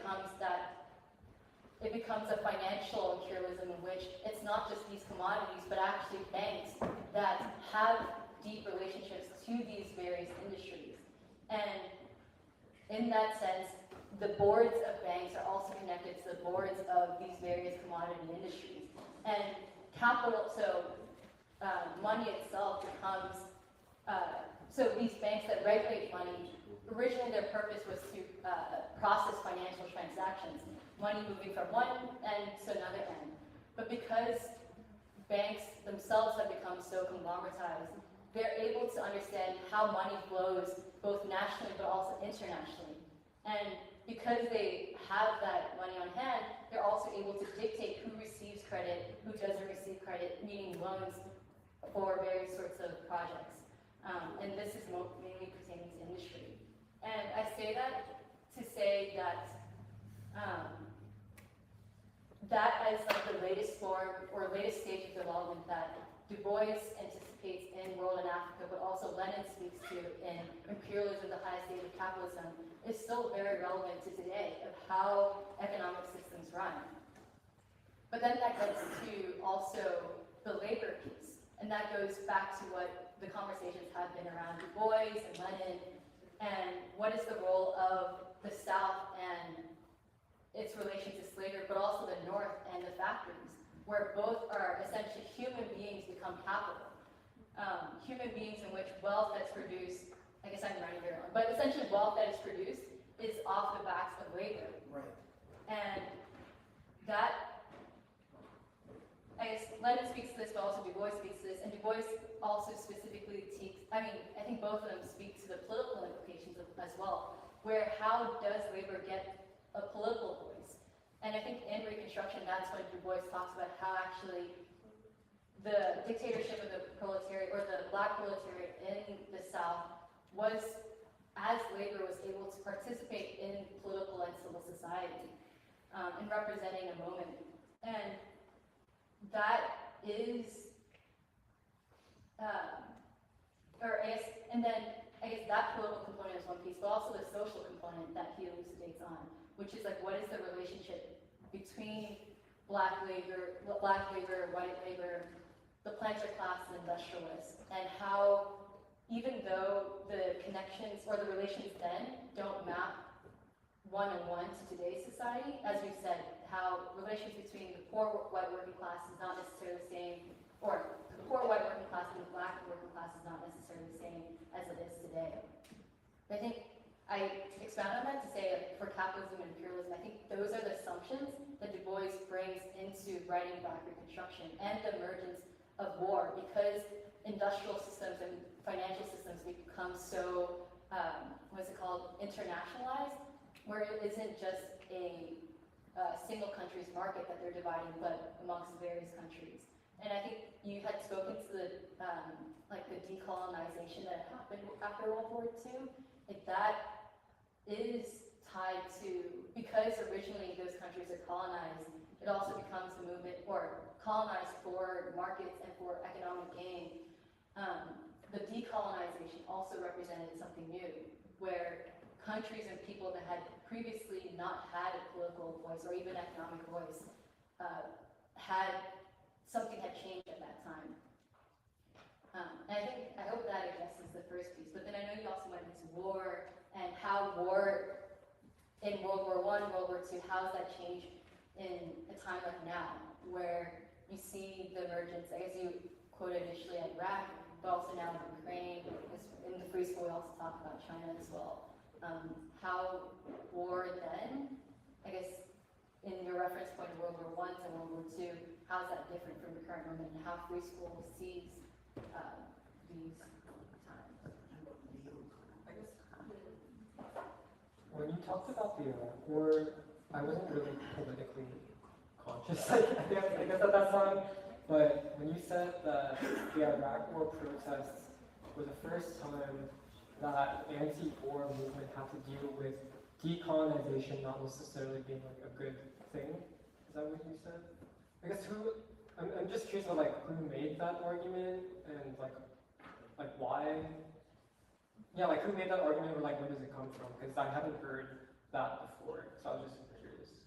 becomes a financial imperialism in which it's not just these commodities, but actually banks that have deep relationships to these various industries. And in that sense, the boards of banks are also connected to the boards of these various commodity industries. And money itself becomes, so these banks that regulate money, originally their purpose was to process financial transactions, money moving from one end to another end. But because banks themselves have become so conglomeratized, they're able to understand how money flows both nationally but also internationally. And because they have that money on hand, they're also able to dictate who receives credit, who doesn't receive credit, meaning loans for various sorts of projects. And this is mainly pertaining to industry. And I say that to say that that as like the latest form or latest stage of development that Du Bois anticipates in World and Africa, but also Lenin speaks to in Imperialism, the highest stage of capitalism, is still very relevant to today of how economic systems run. But then that gets to also the labor piece. And that goes back to what the conversations have been around Du Bois and Lenin, and what is the role of the South and its relation to slavery, but also the North and the factories, where both are essentially human beings become capital. Human beings in which wealth that's produced, I guess I'm running here on, but essentially wealth that is produced is off the backs of labor. Right. And that, I guess Lenin speaks to this, but also Du Bois speaks to this, and Du Bois also specifically I think both of them speak to the political implications as well, where how does labor get a political voice? And I think in Reconstruction, that's when Du Bois talks about how actually the dictatorship of the proletariat, or the black proletariat in the South, was, as labor was able to participate in political and civil society, and representing a moment. And that is, I guess that political component is one piece, but also the social component that he elucidates on, which is like, what is the relationship between black labor, white labor, the planter class and industrialists, and how, even though the connections or the relations then don't map one-on-one to today's society, as we've said, how relations between the poor white working class is not necessarily the same, or the poor white working class and the black working class is not necessarily the same as it is today. But I think I expound on that to say that for capitalism and imperialism, I think those are the assumptions that Du Bois brings into writing about Reconstruction and the emergence of war, because industrial systems and financial systems become so, internationalized, where it isn't just a single country's market that they're dividing, but amongst various countries. And I think you had spoken to the decolonization that happened after World War II. That is tied to, because originally those countries are colonized, it also becomes a movement, or colonized for markets and for economic gain. The decolonization also represented something new, where countries and people that had previously not had a political voice or even economic voice something had changed at that time. And I hope that addresses the first piece. But then I know you also went into war, and how war in World War I, World War II, how has that changed in a time like now, where you see the emergence, I guess you quoted initially Iraq, but also now in Ukraine. In the free school, we also talk about China as well. How war then, I guess, in your reference point of World War I and World War II, how is that different from the current moment, and how free school sees these times? I guess when you talked about the Iraq War, I wasn't really politically conscious, I guess at that time. But when you said that the Iraq War protests were the first time that anti-war movement had to deal with decolonization not necessarily being like a good thing, is that what you said? I guess I'm just curious about like who made that argument, and like why? Yeah, like who made that argument, or like where does it come from? Because I haven't heard that before, so I was just curious.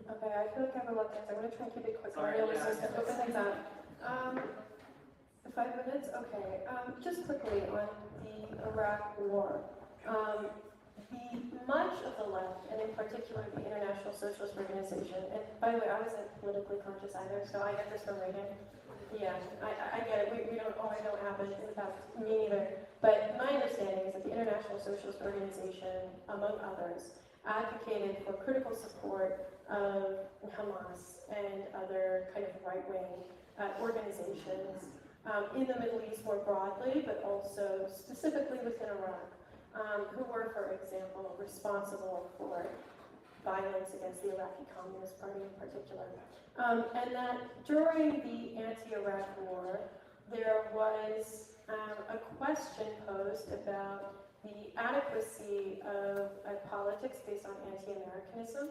Okay, I feel like I have a lot of things. I'm going to try and keep it quick. Sorry, Mario, yeah, to open things up. 5 minutes? Okay. Just quickly on the Iraq War. Much of the left, and in particular the International Socialist Organization, and by the way, I wasn't politically conscious either, so I get this from reading. Yeah, I get it. We don't always know what happened. In fact, me neither. But my understanding is that the International Socialist Organization, among others, advocated for critical support of Hamas and other kind of right-wing organizations in the Middle East more broadly, but also specifically within Iraq, who were, for example, responsible for violence against the Iraqi Communist Party in particular. And that during the anti-Iraq war, there was a question posed about the adequacy of politics based on anti-Americanism,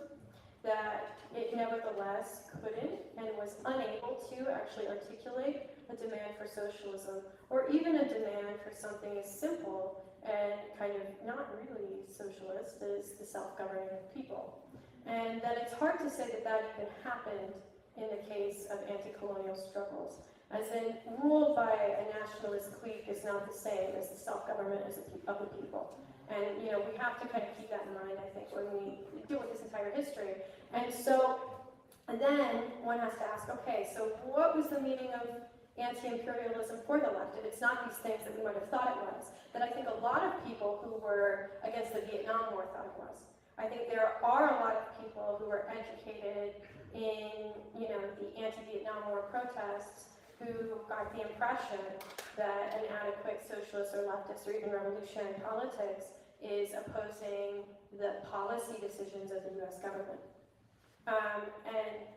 that it nevertheless couldn't and was unable to actually articulate a demand for socialism, or even a demand for something as simple and kind of not really socialist as the self-governing of people. And that it's hard to say that that even happened in the case of anti-colonial struggles. as in ruled by a nationalist clique is not the same as the self-government of the people. And we have to kind of keep that in mind, I think, when we deal with this entire history. And then one has to ask, okay, so what was the meaning of anti-imperialism for the left? If it's not these things that we might have thought it was, that I think a lot of people who were against the Vietnam War thought it was. I think there are a lot of people who were educated in, the anti-Vietnam War protests who got the impression that an adequate socialist or leftist or even revolutionary politics is opposing the policy decisions of the US government. And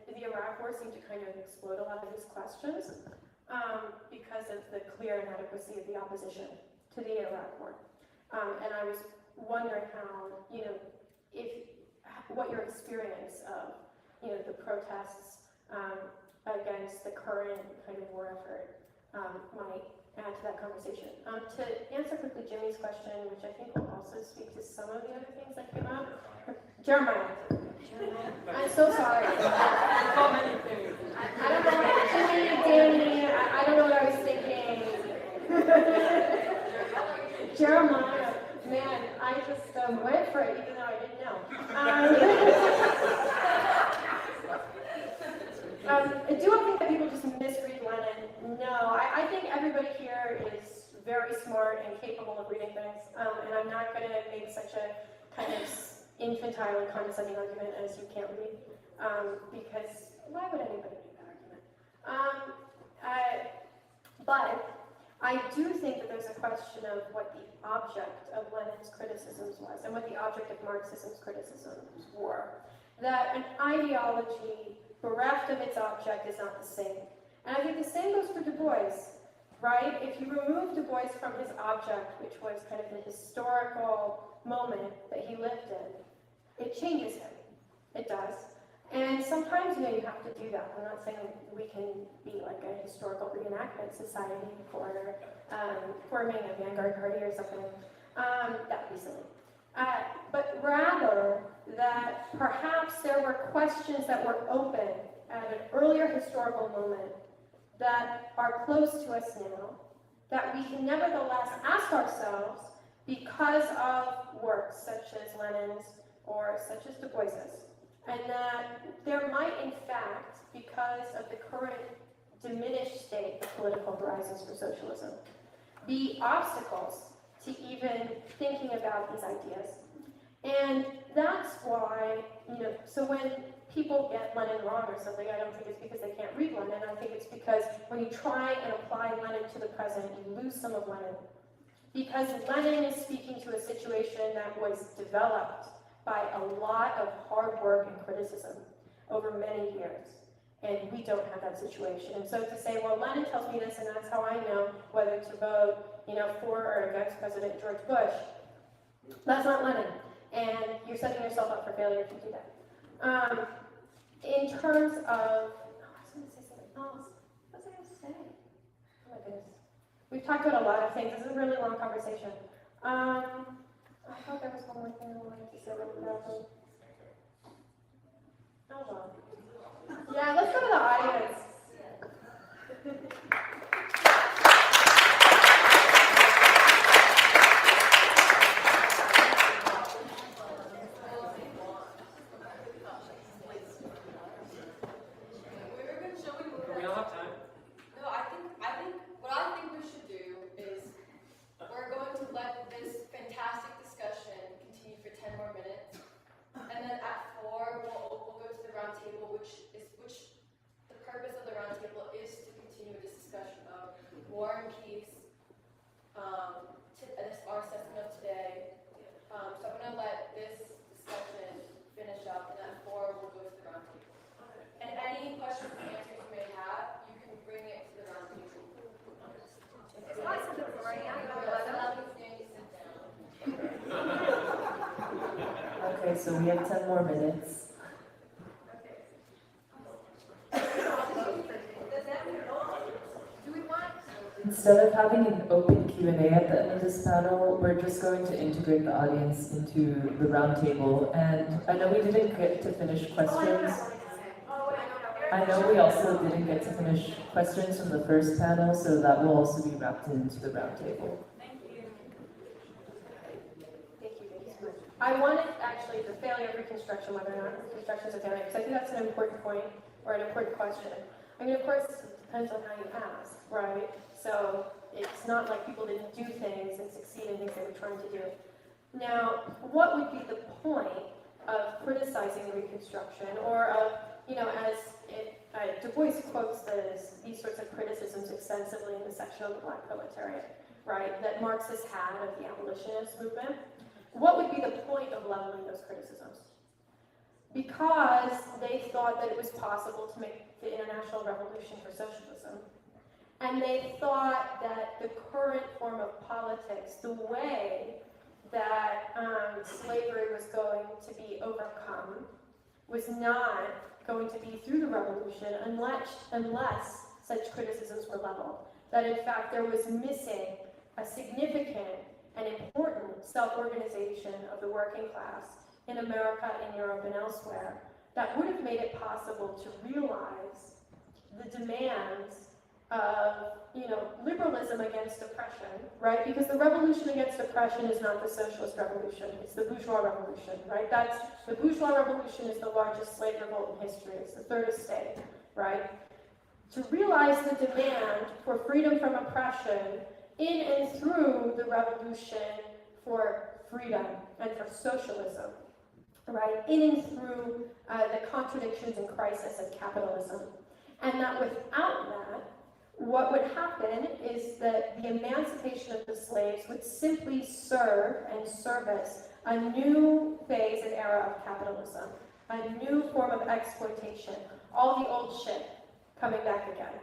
the Iraq War seemed to kind of explode a lot of these questions because of the clear inadequacy of the opposition to the Iraq War. And I was wondering how, what your experience of, the protests against the current kind of war effort might add to that conversation. To answer quickly Jimmy's question, which I think will also speak to some of the other things that came up. Jeremiah. I'm so sorry. I don't know what Jimmy, Danny, I don't know what I was thinking. Jeremiah, man, I just went for it even though I didn't know. Do I think that people just misread Lenin? No, I think everybody here is very smart and capable of reading things, and I'm not going to make such a kind of infantile and condescending argument as you can't read, because why would anybody make that argument? But I do think that there's a question of what the object of Lenin's criticisms was and what the object of Marxism's criticisms were. That an ideology bereft of its object is not the same. And I think the same goes for Du Bois, right? If you remove Du Bois from his object, which was kind of the historical moment that he lived in, it changes him. It does. And sometimes, you have to do that. I'm not saying we can be like a historical reenactment society for forming a vanguard party or something. That would be silly. But rather that perhaps there were questions that were open at an earlier historical moment that are close to us now, that we can nevertheless ask ourselves because of works such as Lenin's or such as Du Bois's. And that there might, in fact, because of the current diminished state of political horizons for socialism, be obstacles to even thinking about these ideas. And that's why, so when people get Lenin wrong or something, I don't think it's because they can't read Lenin. I think it's because when you try and apply Lenin to the present, you lose some of Lenin. Because Lenin is speaking to a situation that was developed by a lot of hard work and criticism over many years. And we don't have that situation. And so to say, well, Lenin tells me this, and that's how I know whether to vote, for or against President George Bush, that's not Lenin. And you're setting yourself up for failure if you do that. In terms of, I was going to say something else. What was I going to say? Oh my goodness. We've talked about a lot of things. This is a really long conversation. I thought there was one more thing I wanted to say really quickly. Oh well. Yeah, let's go to the audience. We don't have time. No, I think what I think we should do is we're going to let this fantastic discussion continue for 10 more minutes, and then at 4 we'll go to the round table, which the purpose of the round table is to continue this discussion of war and peace, our assessment of today. So I'm going to let this discussion finish up, and at 4 we'll go to the round table. And any questions and answers you may have, you can bring it to the round table. It's not something boring. Okay, so we have 10 more minutes. Instead of having an open Q&A at the end of this panel, we're just going to integrate the audience into the round table. And I know we didn't get to finish questions. Oh, wait, no, I know we also didn't get to finish questions from the first panel, so that will also be wrapped into the roundtable. Thank you. I wanted actually the failure of Reconstruction, whether or not Reconstruction is a failure, because I think that's an important point or an important question. I mean, of course, it depends on how you ask, right? So it's not like people didn't do things and succeed in things they were trying to do. Now, what would be the point of criticizing Reconstruction, or of, you know, as Du Bois quotes these sorts of criticisms extensively in the section on the Black Proletariat, right, that Marxists had of the abolitionist movement. What would be the point of leveling those criticisms? Because they thought that it was possible to make the international revolution for socialism. And they thought that the current form of politics, the way that slavery was going to be overcome, was not going to be through the revolution unless such criticisms were leveled. That in fact there was missing a significant and important self-organization of the working class in America, in Europe, and elsewhere that would have made it possible to realize the demands of, you know, liberalism against oppression, right? Because the revolution against oppression is not the socialist revolution, it's the bourgeois revolution, right? The bourgeois revolution is the largest slave revolt in history, it's the third estate, right? To realize the demand for freedom from oppression in and through the revolution for freedom and for socialism, right? In and through the contradictions and crisis of capitalism. And that without that, what would happen is that the emancipation of the slaves would simply serve and service a new phase and era of capitalism, a new form of exploitation, all the old shit coming back again.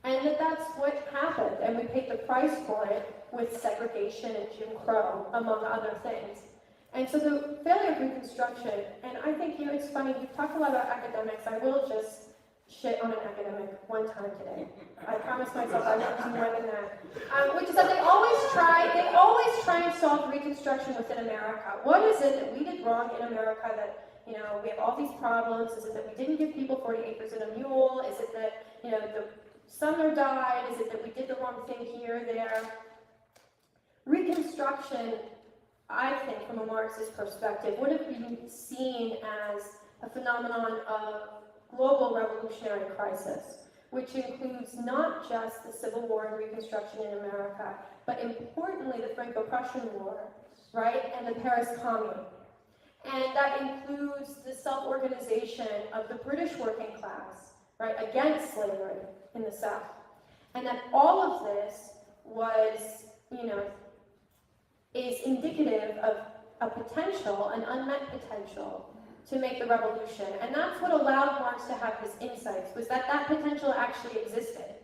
And that's what happened, and we paid the price for it with segregation and Jim Crow, among other things. And so the failure of Reconstruction, and I think, you know, it's funny, we've talked a lot about academics, I will just shit on an academic one time today. I promised myself I won't do more than that. Which is that they always try and solve Reconstruction within America. What is it that we did wrong in America that, you know, we have all these problems? Is it that we didn't give people 40 acres and a mule? Is it that, you know, the Sumner died? Is it that we did the wrong thing here, there? Reconstruction, I think, from a Marxist perspective, would have been seen as a phenomenon of global revolutionary crisis, which includes not just the Civil War and Reconstruction in America, but importantly the Franco-Prussian War, right, and the Paris Commune. And that includes the self-organization of the British working class, right, against slavery in the South. And that all of this was, you know, is indicative of a potential, an unmet potential, to make the revolution. And that's what allowed Marx to have his insights, was that that potential actually existed,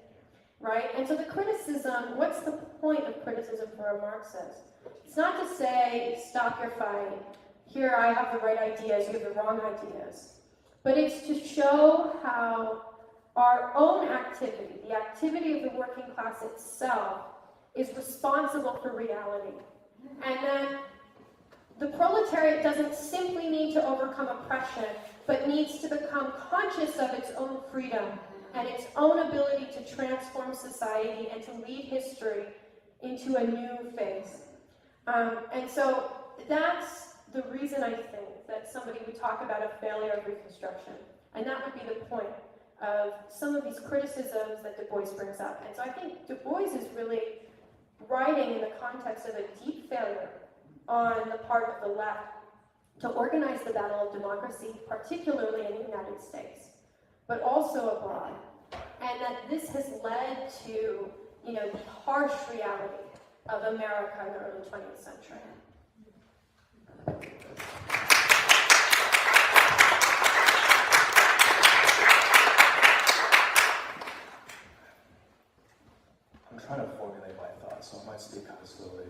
right? And so the criticism, what's the point of criticism for a Marxist? It's not to say, stop your fight, here I have the right ideas, you have the wrong ideas. But it's to show how our own activity, the activity of the working class itself, is responsible for reality. And then the proletariat doesn't simply need to overcome oppression, but needs to become conscious of its own freedom and its own ability to transform society and to lead history into a new phase. And so that's the reason I think that somebody would talk about a failure of Reconstruction. And that would be the point of some of these criticisms that Du Bois brings up. And so I think Du Bois is really writing in the context of a deep failure on the part of the left to organize the battle of democracy, particularly in the United States, but also abroad. And that this has led to, you know, the harsh reality of America in the early 20th century. I'm trying to formulate my thoughts, so I might speak kind of slowly.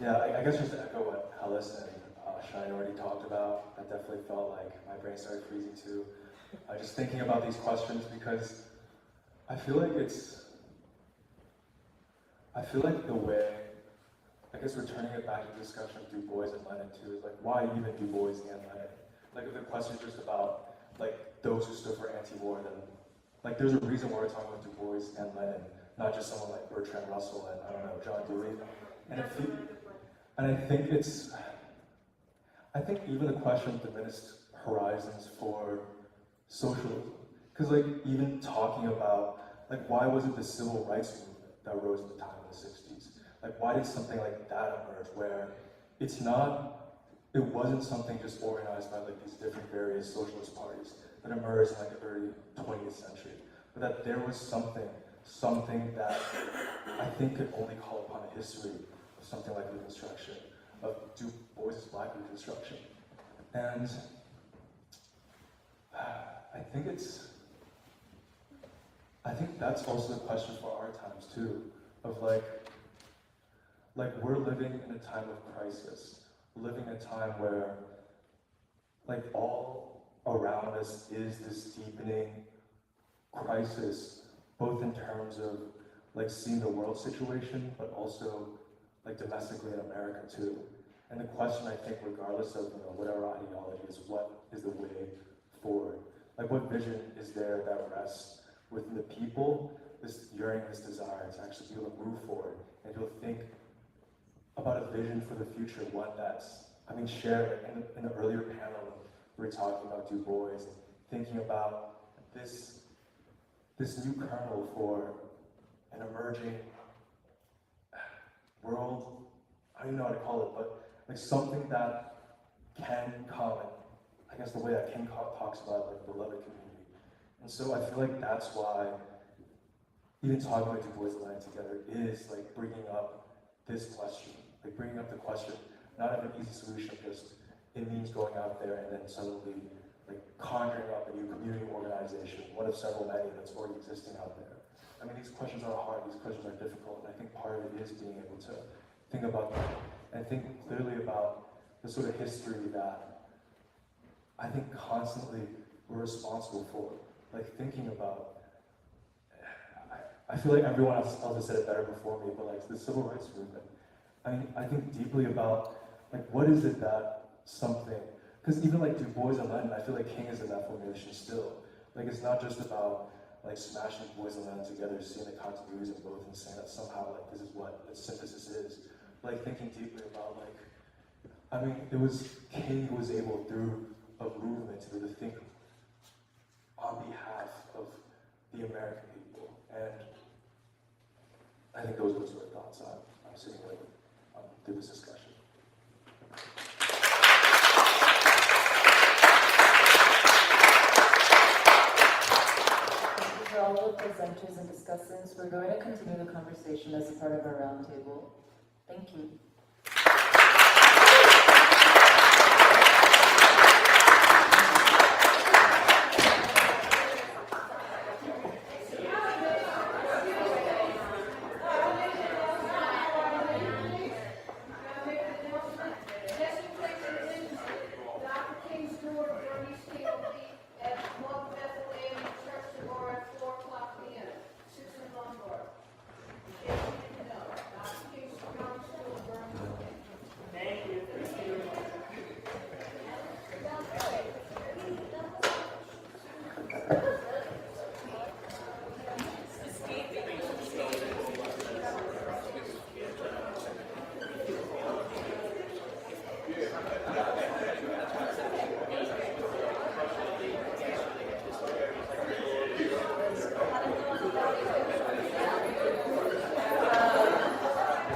Yeah, I guess just to echo what Hellis and Shine already talked about, I definitely felt like my brain started freezing too. Just thinking about these questions, because I feel like the way, I guess returning it back to the discussion of Du Bois and Lenin too, is like, why even Du Bois and Lenin? Like if the question is just about like those who stood for anti-war, then like there's a reason why we're talking about Du Bois and Lenin, not just someone like Bertrand Russell and I don't know, John Dewey. I think even the question of diminished horizons for socialism, because like even talking about like why was it the civil rights movement that rose at the time in the 60s? Like why did something like that emerge where it wasn't something just organized by like these different various socialist parties that emerged in like the early 20th century, but that there was something that I think could only call upon a history of something like Reconstruction, of Du Bois' Black Reconstruction. And I think that's also the question for our times too, of like we're living in a time of crisis. We're living in a time where like all around us is this deepening crisis, both in terms of like seeing the world situation, but also like domestically in America too. And the question, I think, regardless of whatever ideology, is what is the way forward? Like what vision is there that rests within the people, this yearning, this desire to actually be able to move forward and to think about a vision for the future, one that's, shared in the earlier panel, we were talking about Du Bois, thinking about this new kernel for an emerging world, I don't even know how to call it, but like something that can come, and I guess the way that King talks about like beloved community. And so I feel like that's why even talking about Du Bois and Lenin together is like bringing up this question, like bringing up the question, not of an easy solution, just it means going out there and then suddenly like conjuring up a new community organization, one of several many that's already existing out there. These questions are hard, these questions are difficult, and I think part of it is being able to think about them and think clearly about the sort of history that I think constantly we're responsible for. Like thinking about, I feel like everyone else has said it better before me, but like the civil rights movement, I think deeply about like what is it that something, because even like Du Bois and Lenin, I feel like King is in that formation still. Like it's not just about like smashing Du Bois and Lenin together, seeing the continuities of both and saying that somehow like this is what the synthesis is. But, like thinking deeply about like, it was King who was able through a movement to really think on behalf of the American people. And I think those are the sort of thoughts I'm sitting with through this discussion. For all the presenters and discussants, we're going to continue the conversation as a part of our roundtable. Thank you.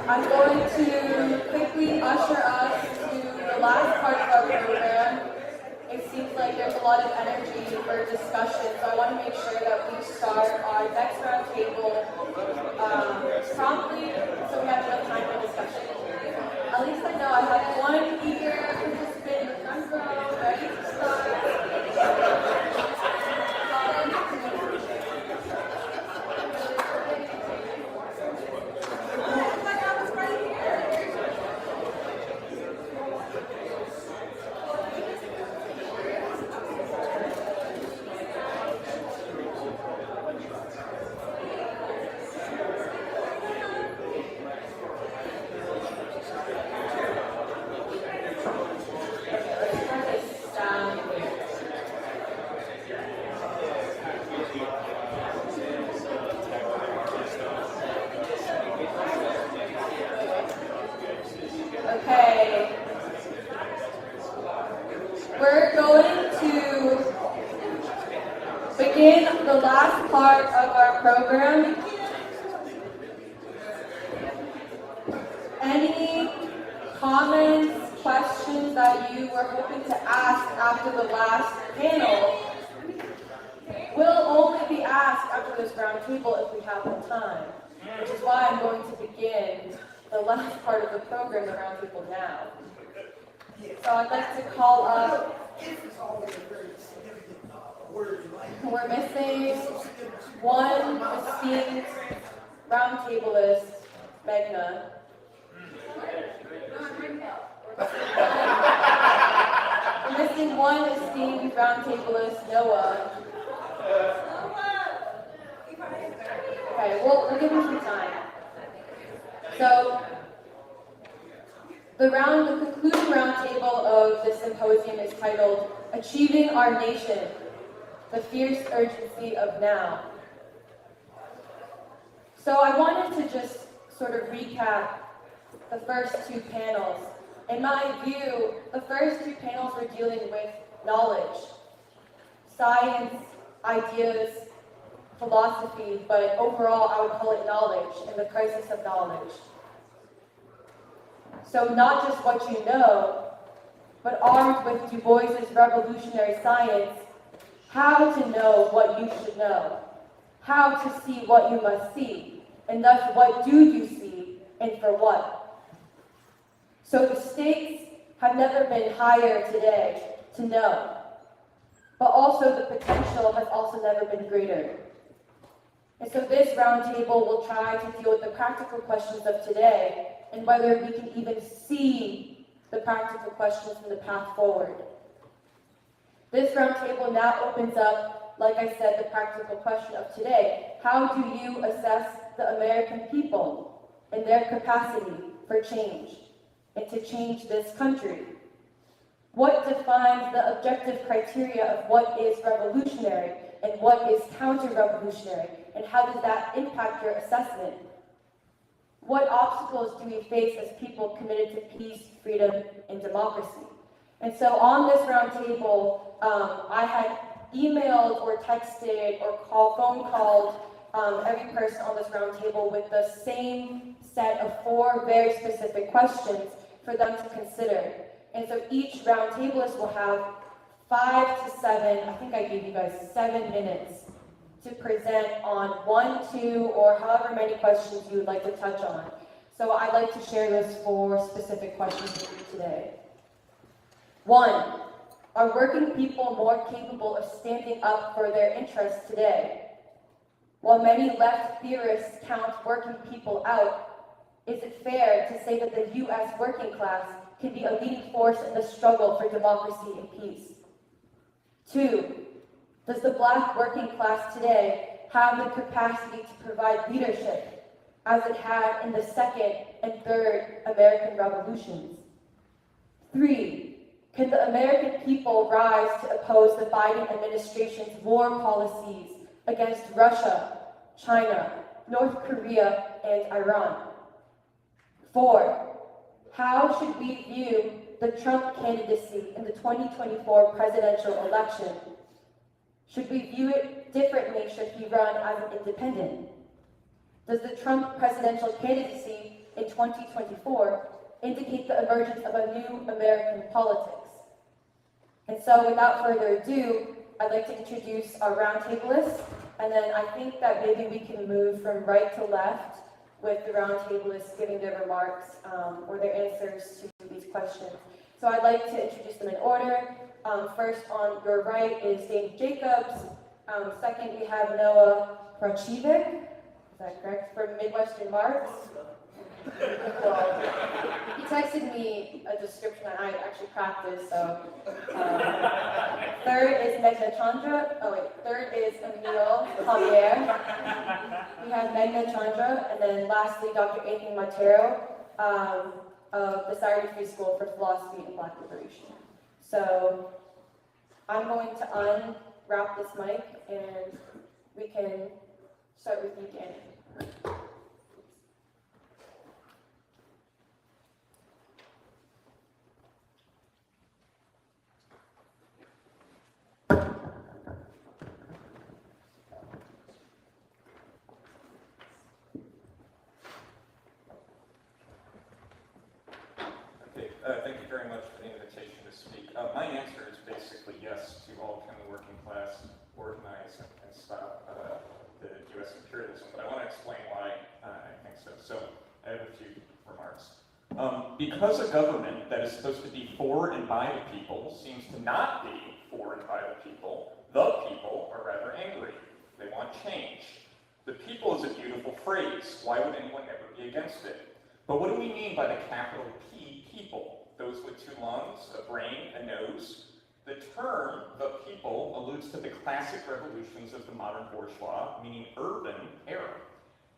I'm going to quickly usher us to the last part of our program. It seems like there's a lot of energy for discussion, so I want to make sure that we start our next round table promptly, so we have enough time for discussion. At least I know I have one eager participant in the front row, ready to start. the last part of our program, any comments, questions that you were hoping to ask after the last panel will only be asked after this roundtable if we have the time, which is why I'm going to begin the last part of the program, the roundtable, now. So I'd like to call up, we're missing one esteemed roundtablist, Magna. We're missing one esteemed roundtablist, Noah. Okay, we'll give him some time. So, the concluding roundtable of the symposium is titled, Achieving Our Nation, the Fierce Urgency of Now. So I wanted to just sort of recap the first two panels. In my view, the first two panels were dealing with knowledge, science, ideas, philosophy, but overall I would call it knowledge and the crisis of knowledge. So not just what you know, but armed with Du Bois's revolutionary science, how to know what you should know, how to see what you must see, and thus what do you see and for what. So the stakes have never been higher today to know, but also the potential has also never been greater. And so this roundtable will try to deal with the practical questions of today and whether we can even see the practical questions in the path forward. This roundtable now opens up, like I said, the practical question of today. How do you assess the American people and their capacity for change and to change this country? What defines the objective criteria of what is revolutionary and what is counter-revolutionary, and how does that impact your assessment? What obstacles do we face as people committed to peace, freedom, and democracy? And so on this roundtable, I had emailed or texted or phone called every person on this roundtable with the same set of 4 very specific questions for them to consider. And so each roundtablist will have 5 to 7, I think I gave you guys 7 minutes to present on 1, 2, or however many questions you would like to touch on. So I'd like to share those 4 specific questions with you today. 1, are working people more capable of standing up for their interests today? While many left theorists count working people out, is it fair to say that the U.S. working class can be a leading force in the struggle for democracy and peace? 2, does the Black working class today have the capacity to provide leadership as it had in the Second and Third American Revolutions? 3, can the American people rise to oppose the Biden administration's war policies against Russia, China, North Korea, and Iran? 4, how should we view the Trump candidacy in the 2024 presidential election? Should we view it differently should he run as an independent? Does the Trump presidential candidacy in 2024 indicate the emergence of a new American politics? And so without further ado, I'd like to introduce our roundtablists, and then I think that maybe we can move from right to left with the roundtablists giving their remarks or their answers to these questions. So I'd like to introduce them in order. First on your right is Dave Jacobs. Second, we have Noah Proletariat. Is that correct? From Midwestern Marx. Well, he texted me a description that I actually practiced, so. Third is third is Emile Javier. We have Magna Chandra, and then lastly, Dr. Anthony Montero of the Saturday Free School for Philosophy and Black Liberation. So I'm going to unwrap this mic, and we can start with you, Danny. Thank you very much for the invitation to speak. My answer is basically yes to all can the working class organize and stop the U.S. imperialism, but I want to explain why I think so. So I have a few remarks. Because a government that is supposed to be for and by the people seems to not be for and by the people are rather angry. They want change. The people is a beautiful phrase. Why would anyone ever be against it? But what do we mean by the capital P, people? Those with two lungs, a brain, a nose? The term, the people, alludes to the classic revolutions of the modern bourgeois, meaning urban era.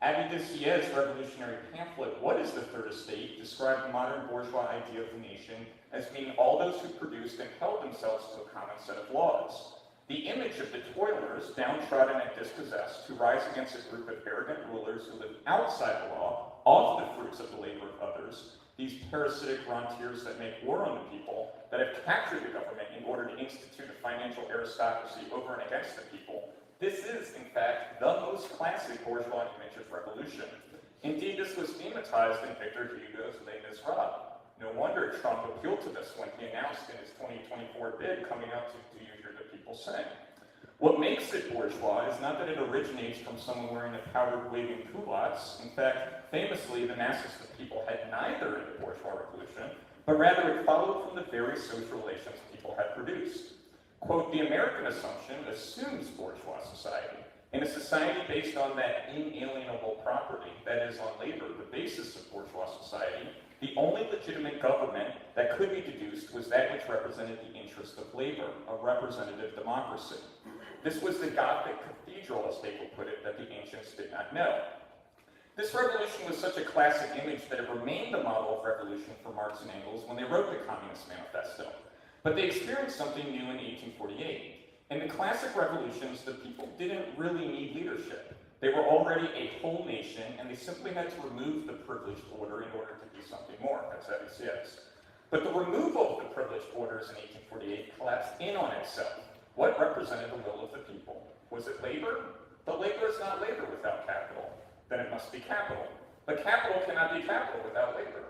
Abbé de Sieyès' revolutionary pamphlet, What is the Third Estate?, described the modern bourgeois idea of the nation as being all those who produced and held themselves to a common set of laws. The image of the toilers, downtrodden and dispossessed, who rise against a group of arrogant rulers who live outside the law, off the fruits of the labor of others, these parasitic rentiers that make war on the people, that have captured the government in order to institute a financial aristocracy over and against the people. This is, in fact, the most classic bourgeois image of revolution. Indeed, this was thematized in Victor Hugo's Les Miserables. No wonder Trump appealed to this when he announced in his 2024 bid coming out to Do You Hear the People Sing? What makes it bourgeois is not that it originates from someone wearing a powdered wig and culottes. In fact, famously, the masses of people had neither in the bourgeois revolution, but rather it followed from the very social relations people had produced. Quote, the American assumption assumes bourgeois society. In a society based on that inalienable property, that is, on labor, the basis of bourgeois society, the only legitimate government that could be deduced was that which represented the interest of labor, a representative democracy. This was the Gothic cathedral, as they will put it, that the ancients did not know. This revolution was such a classic image that it remained the model of revolution for Marx and Engels when they wrote the Communist Manifesto. But they experienced something new in 1848. In the classic revolutions, the people didn't really need leadership. They were already a whole nation, and they simply had to remove the privileged order in order to be something more. That's FCS. But the removal of the privileged orders in 1848 collapsed in on itself. What represented the will of the people? Was it labor? But labor is not labor without capital. Then it must be capital. But capital cannot be capital without labor.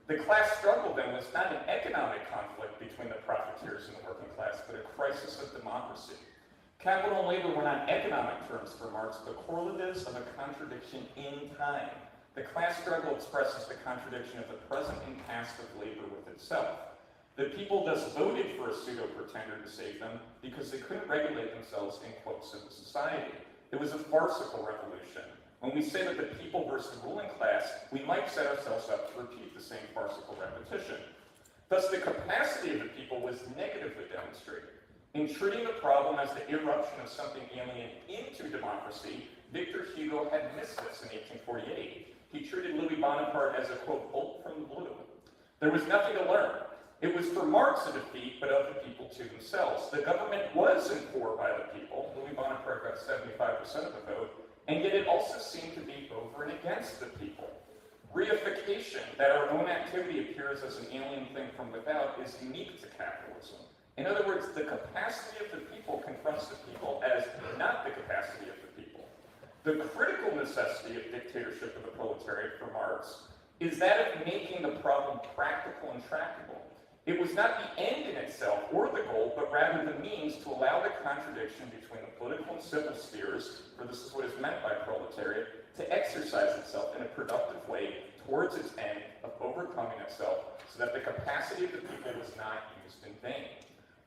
The class struggle, then, was not an economic conflict between the profiteers and the working class, but a crisis of democracy. Capital and labor were not economic terms for Marx, but correlatives of a contradiction in time. The class struggle expresses the contradiction of the present and past of labor with itself. The people thus voted for a pseudo-pretender to save them because they couldn't regulate themselves in, quote, civil society. It was a farcical revolution. When we say that the people versus the ruling class, we might set ourselves up to repeat the same farcical repetition. Thus, the capacity of the people was negatively demonstrated. In treating the problem as the irruption of something alien into democracy, Victor Hugo had missed this in 1848. He treated Louis Bonaparte as a, quote, bolt from the blue. There was nothing to learn. It was for Marx a defeat, but of the people to themselves. The government was informed by the people. Louis Bonaparte got 75% of the vote, and yet it also seemed to be over and against the people. Reification, that our own activity appears as an alien thing from without, is unique to capitalism. In other words, the capacity of the people confronts the people as not the capacity of the people. The critical necessity of dictatorship of the proletariat for Marx is that of making the problem practical and tractable. It was not the end in itself or the goal, but rather the means to allow the contradiction between the political and civil spheres, for this is what is meant by proletariat, to exercise itself in a productive way towards its end of overcoming itself so that the capacity of the people was not used in vain.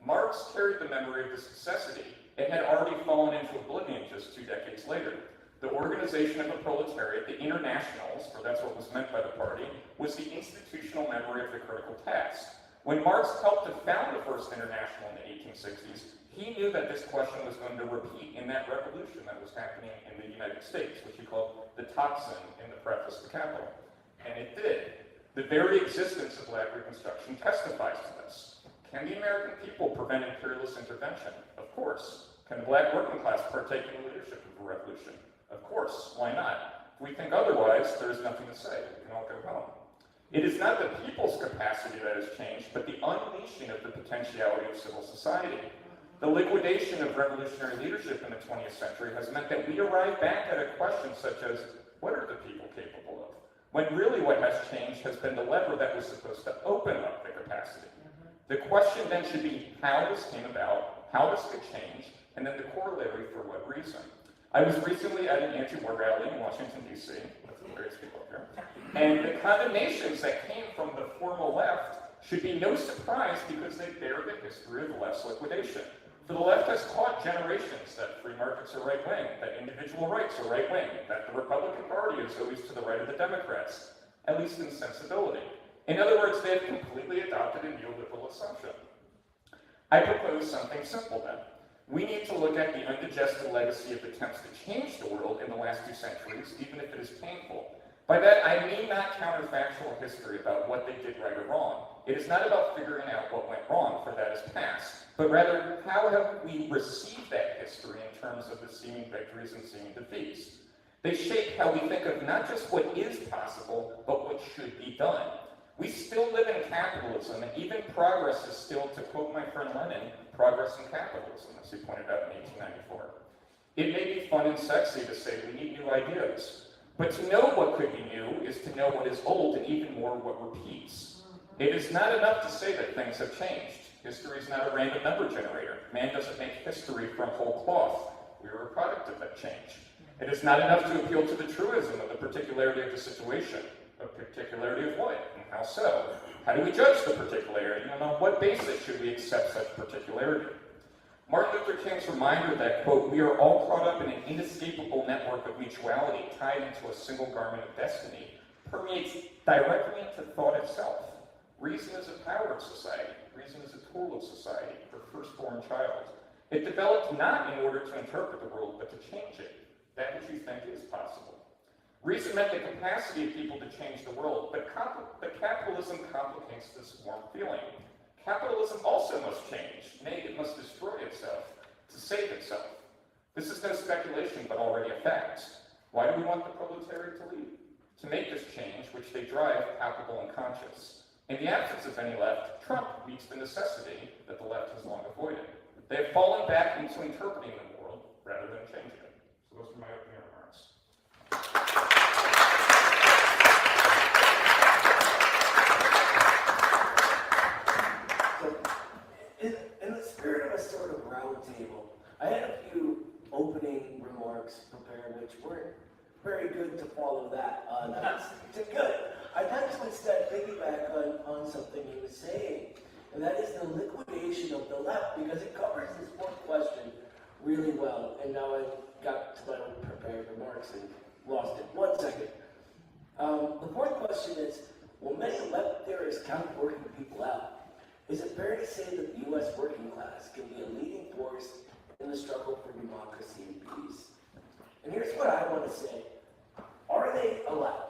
Marx carried the memory of this necessity. It had already fallen into oblivion just 2 decades later. The organization of the proletariat, the internationals, for that's what was meant by the party, was the institutional memory of the critical task. When Marx helped to found the first international in the 1860s, he knew that this question was going to repeat in that revolution that was happening in the United States, which he called the toxin in the preface to Capital. And it did. The very existence of Black Reconstruction testifies to this. Can the American people prevent imperialist intervention? Of course. Can the Black working class partake in the leadership of a revolution? Of course. Why not? If we think otherwise, there is nothing to say. We can all go home. It is not the people's capacity that has changed, but the unleashing of the potentiality of civil society. The liquidation of revolutionary leadership in the 20th century has meant that we arrive back at a question such as, what are the people capable of? when really what has changed has been the lever that was supposed to open up the capacity. The question then should be how this came about, how this could change, and then the corollary for what reason. I was recently at an anti-war rally in Washington, D.C., with some various people up here, and the condemnations that came from the formal left should be no surprise because they bear the history of the left's liquidation. For the left has taught generations that free markets are right-wing, that individual rights are right-wing, that the Republican Party is always to the right of the Democrats, at least in sensibility. In other words, they have completely adopted a neoliberal assumption. I propose something simple then. We need to look at the undigested legacy of attempts to change the world in the last 2 centuries, even if it is painful. By that, I mean not counterfactual history about what they did right or wrong. It is not about figuring out what went wrong, for that is past, but rather, how have we received that history in terms of the seeming victories and seeming defeats? They shape how we think of not just what is possible, but what should be done. We still live in capitalism, and even progress is still, to quote my friend Lenin, progress in capitalism, as he pointed out in 1894. It may be fun and sexy to say we need new ideas, but to know what could be new is to know what is old and even more what repeats. It is not enough to say that things have changed. History is not a random number generator. Man doesn't make history from whole cloth. We are a product of that change. It is not enough to appeal to the truism of the particularity of the situation. A particularity of what, and how so? How do we judge the particularity, and on what basis should we accept such particularity? Martin Luther King's reminder that, quote, we are all caught up in an inescapable network of mutuality tied into a single garment of destiny, permeates directly into thought itself. Reason is a power of society. Reason is a tool of society, her firstborn child. It developed not in order to interpret the world, but to change it, that which you think is possible. Reason meant the capacity of people to change the world, but capitalism complicates this warm feeling. Capitalism also must change, nay, it must destroy itself to save itself. This is no speculation, but already a fact. Why do we want the proletariat to lead? To make this change, which they drive, palpable and conscious. In the absence of any left, Trump meets the necessity that the left has long avoided. They have fallen back into interpreting the world rather than changing it. So those are my opening remarks. In the spirit of a sort of roundtable, I had a few opening remarks prepared, which weren't very good to follow that. That's good. I'd like to instead piggyback on something he was saying, and that is the liquidation of the left, because it covers this fourth question really well. And now I've got to my own prepared remarks and lost it. 1 second. The fourth question is, well, many left theorists count working people out. Is it fair to say that the U.S. working class can be a leading force in the struggle for democracy and peace? And here's what I want to say. Are they allowed?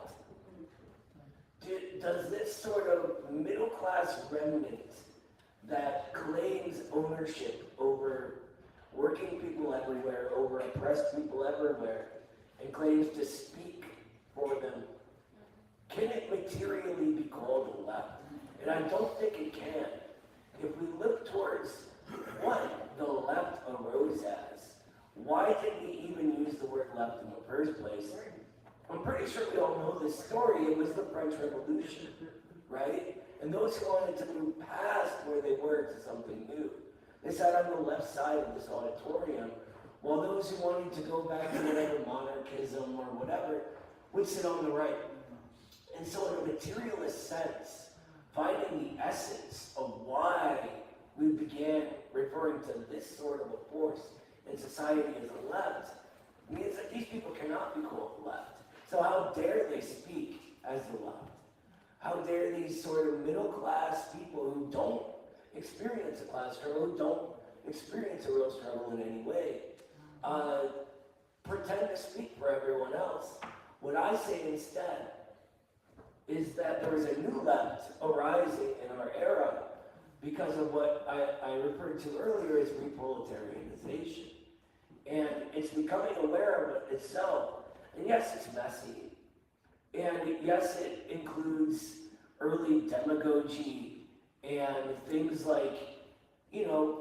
Does this sort of middle-class remnant that claims ownership over working people everywhere, over oppressed people everywhere, and claims to speak for them, can it materially be called the left? And I don't think it can. If we look towards what the left arose as, why did we even use the word left in the first place? I'm pretty sure we all know this story. It was the French Revolution, right? And those who wanted to move past where they were to something new, they sat on the left side of this auditorium, while those who wanted to go back to whatever monarchism or whatever would sit on the right. And so in a materialist sense, finding the essence of why we began referring to this sort of a force in society as a left means that these people cannot be called left. So how dare they speak as the left? How dare these sort of middle-class people who don't experience a class struggle, who don't experience a real struggle in any way, pretend to speak for everyone else? What I say instead is that there is a new left arising in our era because of what I referred to earlier as reproletarianization. And it's becoming aware of it itself. And yes, it's messy. And yes, it includes early demagogy and things like,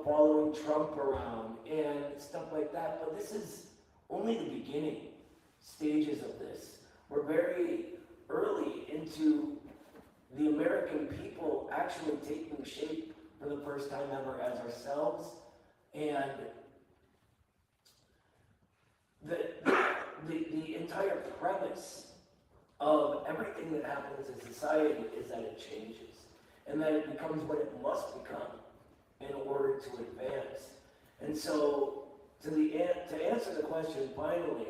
following Trump around and stuff like that. But this is only the beginning stages of this. We're very early into the American people actually taking shape for the first time ever as ourselves, and the entire premise of everything that happens in society is that it changes, and that it becomes what it must become in order to advance. And so, to answer the question finally,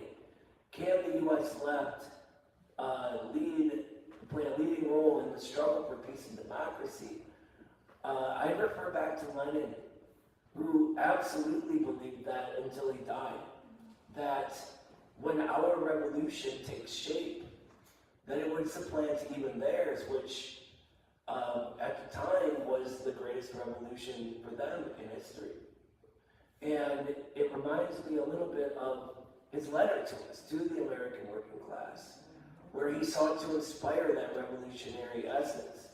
can the U.S. left play a leading role in the struggle for peace and democracy? I refer back to Lenin, who absolutely believed that until he died, that when our revolution takes shape, that it would supplant even theirs, which at the time was the greatest revolution for them in history. And it reminds me a little bit of his letter to us, to the American working class, where he sought to inspire that revolutionary essence.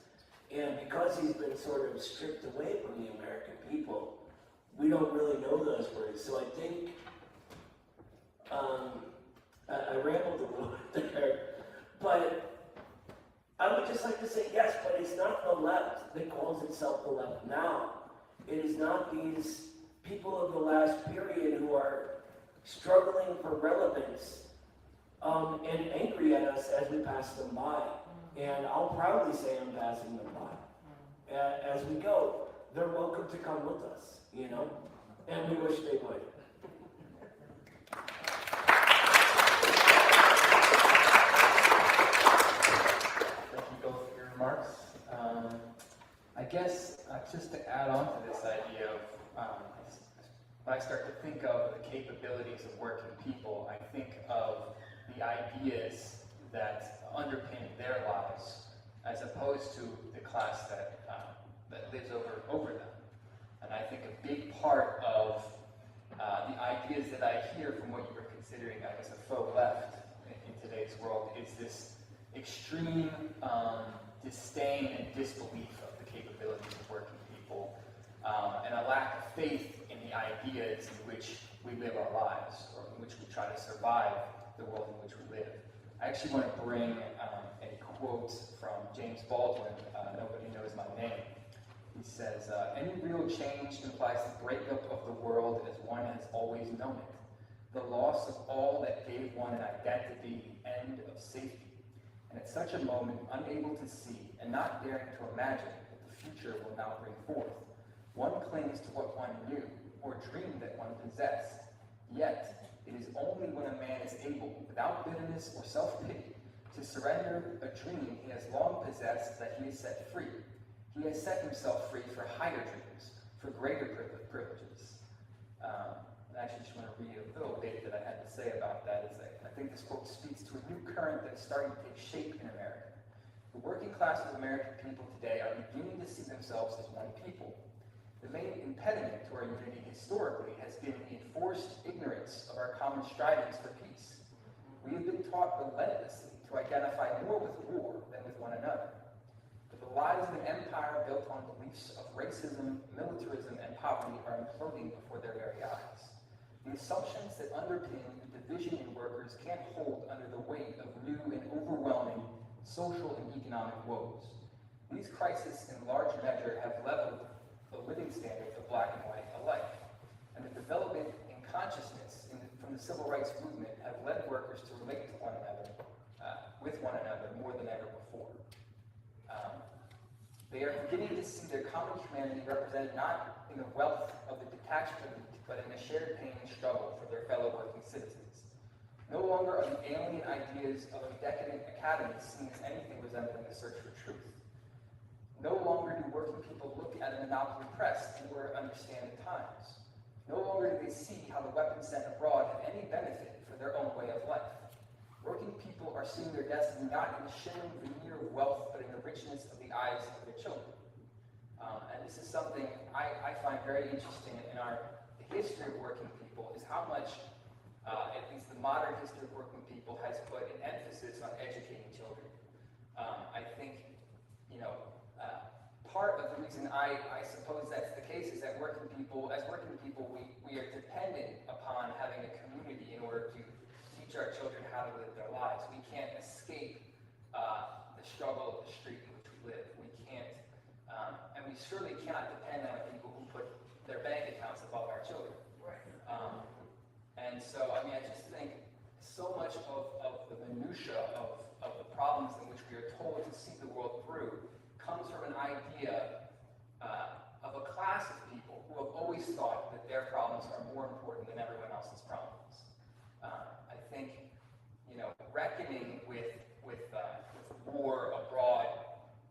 And because he's been sort of stripped away from the American people, we don't really know those words. So I think I rambled a little bit there, but I would just like to say yes, but it's not the left that calls itself the left now. It is not these people of the last period who are struggling for relevance and angry at us as we pass them by. And I'll proudly say I'm passing them by. As we go, they're welcome to come with us, you know? And we wish they would. Thank you both for your remarks. I guess just to add on to this idea of when I start to think of the capabilities of working people, I think of the ideas that underpin their lives, as opposed to the class that lives over them. And I think a big part of the ideas that I hear from what you were considering, I guess, a faux left in today's world is this extreme disdain and disbelief of the capabilities of working people, and a lack of faith in the ideas in which we live our lives, or in which we try to survive the world in which we live. I actually want to bring a quote from James Baldwin, Nobody Knows My Name. He says, any real change implies the breakup of the world as one has always known it, the loss of all that gave one an identity, the end of safety. And at such a moment, unable to see and not daring to imagine what the future will now bring forth, one clings to what one knew or dreamed that one possessed. Yet, it is only when a man is able, without bitterness or self-pity, to surrender a dream he has long possessed that he is set free. He has set himself free for higher dreams, for greater privileges. I actually just want to read a little bit that I had to say about that. I think this quote speaks to a new current that's starting to take shape in America. The working class of American people today are beginning to see themselves as one people. The main impediment to our unity historically has been the enforced ignorance of our common strivings for peace. We have been taught relentlessly to identify more with war than with one another. But the lies of an empire built on beliefs of racism, militarism, and poverty are imploding before their very eyes. The assumptions that underpin the division in workers can't hold under the weight of new and overwhelming social and economic woes. These crises in large measure have leveled the living standards of black and white alike, and the development in consciousness from the civil rights movement have led workers to relate to one another, with one another more than ever before. They are beginning to see their common humanity represented not in the wealth of the detached elite, but in the shared pain and struggle for their fellow working citizens. No longer are the alien ideas of a decadent academy seen as anything resembling a search for truth. No longer do working people look at a monopoly press in order to understand the times. No longer do they see how the weapons sent abroad have any benefit for their own way of life. Working people are seeing their destiny not in the shimmering veneer of wealth, but in the richness of the eyes of their children. And this is something I find very interesting in the history of working people, is how much, at least the modern history of working people, has put an emphasis on educating children. I think, part of the reason I suppose that's the case is that as working people, we are dependent upon having a community in order to teach our children how to live their lives. We can't escape we surely cannot depend on the people who put their bank accounts above our children. And so, I mean, I just think so much of the minutia of the problems in which we are told to see the world through comes from an idea of a class of people who have always thought that their problems are more important than everyone else's problems. I think, you know, reckoning with war abroad,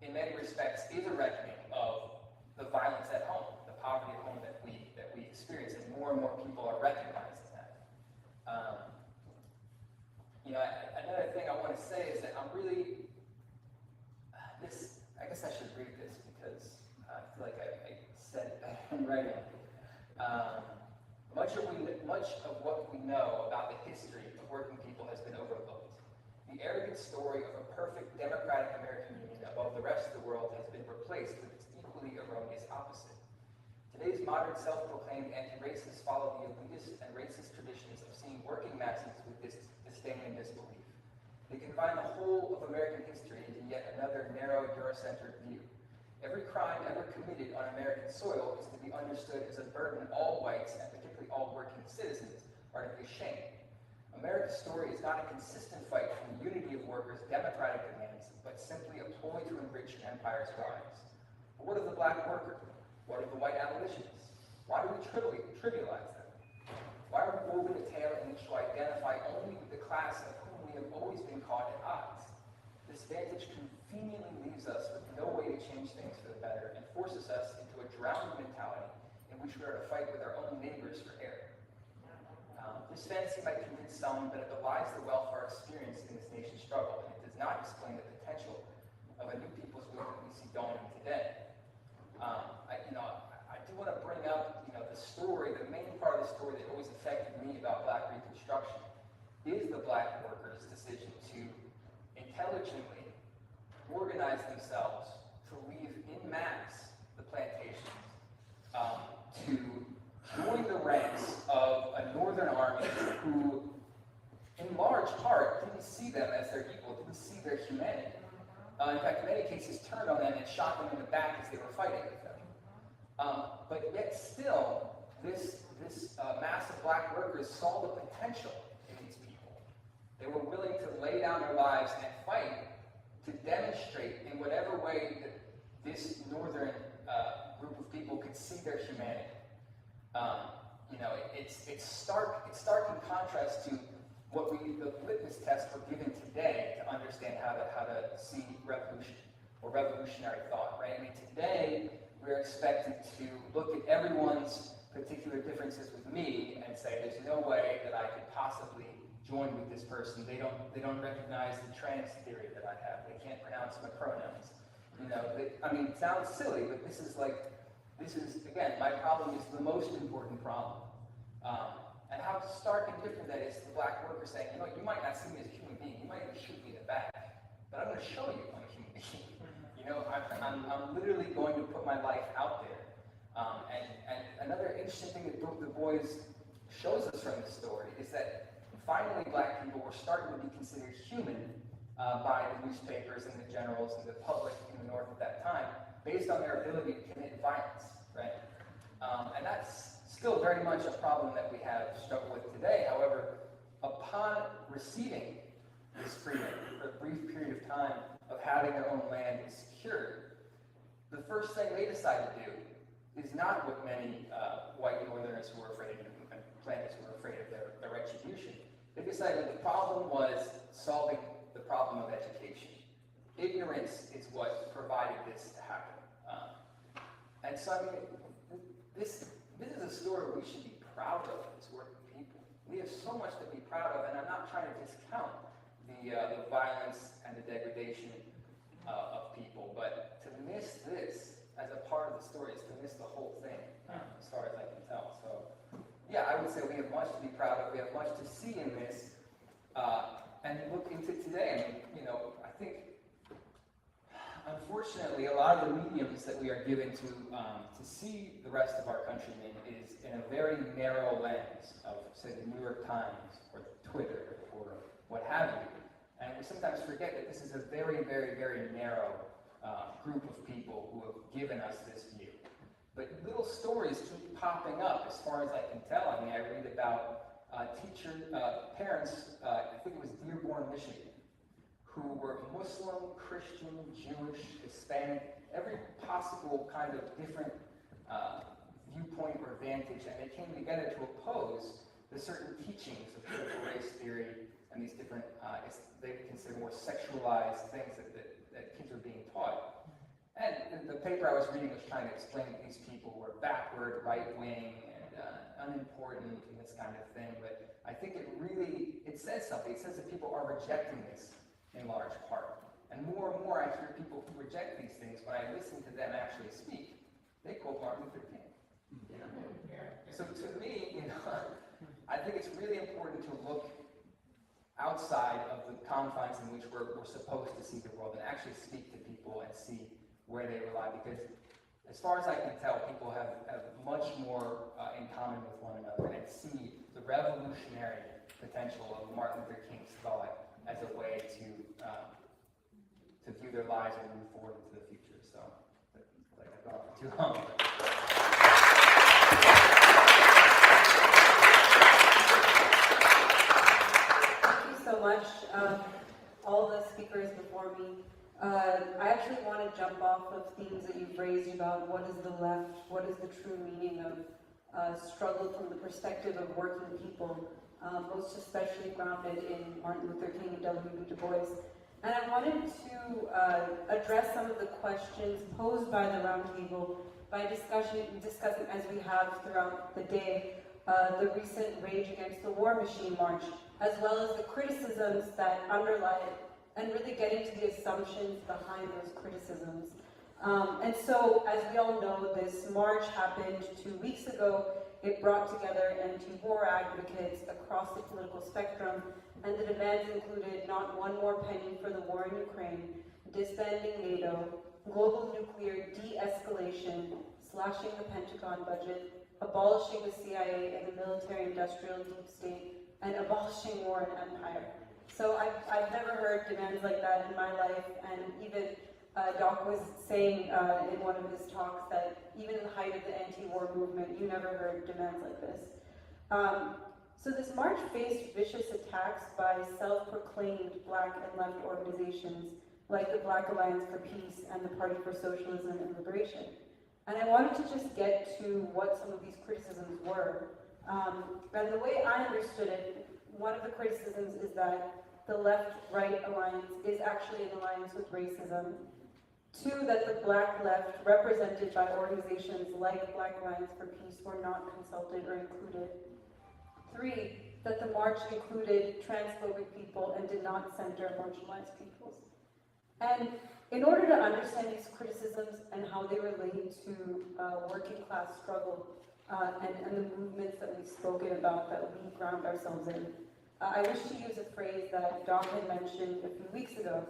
in many respects, is a reckoning of the violence at home, the poverty at home that we experience, and more people are recognizing that. You know, another thing I want to say is that I'm really I guess I should read this because I feel like I said it in writing. Much of what we know about the history of working people has been overlooked. The arrogant story of a perfect democratic American Union above the rest of the world has been replaced with its equally erroneous opposite. Today's modern self-proclaimed anti-racists follow the elitist and racist traditions of seeing working masses with disdain and disbelief. They confine the whole of American history into yet another narrow Eurocentric view. Every crime ever committed on American soil is to be understood as a burden all whites, and particularly all working citizens, are to be ashamed. America's story is not a consistent fight for the unity of workers' democratic demands, but simply a ploy to enrich an empire's rise. But what of the black worker? What of the white abolitionists? Why do we trivialize them? Why are we woven a tale in which to identify only with the class of whom we have always been caught at odds? This vantage conveniently leaves us with no way to change things for the better and forces us into a drowning mentality in which we are to fight with our own neighbors for air. This fantasy might convince some, but it belies the welfare experience in this nation's struggle, and it does not explain the potential of a new people's movement we see dawning today. I do want to bring up, the story, the main part of the story that always affected me about Black Reconstruction is the Black workers' decision to intelligently organize themselves to leave en masse the plantations, to join the ranks of a northern army who, in large part, didn't see them as their equal, didn't see their humanity. In fact, in many cases, turned on them and shot them in the back as they were fighting with them. But yet still, this mass of Black workers saw the potential in these people. They were willing to lay down their lives and fight to demonstrate in whatever way that this northern group of people could see their humanity. It's stark in contrast to what the litmus test we're given today to understand how to see revolution or revolutionary thought, right? I mean, today we're expected to look at everyone's particular differences with me and say, there's no way that I could possibly join with this person. They don't recognize the trans theory that I have. They can't pronounce my pronouns. It sounds silly, but this is again, my problem is the most important problem. And how stark and different that is to the Black worker saying, you might not see me as a human being, you might even shoot me in the back, but I'm going to show you I'm a human being. I'm literally going to put my life out there. And another interesting thing that Du Bois shows us from this story is that finally Black people were starting to be considered human by the newspapers and the generals and the public in the North at that time, based on their ability to commit violence, right? And that's still very much a problem that we have struggled with today. However, upon receiving this freedom for a brief period of time of having their own land secured, the first thing they decide to do is not what many white Northerners who were afraid of, and planters who were afraid of their retribution. They decided the problem was solving the problem of education. Ignorance is what provided this to happen. And so, this is a story we should be proud of as working people. We have so much to be proud of, and I'm not trying to discount the violence and the degradation of people, but to miss this as a part of the story is to miss the whole thing, as far as I can tell. So, yeah, I would say we have much to be proud of. We have much to see in this, and look into today. I think, unfortunately, a lot of the mediums that we are given to see the rest of our country in is in a very narrow lens of, say, the New York Times or Twitter or what have you. And we sometimes forget that this is a very, very, very narrow group of people who have given us this view. But little stories keep popping up, as far as I can tell. I mean, I read about parents, I think it was Dearborn, Michigan, who were Muslim, Christian, Jewish, Hispanic, every possible kind of different viewpoint or vantage, and they came together to oppose the certain teachings of critical race theory and these different, they consider more sexualized things that kids are being taught. And the paper I was reading was trying to explain that these people were backward, right-wing, and unimportant, and this kind of thing. But I think it says something. It says that people are rejecting this in large part. And more I hear people who reject these things, when I listen to them actually speak, they quote Martin Luther King. You know? So to me, I think it's really important to look outside of the confines in which we're supposed to see the world and actually speak to people and see where they rely, because as far as I can tell, people have much more in common with one another and see the revolutionary potential of Martin Luther King's thought as a way to view their lives and move forward into the future. So, I've gone for too long. Thank you so much, all the speakers before me. I actually want to jump off of themes that you've raised about what is the left, what is the true meaning of struggle from the perspective of working people, most especially grounded in Martin Luther King and W.E.B. Du Bois. And I wanted to address some of the questions posed by the Roundtable by discussing, as we have throughout the day, the recent Rage Against the War Machine March, as well as the criticisms that underlie it, and really get into the assumptions behind those criticisms. And so, as we all know, this march happened 2 weeks ago. It brought together anti-war advocates across the political spectrum, and the demands included not one more penny for the war in Ukraine, disbanding NATO, global nuclear de-escalation, slashing the Pentagon budget, abolishing the CIA and the military-industrial deep state, and abolishing war and empire. So I've never heard demands like that in my life, and even Doc was saying in one of his talks that even in the height of the anti-war movement, you never heard demands like this. So this march faced vicious attacks by self-proclaimed Black and left organizations like the Black Alliance for Peace and the Party for Socialism and Liberation. And I wanted to just get to what some of these criticisms were. And the way I understood it, one of the criticisms is that the left-right alliance is actually an alliance with racism. 2, that the Black left, represented by organizations like Black Alliance for Peace, were not consulted or included. 3, that the march included transphobic people and did not center marginalized peoples. And in order to understand these criticisms and how they relate to working class struggle and the movements that we've spoken about that we ground ourselves in, I wish to use a phrase that Doc had mentioned a few weeks ago.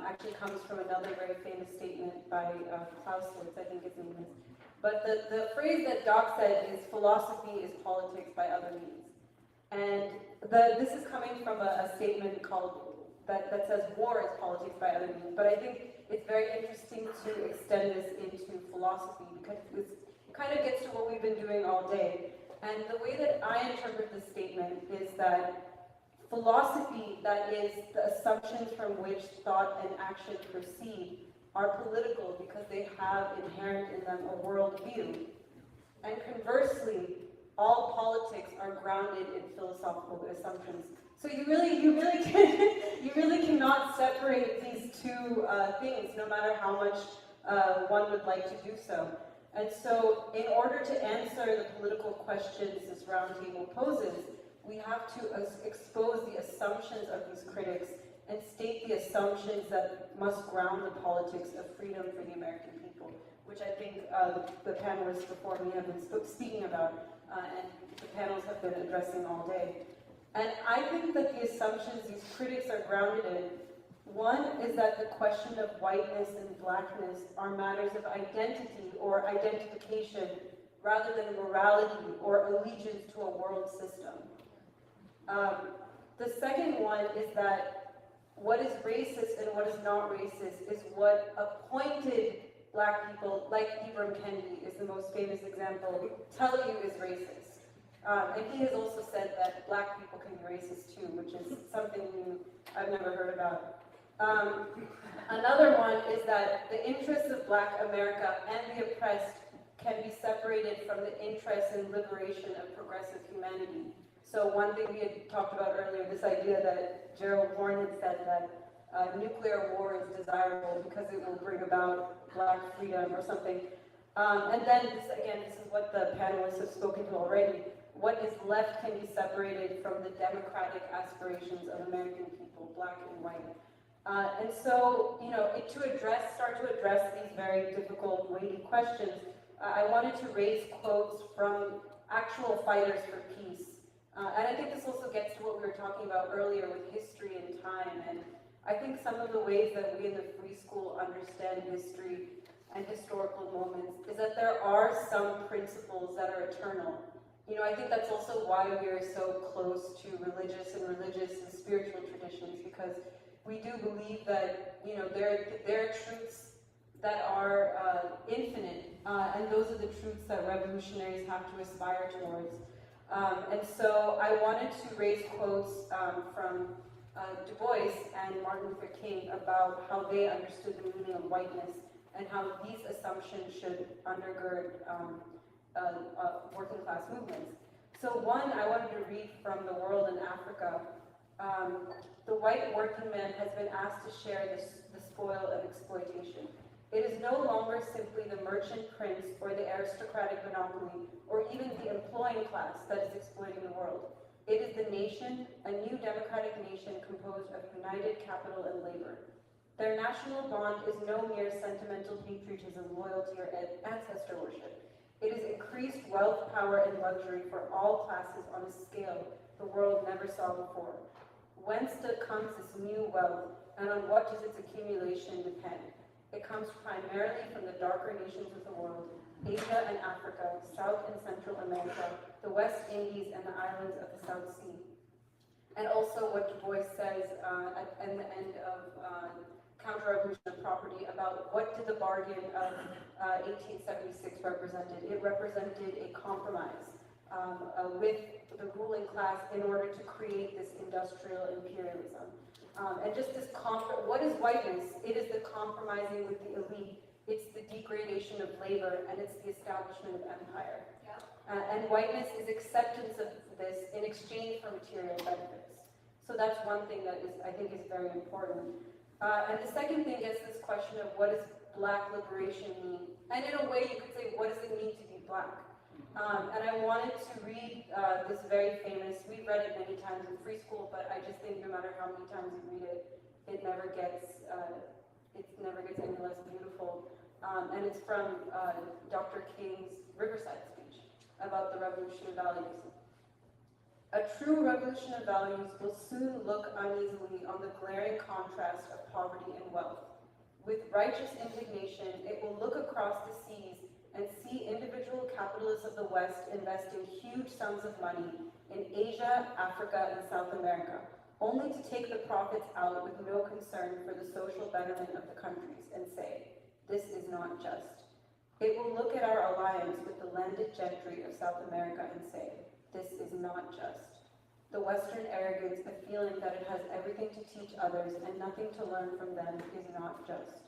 Actually comes from another very famous statement by Clausewitz, I think his name is. But the phrase that Doc said is, philosophy is politics by other means. And this is coming from a statement called, that says war is politics by other means. But I think it's very interesting to extend this into philosophy, because it kind of gets to what we've been doing all day. And the way that I interpret this statement is that philosophy, that is the assumptions from which thought and action proceed, are political because they have inherent in them a worldview. And conversely, all politics are grounded in philosophical assumptions. So you really cannot separate these two things, no matter how much one would like to do so. And so, in order to answer the political questions this roundtable poses, we have to expose the assumptions of these critics and state the assumptions that must ground the politics of freedom for the American people, which I think the panelists before me have been speaking about, and the panels have been addressing all day. And I think that the assumptions these critics are grounded in, one is that the question of whiteness and blackness are matters of identity or identification rather than morality or allegiance to a world system. The second one is that what is racist and what is not racist is what appointed Black people, like Ibram Kendi is the most famous example, tell you is racist. And he has also said that Black people can be racist too, which is something new I've never heard about. Another one is that the interests of Black America and the oppressed can be separated from the interests and liberation of progressive humanity. So one thing we had talked about earlier, this idea that Gerald Horne had said that nuclear war is desirable because it will bring about Black freedom or something. And then this, again, this is what the panelists have spoken to already. What is left can be separated from the democratic aspirations of American people, Black and white. And so, you know, start to address these very difficult, weighty questions, I wanted to raise quotes from actual fighters for peace. And I think this also gets to what we were talking about earlier with history and time. And I think some of the ways that we in the free school understand history and historical moments is that there are some principles that are eternal. You know, I think that's also why we are so close to religious and spiritual traditions, because we do believe that, you know, there are truths that are infinite, and those are the truths that revolutionaries have to aspire towards. And so I wanted to raise quotes from Du Bois and Martin Luther King about how they understood the meaning of whiteness and how these assumptions should undergird working class movements. So one, I wanted to read from The World in Africa. The white working man has been asked to share the spoil of exploitation. It is no longer simply the merchant prince or the aristocratic monopoly or even the employing class that is exploiting the world. It is the nation, a new democratic nation composed of united capital and labor. Their national bond is no mere sentimental patriotism, loyalty, or ancestor worship. It is increased wealth, power, and luxury for all classes on a scale the world never saw before. Whence comes this new wealth, and on what does its accumulation depend? It comes primarily from the darker nations of the world, Asia and Africa, South and Central America, the West Indies, and the islands of the South Sea. And also what Du Bois says at the end of Counter-Revolution of Property about what did the bargain of 1876 represented. It represented a compromise with the ruling class in order to create this industrial imperialism. And just this what is whiteness? It is the compromising with the elite. It's the degradation of labor, and it's the establishment of empire. And whiteness is acceptance of this in exchange for material benefits. So that's one thing that I think is very important. And the second thing is this question of what does Black liberation mean? And in a way, you could say, what does it mean to be Black? And I wanted to read this very famous, we've read it many times in free school, but I just think no matter how many times you read it, it never gets any less beautiful. And it's from Dr. King's Riverside speech about the revolution of values. A true revolution of values will soon look uneasily on the glaring contrast of poverty and wealth. With righteous indignation, it will look across the seas and see individual capitalists of the West investing huge sums of money in Asia, Africa, and South America, only to take the profits out with no concern for the social betterment of the countries and say, this is not just. It will look at our alliance with the landed gentry of South America and say, this is not just. The Western arrogance, the feeling that it has everything to teach others and nothing to learn from them, is not just.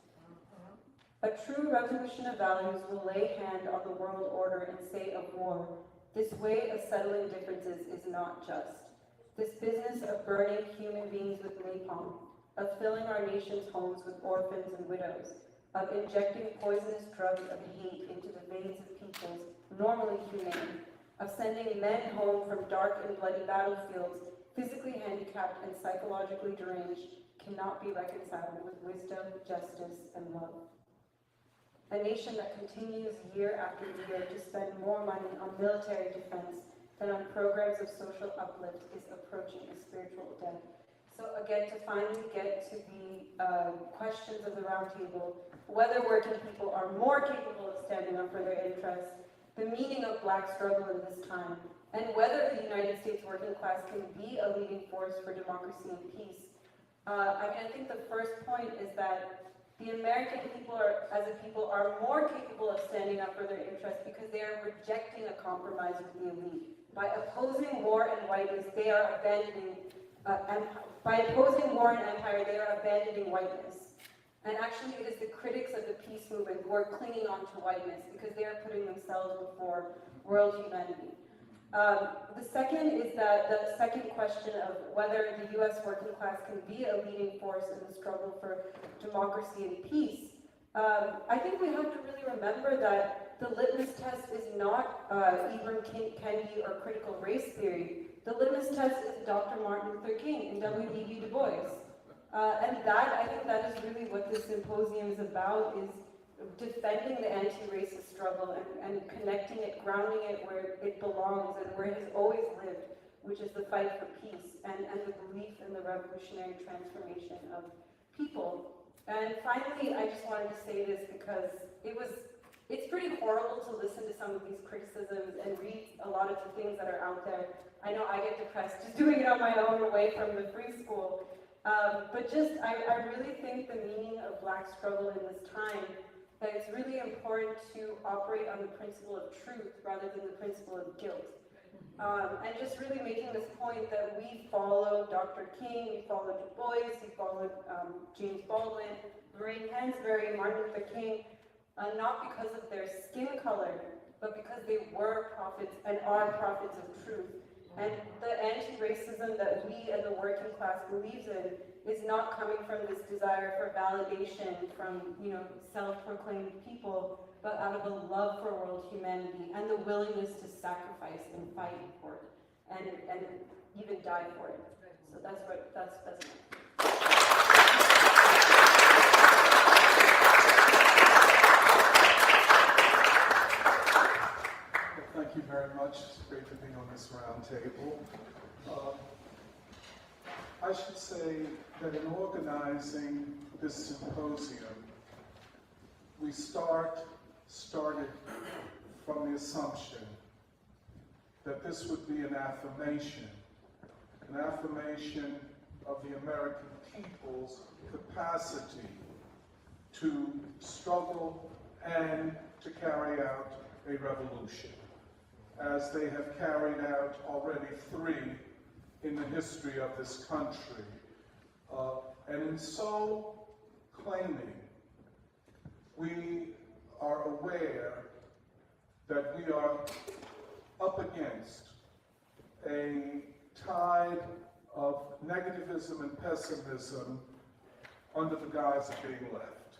A true revolution of values will lay hand on the world order and say of war, this way of settling differences is not just. This business of burning human beings with napalm, of filling our nation's homes with orphans and widows, of injecting poisonous drugs of hate into the veins of peoples normally humane, of sending men home from dark and bloody battlefields, physically handicapped and psychologically deranged, cannot be reconciled with wisdom, justice, and love. A nation that continues year after year to spend more money on military defense than on programs of social uplift is approaching a spiritual death. So again, to finally get to the questions of the Roundtable, whether working people are more capable of standing up for their interests, the meaning of Black struggle in this time, and whether the United States working class can be a leading force for democracy and peace, I think the first point is that the American people are more capable of standing up for their interests because they are rejecting a compromise with the elite. By opposing war and whiteness, they are abandoning by opposing war and empire, they are abandoning whiteness. And actually, it is the critics of the peace movement who are clinging on to whiteness because they are putting themselves before world humanity. The second is that the second question of whether the U.S. working class can be a leading force in the struggle for democracy and peace. I think we have to really remember that the litmus test is not Ibram Kendi or critical race theory. The litmus test is Dr. Martin Luther King and W.E.B. Du Bois. And I think that is really what this symposium is about, is defending the anti-racist struggle and connecting it, grounding it where it belongs and where it has always lived, which is the fight for peace and the belief in the revolutionary transformation of people. And finally, I just wanted to say this because it's pretty horrible to listen to some of these criticisms and read a lot of the things that are out there. I know I get depressed just doing it on my own away from the free school. But I really think the meaning of Black struggle in this time, that it's really important to operate on the principle of truth rather than the principle of guilt. And just really making this point that we follow Dr. King, we follow Du Bois, we follow James Baldwin, Lorraine Hansberry, Martin Luther King, not because of their skin color, but because they were prophets and are prophets of truth. And the anti-racism that we and the working class believes in is not coming from this desire for validation from, self-proclaimed people, but out of a love for world humanity and the willingness to sacrifice and fight for it and even die for it. So that's it. Thank you very much. It's great to be on this round table. I should say that in organizing this symposium, we started from the assumption that this would be an affirmation of the American people's capacity to struggle and to carry out a revolution, as they have carried out already 3 in the history of this country. And in so claiming, we are aware that we are up against a tide of negativism and pessimism under the guise of being left.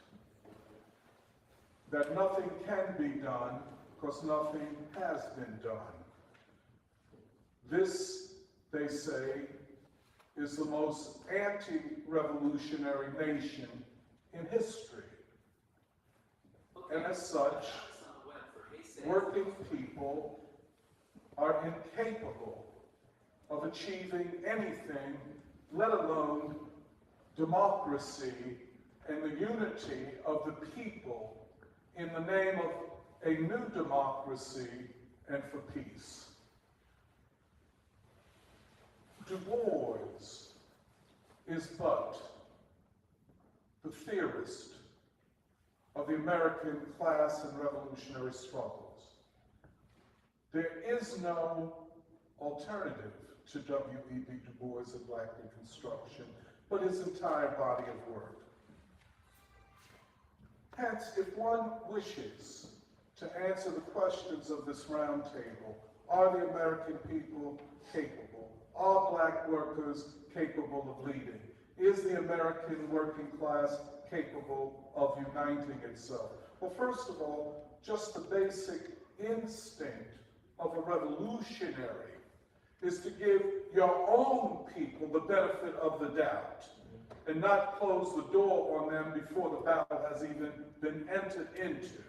That nothing can be done because nothing has been done. This, they say, is the most anti-revolutionary nation in history. And as such, working people are incapable of achieving anything, let alone democracy and the unity of the people in the name of a new democracy and for peace. Du Bois is but the theorist of the American class and revolutionary struggles. There is no alternative to W.E.B. Du Bois and Black Reconstruction, but his entire body of work. Hence, if one wishes to answer the questions of this roundtable, are the American people capable? Are Black workers capable of leading? Is the American working class capable of uniting itself? Well, first of all, just the basic instinct of a revolutionary is to give your own people the benefit of the doubt and not close the door on them before the battle has even been entered into.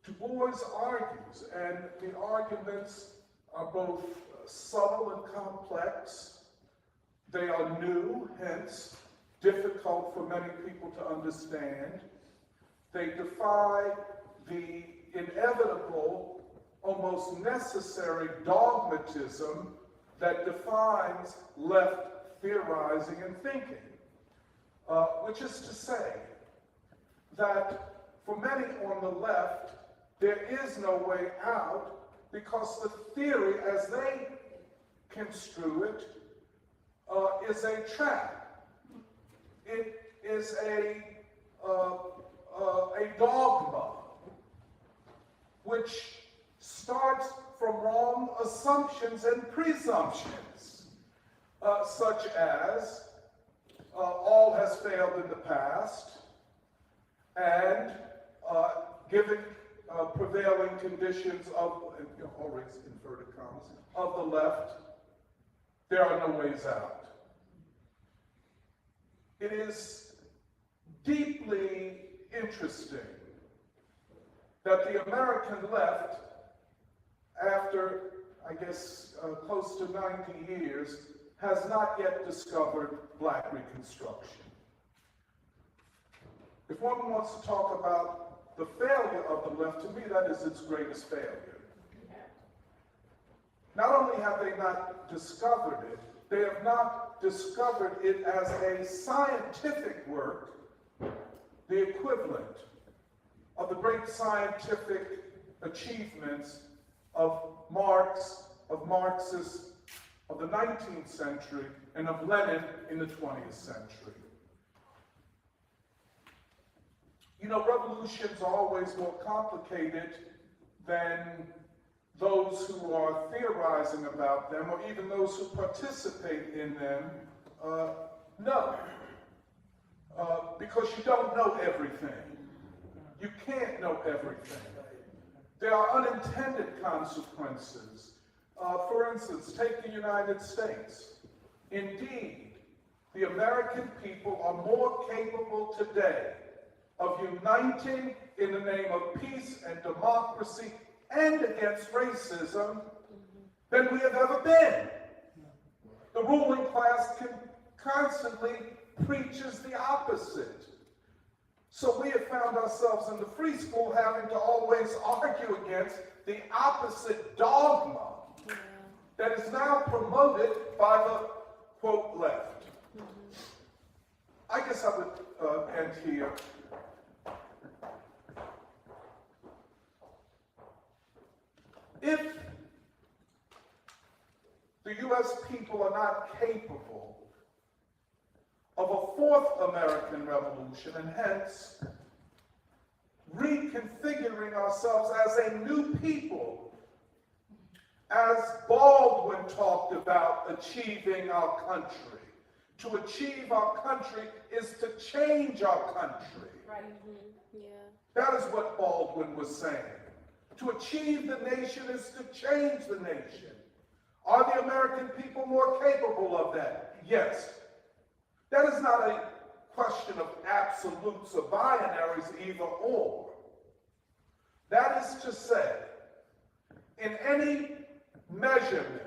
Du Bois argues, and the arguments are both subtle and complex. They are new, hence difficult for many people to understand. They defy the inevitable, almost necessary dogmatism that defines left theorizing and thinking, which is to say that for many on the left, there is no way out because the theory, as they construe it, is a trap. It is a dogma which starts from wrong assumptions and presumptions, such as all has failed in the past, and given prevailing conditions of, always inverted commas, of the left, there are no ways out. It is deeply interesting that the American left, after, I guess, close to 90 years, has not yet discovered Black Reconstruction. If one wants to talk about the failure of the left, to me that is its greatest failure. Not only have they not discovered it, they have not discovered it as a scientific work, the equivalent of the great scientific achievements of Marx, of Marxists of the 19th century, and of Lenin in the 20th century. You know, revolutions are always more complicated than those who are theorizing about them, or even those who participate in them, know. Because you don't know everything. You can't know everything. There are unintended consequences. For instance, take the United States. Indeed, the American people are more capable today of uniting in the name of peace and democracy and against racism than we have ever been. The ruling class constantly preaches the opposite. So we have found ourselves in the free school having to always argue against the opposite dogma that is now promoted by the, quote, left. I guess I would end here. If the U.S. people are not capable of a fourth American Revolution, and hence reconfiguring ourselves as a new people, as Baldwin talked about achieving our country. To achieve our country is to change our country. Right. Yeah. That is what Baldwin was saying. To achieve the nation is to change the nation. Are the American people more capable of that? Yes. That is not a question of absolutes or binaries, either or. That is to say, in any measurement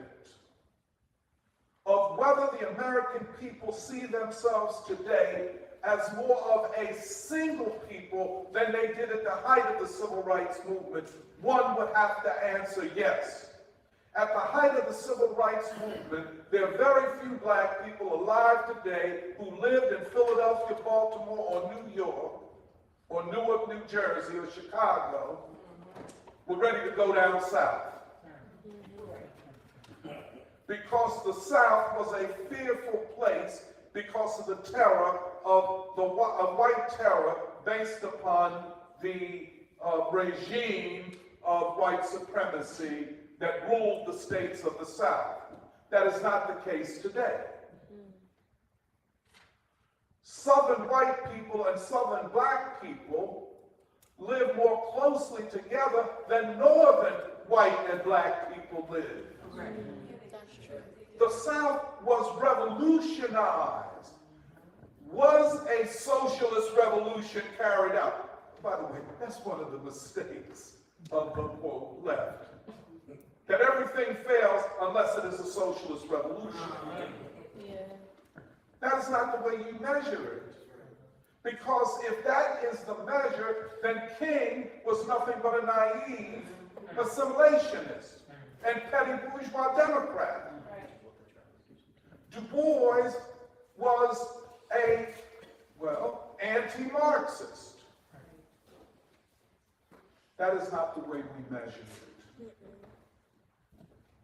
of whether the American people see themselves today as more of a single people than they did at the height of the civil rights movement, one would have to answer yes. At the height of the civil rights movement, there are very few Black people alive today who lived in Philadelphia, Baltimore, or New York, or Newark, New Jersey, or Chicago, were ready to go down south. Because the South was a fearful place because of the terror of white terror based upon the regime of white supremacy that ruled the states of the South. That is not the case today. Southern white people and Southern Black people live more closely together than Northern white and Black people live. The South was revolutionized. Was a socialist revolution carried out? By the way, that's one of the mistakes of the, quote, left. That everything fails unless it is a socialist revolution. That is not the way you measure it. Because if that is the measure, then King was nothing but a naive assimilationist and petty bourgeois Democrat. Du Bois was a, well, anti-Marxist. That is not the way we measure it.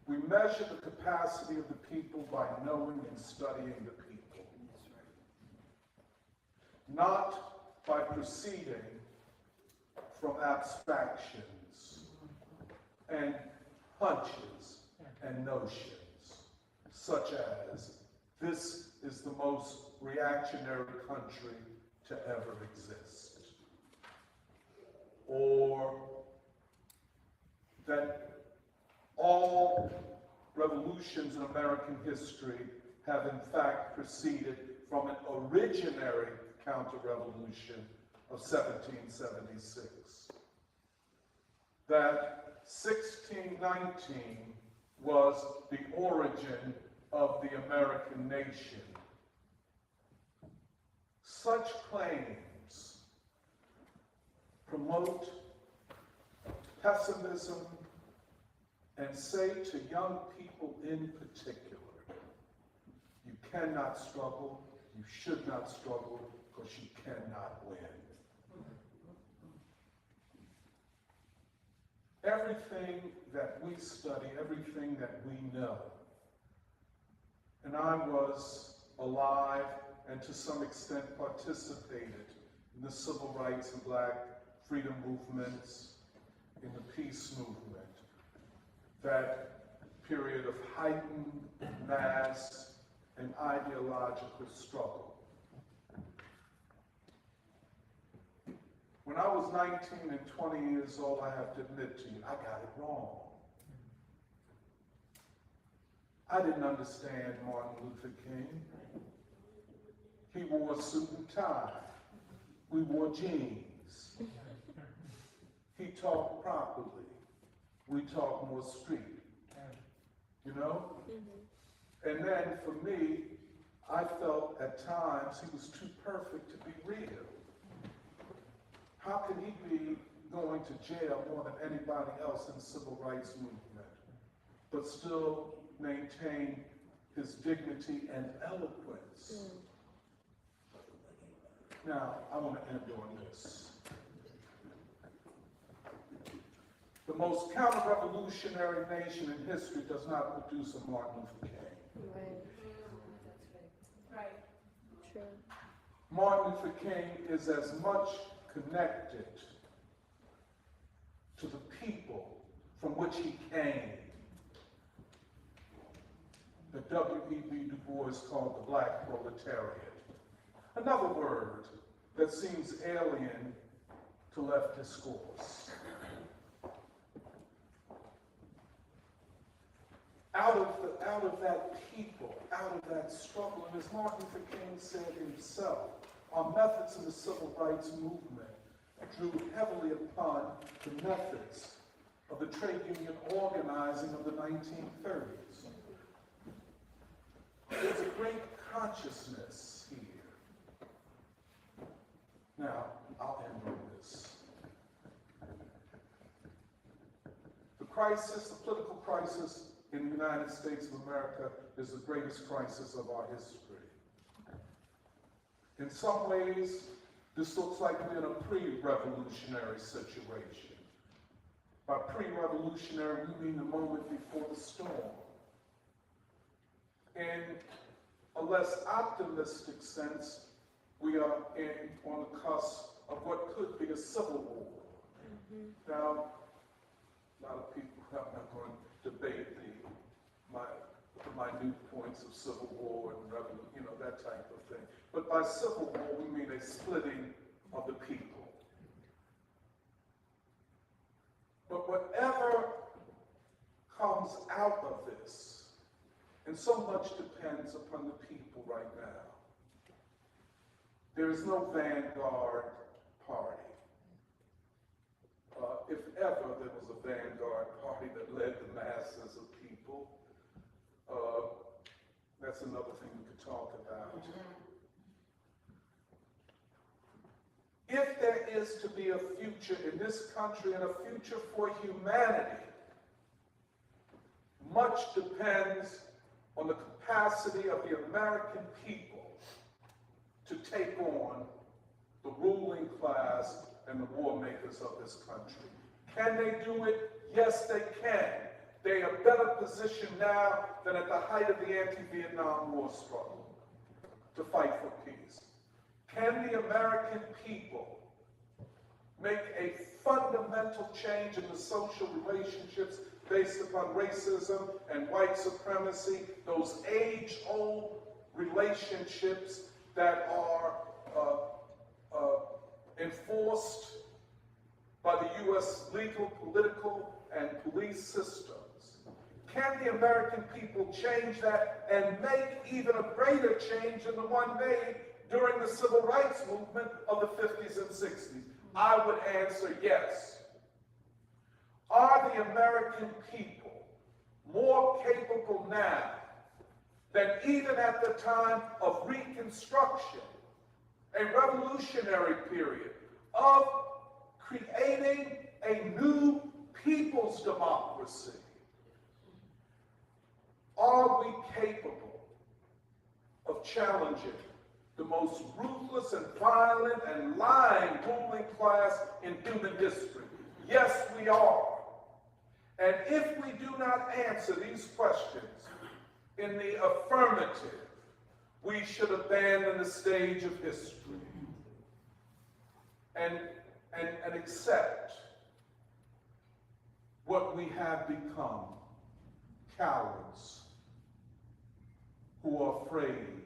We measure the capacity of the people by knowing and studying the people, not by proceeding from abstractions and hunches and notions, such as, this is the most reactionary country to ever exist, or that all revolutions in American history have in fact proceeded from an originary counter-revolution of 1776. That 1619 was the origin of the American nation. Such claims promote pessimism and say to young people in particular, you cannot struggle, you should not struggle, because you cannot win. Everything that we study, everything that we know, and I was alive and to some extent participated in the civil rights and black freedom movements, in the peace movement, that period of heightened mass and ideological struggle. When I was 19 and 20 years old, I have to admit to you, I got it wrong. I didn't understand Martin Luther King. He wore a suit and tie. We wore jeans. He talked properly. We talk more street, you know? And then for me, I felt at times he was too perfect to be real. How could he be going to jail more than anybody else in the civil rights movement, but still maintain his dignity and eloquence? Now, I want to end on this. The most counter-revolutionary nation in history does not produce a Martin Luther King. Right. True. Martin Luther King is as much connected to the people from which he came that W.E.B. Du Bois called the Black Proletariat. Another word that seems alien to left discourse. Out of that people, out of that struggle, and as Martin Luther King said himself, our methods in the civil rights movement drew heavily upon the methods of the trade union organizing of the 1930s. There's a great consciousness here. Now, I'll end on this. The crisis, the political crisis in the United States of America is the greatest crisis of our history. In some ways, this looks like we're in a pre-revolutionary situation. By pre-revolutionary, we mean the moment before the storm. In a less optimistic sense, we are on the cusp of what could be a civil war. Now, a lot of people are not going to debate the minute points of civil war and revolution, you know, that type of thing. But by civil war, we mean a splitting of the people. But whatever comes out of this, and so much depends upon the people right now. There is no vanguard party. If ever there was a vanguard party that led the masses of people, that's another thing we could talk about. If there is to be a future in this country and a future for humanity, much depends on the capacity of the American people to take on the ruling class and the war makers of this country. Can they do it? Yes, they can. They are better positioned now than at the height of the anti-Vietnam War struggle to fight for peace. Can the American people make a fundamental change in the social relationships based upon racism and white supremacy, those age-old relationships that are enforced by the U.S. legal, political, and police systems? Can the American people change that and make even a greater change than the one made during the civil rights movement of the 50s and 60s? I would answer yes. Are the American people more capable now than even at the time of Reconstruction, a revolutionary period, of creating a new people's democracy? Are we capable of challenging the most ruthless and violent and lying ruling class in human history? Yes, we are. And if we do not answer these questions in the affirmative, we should abandon the stage of history and accept what we have become, cowards who are afraid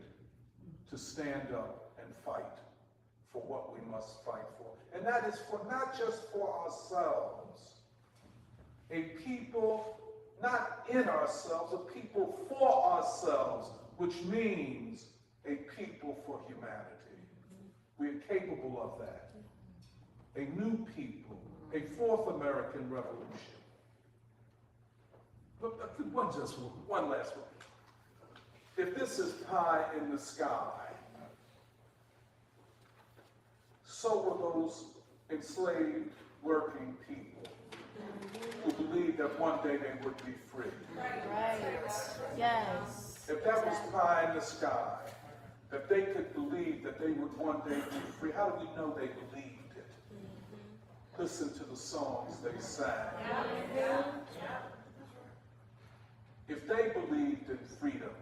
to stand up and fight for what we must fight for. And that is for not just for ourselves, a people not in ourselves, a people for ourselves, which means a people for humanity. We are capable of that. A new people, a fourth American Revolution. One last one. If this is pie in the sky, so were those enslaved working people who believed that one day they would be free. Right. Yes. If that was pie in the sky, that they could believe that they would one day be free, how do we know they believed it? Listen to the songs they sang. If they believed in freedom,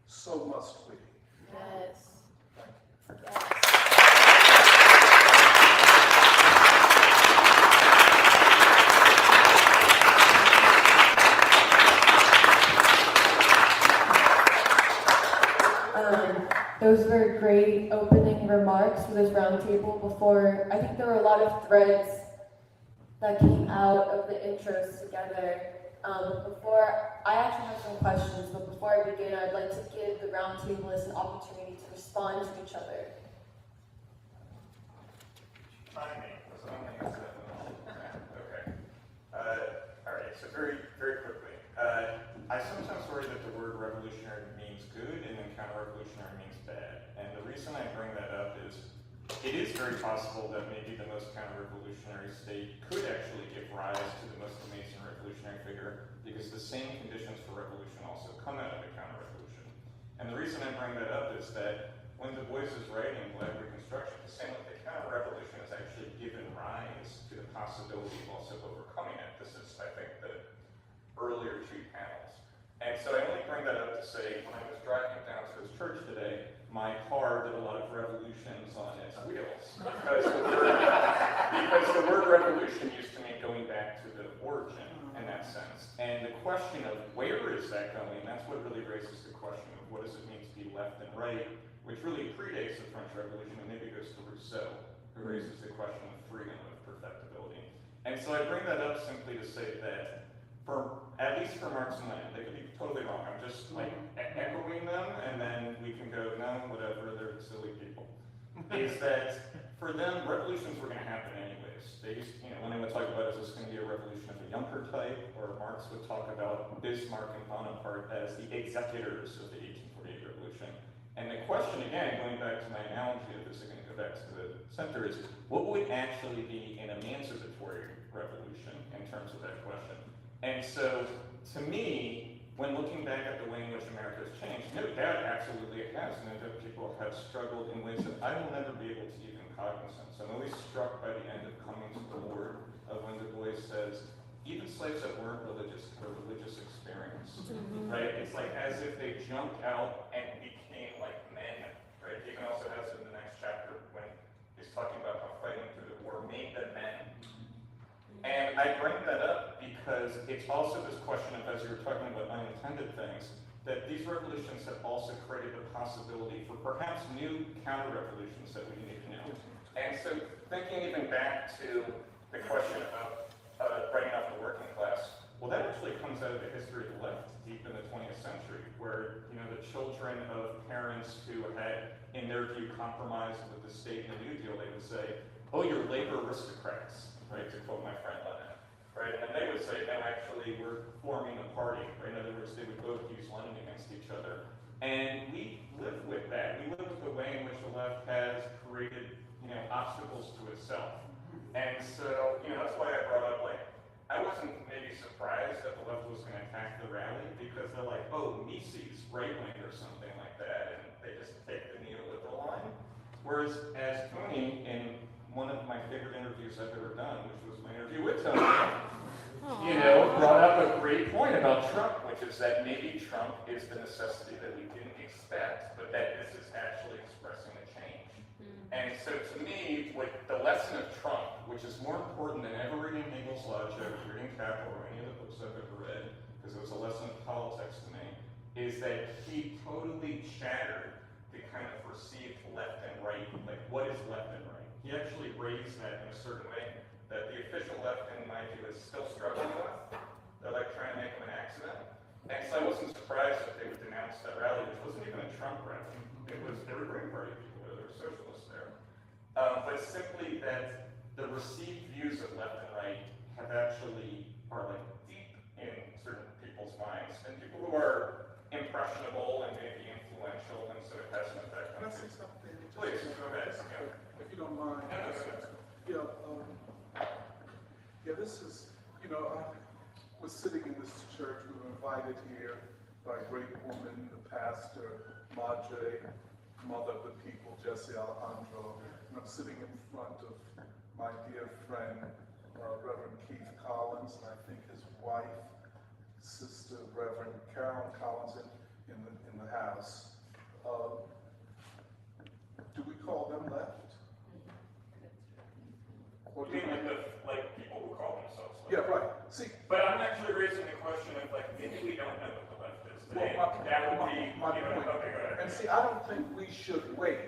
so must we. Yes. Those were great opening remarks for this roundtable. Before, I think there were a lot of threads that came out of the intros together. Before, I actually have some questions, but before I begin, I'd like to give the roundtablists an opportunity to respond to each other. Okay. All right, so very quickly. I sometimes worry that the word revolutionary means good and then counter-revolutionary means bad. And the reason I bring that up is it is very possible that maybe the most counter-revolutionary state could actually give rise to the most amazing revolutionary figure, because the same conditions for revolution also come out of a counter-revolution. And the reason I bring that up is that when Du Bois is writing Black Reconstruction, it's saying that the counter-revolution has actually given rise to the possibility of also overcoming it. This is, I think, the earlier two panels. And so I only bring that up to say, when I was driving down to this church today, my car did a lot of revolutions on its wheels, because the word revolution used to mean going back to the origin in that sense. And the question of where is that going, that's what really raises the question of what does it mean to be left and right, which really predates the French Revolution and maybe goes to Rousseau, who raises the question of freedom and perfectibility. And so I bring that up simply to say that at least for Marx and Lenin, they could be totally wrong. I'm just like echoing them, and then we can go, no, whatever, they're silly people. Is that for them, revolutions were going to happen anyways. They used, Lenin would talk about, is this going to be a revolution of the Junker type, or Marx would talk about Bismarck and Bonaparte as the executors of the 1848 revolution. And the question, again, going back to my analogy of this, I'm going to go back to the center, is what would actually be an emancipatory revolution in terms of that question? And so, to me, when looking back at the way in which America has changed, no doubt, absolutely it has. No doubt people have struggled in ways that I will never be able to even cognizance. I'm always struck by the end of Coming to the Lord, of when Du Bois says, even slaves that weren't religious had a religious experience, right? It's like as if they jumped out and became like men, right? He can also have it in the next chapter when he's talking about how fighting through the war made them men. And I bring that up because it's also this question of, as you were talking about unintended things, that these revolutions have also created the possibility for perhaps new counter-revolutions that we need to know. And so thinking even back to the question about writing off the working class, well, that actually comes out of the history of the left deep in the 20th century, where, you know, the children of parents who had, in their view, compromised with the state and the New Deal, they would say, oh, you're labor aristocrats, right, to quote my friend Lenin, right? And they would say, no, actually, we're forming a party, right? In other words, they would both use Lenin against each other. And we live with that. We live with the way in which the left has created, you know, obstacles to itself. And so, you know, that's why I brought up, like, I wasn't maybe surprised that the left was going to attack the rally, because they're like, oh, Mises, right wing or something like that, and they just take the neoliberal line. Whereas, as Tony, in one of my favorite interviews I've ever done, which was my interview with Tony, you know, brought up a great point about Trump, which is that maybe Trump is the necessity that we didn't expect, but that this is actually expressing a change. And so to me, what the lesson of Trump, which is more important than ever reading Hegel's Logic, reading Capital, or any of the books I've ever read, because it was a lesson of politics to me, is that he totally shattered the kind of perceived left and right, like what is left and right. He actually raised that in a certain way that the official left, in my view, is still struggling with. They're like trying to make him an accident. And so I wasn't surprised that they would denounce that rally, which wasn't even a Trump rally. It was, they were Green Party people, there were socialists there. But simply that the received views of left and right have actually, are like deep in certain people's minds. And people who are impressionable and maybe influential, and so it has an effect on them. Please, go ahead. If you don't mind. Yeah, this is, you know, I was sitting in this church, we were invited here by a great woman, the pastor, Madre, mother of the people, Jesse Alejandro, and I'm sitting in front of my dear friend, Reverend Keith Collins, and I think his wife, Sister Reverend Carolyn Collins in the house. Do we call them left? Or do you mean like people who call themselves left? Yeah, right. See, but I'm actually raising the question of like maybe we don't know what the left is today. That would be my you know, point. okay, go ahead. And see, I don't think we should wait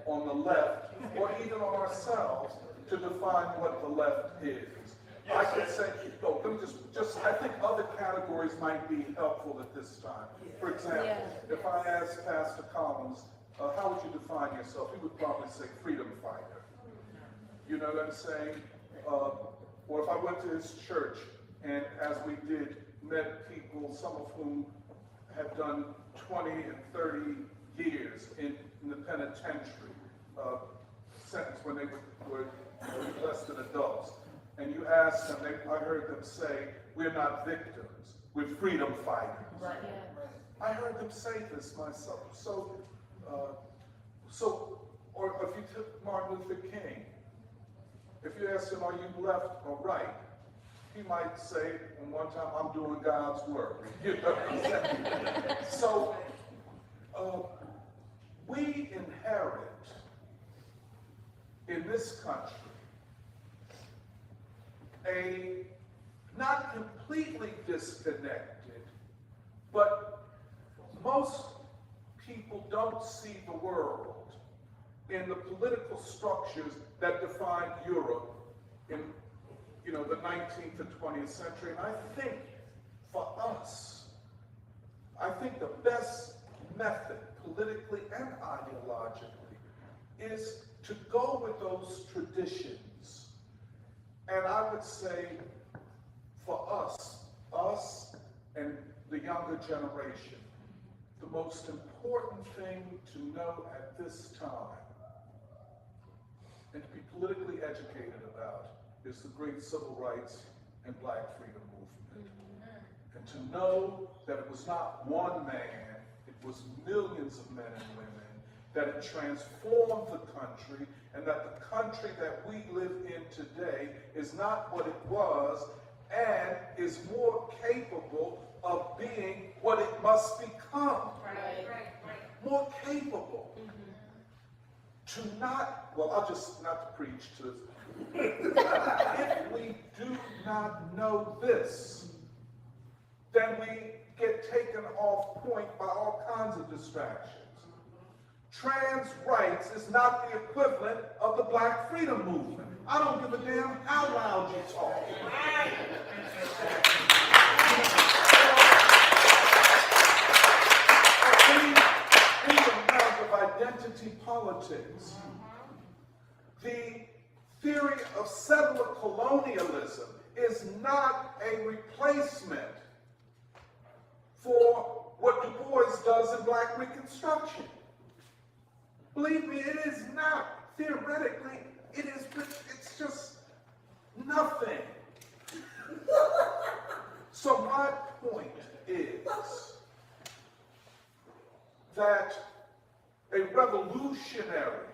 on the left or even on ourselves to define what the left is. I could say, no, let me just, I think other categories might be helpful at this time. For example, if I asked Pastor Collins, how would you define yourself? He would probably say freedom fighter. You know what I'm saying? Or if I went to his church and, as we did, met people, some of whom had done 20 and 30 years in the penitentiary, sentenced when they were less than adults. And you asked them, I heard them say, we're not victims, we're freedom fighters. Right. I heard them say this myself. So, or if you took Martin Luther King, if you asked him, are you left or right? He might say, one time, I'm doing God's work. You know what I'm saying? So, we inherit in this country a not completely disconnected, but most people don't see the world in the political structures that defined Europe in, you know, the 19th and 20th century. And I think for us, I think the best method, politically and ideologically, is to go with those traditions. And I would say for us and the younger generation, the most important thing to know at this time and to be politically educated about is the great civil rights and black freedom movement. and to know that it was not one man, it was millions of men and women, that it transformed the country, and that the country that we live in today is not what it was, and is more capable of being what it must become. More capable. To not, well, I'll just not to preach to this. If we do not know this, then we get taken off point by all kinds of distractions. Trans rights is not the equivalent of the Black freedom movement. I don't give a damn how loud you talk. In the realm of identity politics, the theory of settler colonialism is not a replacement for what Du Bois does in Black Reconstruction. Believe me, it is not. Theoretically, it is, it's just nothing. So my point is that a revolutionary,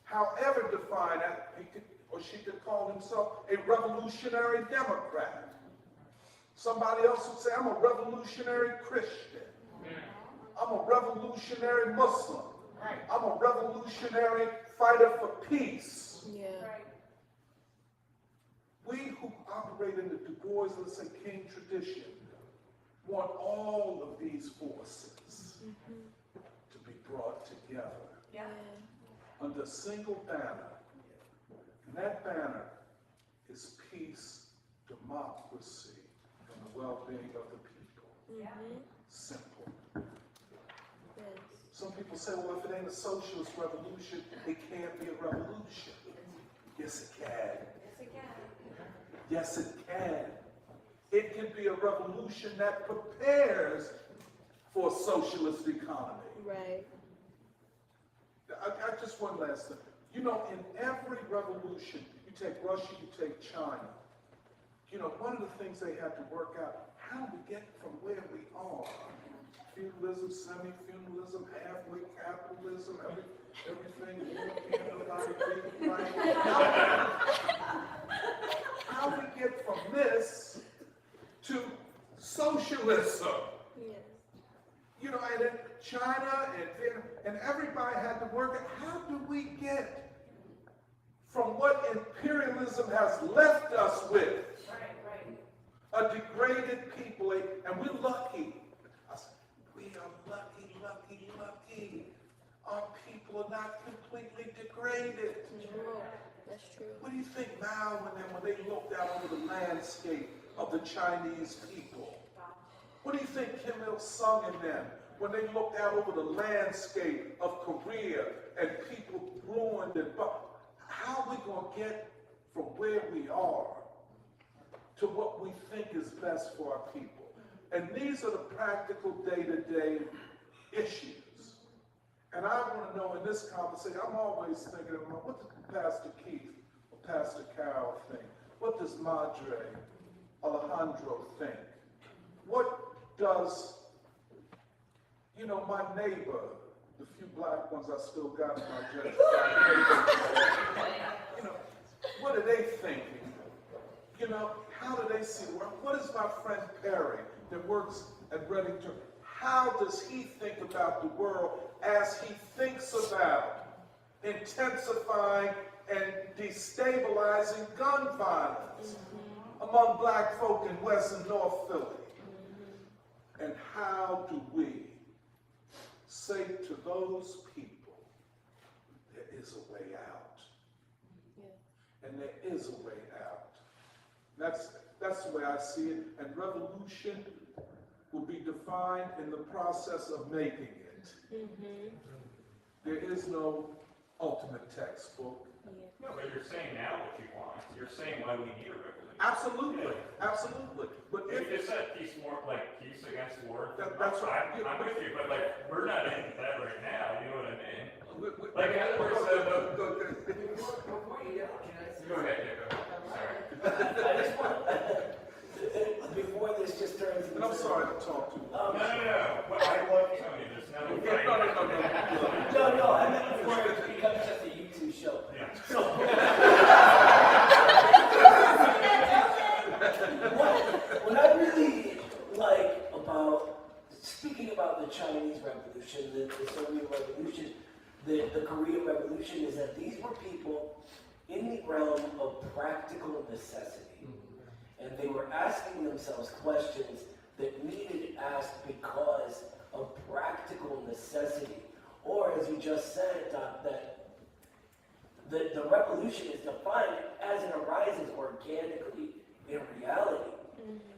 however defined, he could, or she could call himself a revolutionary Democrat. Somebody else would say, I'm a revolutionary Christian. I'm a revolutionary Muslim. I'm a revolutionary fighter for peace. Yeah. We who operate in the Du Bois, let's say, King tradition, want all of these forces to be brought together under a single banner. And that banner is peace, democracy, and the well-being of the people. Simple. Some people say, well, if it ain't a socialist revolution, it can't be a revolution. Yes, it can. Yes, it can. It can be a revolution that prepares for a socialist economy. Right. I just one last thing. You know, in every revolution, you take Russia, you take China. You know, one of the things they had to work out, how do we get from where we are? Feudalism, semi-feudalism, halfway capitalism, everything. How do we get from this to socialism? You know, and in China and everybody had to work out, how do we get from what imperialism has left us with? A degraded people, and we're lucky. We are lucky, lucky, lucky. Our people are not completely degraded. That's true. What do you think now when they looked out over the landscape of the Chinese people? What do you think Kim Il-sung and them, when they looked out over the landscape of Korea and people ruined and how are we going to get from where we are to what we think is best for our people? And these are the practical day-to-day issues. And I want to know in this conversation, I'm always thinking about what does Pastor Keith or Pastor Carol think? What does Madre Alejandro think? What does, you know, my neighbor, the few black ones I still got in my gentrified, you know, what are they thinking? You know, how do they see the world? What is my friend Perry that works at Reddington? How does he think about the world as he thinks about intensifying and destabilizing gun violence among black folk in West and North Philly? And how do we say to those people, there is a way out? And there is a way out. That's the way I see it. And revolution will be defined in the process of making it. There is no ultimate textbook. No, but you're saying now what you want. You're saying why we need a revolution. Absolutely, absolutely. But if you said peace against war, that's right. I'm with you, but like we're not in that right now. You know what I mean? Like in other words, go ahead. Sorry. I just want And I'm sorry to talk to you. No. Well, I love Tony. There's no fight. No, I meant before it becomes just a YouTube show. What I really like about, speaking about the Chinese Revolution, the Soviet Revolution, the Korean Revolution, is that these were people in the realm of practical necessity. And they were asking themselves questions that needed asked because of practical necessity. Or, as you just said, Doc, that the revolution is defined as it arises organically in reality.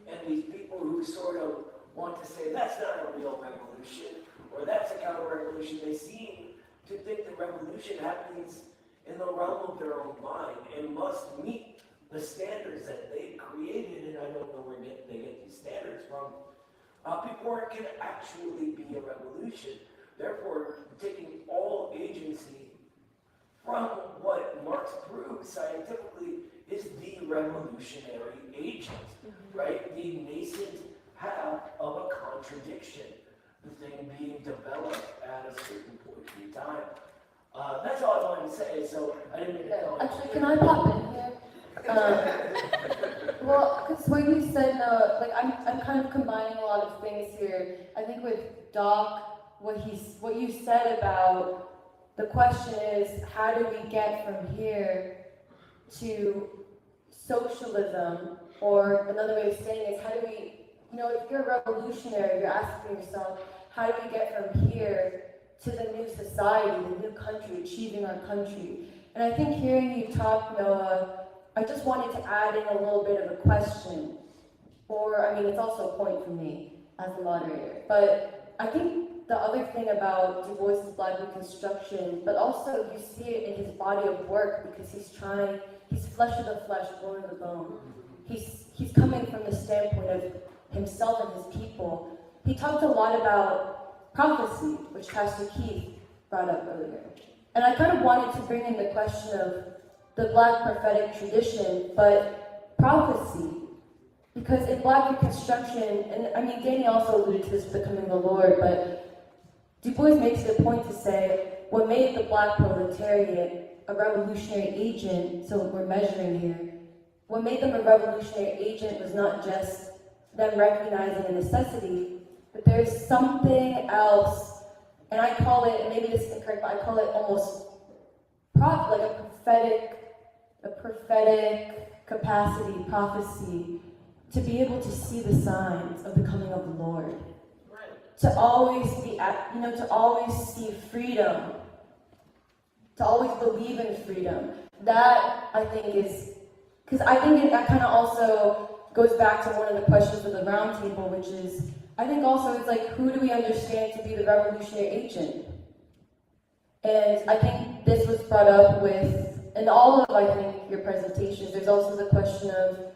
And these people who sort of want to say that's not a real revolution, or that's a counter-revolution, they seem to think the revolution happens in the realm of their own mind and must meet the standards that they created, and I don't know where they get these standards from, before it can actually be a revolution. Therefore, taking all agency from what Marx proves scientifically is the revolutionary agent, right? The nascent half of a contradiction, the thing being developed at a certain point in time. That's all I wanted to say, so I didn't mean to go. Actually, can I pop in here? Well, because what you said, like I'm kind of combining a lot of things here. I think with Doc, what you said about the question is, how do we get from here to socialism? Or another way of saying is, how do we, if you're a revolutionary, you're asking yourself, how do we get from here to the new society, the new country, achieving our country? And I think hearing you talk, Noah, I just wanted to add in a little bit of a question. It's also a point for me as a moderator. But I think the other thing about Du Bois' Black Reconstruction, but also you see it in his body of work, because he's flesh of the flesh, bone of the bone. He's coming from the standpoint of himself and his people. He talked a lot about prophecy, which Pastor Keith brought up earlier. And I kind of wanted to bring in the question of the Black prophetic tradition, but prophecy. Because in Black Reconstruction, and Danny also alluded to this becoming the Lord, but Du Bois makes it a point to say, what made the Black proletariat a revolutionary agent, so we're measuring here, what made them a revolutionary agent was not just them recognizing a necessity, but there's something else, and I call it, and maybe this is incorrect, but I call it almost like a prophetic capacity, prophecy, to be able to see the signs of the coming of the Lord. To always be, to always see freedom, to always believe in freedom. That, I think, is, because I think that kind of also goes back to one of the questions of the Roundtable, which is, I think also it's like, who do we understand to be the revolutionary agent? And I think this was brought up with, in all of, I think, your presentations, there's also the question of,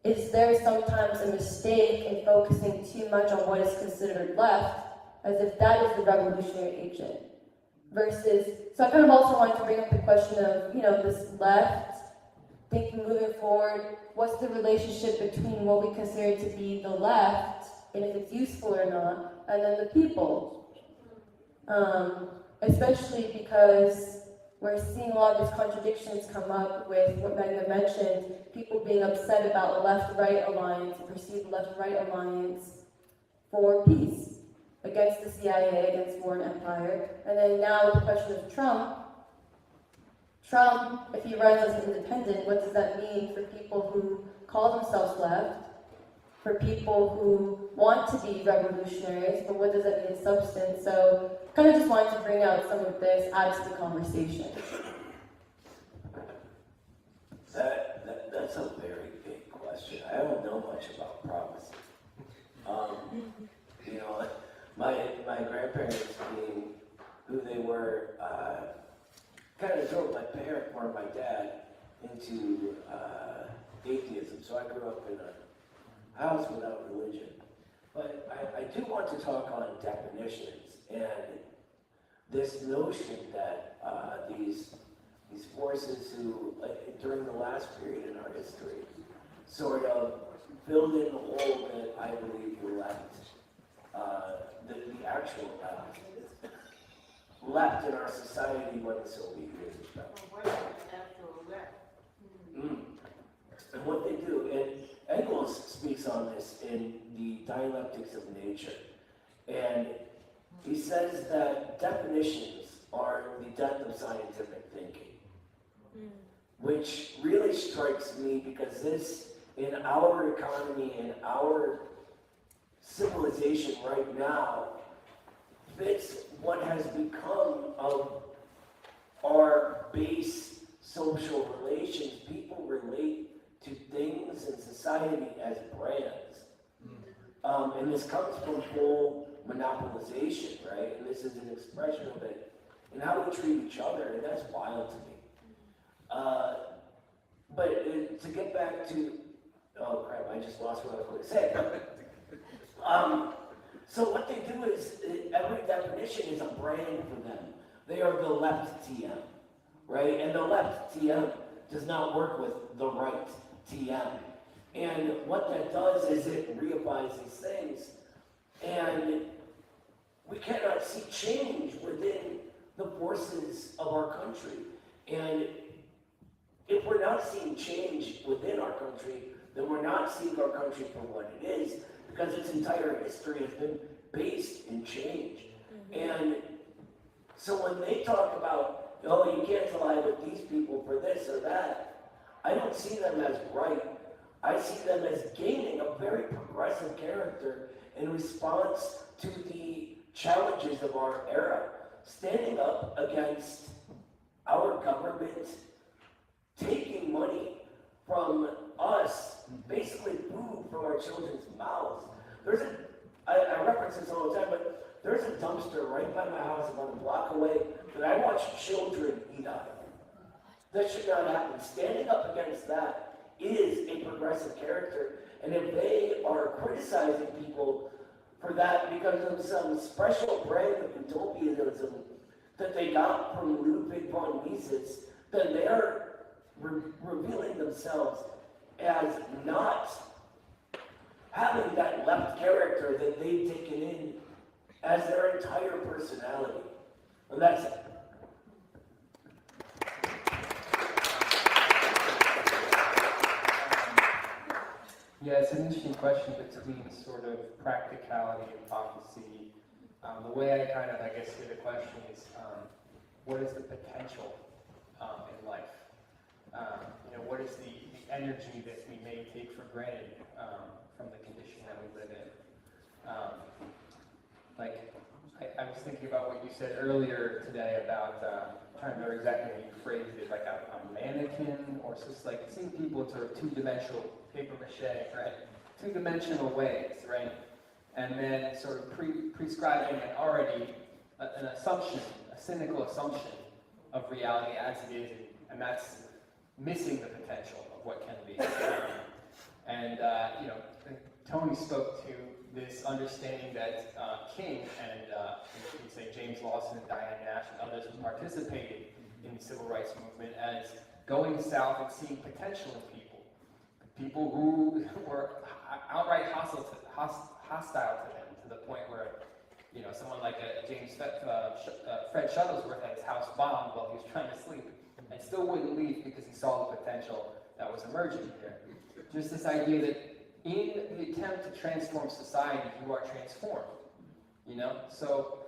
is there sometimes a mistake in focusing too much on what is considered left, as if that is the revolutionary agent? Versus, so I kind of also wanted to bring up the question of, this left, thinking moving forward, what's the relationship between what we consider to be the left, and if it's useful or not, and then the people. Especially because we're seeing a lot of these contradictions come up with what Magnum mentioned, people being upset about a left-right alliance, a perceived left-right alliance for peace against the CIA, against foreign empire. And then now with the question of Trump, if he runs as an independent, what does that mean for people who call themselves left, for people who want to be revolutionaries, but what does that mean in substance? So kind of just wanted to bring out some of this, add to the conversation. That's a very big question. I don't know much about prophecy. My grandparents being who they were, kind of drove my dad into atheism. So I grew up in a house without religion. But I do want to talk on definitions and this notion that these forces who, during the last period in our history, sort of filled in the hole that I believe left, the actual left in our society when the Soviet Union fell. And what they do, and Engels speaks on this in the Dialectics of Nature, and he says that definitions are the death of scientific thinking, which really strikes me because this, in our economy, in our civilization right now, fits what has become of our base social relations. People relate to things in society as brands. And this comes from full monopolization, right? And this is an expression of it in how we treat each other, and that's wild to me. But to get back to, oh crap, I just lost what I was going to say. So what they do is, every definition is a brand for them. They are the left TM, right? And the left TM does not work with the right TM. And what that does is it reifies these things, and we cannot see change within the forces of our country. And if we're not seeing change within our country, then we're not seeing our country for what it is, because its entire history has been based in change. And so when they talk about, oh, you can't ally with these people for this or that, I don't see them as right. I see them as gaining a very progressive character in response to the challenges of our era, standing up against our government, taking money from us, basically food from our children's mouths. I reference this all the time, but there's a dumpster right by my house about a block away that I watch children eat out of. That should not happen. Standing up against that is a progressive character, and if they are criticizing people for that because of some special brand of utopianism that they got from Ludwig von Mises, then they are revealing themselves as not having that left character that they've taken in as their entire personality. And that's it. Yeah, it's an interesting question between sort of practicality and prophecy. The way I kind of, I guess, hear the question is, what is the potential in life? What is the energy that we may take for granted from the condition that we live in? I was thinking about what you said earlier today about, I'm trying to remember exactly how you phrased it, like a mannequin, or just like seeing people in sort of two-dimensional paper mache, right? Two-dimensional ways, right? And then sort of prescribing an assumption, a cynical assumption of reality as it is, and that's missing the potential of what can be. Tony spoke to this understanding that King and you could say James Lawson and Diane Nash and others who participated in the civil rights movement as going south and seeing potential in people who were outright hostile to them, to the point where someone like Fred Shuttlesworth had his house bombed while he was trying to sleep and still wouldn't leave because he saw the potential that was emerging here. Just this idea that in the attempt to transform society, you are transformed, So,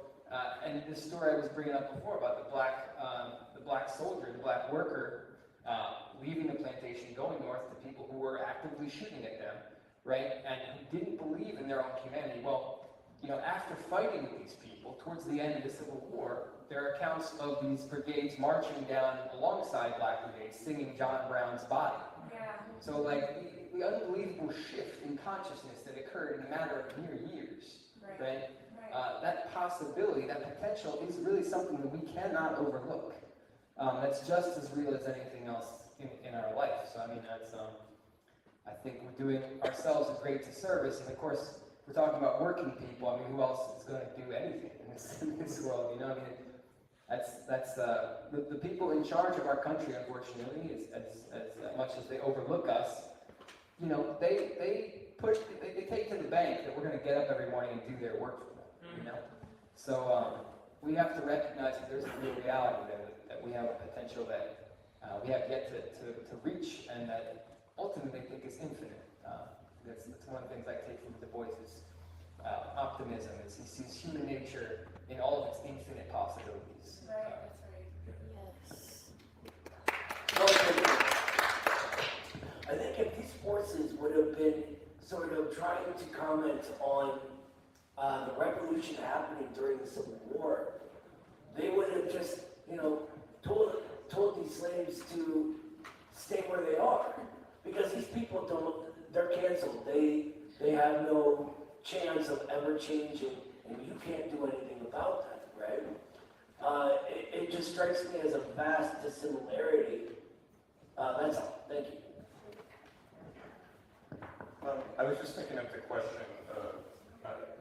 and this story I was bringing up before about the black soldier, the black worker, leaving the plantation, going north to people who were actively shooting at them, right? And who didn't believe in their own humanity. Well, after fighting with these people, towards the end of the Civil War, there are accounts of these brigades marching down alongside black brigades, singing John Brown's Body. Yeah. So, the unbelievable shift in consciousness that occurred in a matter of mere years, right? That possibility, that potential is really something that we cannot overlook. That's just as real as anything else in our life. So, that's, I think we're doing ourselves a great disservice. And of course, we're talking about working people. Who else is going to do anything in this world? That's the people in charge of our country, unfortunately, as much as they overlook us, they push, they take to the bank that we're going to get up every morning and do their work for them, you know? So we have to recognize that there's a real reality there, that we have a potential that we have yet to reach, and that ultimately I think is infinite. That's one of the things I take from Du Bois is optimism. Is he sees human nature in all of its infinite possibilities. Right, that's right. Yes. I think if these forces would have been sort of trying to comment on the revolution happening during the Civil War, they would have just, told these slaves to stay where they are. Because these people they're canceled. They have no chance of ever changing, and you can't do anything about that, right? It just strikes me as a vast dissimilarity. That's all. Thank you. I was just thinking of the question of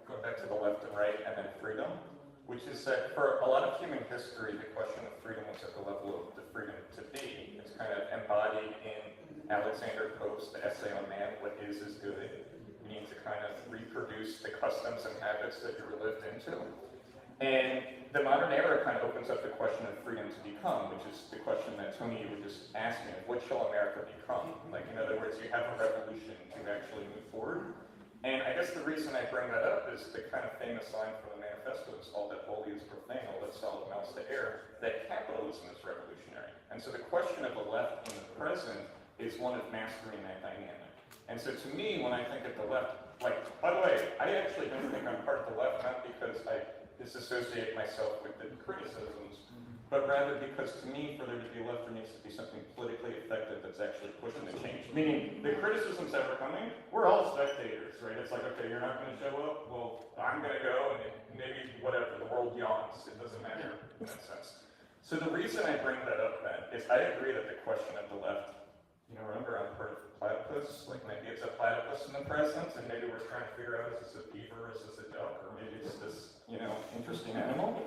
going back to the left and right and then freedom, which is that for a lot of human history, the question of freedom was at the level of the freedom to be. It's kind of embodied in Alexander Pope's The Essay on Man, What Is Good. You need to kind of reproduce the customs and habits that you were lived into. And the modern era kind of opens up the question of freedom to become, which is the question that Tony, you were just asking, what shall America become? Like, in other words, you have a revolution to actually move forward. And I guess the reason I bring that up is the kind of famous line from the manifesto is all that holy is profane, all that solid melts to air, that capitalism is revolutionary. And so the question of the left in the present is one of mastering that dynamic. And so to me, when I think of the left, like, by the way, I actually don't think I'm part of the left, not because I disassociate myself with the criticisms, but rather because to me, for there to be a left, there needs to be something politically effective that's actually pushing the change. Meaning, the criticisms that are coming, we're all spectators, right? It's like, okay, you're not going to show up? Well, I'm going to go, and maybe whatever, the world yawns. It doesn't matter in that sense. So the reason I bring that up then is I agree that the question of the left, remember I'm part of platypus, like maybe it's a platypus in the present, and maybe we're trying to figure out, is this a beaver, is this a duck, or maybe it's this, interesting animal,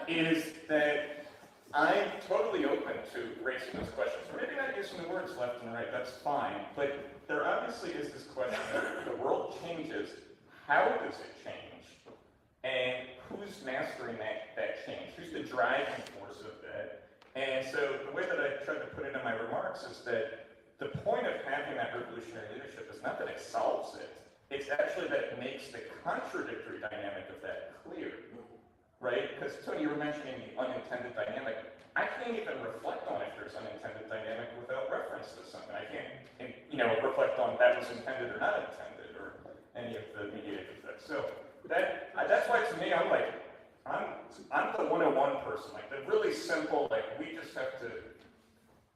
is that I'm totally open to raising those questions. Or maybe not using the words left and right, that's fine, but there obviously is this question that the world changes, how does it change? And who's mastering that change? Who's the driving force of that? And so the way that I tried to put it in my remarks is that the point of having that revolutionary leadership is not that it solves it, it's actually that it makes the contradictory dynamic of that clear, right? Because Tony, you were mentioning the unintended dynamic. I can't even reflect on if there's unintended dynamic without reference to something. I can't, reflect on that was intended or not intended, or any of the mediated effects. So that's why to me, I'm like, I'm the 101 person, like the really simple, like we just have to,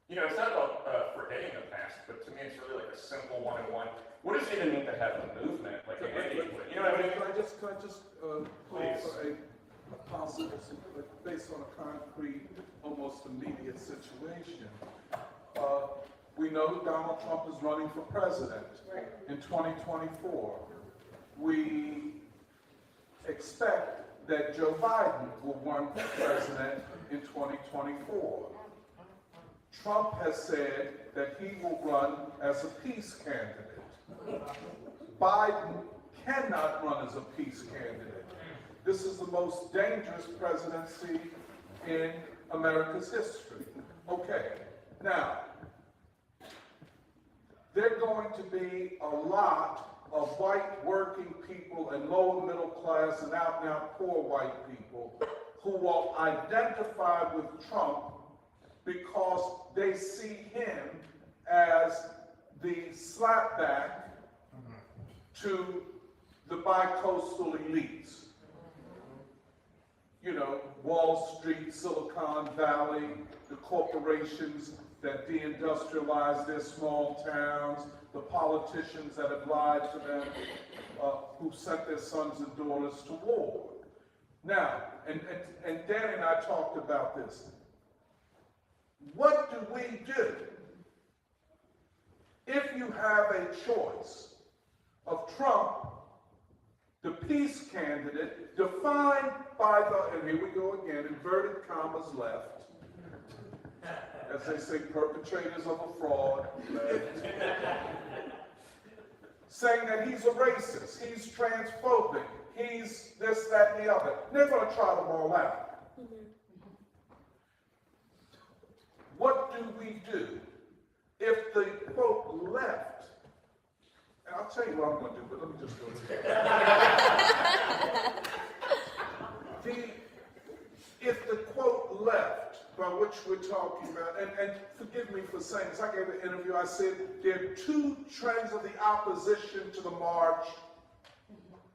it's not about forgetting the past, but to me it's really like a simple 101. What does it even mean to have a movement, like an anti-movement? You know what I mean? Can I just offer a possible, based on a concrete, almost immediate situation? We know Donald Trump is running for president in 2024. We expect that Joe Biden will run for president in 2024. Trump has said that he will run as a peace candidate. Biden cannot run as a peace candidate. This is the most dangerous presidency in America's history. Okay, now, there are going to be a lot of white working people and lower middle class and out and out poor white people who will identify with Trump because they see him as the slapback to the bi-coastal elites. Wall Street, Silicon Valley, the corporations that deindustrialize their small towns, the politicians that have lied to them, who sent their sons and daughters to war. Now, and Dan and I talked about this. What do we do if you have a choice of Trump, the peace candidate, defined by the, and here we go again, inverted commas left, as they say, perpetrators of a fraud, saying that he's a racist, he's transphobic, he's this, that, and the other. They're going to try them all out. What do we do if the, quote, left, and I'll tell you what I'm going to do, but let me just go to if the, quote, left, by which we're talking about, and forgive me for saying this, I gave an interview, I said there are two trends of the opposition to the March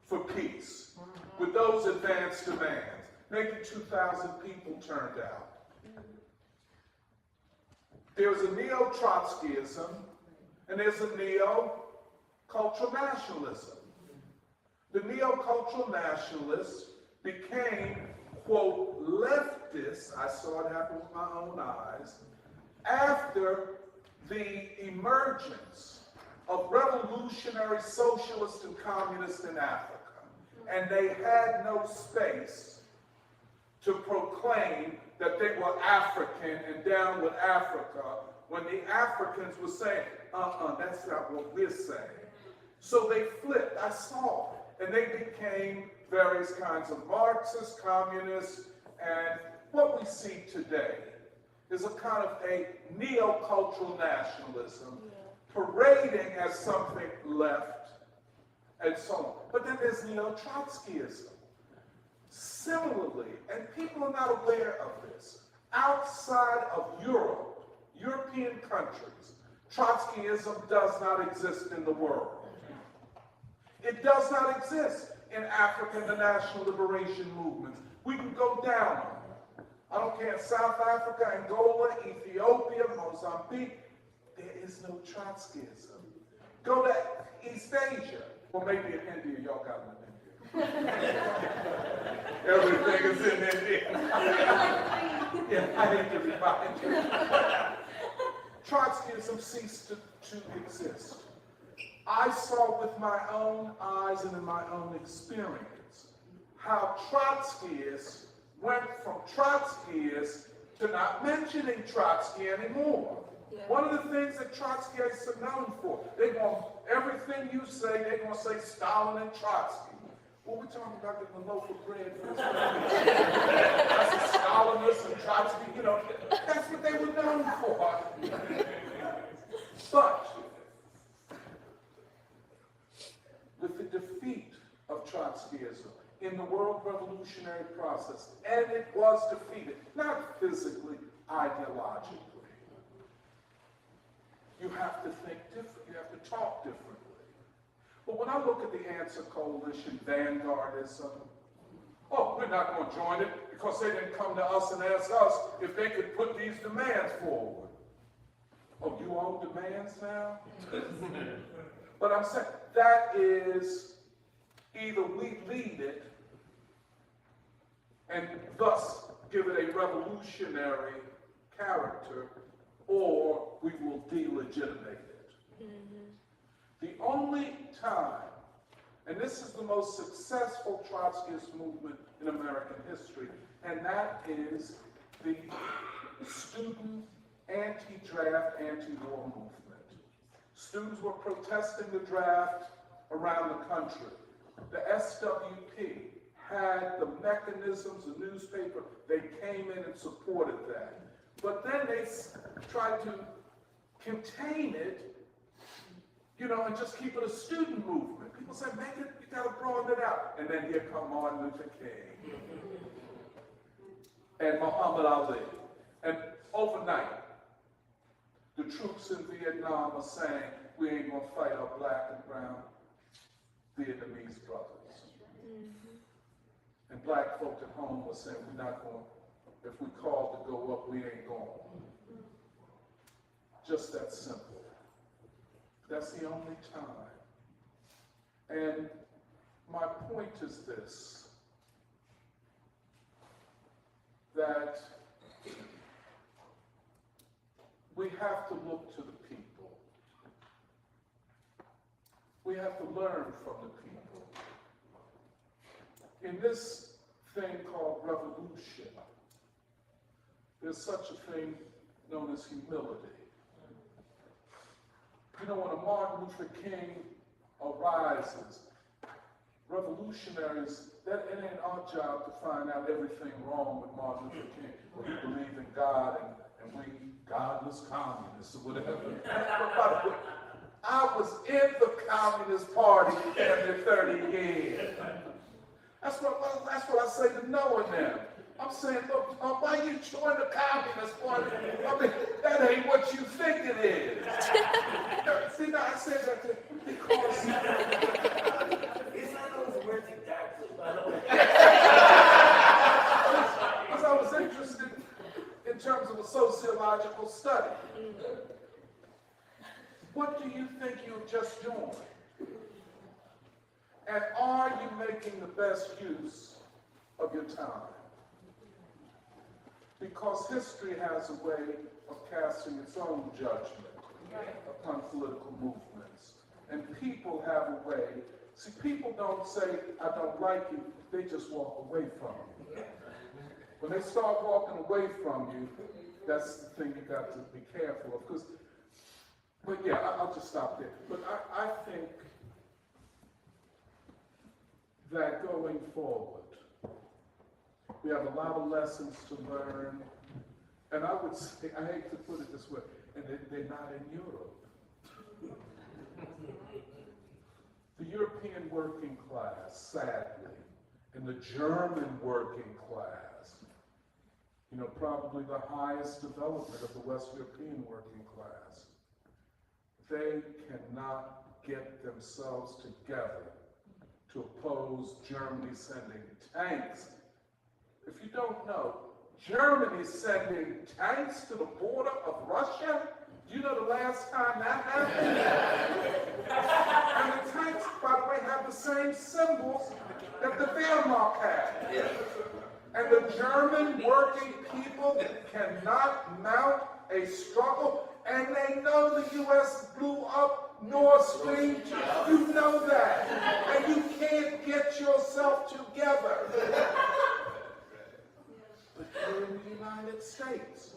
for Peace, with those advanced demands. Maybe 2,000 people turned out. There's a neo-Trotskyism, and there's a neo-cultural nationalism. The neo-cultural nationalists became, quote, leftists, I saw it happen with my own eyes, after the emergence of revolutionary socialists and communists in Africa. And they had no space to proclaim that they were African and down with Africa when the Africans were saying, that's not what we're saying. So they flipped, I saw it, and they became various kinds of Marxists, communists, and what we see today is a kind of a neo-cultural nationalism parading as something left and so on. But then there's neo-Trotskyism. Similarly, and people are not aware of this, outside of Europe, European countries, Trotskyism does not exist in the world. It does not exist in Africa, the national liberation movements. We can go down. I don't care, South Africa, Angola, Ethiopia, Mozambique, there is no Trotskyism. Go to East Asia, or maybe in India, y'all got it in India. Everything is in India. Yeah, I need to remind you. Trotskyism ceased to exist. I saw with my own eyes and in my own experience how Trotskyists went from Trotskyists to not mentioning Trotsky anymore. Yeah. One of the things that Trotskyists are known for, they want everything you say, they're going to say Stalin and Trotsky. Well, we're talking about getting a loaf of bread for this that's a Stalinist and Trotsky, you know, that's what they were known for. But with the defeat of Trotskyism in the world revolutionary process, and it was defeated, not physically, ideologically. You have to think different, you have to talk differently. But when I look at the Answer Coalition, vanguardism, oh, we're not going to join it because they didn't come to us and ask us if they could put these demands forward. Oh, you own demands now? But I'm saying that is either we lead it and thus give it a revolutionary character, or we will delegitimate it. The only time, and this is the most successful Trotskyist movement in American history, and that is the student anti-draft, anti-war movement. Students were protesting the draft around the country. The SWP had the mechanisms, the newspaper, they came in and supported that. But then they tried to contain it, you know, and just keep it a student movement. People say, make it, you gotta broaden it out. And then here come Martin Luther King and Muhammad Ali. And overnight, the troops in Vietnam are saying, we ain't gonna fight our black and brown Vietnamese brothers. And black folk at home were saying, we're not going, if we called to go up, we ain't going. Just that simple. That's the only time. And my point is this, that we have to look to the people. We have to learn from the people. In this thing called revolution, there's such a thing known as humility. You know, when a Martin Luther King arises. Revolutionaries, that it ain't our job to find out everything wrong with Martin Luther King. Well, he believed in God and we godless communists or whatever. By the way, I was in the Communist Party after 30 years. That's what I say to Noah now. I'm saying, look, why you join the Communist Party? I mean, that ain't what you think it is. See, now I said that because... It's not those words exactly, by the way. Because I was interested in terms of a sociological study. What do you think you've just joined? And are you making the best use of your time? Because history has a way of casting its own judgment upon political movements. And people have a way. See, people don't say, I don't like you, they just walk away from you. When they start walking away from you, that's the thing you got to be careful of. But yeah, I'll just stop there. But I think that going forward, we have a lot of lessons to learn. And I would say, I hate to put it this way, and they're not in Europe. The European working class, sadly, and the German working class, you know, probably the highest development of the West European working class, they cannot get themselves together to oppose Germany sending tanks. If you don't know, Germany sending tanks to the border of Russia? Do you know the last time that happened? And the tanks, by the way, have the same symbols that the Wehrmacht had. And the German working people cannot mount a struggle, and they know the U.S. blew up Nord Stream. You know that. And you can't get yourself together. But here in the United States,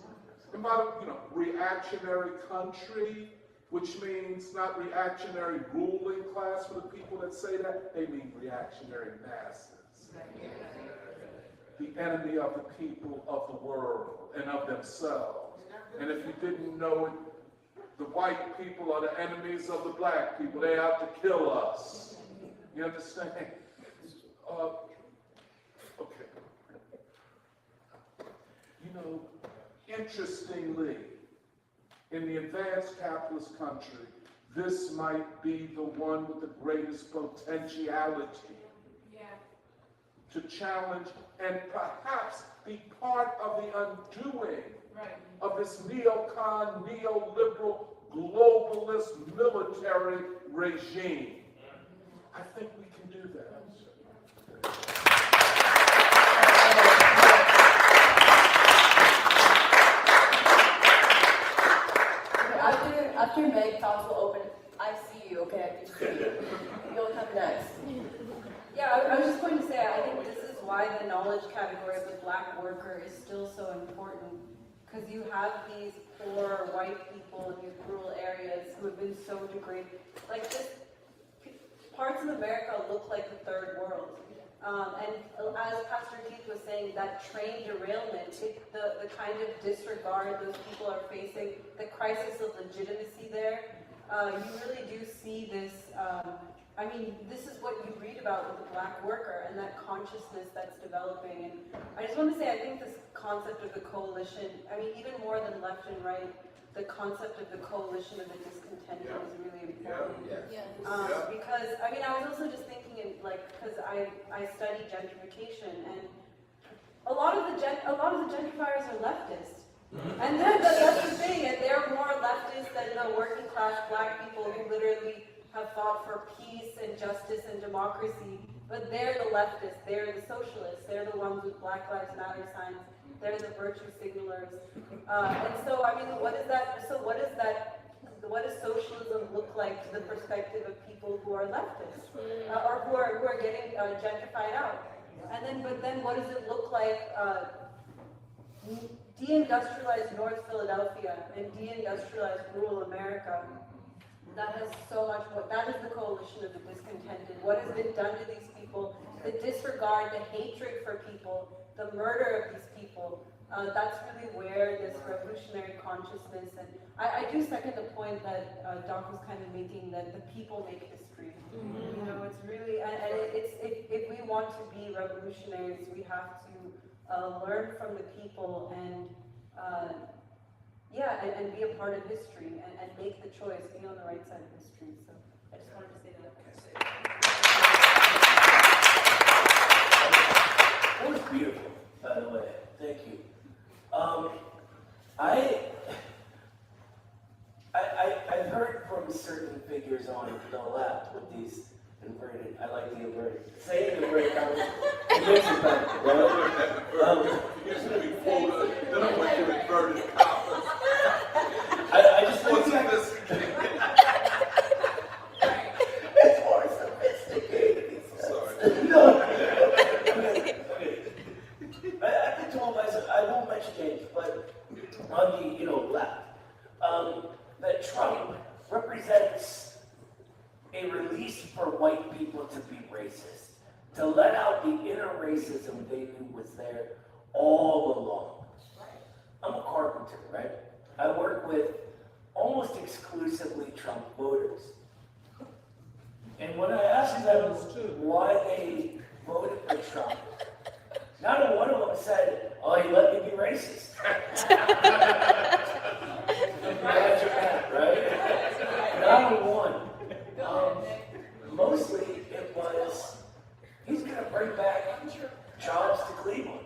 about, you know, reactionary country, which means not reactionary ruling class for the people that say that, they mean reactionary masses. The enemy of the people of the world and of themselves. And if you didn't know it, the white people are the enemies of the black people. They out to kill us. You understand? Okay. You know, interestingly, in the advanced capitalist country, this might be the one with the greatest potentiality to challenge and perhaps be part of the undoing of this neocon, neoliberal, globalist military regime. I think we can do that. After Meg talks will open, I see you, okay? I can see you. You'll come next. Yeah, I was just going to say, I think this is why the knowledge category of the black worker is still so important, because you have these poor white people in these rural areas who have been so degraded. Like this, parts of America look like the third world. And as Pastor Keith was saying, that train derailment, the kind of disregard those people are facing, the crisis of legitimacy there, you really do see this, I mean, this is what you read about with the black worker and that consciousness that's developing. And I just want to say, I think this concept of the coalition, I mean, even more than left and right, the concept of the coalition of the discontented is really important. Because, I mean, I was also just thinking, because I study gentrification, and a lot of the gentrifiers are leftist. And that's the thing, and they're more leftist than the working class black people who literally have fought for peace and justice and democracy. But they're the leftists, they're the socialists, they're the ones with Black Lives Matter signs, they're the virtue signalers. And so, I mean, what does socialism look like to the perspective of people who are leftists, or who are getting gentrified out? But then what does it look like deindustrialized North Philadelphia and deindustrialized rural America? that has so much more, that is the coalition of the discontented. What has been done to these people, the disregard, the hatred for people, the murder of these people, that's really where this revolutionary consciousness, and I do second the point that Doc was kind of making, that the people make history. You know, it's really, and if we want to be revolutionaries, we have to learn from the people and and be a part of history and make the choice, be on the right side of history. So I just wanted to say that. That was beautiful, by the way. Thank you. I've heard from certain figures on the left with these inverted, I like the inverted, saying inverted commas, it makes it better, right? It's going to be full, then I want you inverted commas. I just want sophisticated. It's more sophisticated. Sorry. No. Okay. I told myself, I won't mention names, but on the left, that Trump represents a release for white people to be racist, to let out the inner racism they knew was there all along. I'm a carpenter, right? I work with almost exclusively Trump voters. And when I asked them why they voted for Trump, not one of them said, "Oh, he let me be racist." Imagine that, right? Not one. Mostly it was, he's going to bring back jobs to Cleveland.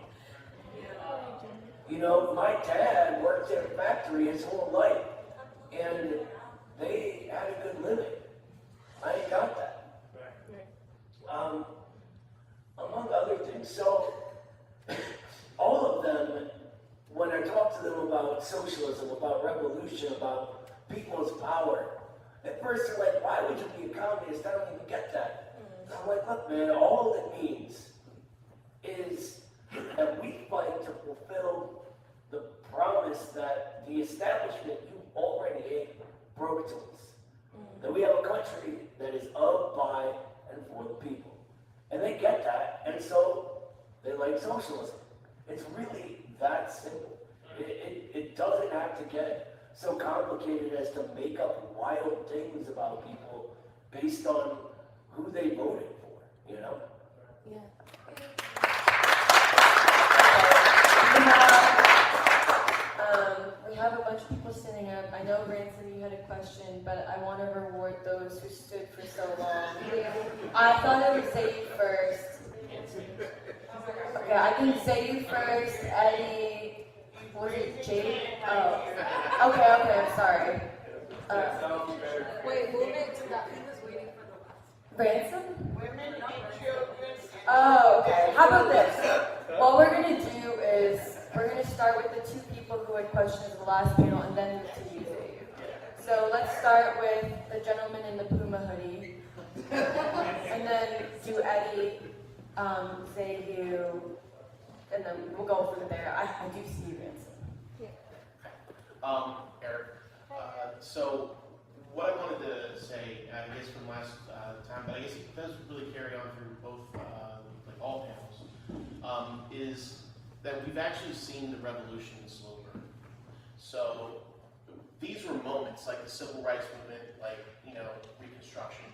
You know, my dad worked at a factory his whole life, and they had a good living. I ain't got that. Among other things. So, all of them, when I talk to them about socialism, about revolution, about people's power, at first they're like, why would you be a communist? I don't even get that. And I'm like, look, man, all it means is that we fight to fulfill the promise that the establishment you already ate broke to us. That we have a country that is of, by, and for the people. And they get that, and so they like socialism. It's really that simple. It doesn't have to get so complicated as to make up wild things about people based on who they voted for, you know? Yeah. We have a bunch of people standing up. I know, Ransom, you had a question, but I want to reward those who stood for so long. I thought I would say you first. Okay, I can say you first, Eddie. Was it Jade? Oh. Okay, I'm sorry. Wait, movement to that. He was waiting for the last. Ransom? Women and children. Oh, okay. How about this? What we're going to do is we're going to start with the two people who had questions in the last panel and then move to you. So let's start with the gentleman in the Puma hoodie. And then do Eddie, say you, and then we'll go from there. I do see you, Ransom. Eric. So what I wanted to say, I guess from last time, but I guess it does really carry on through both, like all panels, is that we've actually seen the revolution slow burn. So these were moments like the civil rights movement, like, Reconstruction.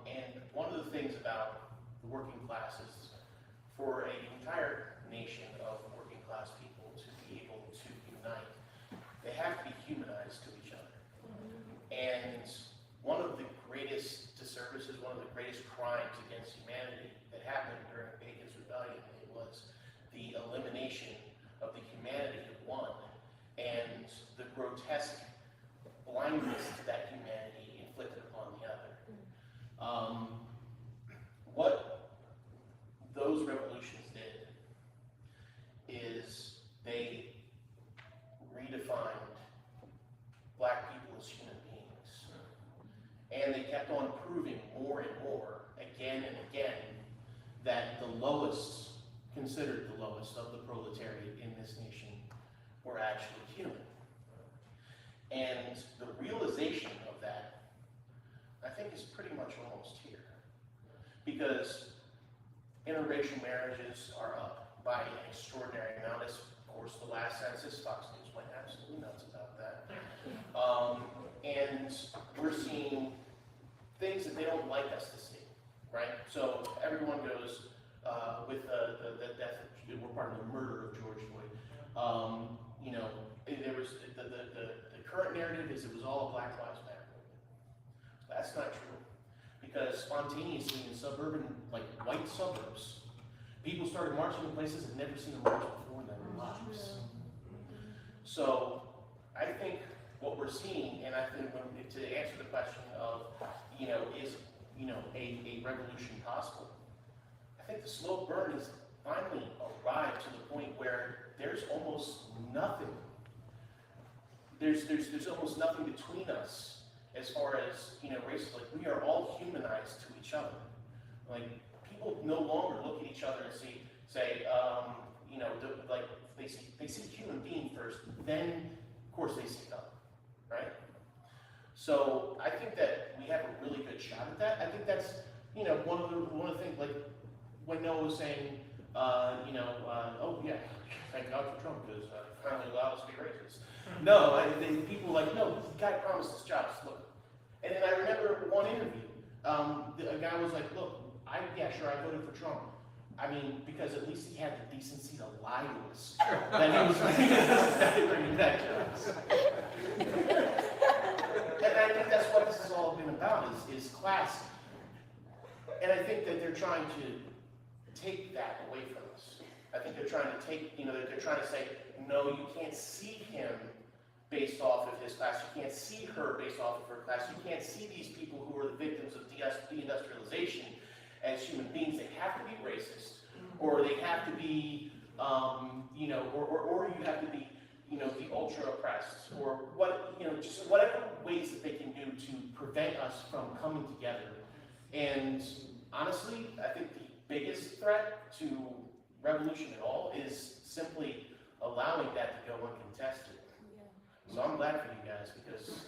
And one of the things about the working classes, for an entire nation of working class people to be able to unite, they have to be humanized to each other. And one of the greatest disservices, one of the greatest crimes against humanity that happened during Bacon's Rebellion, it was the elimination of the humanity of one and the grotesque blindness to that humanity inflicted upon the other. What those revolutions did is they redefined black people as human beings. And they kept on proving more and more, again and again, that the lowest, considered the lowest of the proletariat in this nation, were actually human. And the realization of that think is pretty much almost here. Because interracial marriages are up by an extraordinary amount. As, of course, the last census, Fox News went absolutely nuts about that. And we're seeing things that they don't like us to see, right? So everyone goes with the death, we're part of the murder of George Floyd. You know, there was the current narrative is it was all a Black Lives Matter movement. That's not true, because spontaneously in suburban, like white suburbs, people started marching in places they'd never seen a march before in their lives. So I think what we're seeing, and I think to answer the question of, you know, is, you know, a revolution possible? I think the slow burn has finally arrived to the point where there's almost nothing. There's almost nothing between us as far as, you know, race. Like, we are all humanized to each other. Like, people no longer look at each other and say, you know, like they see human being first, then of course they see God, right? So I think that we have a really good shot at that. I think that's, you know, one of the things, like when Noah was saying, you know, oh yeah, thank God for Trump because finally allowed us to be racist. No, people were like, no, the guy promised us jobs. Look, and then I remember one interview, a guy was like, look, yeah, sure, I voted for Trump. I mean, because at least he had the decency to lie to us. That he was bringing back jobs. And I think that's what this has all been about, is class. And I think that they're trying to take that away from us. I think they're trying to take, you know, they're trying to say, no, you can't see him based off of his class. You can't see her based off of her class. You can't see these people who are the victims of deindustrialization as human beings. They have to be racist, or they have to be, you know, or you have to be, you know, the ultra oppressed, or what, you know, just whatever ways that they can do to prevent us from coming together. And honestly, I think the biggest threat to revolution at all is simply allowing that to go uncontested. So I'm glad for you guys because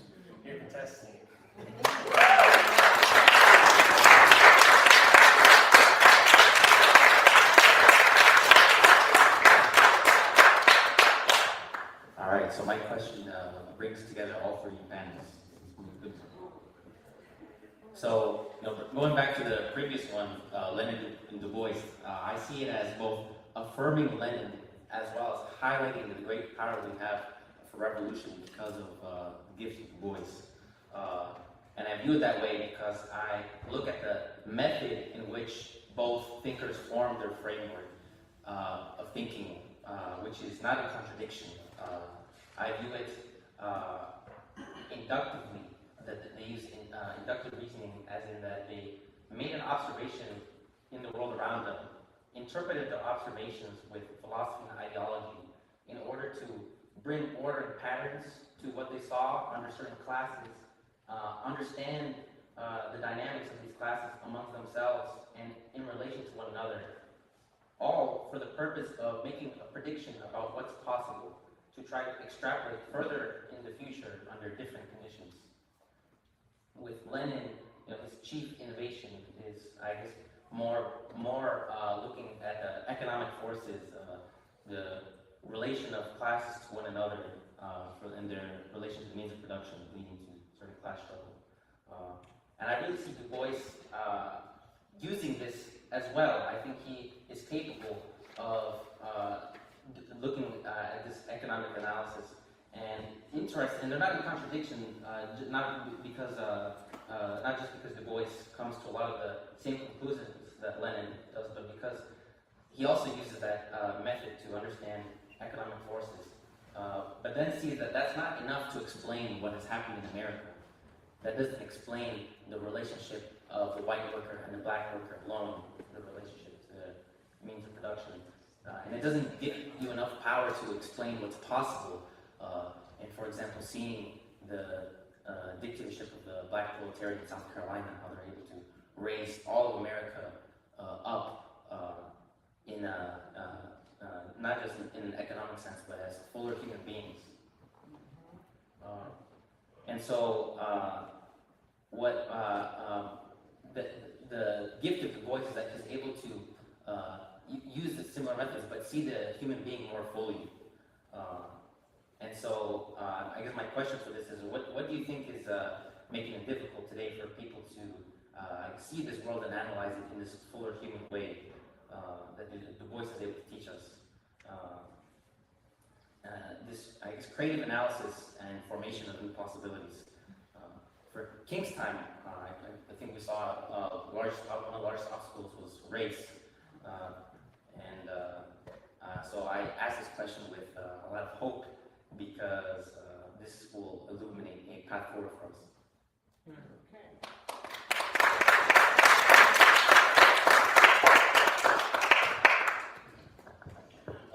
you're contesting it. All right, so my question brings together all three panels. So, you know, going back to the previous one, Lenin and Du Bois, I see it as both affirming Lenin as well as highlighting the great power we have for revolution because of the gifts of Du Bois. And I view it that way because I look at the method in which both thinkers form their framework of thinking, which is not a contradiction. I view it inductively, that they use inductive reasoning, as in that they made an observation in the world around them, interpreted the observations with philosophy and ideology in order to bring order and patterns to what they saw under certain classes, understand the dynamics of these classes amongst themselves and in relation to one another, all for the purpose of making a prediction about what's possible to try to extrapolate further in the future under different conditions. With Lenin, you know, his chief innovation is, I guess, more looking at the economic forces, the relation of classes to one another, and their relation to the means of production, leading to sort of class struggle. And I really see Du Bois using this as well. I think he is capable of looking at this economic analysis and interesting. And they're not in contradiction, not just because Du Bois comes to a lot of the same conclusions that Lenin does, but because he also uses that method to understand economic forces, but then sees that that's not enough to explain what is happening in America. That doesn't explain the relationship of the white worker and the black worker alone, the relationship to the means of production. And it doesn't give you enough power to explain what's possible. And for example, seeing the dictatorship of the black proletariat in South Carolina, how they're able to raise all of America up in not just in an economic sense, but as fuller human beings. And so what the gift of Du Bois is that he's able to use the similar methods, but see the human being more fully. And so, I guess my question for this is, what do you think is making it difficult today for people to see this world and analyze it in this fuller human way that Du Bois is able to teach us? This, I guess, creative analysis and formation of new possibilities. For King's time, I think we saw one of the largest obstacles was race. So I asked this question with a lot of hope because this will illuminate a path forward for us.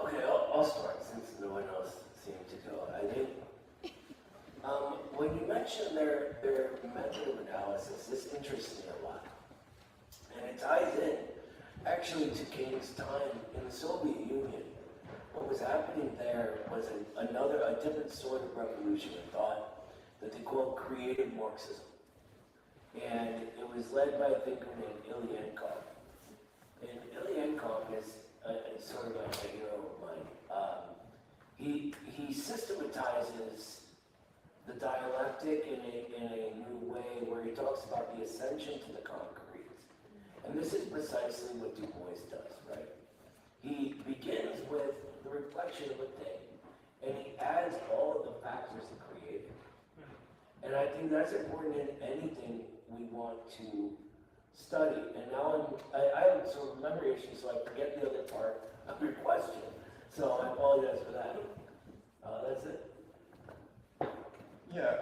Okay, I'll start since no one else seemed to go. I think when you mentioned their method of analysis, this interests me a lot. And it ties in actually to King's time in the Soviet Union. What was happening there was a different sort of revolution in thought that they called creative Marxism. And it was led by a thinker named Ilyenkov. And Ilyenkov is sort of like a hero of mine. He systematizes the dialectic in a new way where he talks about the ascension to the concrete. And this is precisely what Du Bois does, right? He begins with the reflection of a thing, and he adds all of the factors to create it. And I think that's important in anything we want to study. And now I have sort of memory issues, so I forget the other part of your question. So I apologize for that. That's it. Yeah,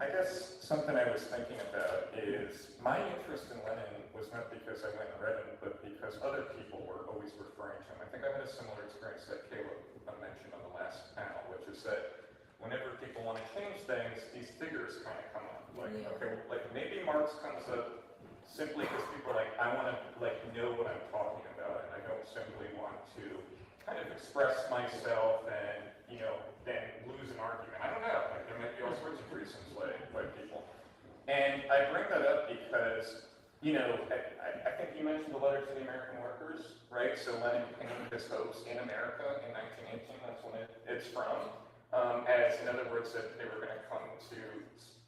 I guess something I was thinking about is my interest in Lenin was not because I went and read him, but because other people were always referring to him. I think I had a similar experience that Caleb mentioned on the last panel, which is that whenever people want to change things, these figures kind of come up. Like, okay, like maybe Marx comes up simply because people are like, I want to know what I'm talking about, and I don't simply want to kind of express myself and, then lose an argument. I don't know, like there might be all sorts of reasons by people. And I bring that up because, I think you mentioned the letter to the American workers, right? So Lenin pinned his hopes in America in 1918, that's when it's from, as in other words, that they were going to come to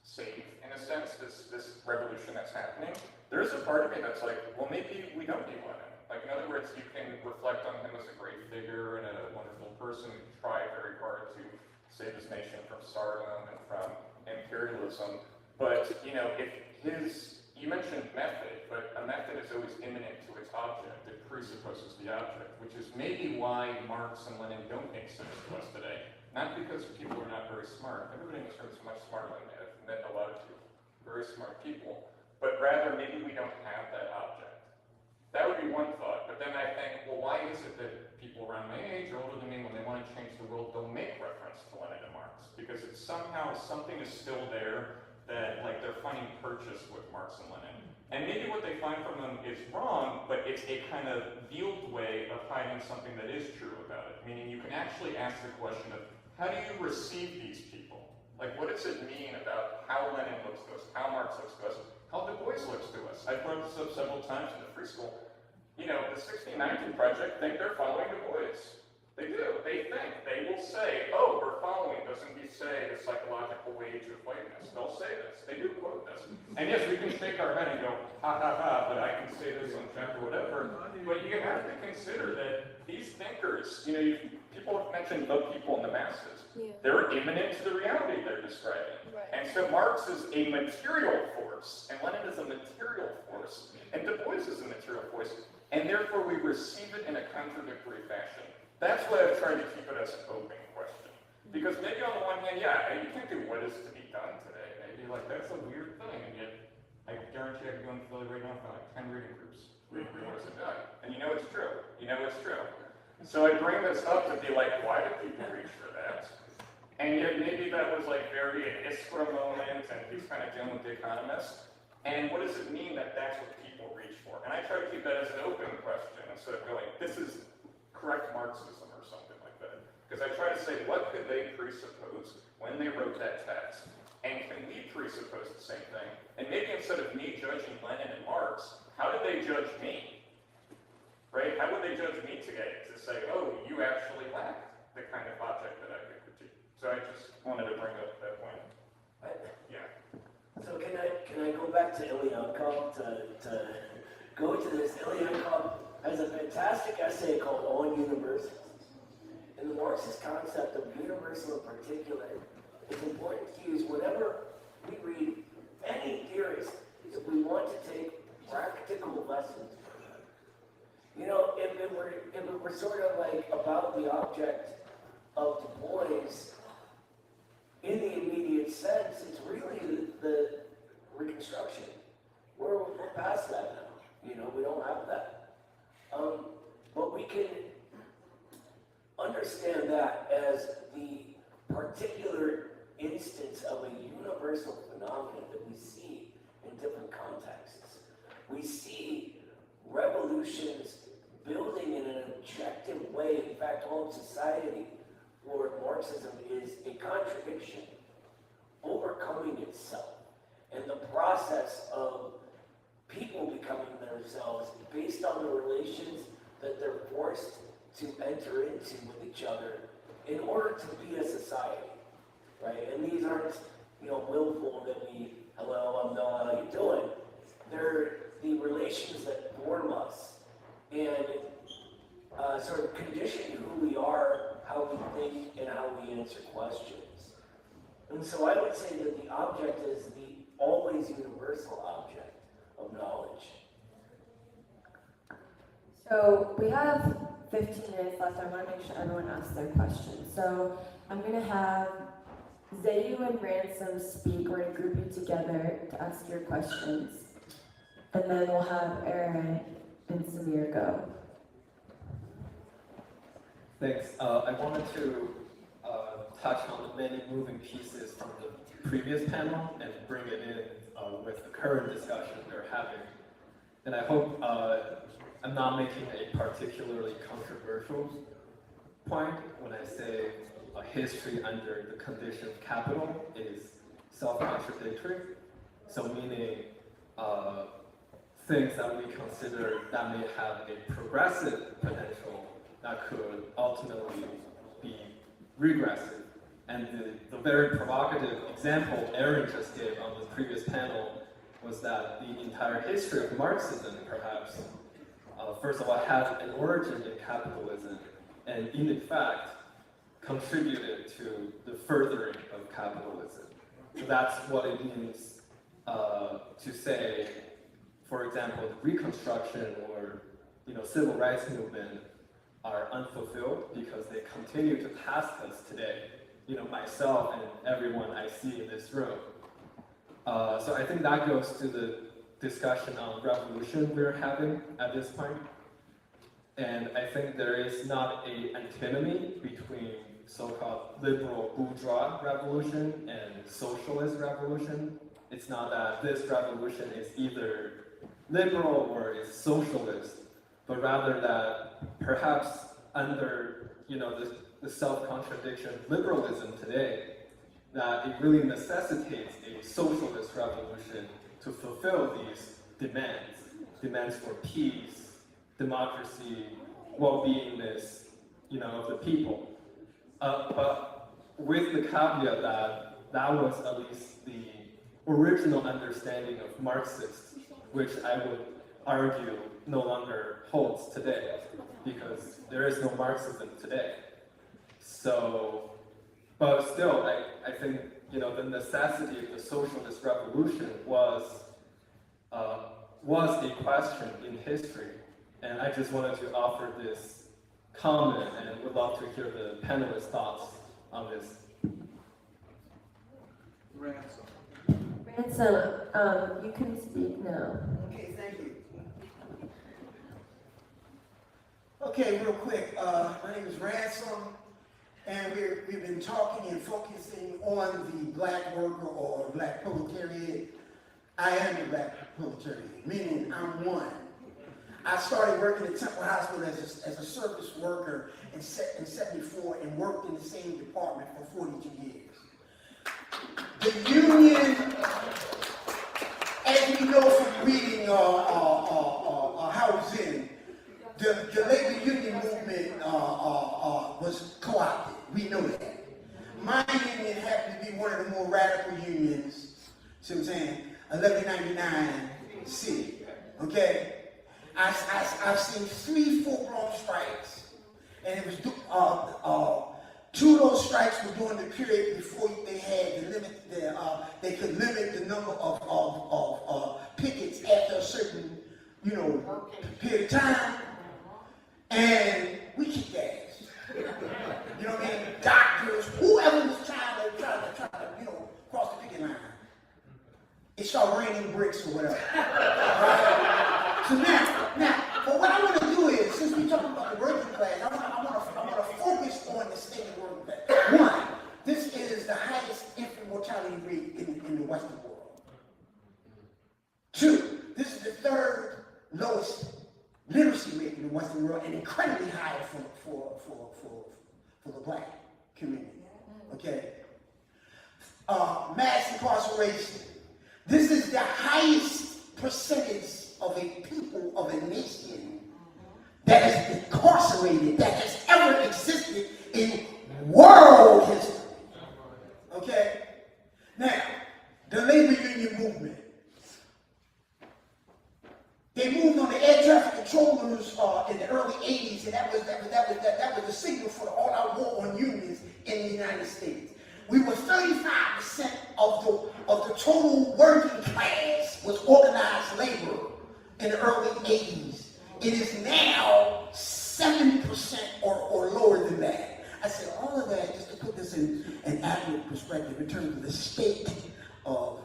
save, in a sense, this revolution that's happening. There's a part of me that's like, well, maybe we don't need Lenin. Like, in other words, you can reflect on him as a great figure and a wonderful person who tried very hard to save his nation from stardom and from imperialism. But, if you mentioned method, but a method is always imminent to its object. It presupposes the object, which is maybe why Marx and Lenin don't make sense to us today. Not because people are not very smart. Everybody in this room is much smarter than me. I've met a lot of very smart people. But rather, maybe we don't have that object. That would be one thought, but then I think, well, why is it that people around my age or older than me, when they want to change the world, don't make reference to Lenin and Marx? Because it's somehow something is still there that, like, they're finding purchase with Marx and Lenin. And maybe what they find from them is wrong, but it's a kind of veiled way of hiding something that is true about it. Meaning you can actually ask the question of, how do you receive these people? Like, what does it mean about how Lenin looks to us, how Marx looks to us, how Du Bois looks to us? I've brought this up several times in the free school. The 1619 Project think they're following Du Bois. They do. They think. They will say, oh, we're following. Doesn't he say the psychological wage of whiteness? They'll say this. They do quote this. And yes, we can shake our head and go, ha ha ha, but I can say this on chapter whatever. But you have to consider that these thinkers, people have mentioned the people in the masses. Yeah. They're immanent to the reality they're describing. Right. And so Marx is a material force, and Lenin is a material force, and Du Bois is a material force, and therefore we receive it in a contradictory fashion. That's why I've tried to keep it as an open question. Because maybe on the one hand, you can't do what is to be done today. Maybe that's a weird thing, and yet I guarantee I could go in Philly right now for 10 reading groups. What is it done? And it's true. It's true. So I bring this up to be like, why do people reach for that? And yet maybe that was very an Iskra moment, and he's kind of dealing with the economist. And what does it mean that that's what people reach for? And I try to keep that as an open question instead of going, this is correct Marxism or something like that. Because I try to say, what could they presuppose when they wrote that text? And can we presuppose the same thing? And maybe instead of me judging Lenin and Marx, how did they judge me? Right? How would they judge me today? To say, oh, you actually lacked the kind of object that I could critique. So I just wanted to bring up that point. Yeah. So can I go back to Ilyankov to go to this? Ilyankov has a fantastic essay called On Universals. And the Marxist concept of universal in particular is important to use whenever we read any theorist, if we want to take practical lessons. You know, if it were sort of like about the object of Du Bois, in the immediate sense, it's really the Reconstruction. We're past that now. You know, we don't have that. But we can understand that as the particular instance of a universal phenomenon that we see in different contexts. We see revolutions building in an objective way. In fact, all of society for Marxism is a contradiction, overcoming itself, and the process of people becoming themselves based on the relations that they're forced to enter into with each other in order to be a society, right? And these aren't, you know, willful that we, hello, I'm Noah, how you doing? They're the relations that form us and sort of condition who we are, how we think, and how we answer questions. And so I would say that the object is the always universal object of knowledge. So we have 15 minutes left. I want to make sure everyone asks their questions. So I'm going to have Zayu and Ransom speak. We're going to group you together to ask your questions. And then we'll have Aaron and Samir go. Thanks. I wanted to touch on the many moving pieces from the previous panel and bring it in with the current discussion they're having. And I hope I'm not making a particularly controversial point when I say a history under the condition of capital is self-contradictory. So meaning things that we consider that may have a progressive potential that could ultimately be regressive. And the very provocative example Aaron just gave on the previous panel was that the entire history of Marxism, perhaps, first of all, has an origin in capitalism, and in effect, contributed to the furthering of capitalism. So that's what it means to say, for example, the Reconstruction or civil rights movement are unfulfilled because they continue to task us today. Myself and everyone I see in this room. So I think that goes to the discussion on revolution we're having at this point. And I think there is not an antinomy between so-called liberal bourgeois revolution and socialist revolution. It's not that this revolution is either liberal or is socialist, but rather that perhaps under the self-contradiction of liberalism today, that it really necessitates a socialist revolution to fulfill these demands for peace, democracy, well-beingness, of the people. But with the caveat that that was at least the original understanding of Marxists, which I would argue no longer holds today, because there is no Marxism today. So, but still, I think, the necessity of the socialist revolution was a question in history. And I just wanted to offer this comment and would love to hear the panelists' thoughts on this. Ransom, you can speak now. Okay, thank you. Okay, real quick, my name is Ransom, and we've been talking and focusing on the black worker or black proletariat. I am a black proletariat, meaning I'm one. I started working at Temple Hospital as a service worker in 74 and worked in the same department for 42 years. The union know from reading Howard Zinn, the labor union movement was co-opted. We know that. My union happened to be one of the more radical unions. See what I'm saying? 1199C. Okay? I've seen 3 full-blown strikes, and it was 2 of those strikes were during the period before they had the limit. They could limit the number of pickets after a certain, period of time, and we kicked ass. You know what I mean? Doctors, whoever was trying to cross the picket line. It started raining bricks or whatever. Right? So now, but what I want to do is, since we're talking about the working class, I want to focus on the state of the working class. 1, this is the highest infant mortality rate in the Western world. 2, this is the 3rd lowest literacy rate in the Western world, and incredibly high for the black community. Okay. Mass incarceration. This is the highest percentage of a people, of a nation, that is incarcerated, that has ever existed in world history. Okay? Now, the labor union movement. They moved on the air traffic controllers in the early 80s, and that was the signal for the all-out war on unions in the United States. We were 35% of the total working class was organized labor in the early 80s. It is now 70% or lower than that. I said all of that just to put this in an accurate perspective in terms of the state of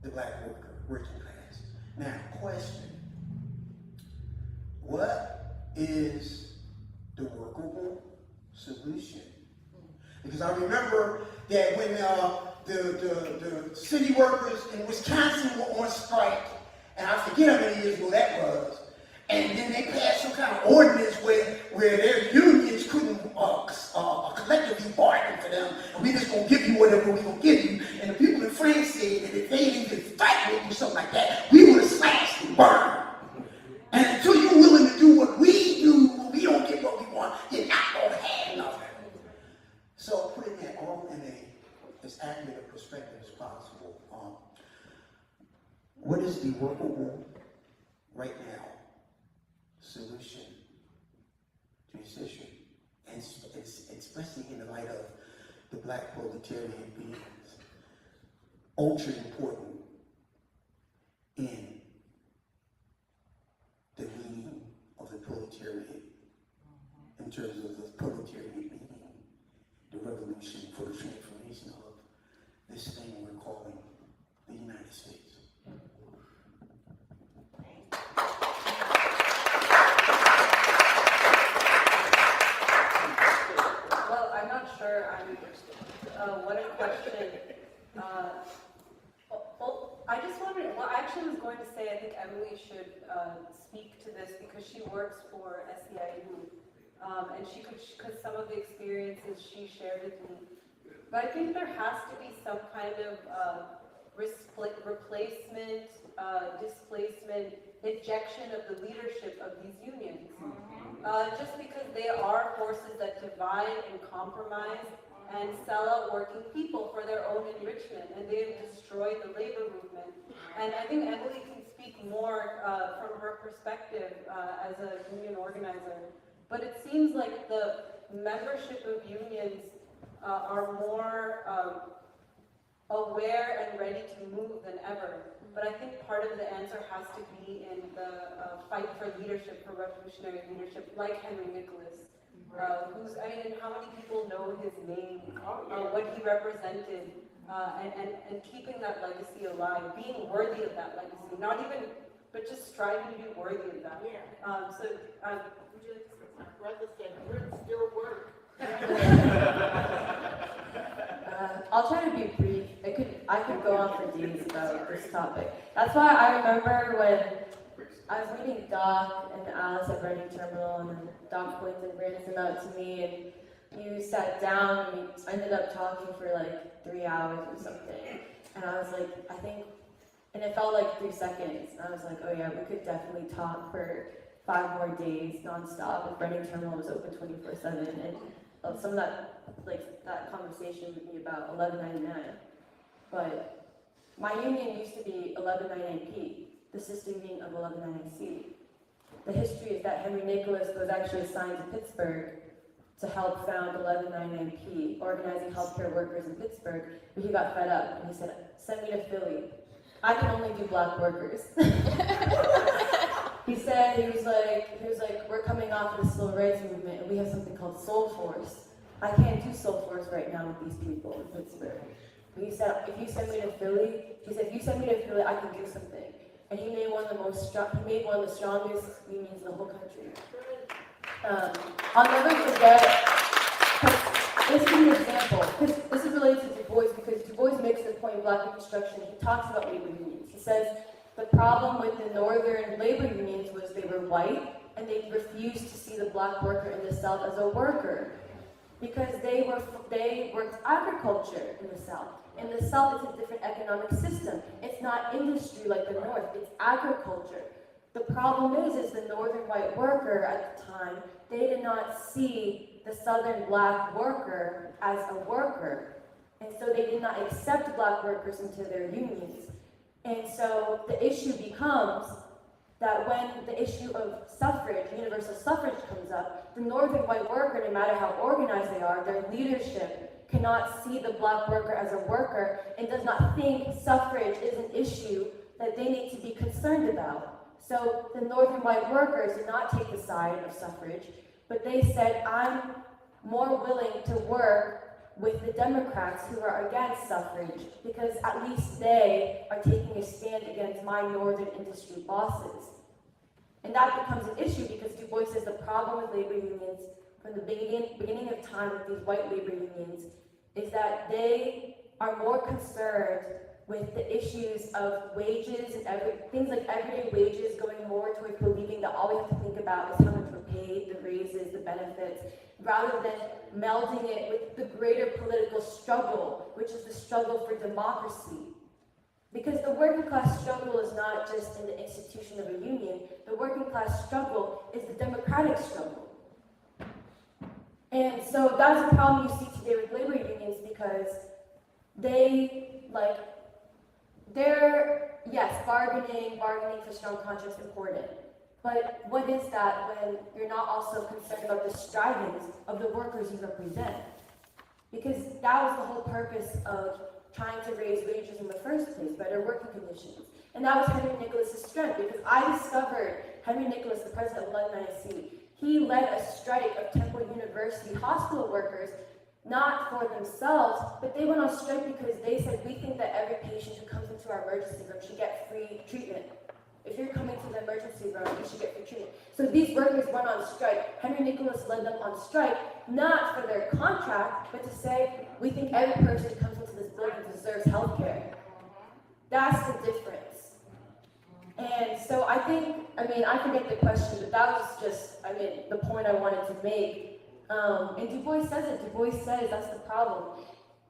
the black working class. Now, question. What is the workable solution? Because I remember that when the city workers in Wisconsin were on strike, and I forget how many years ago that was, and then they passed some kind of ordinance where their unions couldn't collectively bargain for them, and we just gonna give you whatever we gonna give you. And the people in France said that if they didn't even fight with you, something like that, we would have slashed and burned. And until you're willing to do what we do, when we don't get what we want, you're not gonna have nothing. So putting that all in as accurate a perspective as possible. What is the workable right now solution to this issue? And especially in the light of the black proletariat being ultra important in the meaning of the proletariat, in terms of the proletariat meaning the revolution for the transformation of this thing we're calling the United States. Well, I'm not sure. What a question. I just wanted. Well, I actually was going to say I think Emily should speak to this because she works for SEIU. And she could, because some of the experiences she shared with me. But I think there has to be some kind of replacement, displacement, ejection of the leadership of these unions. Just because they are forces that divide and compromise and sell out working people for their own enrichment, and they have destroyed the labor movement. And I think Emily can speak more from her perspective as a union organizer. But it seems like the membership of unions are more aware and ready to move than ever. But I think part of the answer has to be in the fight for leadership, for revolutionary leadership, like Henry Nicholas, who's, how many people know his name, what he represented, and keeping that legacy alive, being worthy of that legacy, not even, but just striving to be worthy of that. Would you like to say my brother said, words still work. I'll try to be brief. I could go on for days about this topic. That's why I remember when I was meeting Doc and Alice at Reading Terminal, and then Doc pointed and brings him out to me, and you sat down and we ended up talking for like 3 hours or something. And I was like, I think And it felt like 3 seconds. And I was like, oh yeah, we could definitely talk for 5 more days nonstop. If Reading Terminal was open 24/7. And some of that, like that conversation would be about $11.99. But my union used to be 1199P, the sister union of 1199C. The history is that Henry Nicholas was actually assigned to Pittsburgh to help found 1199P, organizing healthcare workers in Pittsburgh, but he got fed up and he said, send me to Philly. I can only do black workers. He said, he was like, we're coming off of the civil rights movement and we have something called Soul Force. I can't do Soul Force right now with these people in Pittsburgh. But he said, if you send me to Philly, I can do something. And he made one of the strongest unions in the whole country. I'll never forget, this is an example, because this is related to Du Bois, because Du Bois makes the point in Black Reconstruction, he talks about labor unions. He says, the problem with the northern labor unions was they were white, and they refused to see the black worker in the South as a worker, because they worked agriculture in the South. In the South, it's a different economic system. It's not industry like the North, it's agriculture. The problem is the northern white worker at the time, they did not see the southern black worker as a worker. And so they did not accept black workers into their unions. And so the issue becomes that when the issue of suffrage, universal suffrage comes up, the northern white worker, no matter how organized they are, their leadership cannot see the black worker as a worker and does not think suffrage is an issue that they need to be concerned about. So the northern white workers did not take the side of suffrage, but they said, I'm more willing to work with the Democrats who are against suffrage, because at least they are taking a stand against my northern industry bosses. And that becomes an issue because Du Bois says the problem with labor unions from the beginning of time with these white labor unions is that they are more concerned with the issues of wages and things like everyday wages, going more towards believing that all we have to think about is how much we're paid, the raises, the benefits, rather than melding it with the greater political struggle, which is the struggle for democracy. Because the working class struggle is not just in the institution of a union, the working class struggle is the democratic struggle. And so that's a problem you see today with labor unions, because they're, yes, bargaining for strong contracts is important. But what is that when you're not also concerned about the strivings of the workers you represent? Because that was the whole purpose of trying to raise wages in the first place, better working conditions. And that was Henry Nicholas's strength, because I discovered Henry Nicholas, the president of Lenin and Du Bois, he led a strike of Temple University hospital workers, not for themselves, but they went on strike because they said, we think that every patient who comes into our emergency room should get free treatment. If you're coming to the emergency room, you should get free treatment. So these workers went on strike. Henry Nicholas led them on strike, not for their contract, but to say, we think every person who comes into this building deserves health care. That's the difference. And so I forget the question, but that was just, the point I wanted to make. And Du Bois says it. Du Bois says that's the problem.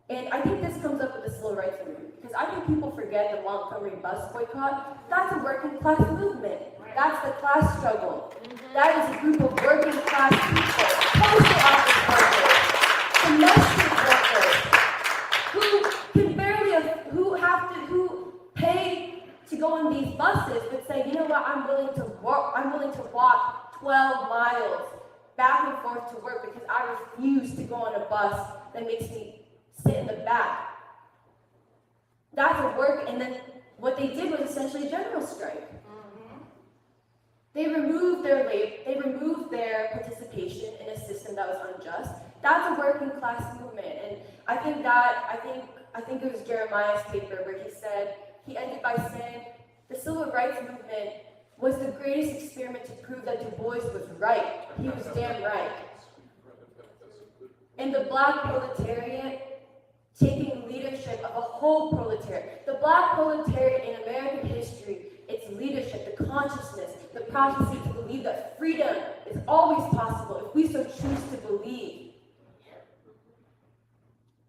And I think this comes up with the civil rights movement, because I think people forget the Montgomery bus boycott. That's a working class movement. That's the class struggle. That is a group of working class people, postal office workers, domestic workers, who can barely, who pay to go on these buses, but say, you know what, I'm willing to walk 12 miles back and forth to work because I refuse to go on a bus that makes me sit in the back. That's a work, and then what they did was essentially a general strike. They removed their participation in a system that was unjust. That's a working class movement, and I think it was Jeremiah's paper where he ended by saying the civil rights movement was the greatest experiment to prove that Du Bois was right. He was damn right. And the black proletariat taking leadership of a whole proletariat. The black proletariat in American history, its leadership, the consciousness, the prophecy to believe that freedom is always possible if we so choose to believe.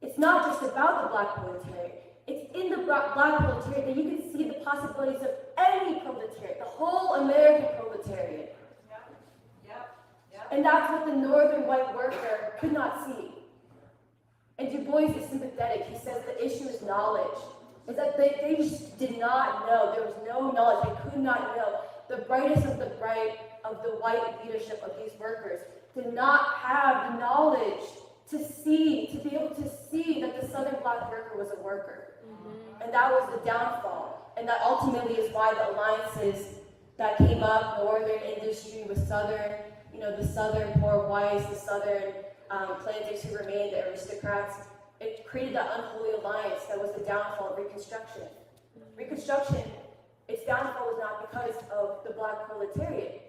It's not just about the black proletariat. It's in the black proletariat that you can see the possibilities of any proletariat, the whole American proletariat. And that's what the northern white worker could not see. And Du Bois is sympathetic. He says the issue is knowledge. Is that they just did not know. There was no knowledge. They could not know. The brightest of the bright of the white leadership of these workers did not have the knowledge to be able to see that the southern black worker was a worker. And that was the downfall. And that ultimately is why the alliances that came up, northern industry with southern, the southern poor whites, the southern planters who remained, the aristocrats, it created that unholy alliance that was the downfall of Reconstruction. Reconstruction, its downfall was not because of the black proletariat.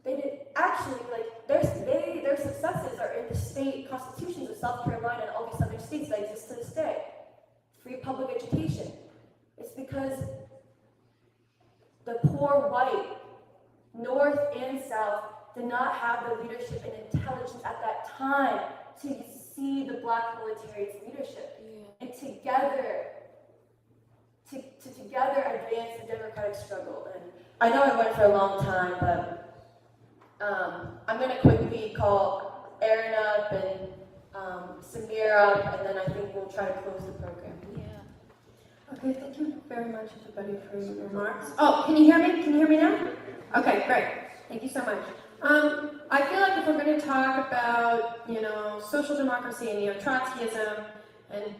They did actually, their successes are in the state constitutions of South Carolina and all these other states that exist to this day. Free public education. It's because the poor white, North and South, did not have the leadership and intelligence at that time to see the black proletariat's leadership. And together advance the democratic struggle. And I know I went for a long time, but I'm going to quickly call Erin up and Samir up, and then I think we'll try to close the program. Okay, thank you very much, everybody, for your remarks. Oh, can you hear me? Can you hear me now? Okay, great. Thank you so much. I feel like if we're going to talk about, social democracy and neo-Trotskyism, and,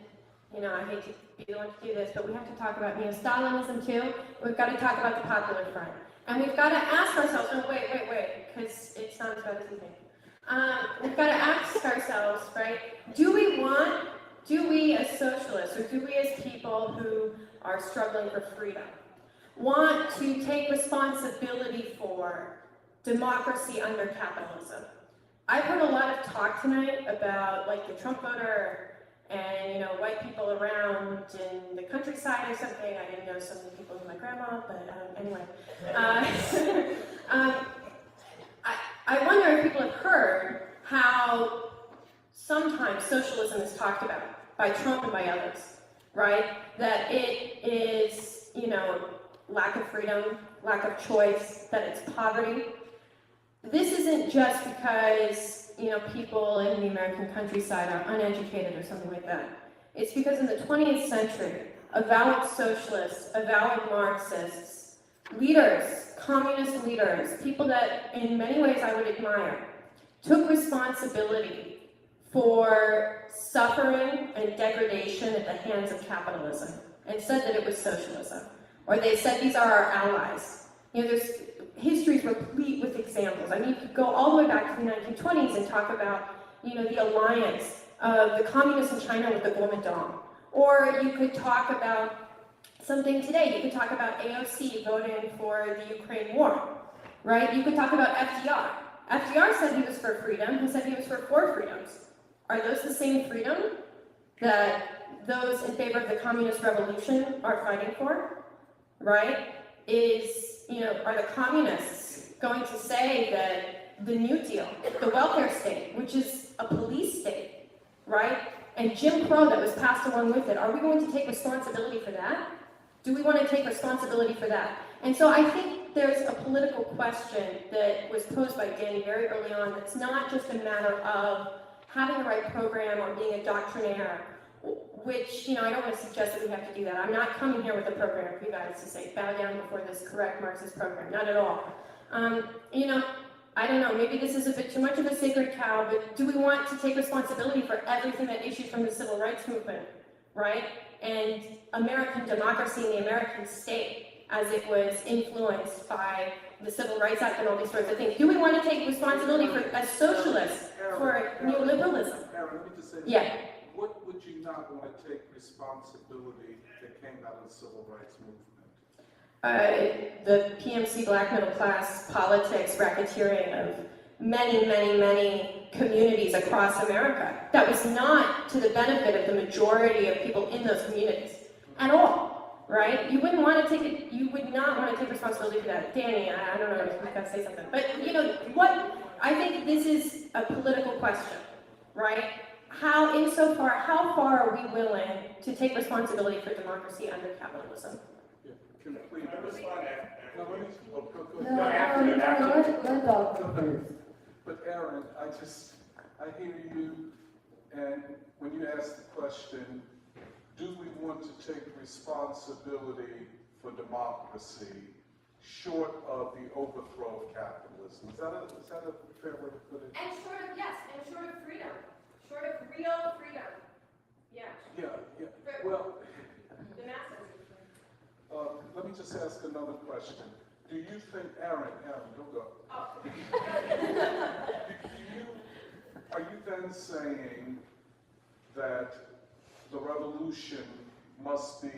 I hate to be the one to do this, but we have to talk about neo-Stalinism too. We've got to talk about the Popular Front. And we've got to ask ourselves, wait, because it's not as bad as you think. We've got to ask ourselves, right, do we as socialists, or do we as people who are struggling for freedom, want to take responsibility for democracy under capitalism? I've heard a lot of talk tonight about the Trump voter and white people around in the countryside or something. I didn't know so many people who my grandma, but anyway. I wonder if people have heard how sometimes socialism is talked about by Trump and by others, right? That it is, lack of freedom, lack of choice, that it's poverty. This isn't just because, people in the American countryside are uneducated or something like that. It's because in the 20th century, avowed socialists, avowed Marxists, leaders, communist leaders, people that in many ways I would admire, took responsibility for suffering and degradation at the hands of capitalism and said that it was socialism. Or they said these are our allies. History's replete with examples. I mean, you could go all the way back to the 1920s and talk about, the alliance of the communists in China with the Kuomintang. Or you could talk about something today. You could talk about AOC voting for the Ukraine war, right? You could talk about FDR. FDR said he was for freedom. He said he was for four freedoms. Are those the same freedom that those in favor of the communist revolution are fighting for, right? Are the communists going to say that the New Deal, the welfare state, which is a police state, right? And Jim Crow that was passed along with it, are we going to take responsibility for that? Do we want to take responsibility for that? And so I think there's a political question that was posed by Danny very early on that's not just a matter of having the right program or being a doctrinaire, which, I don't want to suggest that we have to do that. I'm not coming here with a program for you guys to say, bow down before this correct Marxist program. Not at all. I don't know, maybe this is a bit too much of a sacred cow, but do we want to take responsibility for everything that issued from the civil rights movement, right? And American democracy and the American state as it was influenced by the Civil Rights Act and all these sorts of things. Do we want to take responsibility for, as socialists, for neoliberalism? Aaron, let me just say this. Yeah. What would you not want to take responsibility that came out of the Civil Rights Movement? The PMC black middle class politics, racketeering of many, many, many communities across America. That was not to the benefit of the majority of people in those communities at all, right? You wouldn't want to take it, you would not want to take responsibility for that. Danny, I don't know if you've got to say something, but I think this is a political question, right? how far are we willing to take responsibility for democracy under capitalism? Can we respond? No, let me, let Doc go first. But Aaron, I hear you, and when you ask the question, do we want to take responsibility for democracy short of the overthrow of capitalism? Is that a fair way to put it? And short of freedom. Short of real freedom. Yeah. Yeah. Well, The masses. let me just ask another question. Do you think, Aaron, don't go. Oh. Are you then saying that the revolution must be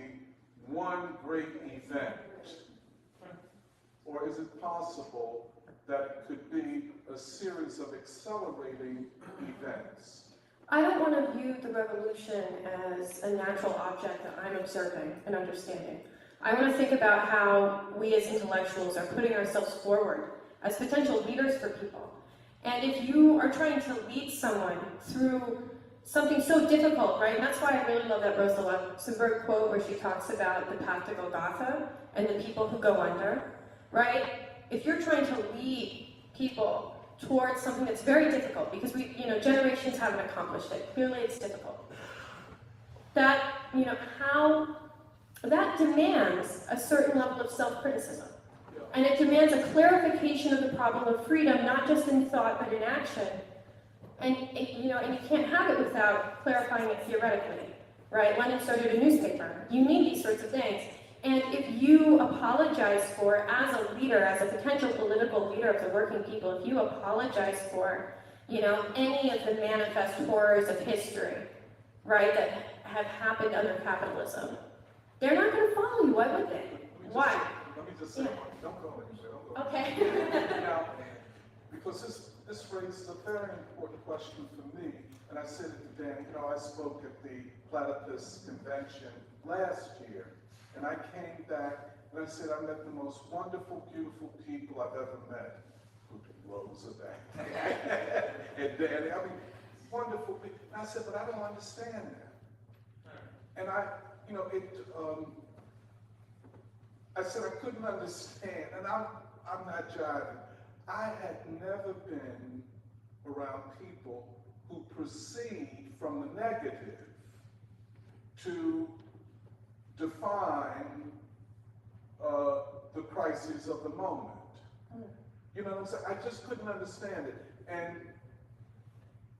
one great event? Or is it possible that it could be a series of accelerating events? I don't want to view the revolution as a natural object that I'm observing and understanding. I want to think about how we as intellectuals are putting ourselves forward as potential leaders for people. And if you are trying to lead someone through something so difficult, right? And that's why I really love that Rosa Luxemburg quote where she talks about the path to Golgotha and the people who go under, right? If you're trying to lead people towards something that's very difficult, because generations haven't accomplished it. Clearly it's difficult. That demands a certain level of self-criticism. And it demands a clarification of the problem of freedom, not just in thought, but in action. And you can't have it without clarifying it theoretically, right? Lenin started a newspaper. You need these sorts of things. And if you apologize for, as a leader, as a potential political leader of the working people, if you apologize for, any of the manifest horrors of history, right, that have happened under capitalism, they're not going to follow you. Why would they? Why? Let me just say, don't go anywhere. Okay. Now, because this raises a very important question for me, and I said it to Dan, I spoke at the Platypus Convention last year, and I came back and I said, I met the most wonderful, beautiful people I've ever met. Rosa back. And Danny, wonderful people. And I said, but I don't understand that. And I said I couldn't understand, and I'm not jiving. I had never been around people who proceed from the negative to define the crises of the moment. You know what I'm saying? I just couldn't understand it. And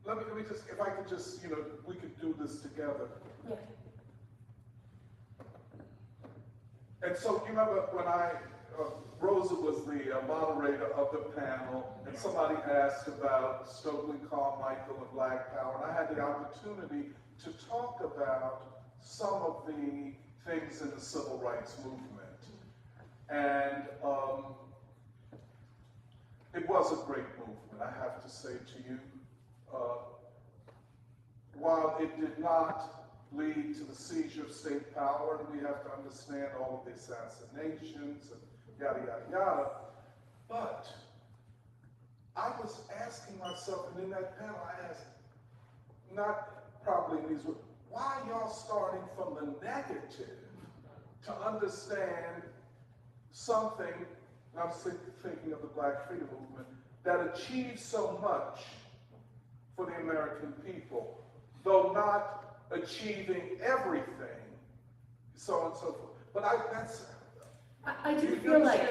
let me just, if I could just, we could do this together. Yeah. And so, you remember when Rosa was the moderator of the panel, and somebody asked about Stokely Carmichael and Black Power, and I had the opportunity to talk about some of the things in the civil rights movement. And it was a great movement, I have to say to you. While it did not lead to the seizure of state power, and we have to understand all of the assassinations and yada, yada, yada. But I was asking myself, and in that panel I asked, not probably in these words, why are y'all starting from the negative to understand something, and I'm thinking of the Black Freedom Movement, that achieved so much for the American people, though not achieving everything, so on and so forth. But I do feel like, I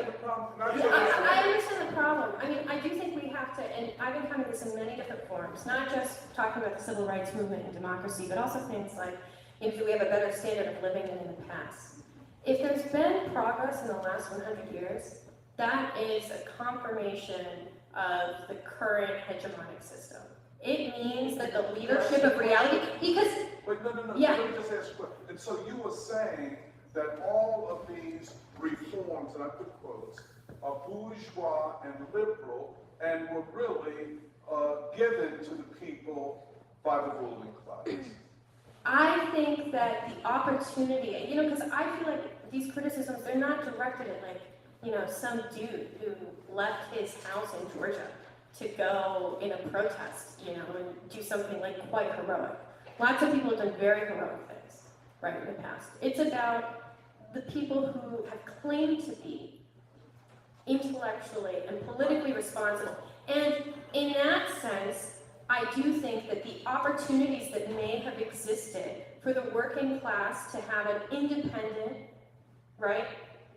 understand the problem. I mean, I do think we have to, and I've encountered this in many different forms, not just talking about the civil rights movement and democracy, but also things like, do we have a better standard of living than in the past? If there's been progress in the last 100 years, that is a confirmation of the current hegemonic system. It means that the leadership of reality, because... Wait, no, yeah. let me just ask you a question. And so you were saying that all of these reforms, and I put quotes, are bourgeois and liberal, and were really given to the people by the ruling class. I think that the opportunity, because I feel like these criticisms, they're not directed at some dude who left his house in Georgia. to go in a protest, you know, and do something like quite heroic. Lots of people have done very heroic things, right, in the past. It's about the people who have claimed to be intellectually and politically responsible. And in that sense, I do think that the opportunities that may have existed for the working class to have an independent, right,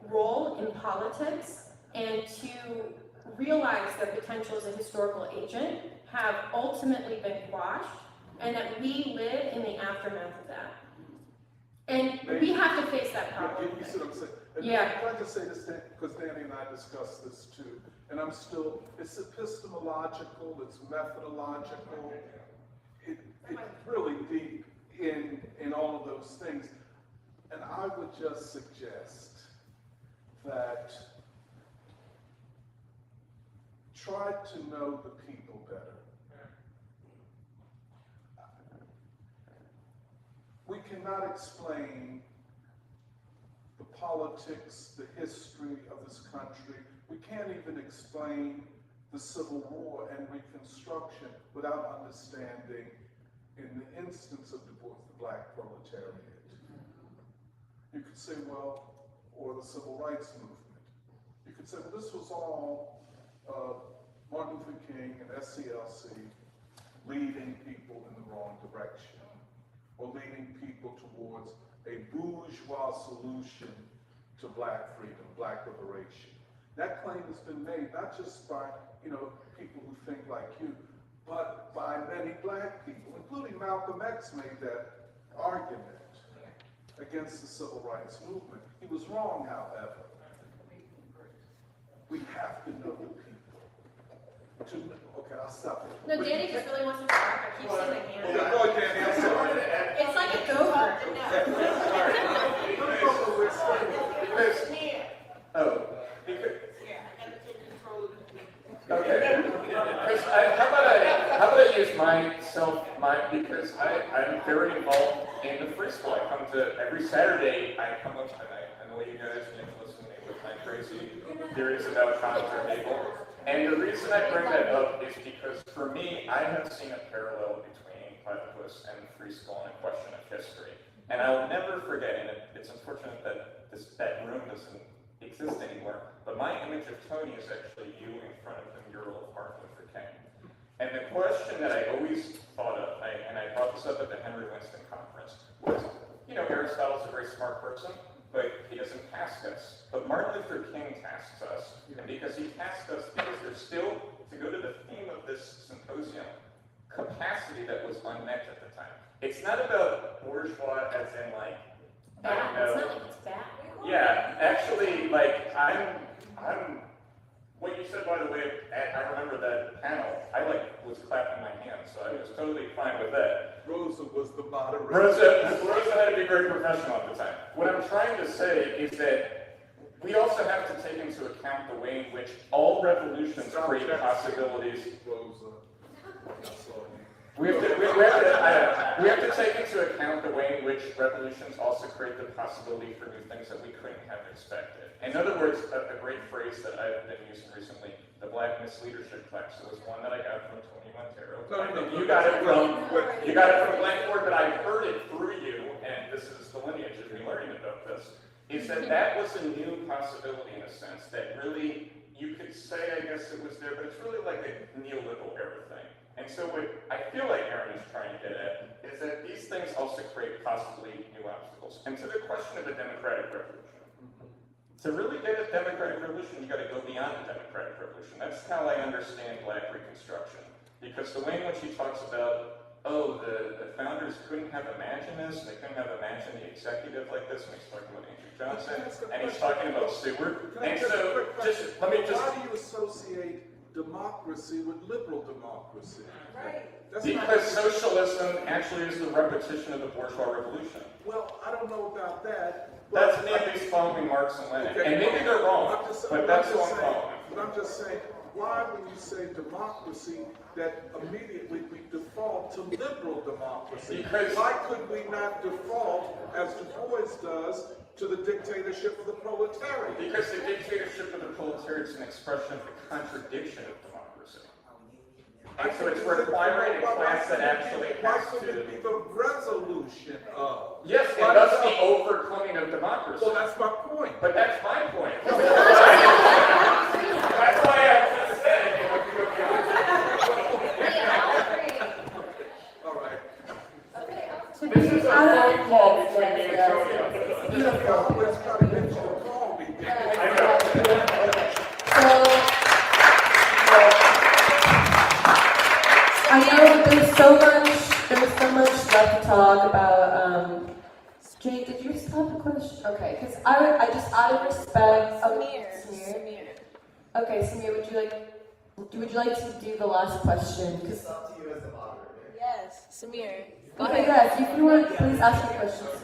role in politics and to realize their potential as a historical agent have ultimately been quashed, and that we live in the aftermath of that. And we have to face that problem. You see what I'm saying? And Yeah. I'm trying to say this, because Danny and I discussed this too, and it's epistemological, it's methodological, it's really deep in all of those things. And I would just suggest that try to know the people better. We cannot explain the politics, the history of this country. We can't even explain the Civil War and Reconstruction without understanding, in the instance of Du Bois, the Black Proletariat. You could say, well, or the Civil Rights Movement. You could say, well, this was all Martin Luther King and SCLC leading people in the wrong direction, or leading people towards a bourgeois solution to Black freedom, Black liberation. That claim has been made not just by, people who think like you, but by many Black people, including Malcolm X made that argument against the Civil Rights Movement. He was wrong, however. We have to know the people. Okay, I'll stop it. No, Danny just really wants to talk. I keep seeing the hand. Yeah, go ahead, Danny, I'm sorry. It's like a gopher. Okay. Chris, how about I use because I'm very involved in the free school. I come to every Saturday. I come up and I know you guys listen to me with my crazy theories about Roundtable. And the reason I bring that up is because for me, I have seen a parallel between platypus and free school and a question of history. And I will never forget, and it's unfortunate that that room doesn't exist anymore, but my image of Tony is actually you in front of the mural of Martin Luther King. And the question that I always thought of, and I brought this up at the Henry Winston conference, was, Aristotle's a very smart person, but he doesn't task us. But Martin Luther King tasks us, and because he tasks us, because there's still, to go to the theme of this symposium, capacity that was unmet at the time. It's not about bourgeois as in I don't know. It's not like it's bad. Yeah, actually, I'm, what you said, by the way, I remember that panel, I was clapping my hands, so I was totally fine with that. Rosa was the moderator. Rosa had to be very professional at the time. What I'm trying to say is that we also have to take into account the way in which all revolutions create possibilities. Rosa. We have to take into account the way in which revolutions also create the possibility for new things that we couldn't have expected. In other words, a great phrase that I've been using recently, the Black Misleadership class. It was one that I got from Tony Montero. You got it from Blackboard, but I heard it through you, and this is the lineage of me learning about this, is that was a new possibility in a sense, that really, you could say, I guess it was there, but it's really like a neoliberal era thing. And so what I feel like Aaron is trying to get at is that these things also create possibly new obstacles. And to the question of a democratic revolution, to really get a democratic revolution, you got to go beyond the democratic revolution. That's how I understand Black Reconstruction. Because the way in which he talks about, the founders couldn't have imagined this, and they couldn't have imagined the executive like this, and he's talking about Andrew Johnson, and he's talking about Seward. And so, let me just... Why do you associate democracy with liberal democracy? Right. Because socialism actually is the repetition of the bourgeois revolution. Well, I don't know about that. That's me at least following Marx and Lenin. Okay, and maybe they're wrong, but that's who I'm following. But I'm just saying, why when you say democracy, that immediately we default to liberal democracy? Because why could we not default, as Du Bois does, to the dictatorship of the proletariat? Because the dictatorship of the proletariat is an expression of the contradiction of democracy. And so it's requiring a class that actually Why has should to. it be the resolution of? Yes, and thus the overcoming of democracy. Well, that's my point. But that's my point. That's why I just said it would be All right. This is a phone call between me and Tony. Always got to get you to call me. I know. I know there's so much left to talk about. Jade, did you stop the question? Okay, because I just out of respect. Samir. Okay, Samir, would you like to do the last question? It's up to you as the moderator. Yes, Samir. Okay, yes, if you would please ask your questions.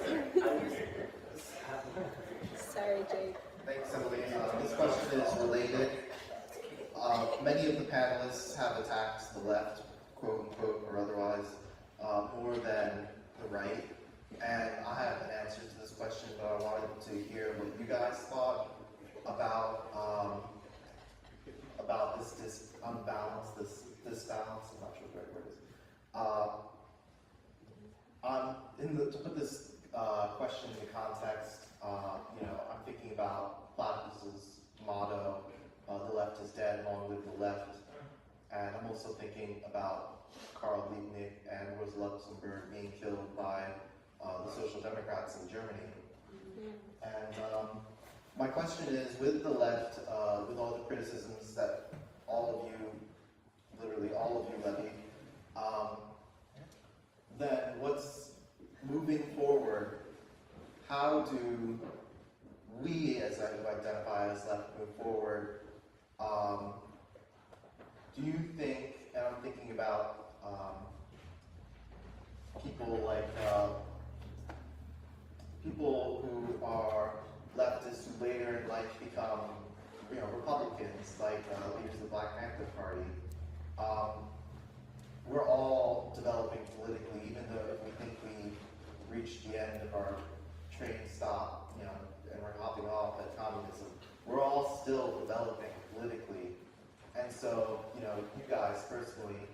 Sorry, Jade. Thanks, Emily. This question is related. Many of the panelists have attacked the left, quote unquote, or otherwise, more than the right. And I have an answer to this question, but I wanted to hear what you guys thought about this unbalance, this disbalance. I'm not sure what the right word is. To put this question into context, I'm thinking about Platypus's motto, "The left is dead, long live the left," and I'm also thinking about Karl Liebknecht and Rosa Luxemburg being killed by the Social Democrats in Germany. And my question is, with the left, with all the criticisms that literally all of you levy, then what's moving forward? How do we, as I identify as left, move forward? Do you think, and I'm thinking about people like people who are leftists who later in life become, Republicans, like leaders of the Black Panther Party. We're all developing politically, even though if we think we reached the end of our train stop, and we're hopping off at communism, we're all still developing politically. And so, you guys personally,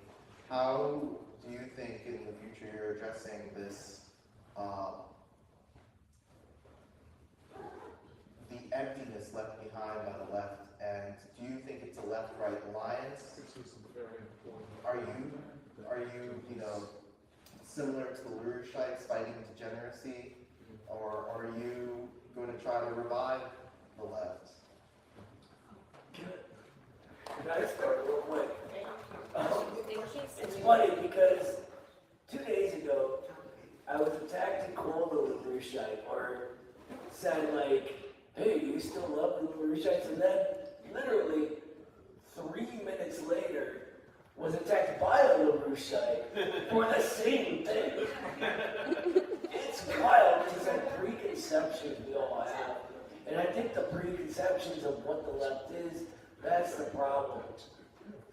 how do you think in the future you're addressing this, the emptiness left behind by the left, and do you think it's a left-right alliance? Are you, similar to the Lurishites fighting degeneracy, or are you going to try to revive the left? Can I start real quick? It's funny because 2 days ago, I was attacked and called a Lurushite, or said like, "Hey, do you still love the Lurishites?" And then, literally, 3 minutes later, was attacked by a Lurushite for the same thing. It's wild because that preconceptions we all have. And I think the preconceptions of what the left is, that's the problem.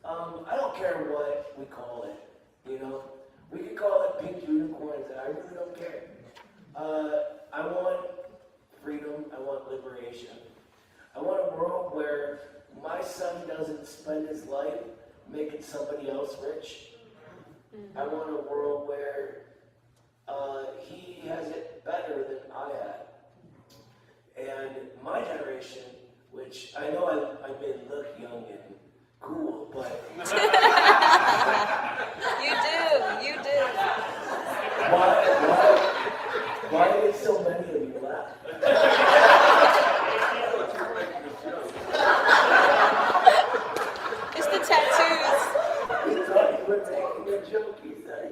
I don't care what we call it, We could call it pink unicorns, and I really don't care. I want freedom, I want liberation. I want a world where my son doesn't spend his life making somebody else rich. I want a world where he has it better than I had. And my generation, which I know I may look young and cool, but... You do. Why did so many of you laugh? It's the tattoos. We thought you were making a joke, you said.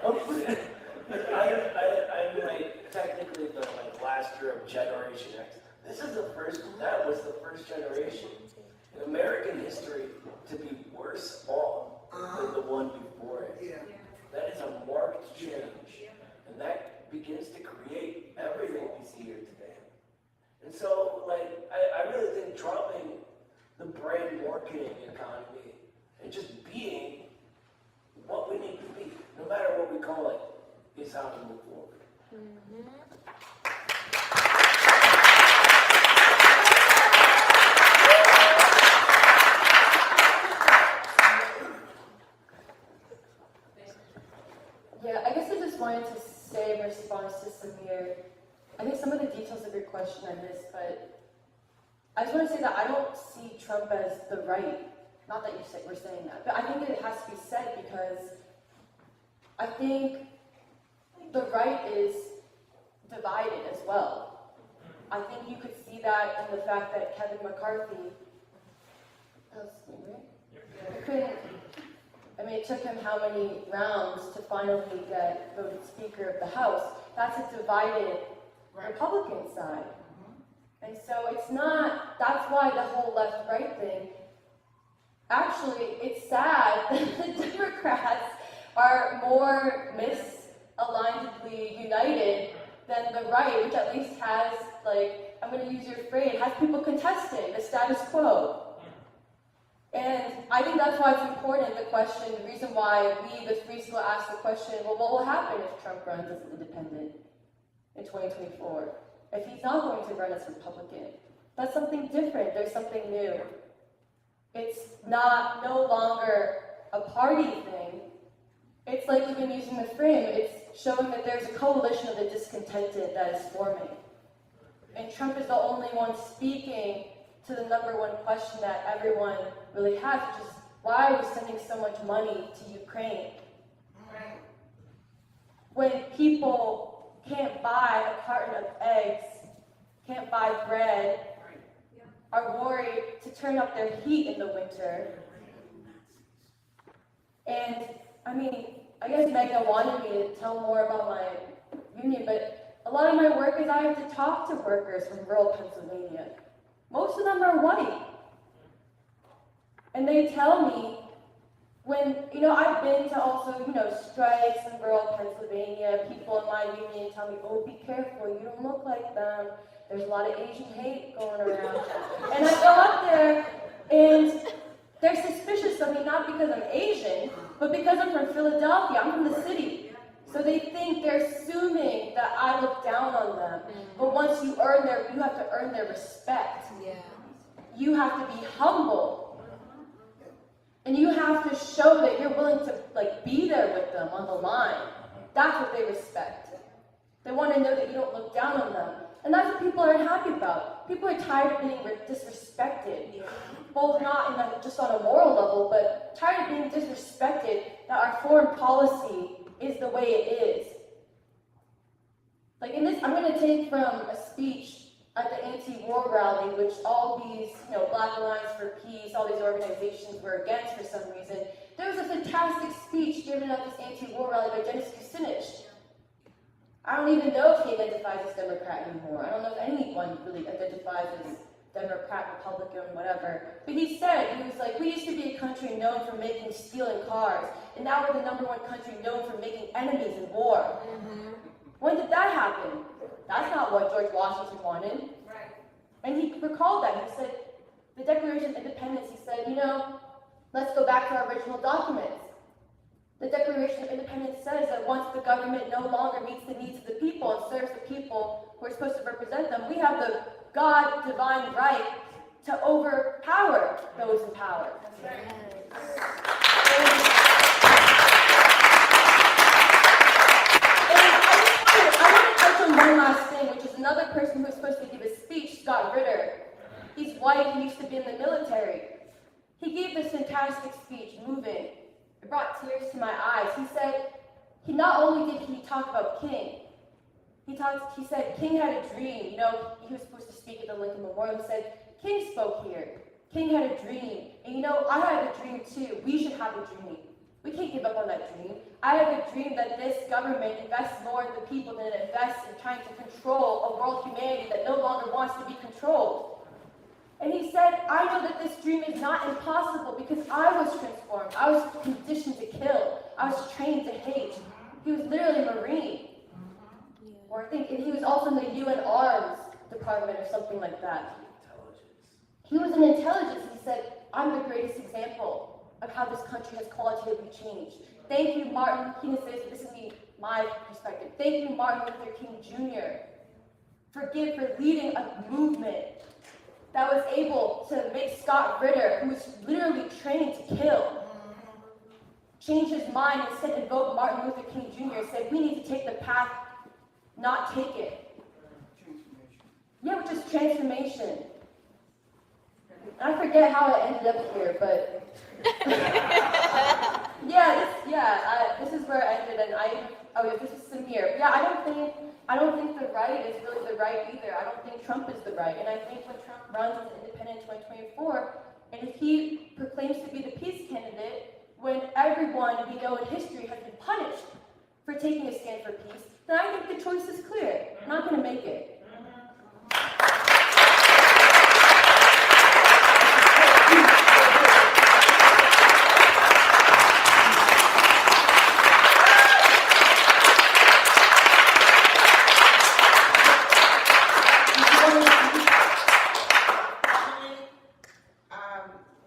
I'm like technically the last year of Generation X. That was the first generation in American history to be worse off than the one before it. That is a marked change, and that begins to create everything we see here today. And so, I really think dropping the brand marketing economy and just being what we need to be, no matter what we call it, is how to move forward. earlier. I think some of the details of your question I missed, but I just want to say that I don't see Trump as the right. Not that we're saying that, but I think it has to be said because I think the right is divided as well. I think you could see that in the fact that Kevin McCarthy, it took him how many rounds to finally get voted Speaker of the House. That's a divided Republican side. And so it's not, that's why the whole left-right thing, actually, it's sad that the Democrats are more misalignedly united than the right, which at least has, like, I'm going to use your phrase, has people contesting the status quo. And I think that's why it's important, the question, the reason why we, the Free School, asked the question, well, what will happen if Trump runs as an independent in 2024? If he's not going to run as Republican? That's something different, there's something new. It's no longer a party thing. It's like even using the frame, it's showing that there's a coalition of the discontented that is forming. And Trump is the only one speaking to the number one question that everyone really has, which is, why are we sending so much money to Ukraine? When people can't buy a carton of eggs, can't buy bread, are worried to turn up their heat in the winter. And, I guess Megan wanted me to tell more about my union, but a lot of my work is I have to talk to workers from rural Pennsylvania. Most of them are white. And they tell me when, I've been to also, strikes in rural Pennsylvania, people in my union tell me, oh, be careful, you don't look like them. There's a lot of Asian hate going around. And I go up there, and they're suspicious of me, not because I'm Asian, but because I'm from Philadelphia, I'm from the city. So they think, they're assuming that I look down on them. But once you have to earn their respect. Yeah. You have to be humble. And you have to show that you're willing to be there with them on the line. That's what they respect. They want to know that you don't look down on them. And that's what people aren't happy about. People are tired of being disrespected. Both not just on a moral level, but tired of being disrespected that our foreign policy is the way it is. In this, I'm going to take from a speech at the anti-war rally, which all these, Black Alliance for Peace, all these organizations were against for some reason. There was a fantastic speech given at this anti-war rally by Dennis Kucinich. I don't even know if he identifies as Democrat anymore. I don't know if anyone really identifies as Democrat, Republican, whatever. But he was like, we used to be a country known for making steel and cars, and now we're the number one country known for making enemies in war. Mm-hmm. When did that happen? That's not what George Washington wanted. Right. And he recalled that. He said, the Declaration of Independence, he said, let's go back to our original documents. The Declaration of Independence says that once the government no longer meets the needs of the people and serves the people who are supposed to represent them, we have the God divine right to overpower those in power. Right. I want to touch on one last thing, which is another person who was supposed to give a speech, Scott Ritter. He's white, he used to be in the military. He gave this fantastic speech, moving. It brought tears to my eyes. He said, not only did he talk about King, he said King had a dream. He was supposed to speak at the Lincoln Memorial. He said, King spoke here. King had a dream. And I had a dream too. We should have a dream. We can't give up on that dream. I have a dream that this government invests more in the people than it invests in trying to control a world humanity that no longer wants to be controlled. And he said, I know that this dream is not impossible because I was transformed. I was conditioned to kill. I was trained to hate. He was literally a Marine. Or I think he was also in the UN Arms Department or something like that. He was in intelligence. He said, I'm the greatest example of how this country has qualitatively changed. Thank you, Martin. This is my perspective. Thank you, Martin Luther King Jr. for leading a movement that was able to make Scott Ritter, who was literally trained to kill, change his mind and instead invoke Martin Luther King Jr. and said, we need to take the path not take it. Yeah, which is transformation. I forget how I ended up here, but this is where I ended, and this is Samir. Yeah, I don't think the right is really the right either. I don't think Trump is the right, and I think when Trump runs as independent in 2024, and if he proclaims to be the peace candidate, when everyone we know in history has been punished for taking a stand for peace, then I think the choice is clear. I'm not going to make it.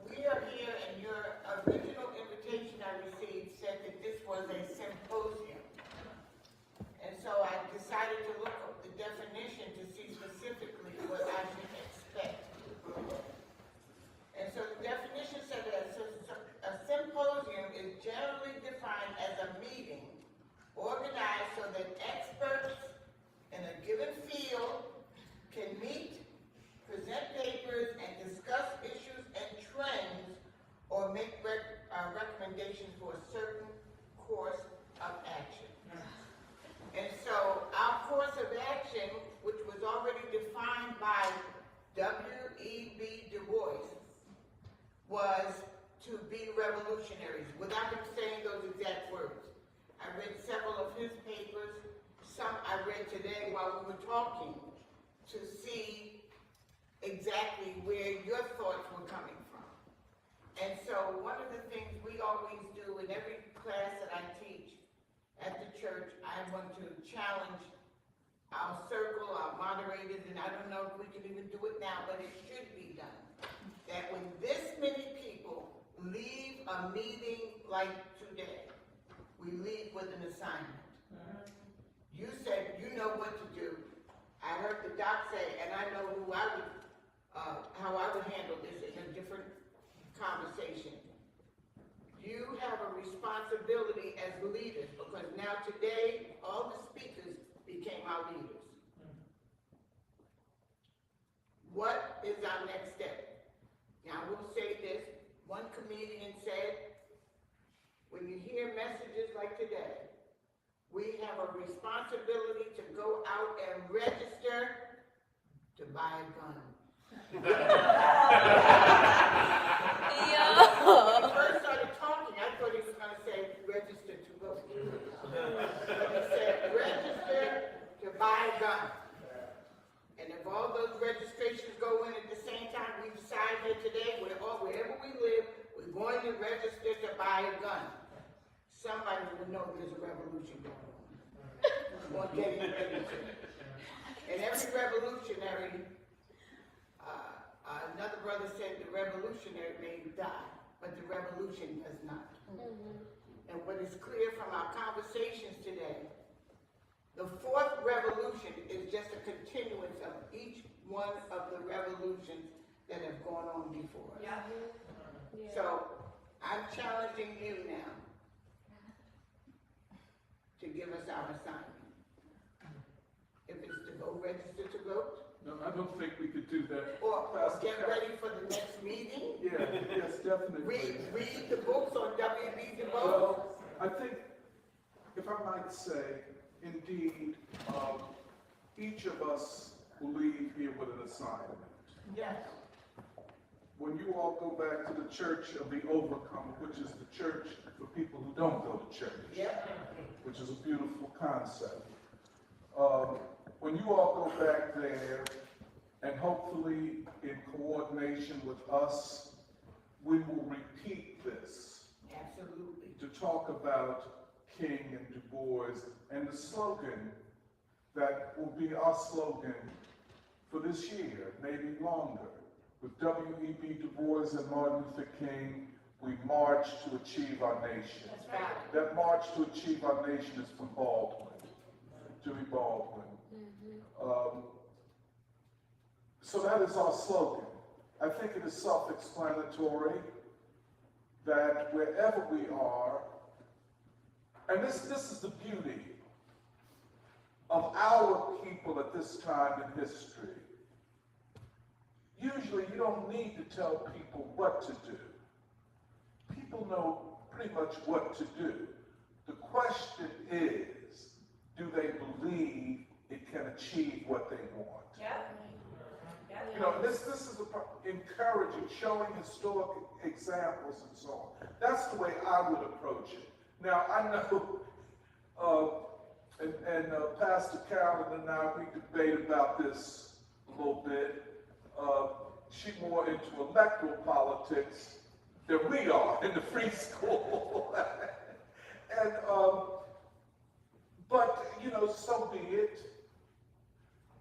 We are here, and your original invitation I received said that this was a symposium. And so I decided to look up the definition to see specifically what I should expect. And so the definition said that a symposium is generally defined as a meeting organized so that experts in a given field can meet, present papers, and discuss issues and trends, or make recommendations for a certain course of action. And so our course of action, which was already defined by W.E.B. Du Bois, was to be revolutionaries, without him saying those exact words. I read several of his papers, some I read today while we were talking, to see exactly where your thoughts were coming from. And so one of the things we always do in every class that I teach at the church, I want to challenge our circle, our moderators, and I don't know if we can even do it now, but it should be done. That when this many people leave a meeting like today, we leave with an assignment. You said you know what to do. I heard the doc say, and I know who I would how I would handle this in a different conversation. You have a responsibility as leaders, because now today, all the speakers became our leaders. What is our next step? Now, I will say this. One comedian said, when you hear messages like today, we have a responsibility to go out and register to buy a gun. When he first started talking, I thought he was going to say register to vote. But he said register to buy a gun. And if all those registrations go in at the same time, we decide here today, wherever we live, we're going to register to buy a gun. Somebody will know there's a revolution going on. We're getting ready to. And every revolutionary, another brother said the revolutionary may die, but the revolution does not. And what is clear from our conversations today, the fourth revolution is just a continuance of each one of the revolutions that have gone on before us. So I'm challenging you now to give us our assignment. If it's to go register to vote. No, I don't think we could do that. Or get ready for the next meeting. Yeah, yes, definitely. Read the books on W.E.B. Du Bois. Well, I think, if I might say, indeed, each of us will leave here with an assignment. Yes. When you all go back to the Church of the Overcomer, which is the church for people who don't go to church, which is a beautiful concept. When you all go back there, and hopefully in coordination with us, we will repeat this. Absolutely. To talk about King and Du Bois, and the slogan that will be our slogan for this year, maybe longer. With W.E.B. Du Bois and Martin Luther King, we march to achieve our nation. That's right. That march to achieve our nation is from Baldwin, Dewey Baldwin. So that is our slogan. I think it is self-explanatory that wherever we are, and this is the beauty. of our people at this time in history, usually you don't need to tell people what to do. People know pretty much what to do. The question is, do they believe it can achieve what they want? You know, this is encouraging, showing historic examples and so on. That's the way I would approach it. Now, I know, Pastor Carolyn and I, we debate about this a little bit. She's more into electoral politics than we are in the free school. And, but, you know, so be it.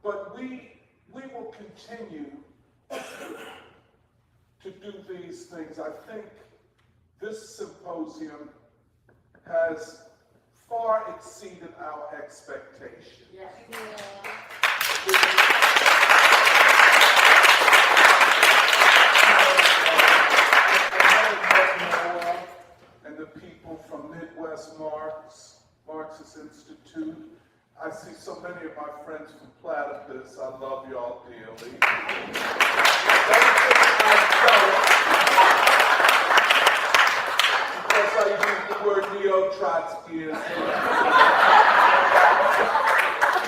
But we will continue to do these things. I think this symposium has far exceeded our expectations. Yes. And the people from Midwest Marxist Institute. I see so many of my friends from Platypus. I love y'all dearly. Because I use the word neo-Trotskyism.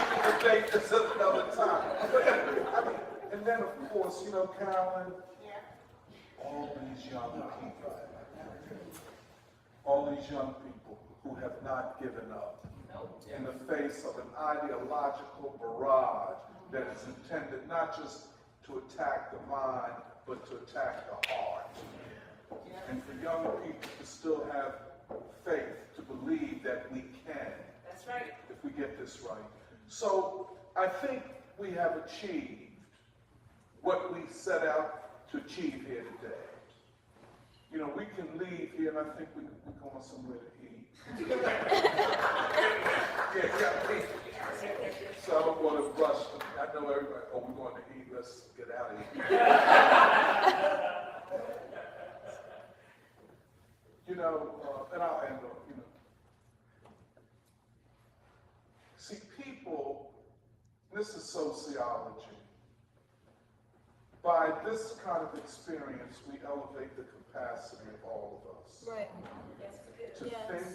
We can debate this another time. And then, of course, you know, Carolyn, all these young people who have not given up in the face of an ideological barrage that is intended not just to attack the mind, but to attack the heart. And for young people to still have faith, to believe that we can. That's right. If we get this right. So I think we have achieved what we set out to achieve here today. You know, we can leave here, and I think we're going somewhere to eat. So I don't want to rush them. I know everybody, oh, we're going to eat, let's get out of here. You know, and I'll end on, you know. See, people, this is sociology. By this kind of experience, we elevate the capacity of all of us. Right. To think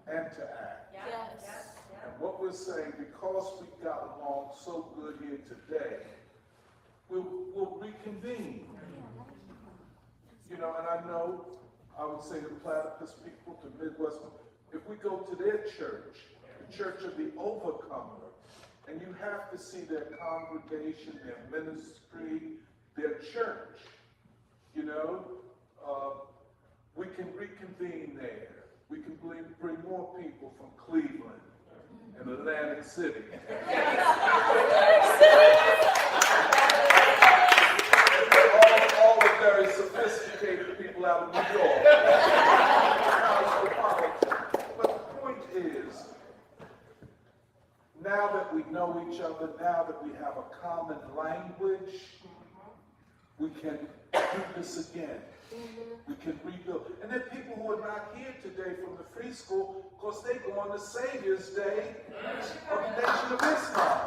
and to act. Yes. And what we're saying, because we got along so good here today, we'll reconvene. You know, and I know, I would say the Platypus people, the Midwest, if we go to their church, the Church of the Overcomer, and you have to see their congregation, their ministry, their church, you know, we can reconvene there. We can bring more people from Cleveland and Atlantic City. all the very sophisticated people out of New York. But the point is, now that we know each other, now that we have a common language, we can do this again. We can rebuild. And then people who are not here today from the free school, of course, they go on the Savior's Day of the Nation of Islam.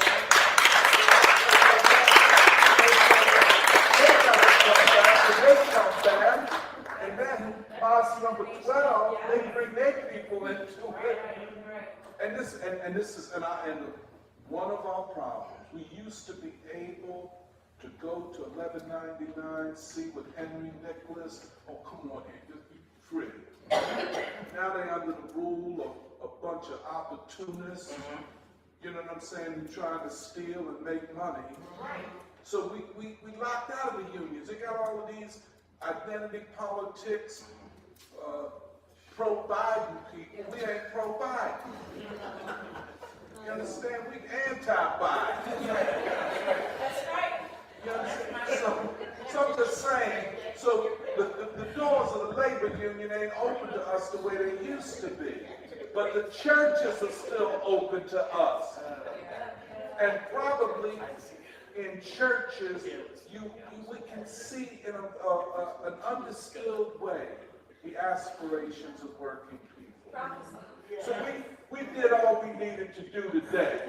They come back, and then class number 12, they bring their people into it. And this is one of our problems. We used to be able to go to 1199, see with Henry Nicholas. Oh, come on, just be free. Now they're under the rule of a bunch of opportunists. You know what I'm saying? Who trying to steal and make money. So we locked out of the unions. They got all of these identity politics, pro-Biden people. We ain't pro-Biden. You understand? We anti-Biden. That's right. You understand? So I'm just saying, so the doors of the labor union ain't open to us the way they used to be. But the churches are still open to us. And probably in churches, we can see in an undistilled way the aspirations of working people. So we did all we needed to do today.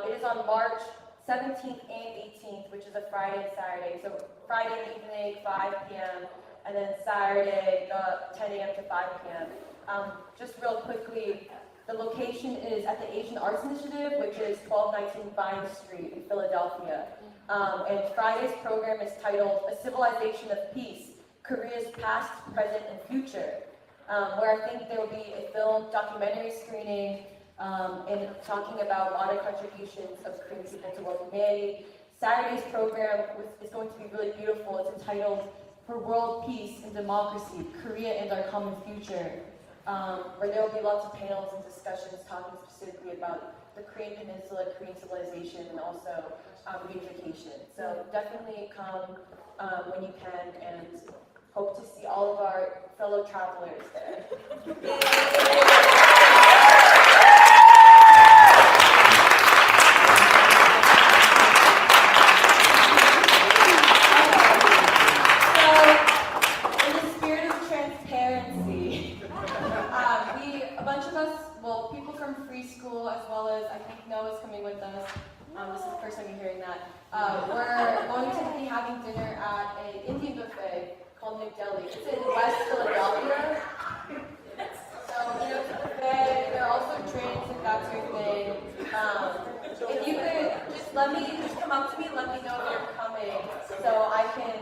It is on March 17th and 18th, which is a Friday and Saturday. So Friday evening, 5 p.m., and then Saturday, 10 a.m. to 5 p.m. Just real quickly, the location is at the Asian Arts Initiative, which is 1219 Vine Street in Philadelphia. And Friday's program is titled A Civilization of Peace, Korea's Past, Present, and Future, where I think there will be a film documentary screening and talking about a lot of contributions of Korean people to world humanity. Saturday's program is going to be really beautiful. It's entitled For World Peace and Democracy, Korea and Our Common Future, where there will be lots of panels and discussions talking specifically about the Korean Peninsula, Korean civilization, and also unification. So definitely come when you can, and hope to see all of our fellow travelers there. This is the first time you're hearing that. We're going to be having dinner at an Indian buffet called McDeli. It's in West Philadelphia. So, it's a buffet. There are also drinks if that's your thing. If you could just come up to me and let me know if you're coming so I can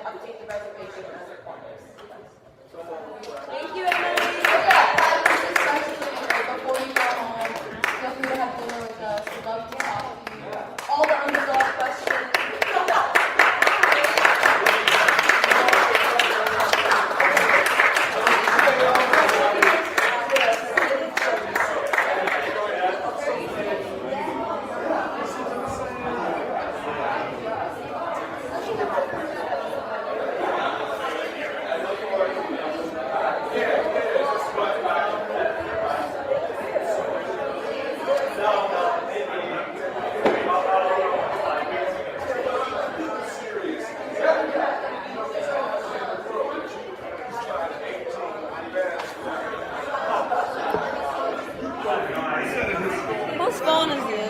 update the reservation as required. Thank you, Emily. Before you go home, feel free to have dinner with us. We'd love to talk to you. All the unresolved questions. Whose phone is this?